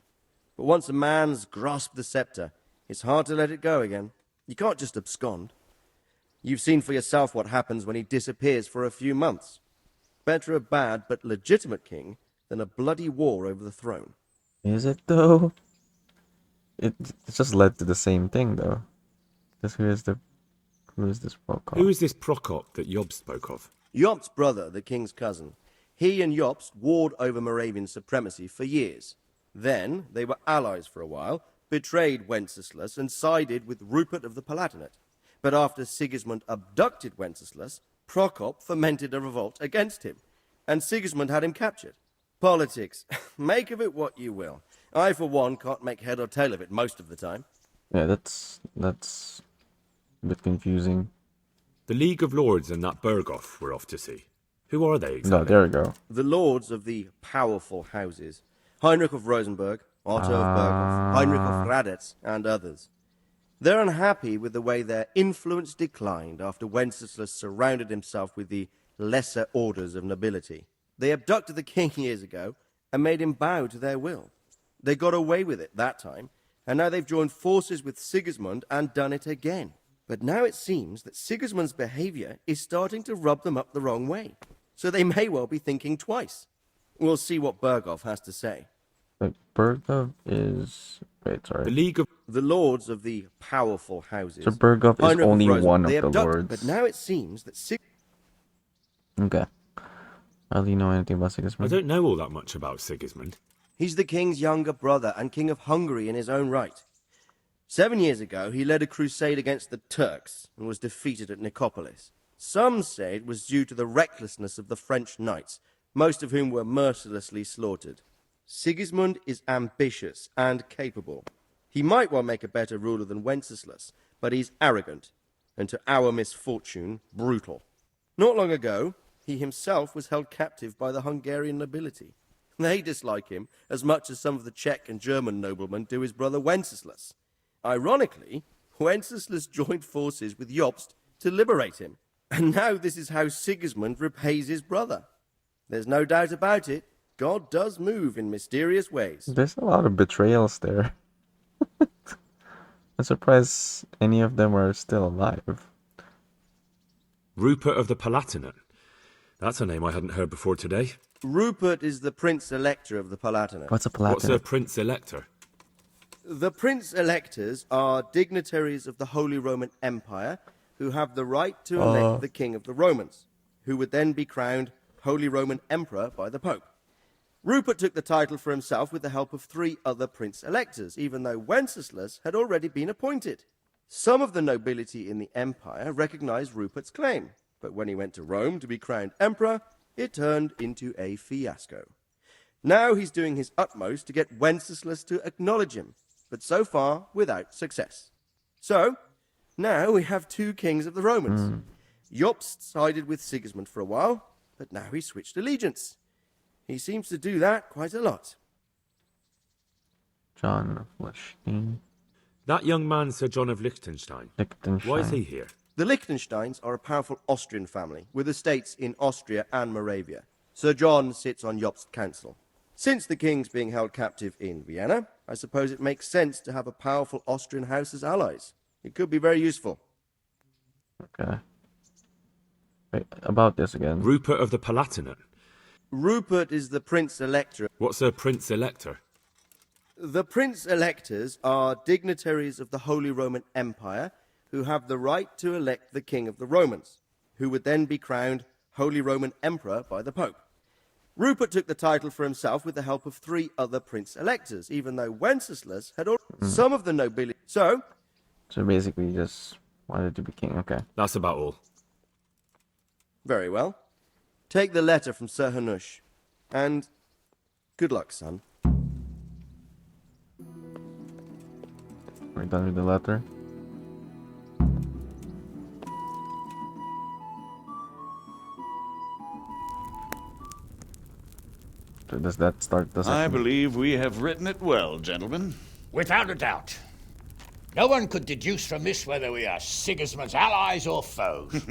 S5: But once a man's grasped the scepter, it's hard to let it go again. You can't just abscond. You've seen for yourself what happens when he disappears for a few months. Better a bad but legitimate king than a bloody war over the throne.
S2: Is it though? It just led to the same thing though. Who is this Prokop?
S15: Who is this Prokop that Jobst spoke of?
S5: Jobst's brother, the king's cousin. He and Jobst warred over Moravian supremacy for years. Then they were allies for a while, betrayed Wenceslas and sided with Rupert of the Palatinate. But after Sigismund abducted Wenceslas, Prokop fomented a revolt against him, and Sigismund had him captured. Politics. Make of it what you will. I, for one, can't make head or tail of it most of the time.
S2: Yeah, that's a bit confusing.
S15: The League of Lords and that Berghoff we're off to see. Who are they exactly?
S2: No, there we go.
S5: The lords of the powerful houses. Heinrich of Rosenberg, Otto of Berghoff, Heinrich of Radetz, and others. They're unhappy with the way their influence declined after Wenceslas surrounded himself with the lesser orders of nobility. They abducted the king years ago and made him bow to their will. They got away with it that time, and now they've joined forces with Sigismund and done it again. But now it seems that Sigismund's behavior is starting to rub them up the wrong way, so they may well be thinking twice. We'll see what Berghoff has to say.
S2: But Berghoff is... Wait, sorry.
S15: The League of...
S5: The lords of the powerful houses.
S2: So Berghoff is
S5: Heinrich
S2: only
S5: Rosen,
S2: one of
S5: they
S2: the
S5: abducted,
S2: lords.
S5: But now it seems that
S2: Okay. How do you know anything about
S15: I
S2: Sigismund?
S15: don't know all that much about Sigismund.
S5: He's the king's younger brother and king of Hungary in his own right. 7 years ago, he led a crusade against the Turks and was defeated at Nicopolis. Some say it was due to the recklessness of the French knights, most of whom were mercilessly slaughtered. Sigismund is ambitious and capable. He might well make a better ruler than Wenceslas, but he's arrogant, and to our misfortune, brutal. Not long ago, he himself was held captive by the Hungarian nobility. They dislike him as much as some of the Czech and German noblemen do his brother Wenceslas. Ironically, Wenceslas joined forces with Jobst to liberate him, and now this is how Sigismund repays his brother. There's no doubt about it, God does move in mysterious ways.
S2: There's a lot of betrayals there. I'm surprised any of them are still alive.
S15: Rupert of the Palatinate. That's a name I hadn't heard before today.
S5: Rupert is the Prince-Elector of the Palatinate.
S2: What's a Palatinate?
S15: What's a Prince-Elector?
S5: The Prince-Electors are dignitaries of the Holy Roman Empire who have the right to elect the King of the Romans, who would then be crowned Holy Roman Emperor by the Pope. Rupert took the title for himself with the help of 3 other Prince-Electors, even though Wenceslas had already been appointed. Some of the nobility in the empire recognized Rupert's claim, but when he went to Rome to be crowned emperor, it turned into a fiasco. Now he's doing his utmost to get Wenceslas to acknowledge him, but so far without success. So, now we have 2 kings of the Romans. Jobst sided with Sigismund for a while, but now he's switched allegiance. He seems to do that quite a lot.
S2: John of Liechtenstein.
S15: That young man, Sir John of Liechtenstein. Why is he here?
S5: The Liechtensteins are a powerful Austrian family with estates in Austria and Moravia. Sir John sits on Jobst's council. Since the king's being held captive in Vienna, I suppose it makes sense to have a powerful Austrian house as allies. It could be very useful.
S2: Okay. Wait, about this again.
S15: Rupert of the Palatinate.
S5: Rupert is the Prince-Elector.
S15: What's a Prince-Elector?
S5: The Prince-Electors are dignitaries of the Holy Roman Empire who have the right to elect the King of the Romans, who would then be crowned Holy Roman Emperor by the Pope. Rupert took the title for himself with the help of 3 other Prince-Electors, even though Wenceslas had already... Some of the nobility... So
S2: basically just wanted to be king, okay.
S15: That's about all.
S5: Very well. Take the letter from Sir Hanush, and good luck, son.
S2: We're done with the letter. So does that start the
S22: I
S2: section?
S22: believe we have written it well, gentlemen.
S4: Without a doubt. No one could deduce from this whether we are Sigismund's allies or foes.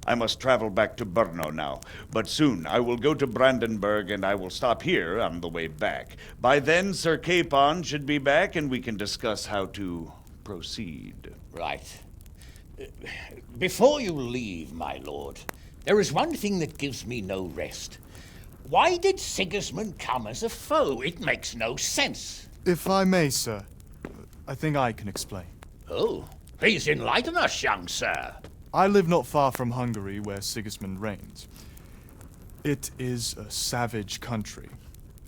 S22: I must travel back to Brno now, but soon I will go to Brandenburg and I will stop here on the way back. By then, Sir Capon should be back and we can discuss how to proceed.
S4: Right. Before you leave, my lord, there is one thing that gives me no rest. Why did Sigismund come as a foe? It makes no sense.
S25: If I may, sir, I think I can explain.
S4: Oh, please enlighten us, young sir.
S25: I live not far from Hungary, where Sigismund reigns. It is a savage country,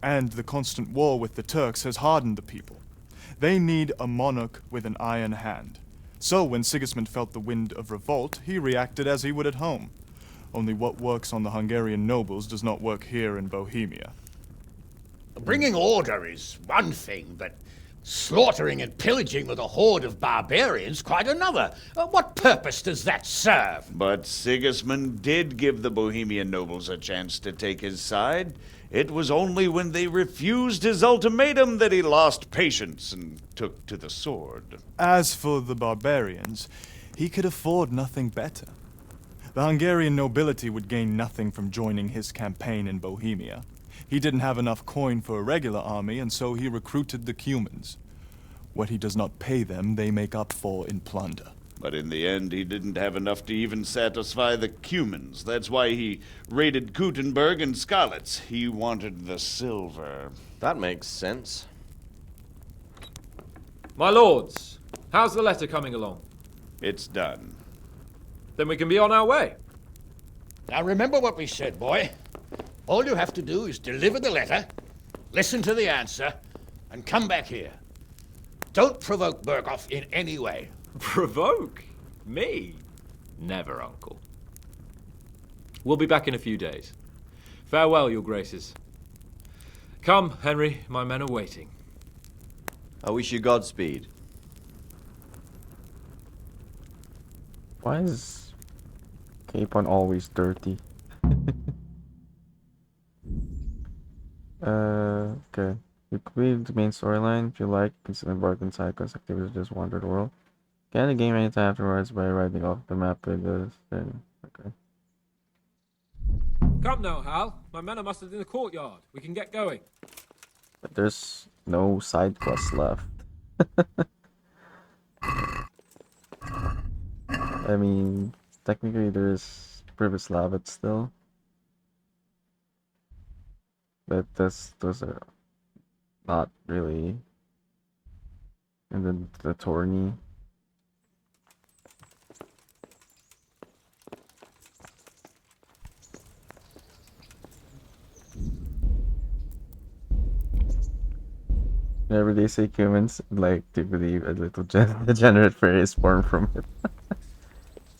S25: and the constant war with the Turks has hardened the people. They need a monarch with an iron hand. So when Sigismund felt the wind of revolt, he reacted as he would at home. Only what works on the Hungarian nobles does not work here in Bohemia.
S4: Bringing order is one thing, but slaughtering and pillaging with a horde of barbarians quite another. What purpose does that serve?
S22: But Sigismund did give the Bohemian nobles a chance to take his side. It was only when they refused his ultimatum that he lost patience and took to the sword.
S25: As for the barbarians, he could afford nothing better. The Hungarian nobility would gain nothing from joining his campaign in Bohemia. He didn't have enough coin for a regular army, and so he recruited the Cumans. What he does not pay them, they make up for in plunder.
S22: But in the end, he didn't have enough to even satisfy the Cumans. That's why he raided Kuttenberg and Skalitz. He wanted the silver.
S13: That makes sense.
S7: My lords, how's the letter coming along?
S22: It's done.
S7: Then we can be on our way.
S4: Now remember what we said, boy. All you have to do is deliver the letter, listen to the answer, and come back here. Don't provoke Berghoff in any way.
S7: Provoke? Me? Never, Uncle. We'll be back in a few days. Farewell, your graces. Come, Henry, my men are waiting.
S6: I wish you Godspeed.
S2: Why is Capon always dirty? Okay. You completed the main storyline. If you like, consider embarking on side quest activities, just wander the world. Get the game anytime afterwards by writing off the map with this thing. Okay.
S7: Come now, Hal. My men are mustered in the courtyard. We can get going.
S2: But there's no side quests left. I mean, technically there's Privislavet still. But those are not really. And then the tourney. Whenever they say humans, like to believe a little degenerate phrase born from it.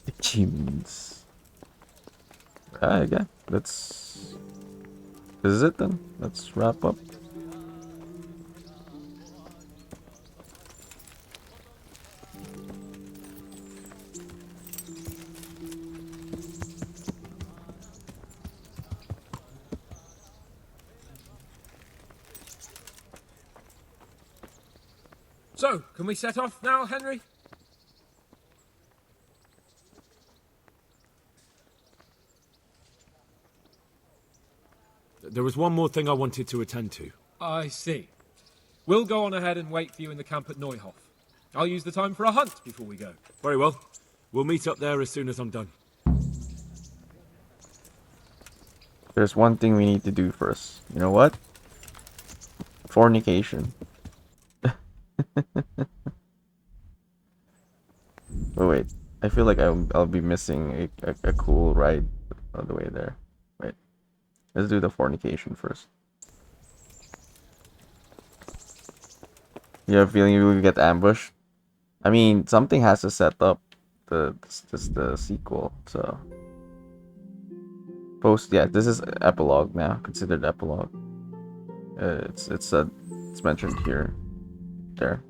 S2: The humans. Yeah, this is it then. Let's wrap up.
S7: So, can we set off now, Henry?
S15: There was one more thing I wanted to attend to.
S7: I see. We'll go on ahead and wait for you in the camp at Neuhof. I'll use the time for a hunt before we go.
S15: Very well. We'll meet up there as soon as I'm done.
S2: There's one thing we need to do first. You know what? Fornication. Oh wait, I feel like I'll be missing a cool ride on the way there. Wait, let's do the fornication first. You have a feeling you will get ambushed? I mean, something has to set up the sequel, so yeah, this is epilogue now, considered epilogue. It's mentioned here, there.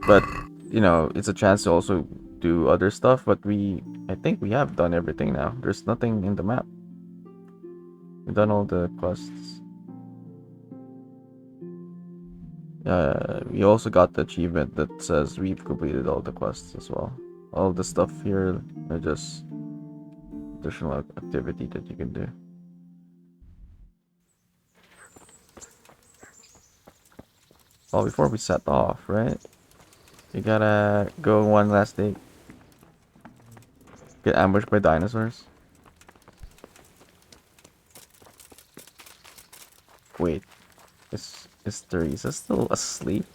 S2: But you know, it's a chance to also do other stuff. But I think we have done everything now. There's nothing in the map. We've done all the quests. We also got the achievement that says we've completed all the quests as well. All the stuff here are just additional activity that you can do. Well, before we set off, right? You gotta go one last day. Get ambushed by dinosaurs. Wait, is Teresa still asleep?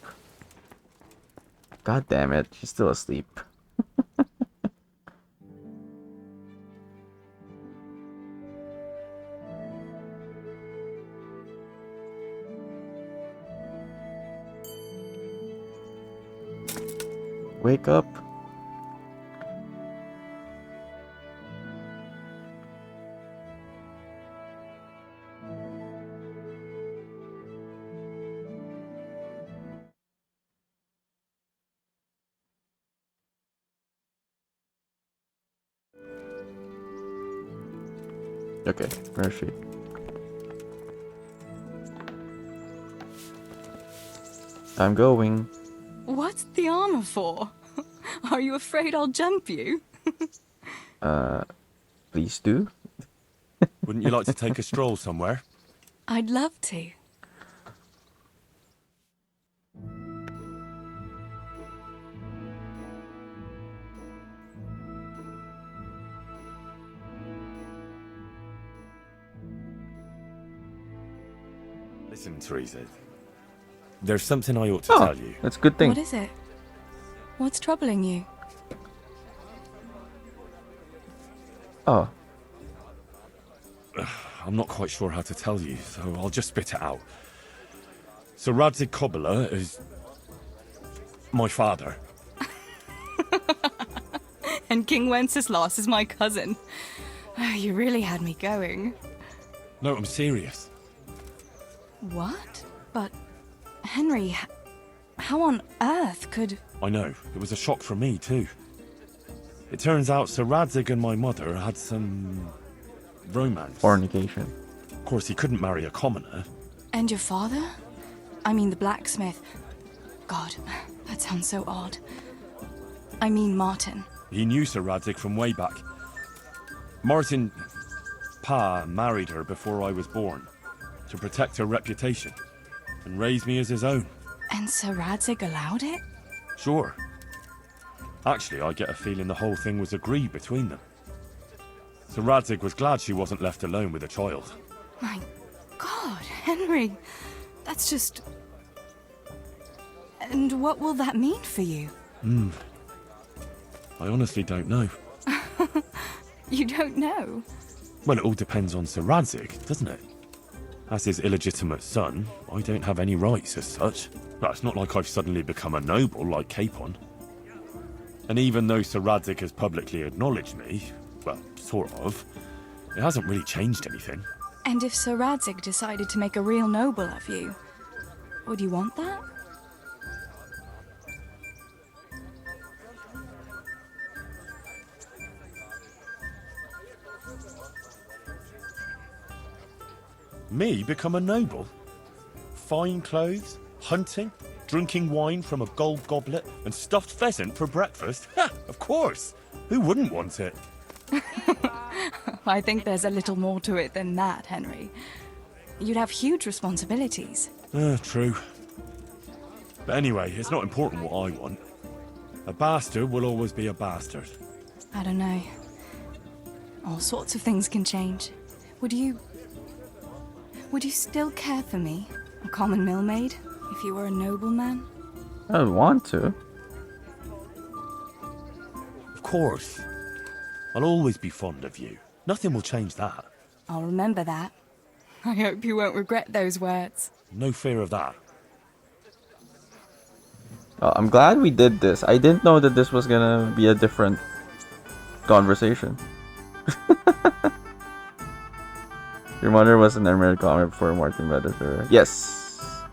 S2: God damn it, she's still asleep. Wake up. Okay, where is she? I'm going.
S1: What's the armor for? Are you afraid I'll jump you?
S2: Please do.
S15: Wouldn't you like to take a stroll somewhere?
S1: I'd love to.
S15: Listen, Teresa. There's something I ought to tell you.
S2: That's a good thing.
S1: What is it? What's troubling you?
S2: Oh.
S15: I'm not quite sure how to tell you, so I'll just spit it out. So Radzig Kobyla is my father.
S1: And King Wenceslas is my cousin. Oh, you really had me going.
S15: No, I'm serious.
S1: What? But, Henry, how on earth could...
S15: I know, it was a shock for me too. It turns out Sir Radzig and my mother had some... romance.
S2: Fornication.
S15: Of course, he couldn't marry a commoner.
S1: And your father? I mean the blacksmith. God, that sounds so odd. I mean Martin.
S15: He knew Sir Radzig from way back. Martin... Pa married her before I was born, to protect her reputation, and raise me as his own.
S1: And Sir Radzig allowed it?
S15: Sure. Actually, I get a feeling the whole thing was agreed between them. Sir Radzig was glad she wasn't left alone with a child.
S1: My God, Henry, that's just... And what will that mean for you?
S15: I honestly don't know.
S1: You don't know?
S15: Well, it all depends on Sir Radzig, doesn't it? As his illegitimate son, I don't have any rights as such. But it's not like I've suddenly become a noble like Capon. And even though Sir Radzig has publicly acknowledged me, well, sort of, it hasn't really changed anything.
S1: And if Sir Radzig decided to make a real noble of you, would you want that?
S15: Me become a noble? Fine clothes, hunting, drinking wine from a gold goblet, and stuffed pheasant for breakfast? Ha! Of course! Who wouldn't want it?
S1: I think there's a little more to it than that, Henry. You'd have huge responsibilities.
S15: True. But anyway, it's not important what I want. A bastard will always be a bastard.
S1: I don't know. All sorts of things can change. Would you still care for me, a common millmaid, if you were a nobleman?
S2: I would want to.
S15: Of course. I'll always be fond of you. Nothing will change that.
S1: I'll remember that. I hope you won't regret those words.
S15: No fear of that.
S2: I'm glad we did this. I didn't know that this was gonna be a different conversation. Your mother was an Emerald comic before Martin met her. Yes.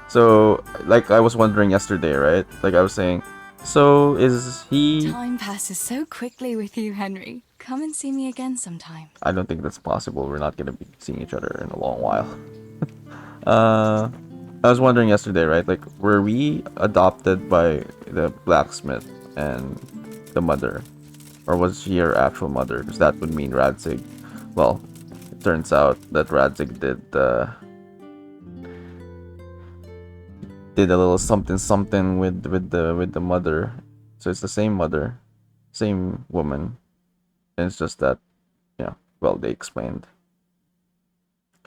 S2: So, like I was wondering yesterday, right? Like I was saying, so is he...
S1: Time passes so quickly with you, Henry. Come and see me again sometime.
S2: I don't think that's possible. We're not gonna be seeing each other in a long while. I was wondering yesterday, right? Like, were we adopted by the blacksmith and the mother? Or was she her actual mother? Because that would mean Radzig. Well, it turns out that Radzig did a little something with the mother. So it's the same mother, same woman. And it's just that, yeah, well, they explained.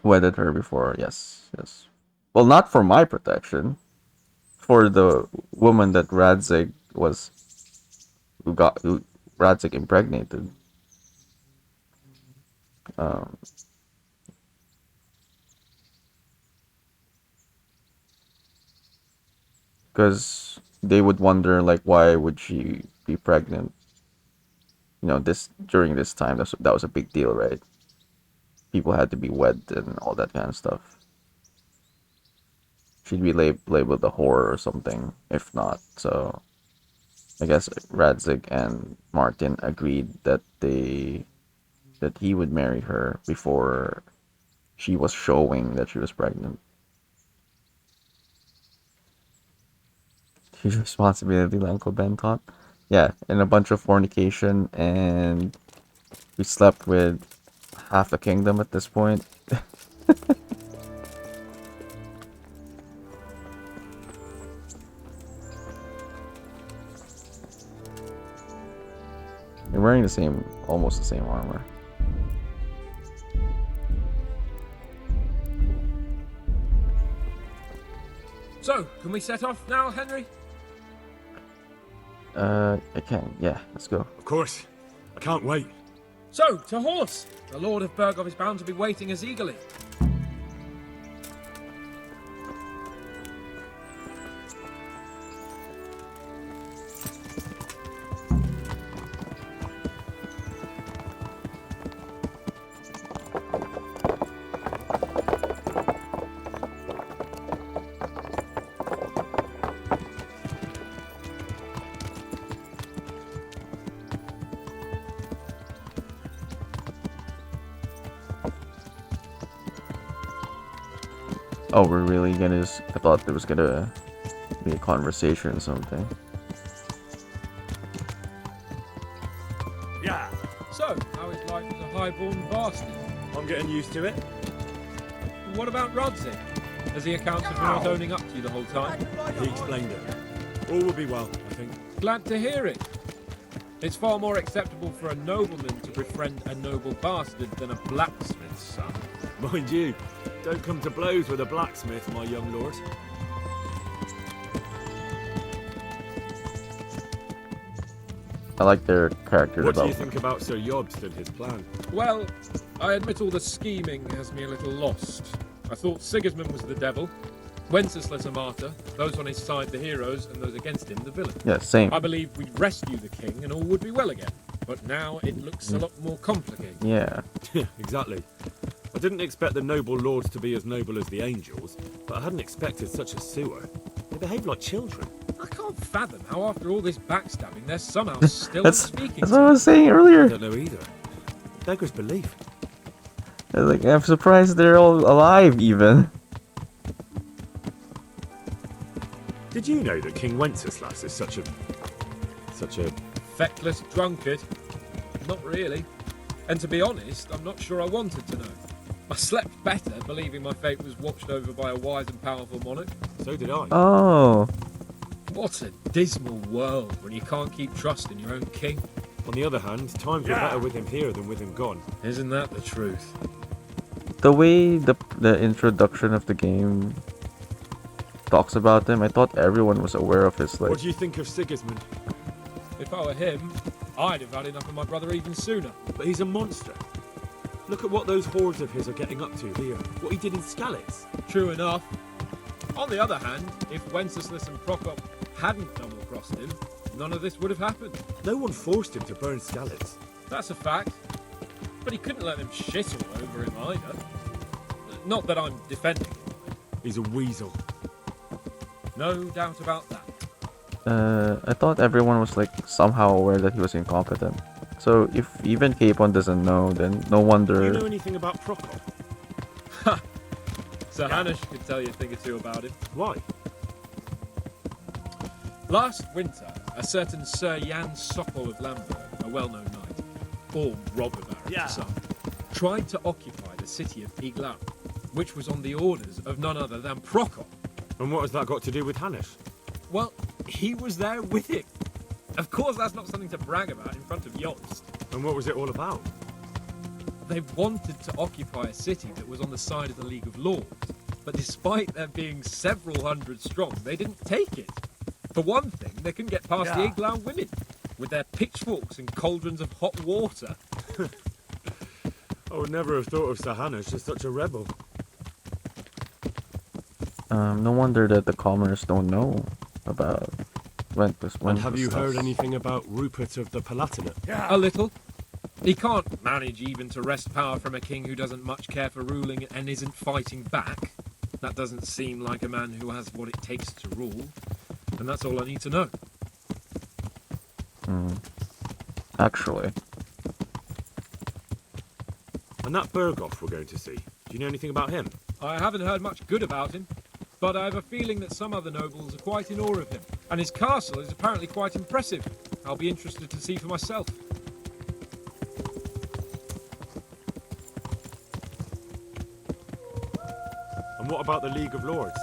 S2: Wedded her before, yes. Well, not for my protection. For the woman that Radzig who Radzig impregnated. Because they would wonder, like, why would she be pregnant? You know, during this time, that was a big deal, right? People had to be wed and all that kind of stuff. She'd be labeled a whore or something, if not. So, I guess Radzig and Martin agreed that they that he would marry her before she was showing that she was pregnant. Huge responsibility, like Uncle Ben thought. Yeah, and a bunch of fornication, and we slept with half the kingdom at this point. You're wearing the same, almost the same armor.
S7: So, can we set off now, Henry?
S2: I can. Yeah, let's go.
S8: Of course. I can't wait.
S7: So, to horse! The Lord of Bergov is bound to be waiting as eagerly.
S2: Oh, we're really gonna... I thought there was gonna be a conversation or something.
S8: Yeah.
S7: So, how is life as a highborn bastard?
S8: I'm getting used to it.
S7: What about Rodzik? Has he accounted for not owning up to you the whole time?
S8: He explained it. All will be well, I think.
S7: Glad to hear it. It's far more acceptable for a nobleman to befriend a noble bastard than a blacksmith's son.
S8: Mind you, don't come to blows with a blacksmith, my young lord.
S2: I like their character
S8: What do you
S2: development.
S8: think about Sir Jobst and his plan?
S7: Well, I admit all the scheming has me a little lost. I thought Sigismund was the devil, Wenceslas a martyr, those on his side the heroes, and those against him the villain.
S2: Yeah, same.
S7: I believed we'd rescue the king and all would be well again. But now it looks a lot more complicated.
S2: Yeah.
S8: Exactly. I didn't expect the noble lords to be as noble as the angels, but I hadn't expected such a sewer. They behave like children.
S7: I can't fathom how after all this backstabbing they're somehow still speaking
S2: That's
S7: to
S2: what I was saying earlier.
S8: I don't know either. Beggars belief.
S2: I'm surprised they're all alive, even.
S8: Did you know that King Wenceslas is such a
S7: Feckless drunkard? Not really. And to be honest, I'm not sure I wanted to know. I slept better believing my fate was watched over by a wise and powerful monarch.
S8: So did I.
S2: Oh.
S7: What a dismal world when you can't keep trust in your own king.
S8: On the other hand, times were better with him here than with him gone.
S7: Isn't that the truth?
S2: The way the introduction of the game talks about him, I thought everyone was aware of his, like...
S8: What do you think of Sigismund?
S7: If I were him, I'd have had enough of my brother even sooner.
S8: But he's a monster. Look at what those hordes of his are getting up to here. What he did in Skalitz.
S7: True enough. On the other hand, if Wenceslas and Prokop hadn't double-crossed him, none of this would have happened.
S8: No one forced him to burn Skalitz.
S7: That's a fact. But he couldn't let them shit all over him either. Not that I'm defending him.
S8: He's a weasel.
S7: No doubt about that.
S2: I thought everyone was, like, somehow aware that he was incompetent. So if even Capon doesn't know, then no wonder...
S8: Do you know anything about Prokop?
S7: Ha! Sir Hanush could tell you a thing or two about him.
S8: Why?
S7: Last winter, a certain Sir Jan Sokol of Lamberg, a well-known knight, or robber baron's son, tried to occupy the city of Iglau, which was on the orders of none other than Prokop.
S8: And what has that got to do with Hanush?
S7: Well, he was there with him. Of course, that's not something to brag about in front of Jobst.
S8: And what was it all about?
S7: They wanted to occupy a city that was on the side of the League of Lords, but despite there being several hundred strong, they didn't take it. For one thing, they couldn't get past the Iglau women, with their pitchforks and cauldrons of hot water.
S8: I would never have thought of Sir Hanush as such a rebel.
S2: No wonder that the commoners don't know about Wenceslas.
S8: And have you heard anything about Rupert of the Palatinate?
S7: A little. He can't manage even to wrest power from a king who doesn't much care for ruling and isn't fighting back. That doesn't seem like a man who has what it takes to rule. And that's all I need to know.
S2: Actually.
S8: And that Berghoff we're going to see, do you know anything about him?
S7: I haven't heard much good about him, but I have a feeling that some other nobles are quite in awe of him. And his castle is apparently quite impressive. I'll be interested to see for myself.
S8: And what about the League of Lords?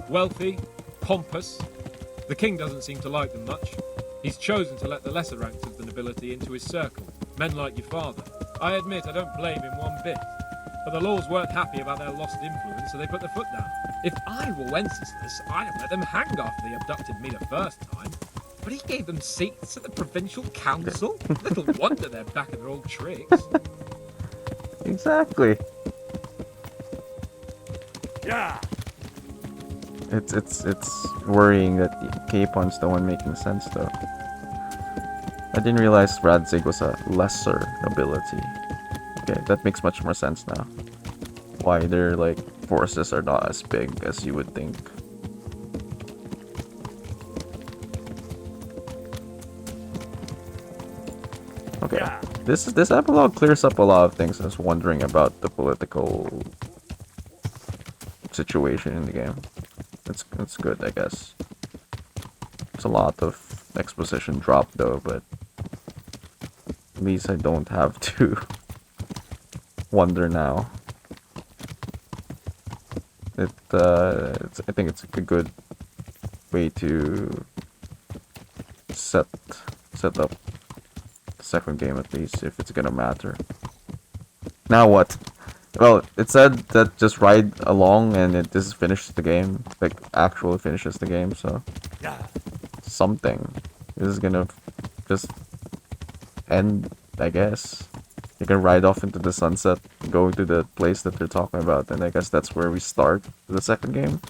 S7: Wealthy, pompous. The king doesn't seem to like them much. He's chosen to let the lesser ranks of the nobility into his circle, men like your father. I admit I don't blame him one bit. But the lords weren't happy about their lost influence, so they put their foot down. If I were Wenceslas, I'd have let them hang after they abducted me the first time. But he gave them seats at the provincial council? Little wonder they're back in their old tricks.
S2: Exactly.
S18: Yeah.
S2: It's worrying that Capon's the one making sense though. I didn't realize Radzig was a lesser nobility. Okay, that makes much more sense now. Why their like forces are not as big as you would think. Okay, this epilogue clears up a lot of things I was wondering about the political situation in the game. It's good, I guess. It's a lot of exposition drop though, but at least I don't have to wonder now. I think it's a good way to set up the second game, at least, if it's gonna matter. Now what? Well, it said that just ride along and it just finishes the game, like actually finishes the game, so something is gonna just end, I guess. You can ride off into the sunset, go to the place that they're talking about, and I guess that's where we start the second game.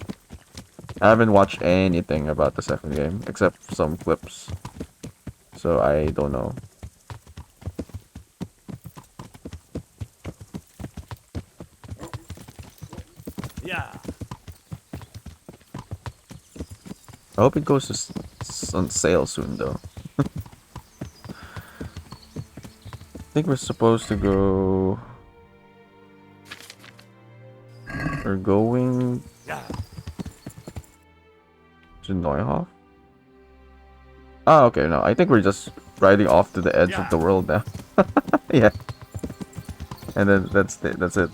S2: I haven't watched anything about the second game, except some clips, so I don't know.
S18: Yeah.
S2: I hope it goes on sale soon, though. I think we're supposed to go... We're going... to Neuhof? Ah, okay, no. I think we're just riding off to the edge of the world now. Yeah. And then that's it.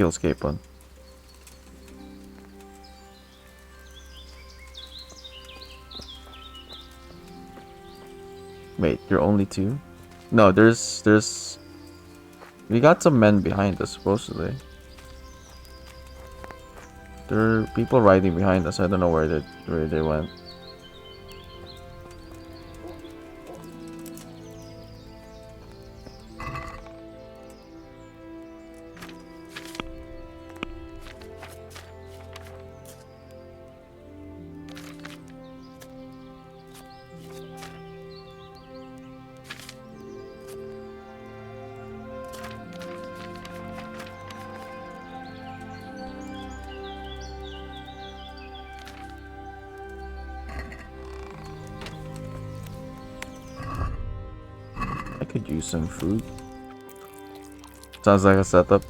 S2: Escape on. Wait, you're only two? No, there's we got some men behind us supposedly. There are people riding behind us. I don't know where they went. Could use some food. Sounds like a setup.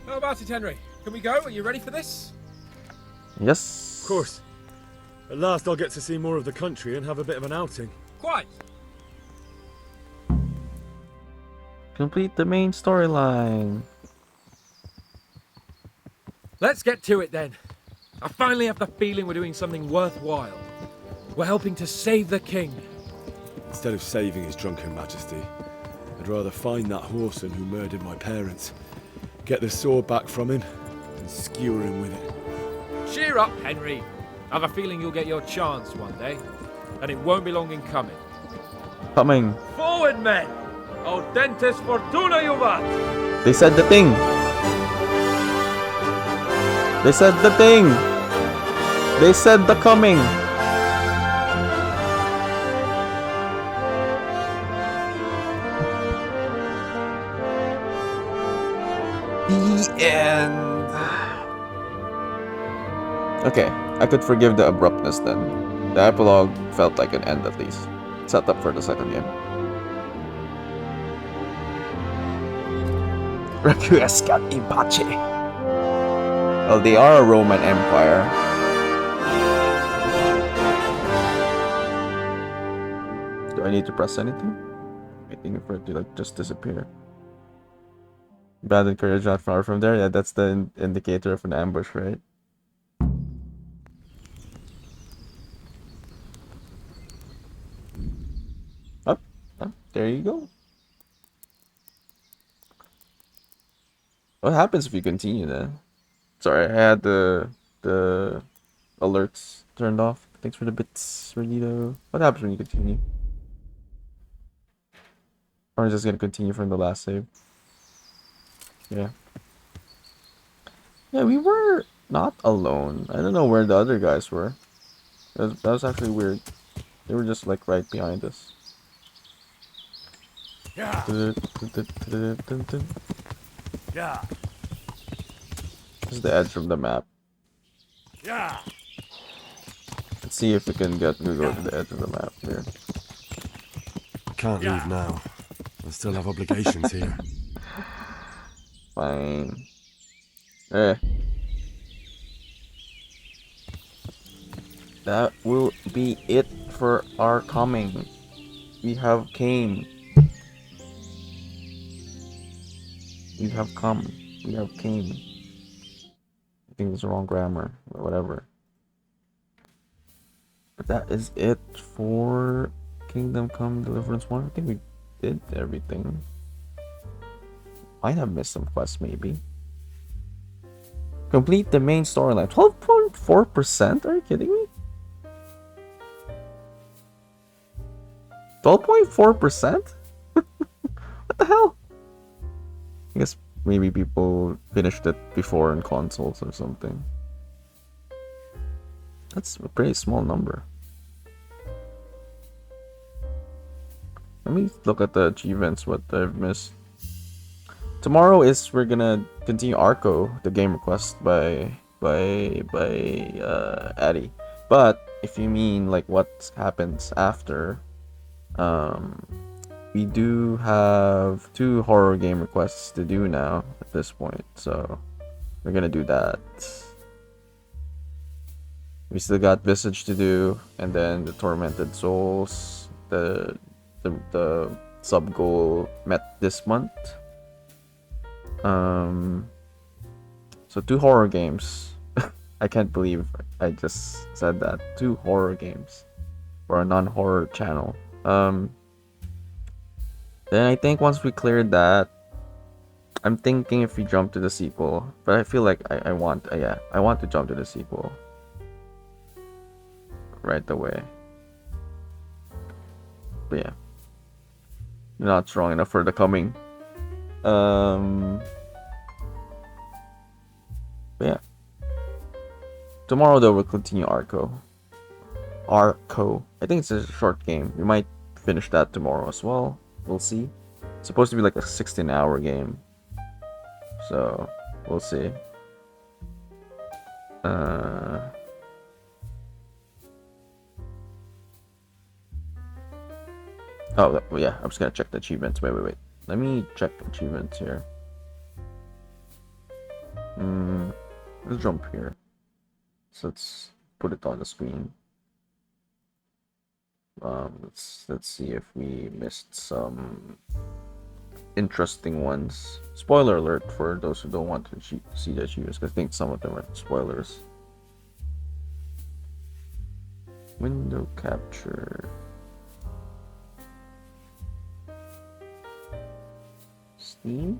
S7: How about it, Henry? Can we go? Are you ready for this?
S2: Yes.
S8: Of course. At last I'll get to see more of the country and have a bit of an outing.
S7: Quite.
S2: Complete the main storyline.
S7: Let's get to it then. I finally have the feeling we're doing something worthwhile. We're helping to save the king.
S8: Instead of saving his drunken majesty, I'd rather find that whoreson who murdered my parents, get the sword back from him, and skewer him with it.
S7: Cheer up, Henry. I have a feeling you'll get your chance one day, and it won't be long in coming.
S2: Coming.
S7: Forward, men! Audentes fortuna juvat!
S2: They said the thing. They said the thing. They said the coming. The end. Okay, I could forgive the abruptness then. The epilogue felt like an end at least. Set up for the second game. Requiescat in pace. Well, they are a Roman Empire. Do I need to press anything? Waiting for it to like just disappear. Abandoned courage not far from there. Yeah, that's the indicator of an ambush, right? Up, up, there you go. What happens if you continue then? Sorry, I had the alerts turned off. Thanks for the bits, Renito. What happens when you continue? Or I'm just gonna continue from the last save. Yeah. Yeah, we were not alone. I don't know where the other guys were. That was actually weird. They were just like right behind us.
S18: Yeah. Yeah.
S2: This is the edge of the map.
S18: Yeah.
S2: Let's see if we can go to the edge of the map here.
S8: I can't leave now. I still have obligations here.
S2: Fine. Eh. That will be it for our coming. We have came. We have come. We have came. I think it's the wrong grammar, or whatever. But that is it for Kingdom Come Deliverance 1. I think we did everything. Might have missed some quests, maybe. Complete the main storyline. 12.4%? Are you kidding me? 12.4%? What the hell? I guess maybe people finished it before in consoles or something. That's a pretty small number. Let me look at the achievements, what I've missed. Tomorrow we're gonna continue Arco, the game request by Addy. But if you mean like what happens after, we do have 2 horror game requests to do now at this point, so we're gonna do that. We still got Visage to do, and then the Tormented Souls. The sub goal met this month. So 2 horror games. I can't believe I just said that. 2 horror games for a non-horror channel. Then I think once we cleared that, I'm thinking if we jump to the sequel, but I feel like I want to jump to the sequel right away. But yeah, not strong enough for the coming. But yeah, tomorrow though we'll continue Arco. I think it's a short game. We might finish that tomorrow as well. We'll see. It's supposed to be like a 16-hour game, so we'll see. Oh yeah, I'm just gonna check the achievements. Wait. Let me check the achievements here. Let's jump here. So let's put it on the screen. Let's see if we missed some interesting ones. Spoiler alert for those who don't want to see the achievements, because I think some of them are spoilers. Window capture. Steam?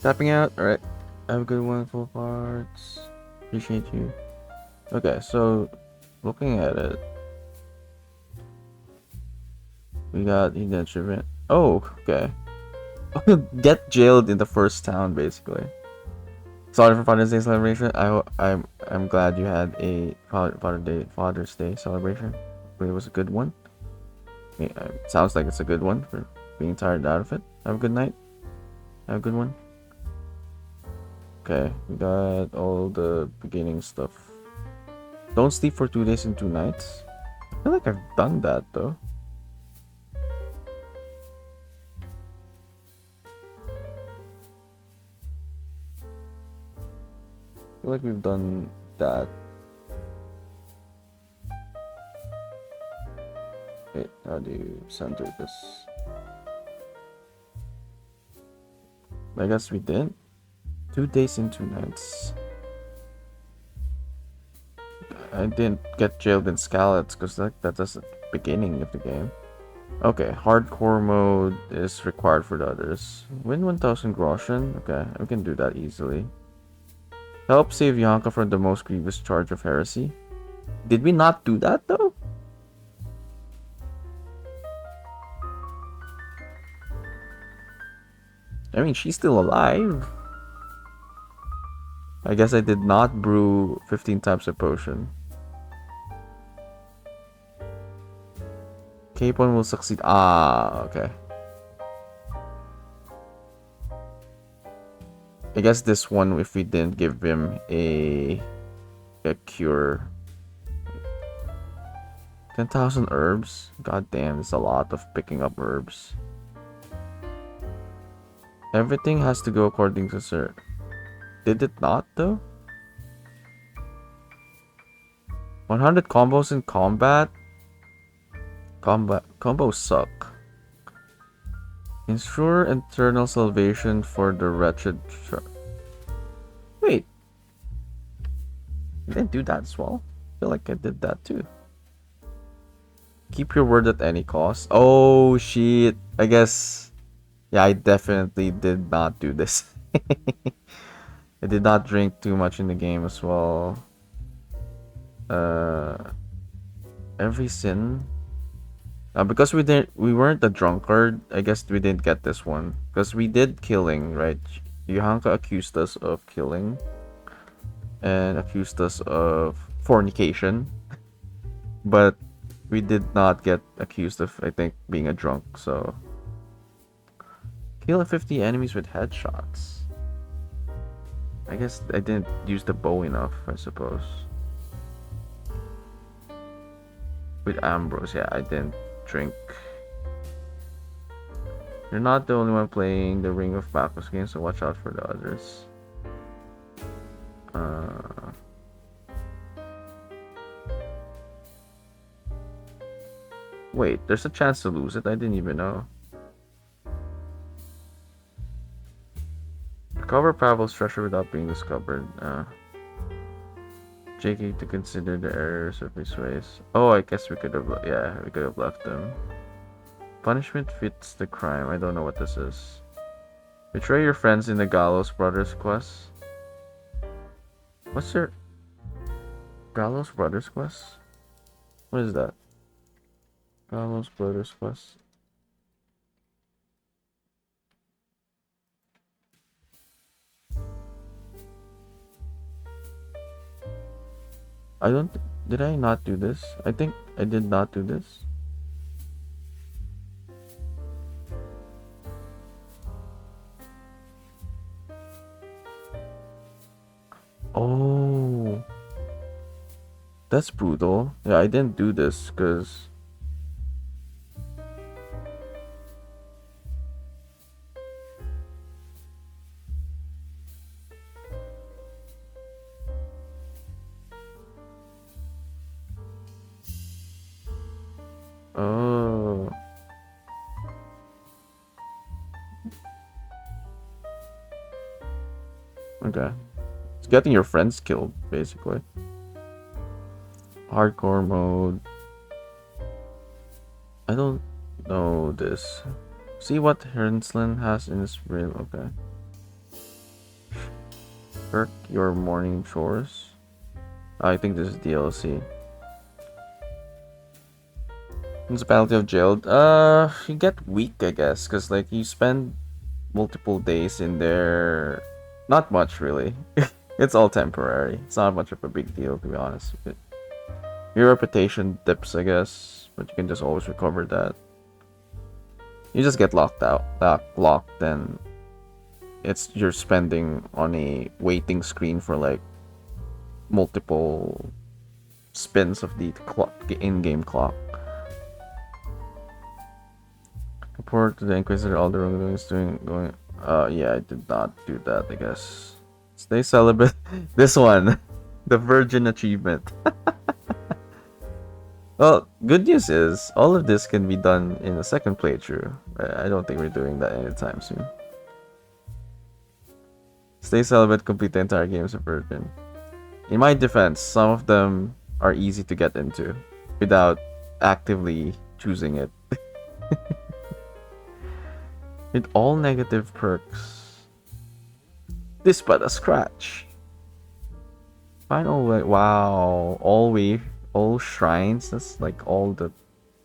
S2: Tapping out. All right. Have a good one, full parts. Appreciate you. Okay, so looking at it, we got indenture event. Oh, okay. Get jailed in the first town, basically. Sorry for Father's Day celebration. I'm glad you had a Father's Day celebration. Hopefully it was a good one. Yeah, it sounds like it's a good one for being tired out of it. Have a good night. Have a good one. Okay, we got all the beginning stuff. Don't sleep for 2 days and 2 nights. I feel like I've done that though. I feel like we've done that. Wait, how do you center this? I guess we did. 2 days and 2 nights. I didn't get jailed in Scallops because that's the beginning of the game. Okay, hardcore mode is required for the others. Win 1000 groschen. Okay, we can do that easily. Help save Yanka from the most grievous charge of heresy. Did we not do that though? I mean, she's still alive. I guess I did not brew 15 types of potion. Capon will succeed. Ah, okay. I guess this one, if we didn't give him a cure. 10,000 herbs? God damn, it's a lot of picking up herbs. Everything has to go according to Sir. Did it not though? 100 combos in combat? Combos suck. Ensure eternal salvation for the wretched. Wait. I didn't do that as well. I feel like I did that too. Keep your word at any cost. Oh shit. I guess. Yeah, I definitely did not do this. I did not drink too much in the game as well. Every sin. Because we weren't a drunkard, I guess we didn't get this one. Because we did killing, right? Yohanka accused us of killing. And accused us of fornication. But we did not get accused of, I think, being a drunk, so. Kill 50 enemies with headshots. I guess I didn't use the bow enough, I suppose. With Ambrose, yeah, I didn't drink. You're not the only one playing the Ring of Bacchus game, so watch out for the others. Wait, there's a chance to lose it? I didn't even know. Recover Pavel's treasure without being discovered. JK to consider the errors of his ways. Oh, I guess we could have, yeah, we could have left them. Punishment fits the crime. I don't know what this is. Betray your friends in the Gallows Brothers quest. What's your Gallows Brothers quest? What is that? Gallows Brothers quest. I don't. Did I not do this? I think I did not do this. Oh, that's brutal. Yeah, I didn't do this because. Oh. Okay. It's getting your friends killed, basically. Hardcore mode. I don't know this. See what Hernslin has in his room. Okay. Kirk your morning chores. I think this is DLC. Municipality of Jailed. You get weak, I guess, because like you spend multiple days in there. Not much, really. It's all temporary. It's not much of a big deal, to be honest. Your reputation dips, I guess, but you can just always recover that. You just get locked out, locked, and you're spending on a waiting screen for like multiple spins of the clock, in-game clock. Report to the Inquisitor all the wrongdoings going. Yeah, I did not do that, I guess. Stay celibate. This one, the Virgin achievement. Well, good news is all of this can be done in a second playthrough. I don't think we're doing that anytime soon. Stay celibate, complete the entire game as a virgin. In my defense, some of them are easy to get into without actively choosing it. With all negative perks. This but a scratch. Final way. Wow. All shrines. That's like all the.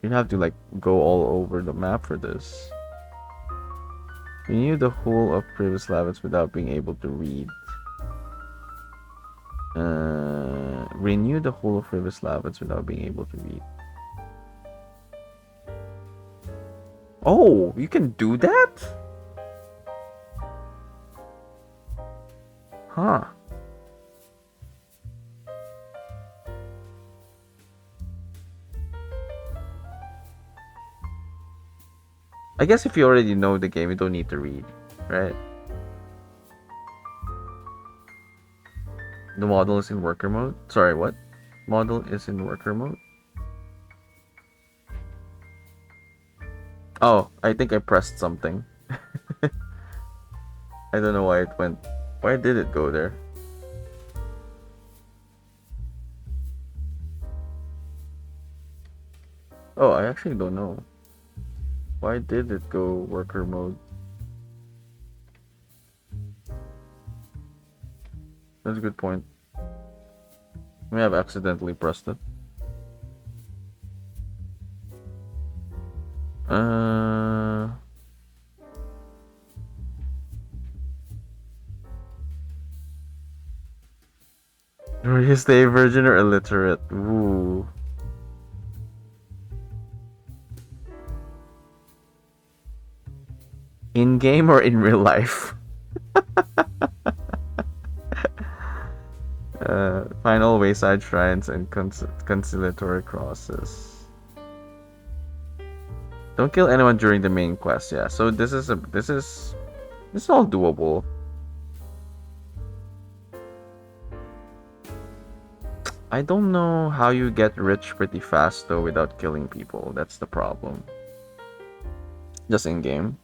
S2: You have to like go all over the map for this. Renew the whole of previous levels without being able to read. Renew the whole of previous levels without being able to read. Oh, you can do that? Huh. I guess if you already know the game, you don't need to read, right? The model is in worker mode. Sorry, what? Model is in worker mode? Oh, I think I pressed something. I don't know why it went. Why did it go there? Oh, I actually don't know. Why did it go worker mode? That's a good point. I may have accidentally pressed it. Were you stay virgin or illiterate? Ooh. In game or in real life? Final wayside shrines and conciliatory crosses. Don't kill anyone during the main quest. Yeah, so this is all doable. I don't know how you get rich pretty fast though without killing people. That's the problem. Just in game.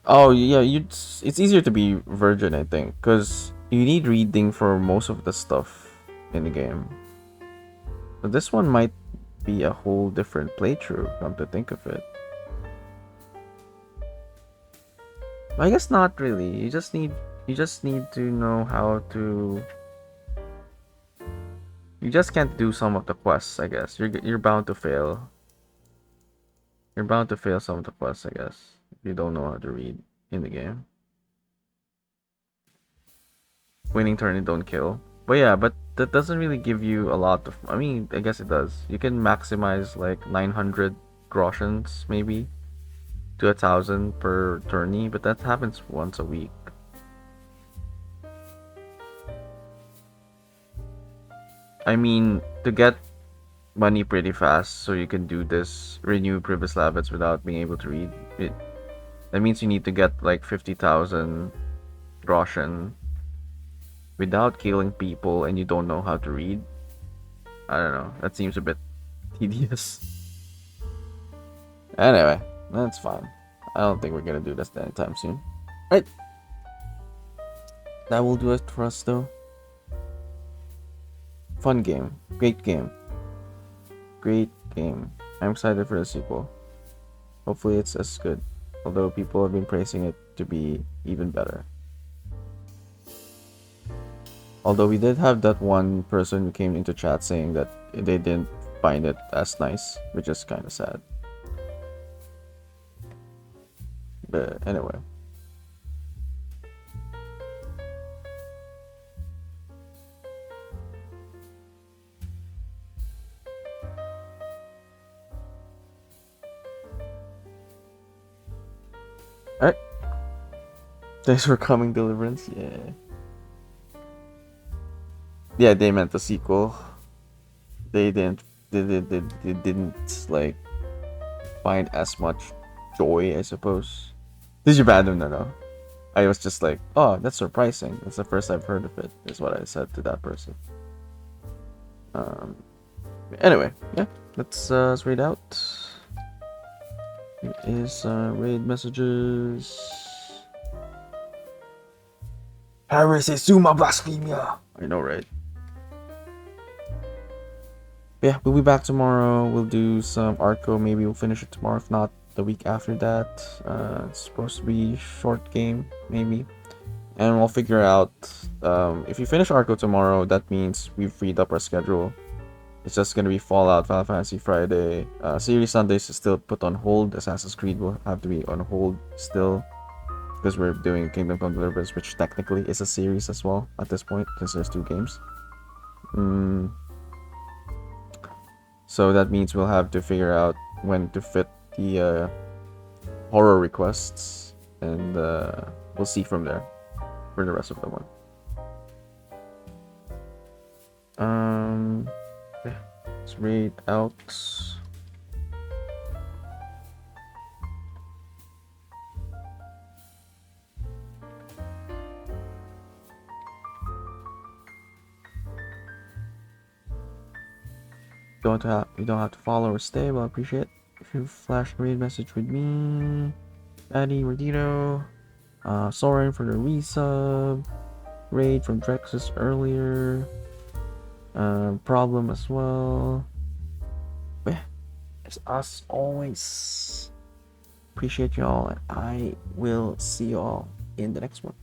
S2: Oh yeah, it's easier to be virgin, I think, because you need reading for most of the stuff in the game. But this one might be a whole different playthrough, come to think of it. I guess not really. You just need to know how to. You just can't do some of the quests, I guess. You're bound to fail. You're bound to fail some of the quests, I guess, if you don't know how to read in the game. Winning turn and don't kill. But yeah, but that doesn't really give you a lot of. I mean, I guess it does. You can maximize like 900 groshens maybe to 1,000 per tourney, but that happens once a week. I mean, to get money pretty fast so you can do this renew previous levels without being able to read it. That means you need to get like 50,000 groschen without killing people and you don't know how to read. I don't know. That seems a bit tedious. Anyway, that's fine. I don't think we're gonna do this anytime soon. Right. That will do it for us though. Fun game. Great game. Great game. I'm excited for the sequel. Hopefully it's as good. Although people have been praising it to be even better. Although we did have that one person who came into chat saying that they didn't find it as nice, which is kind of sad. But anyway. Alright. Thanks for coming, Deliverance. Yeah. Yeah, they meant the sequel. They didn't like find as much joy, I suppose. This is random, no. I was just like, oh, that's surprising. That's the first I've heard of it, is what I said to that person. Anyway, yeah, let's read out. Here is raid messages. Paris is summa blasphemia. I know, right? Yeah, we'll be back tomorrow. We'll do some Arco. Maybe we'll finish it tomorrow. If not, the week after that. It's supposed to be a short game, maybe. And we'll figure out, if we finish Arco tomorrow, that means we've freed up our schedule. It's just going to be Fallout, Final Fantasy Friday. Series Sundays is still put on hold. Assassin's Creed will have to be on hold still, because we're doing Kingdom Come Deliverance, which technically is a series as well at this point, because there's 2 games. So that means we'll have to figure out when to fit the horror requests, and we'll see from there for the rest of the one. Yeah, let's read out. You don't have to follow or stay, but I appreciate it. If you flash a raid message with me, Addy, Rodito, Soren for the resub, raid from Drexus earlier, Problem as well. But yeah, it's us always. Appreciate y'all, and I will see y'all in the next one.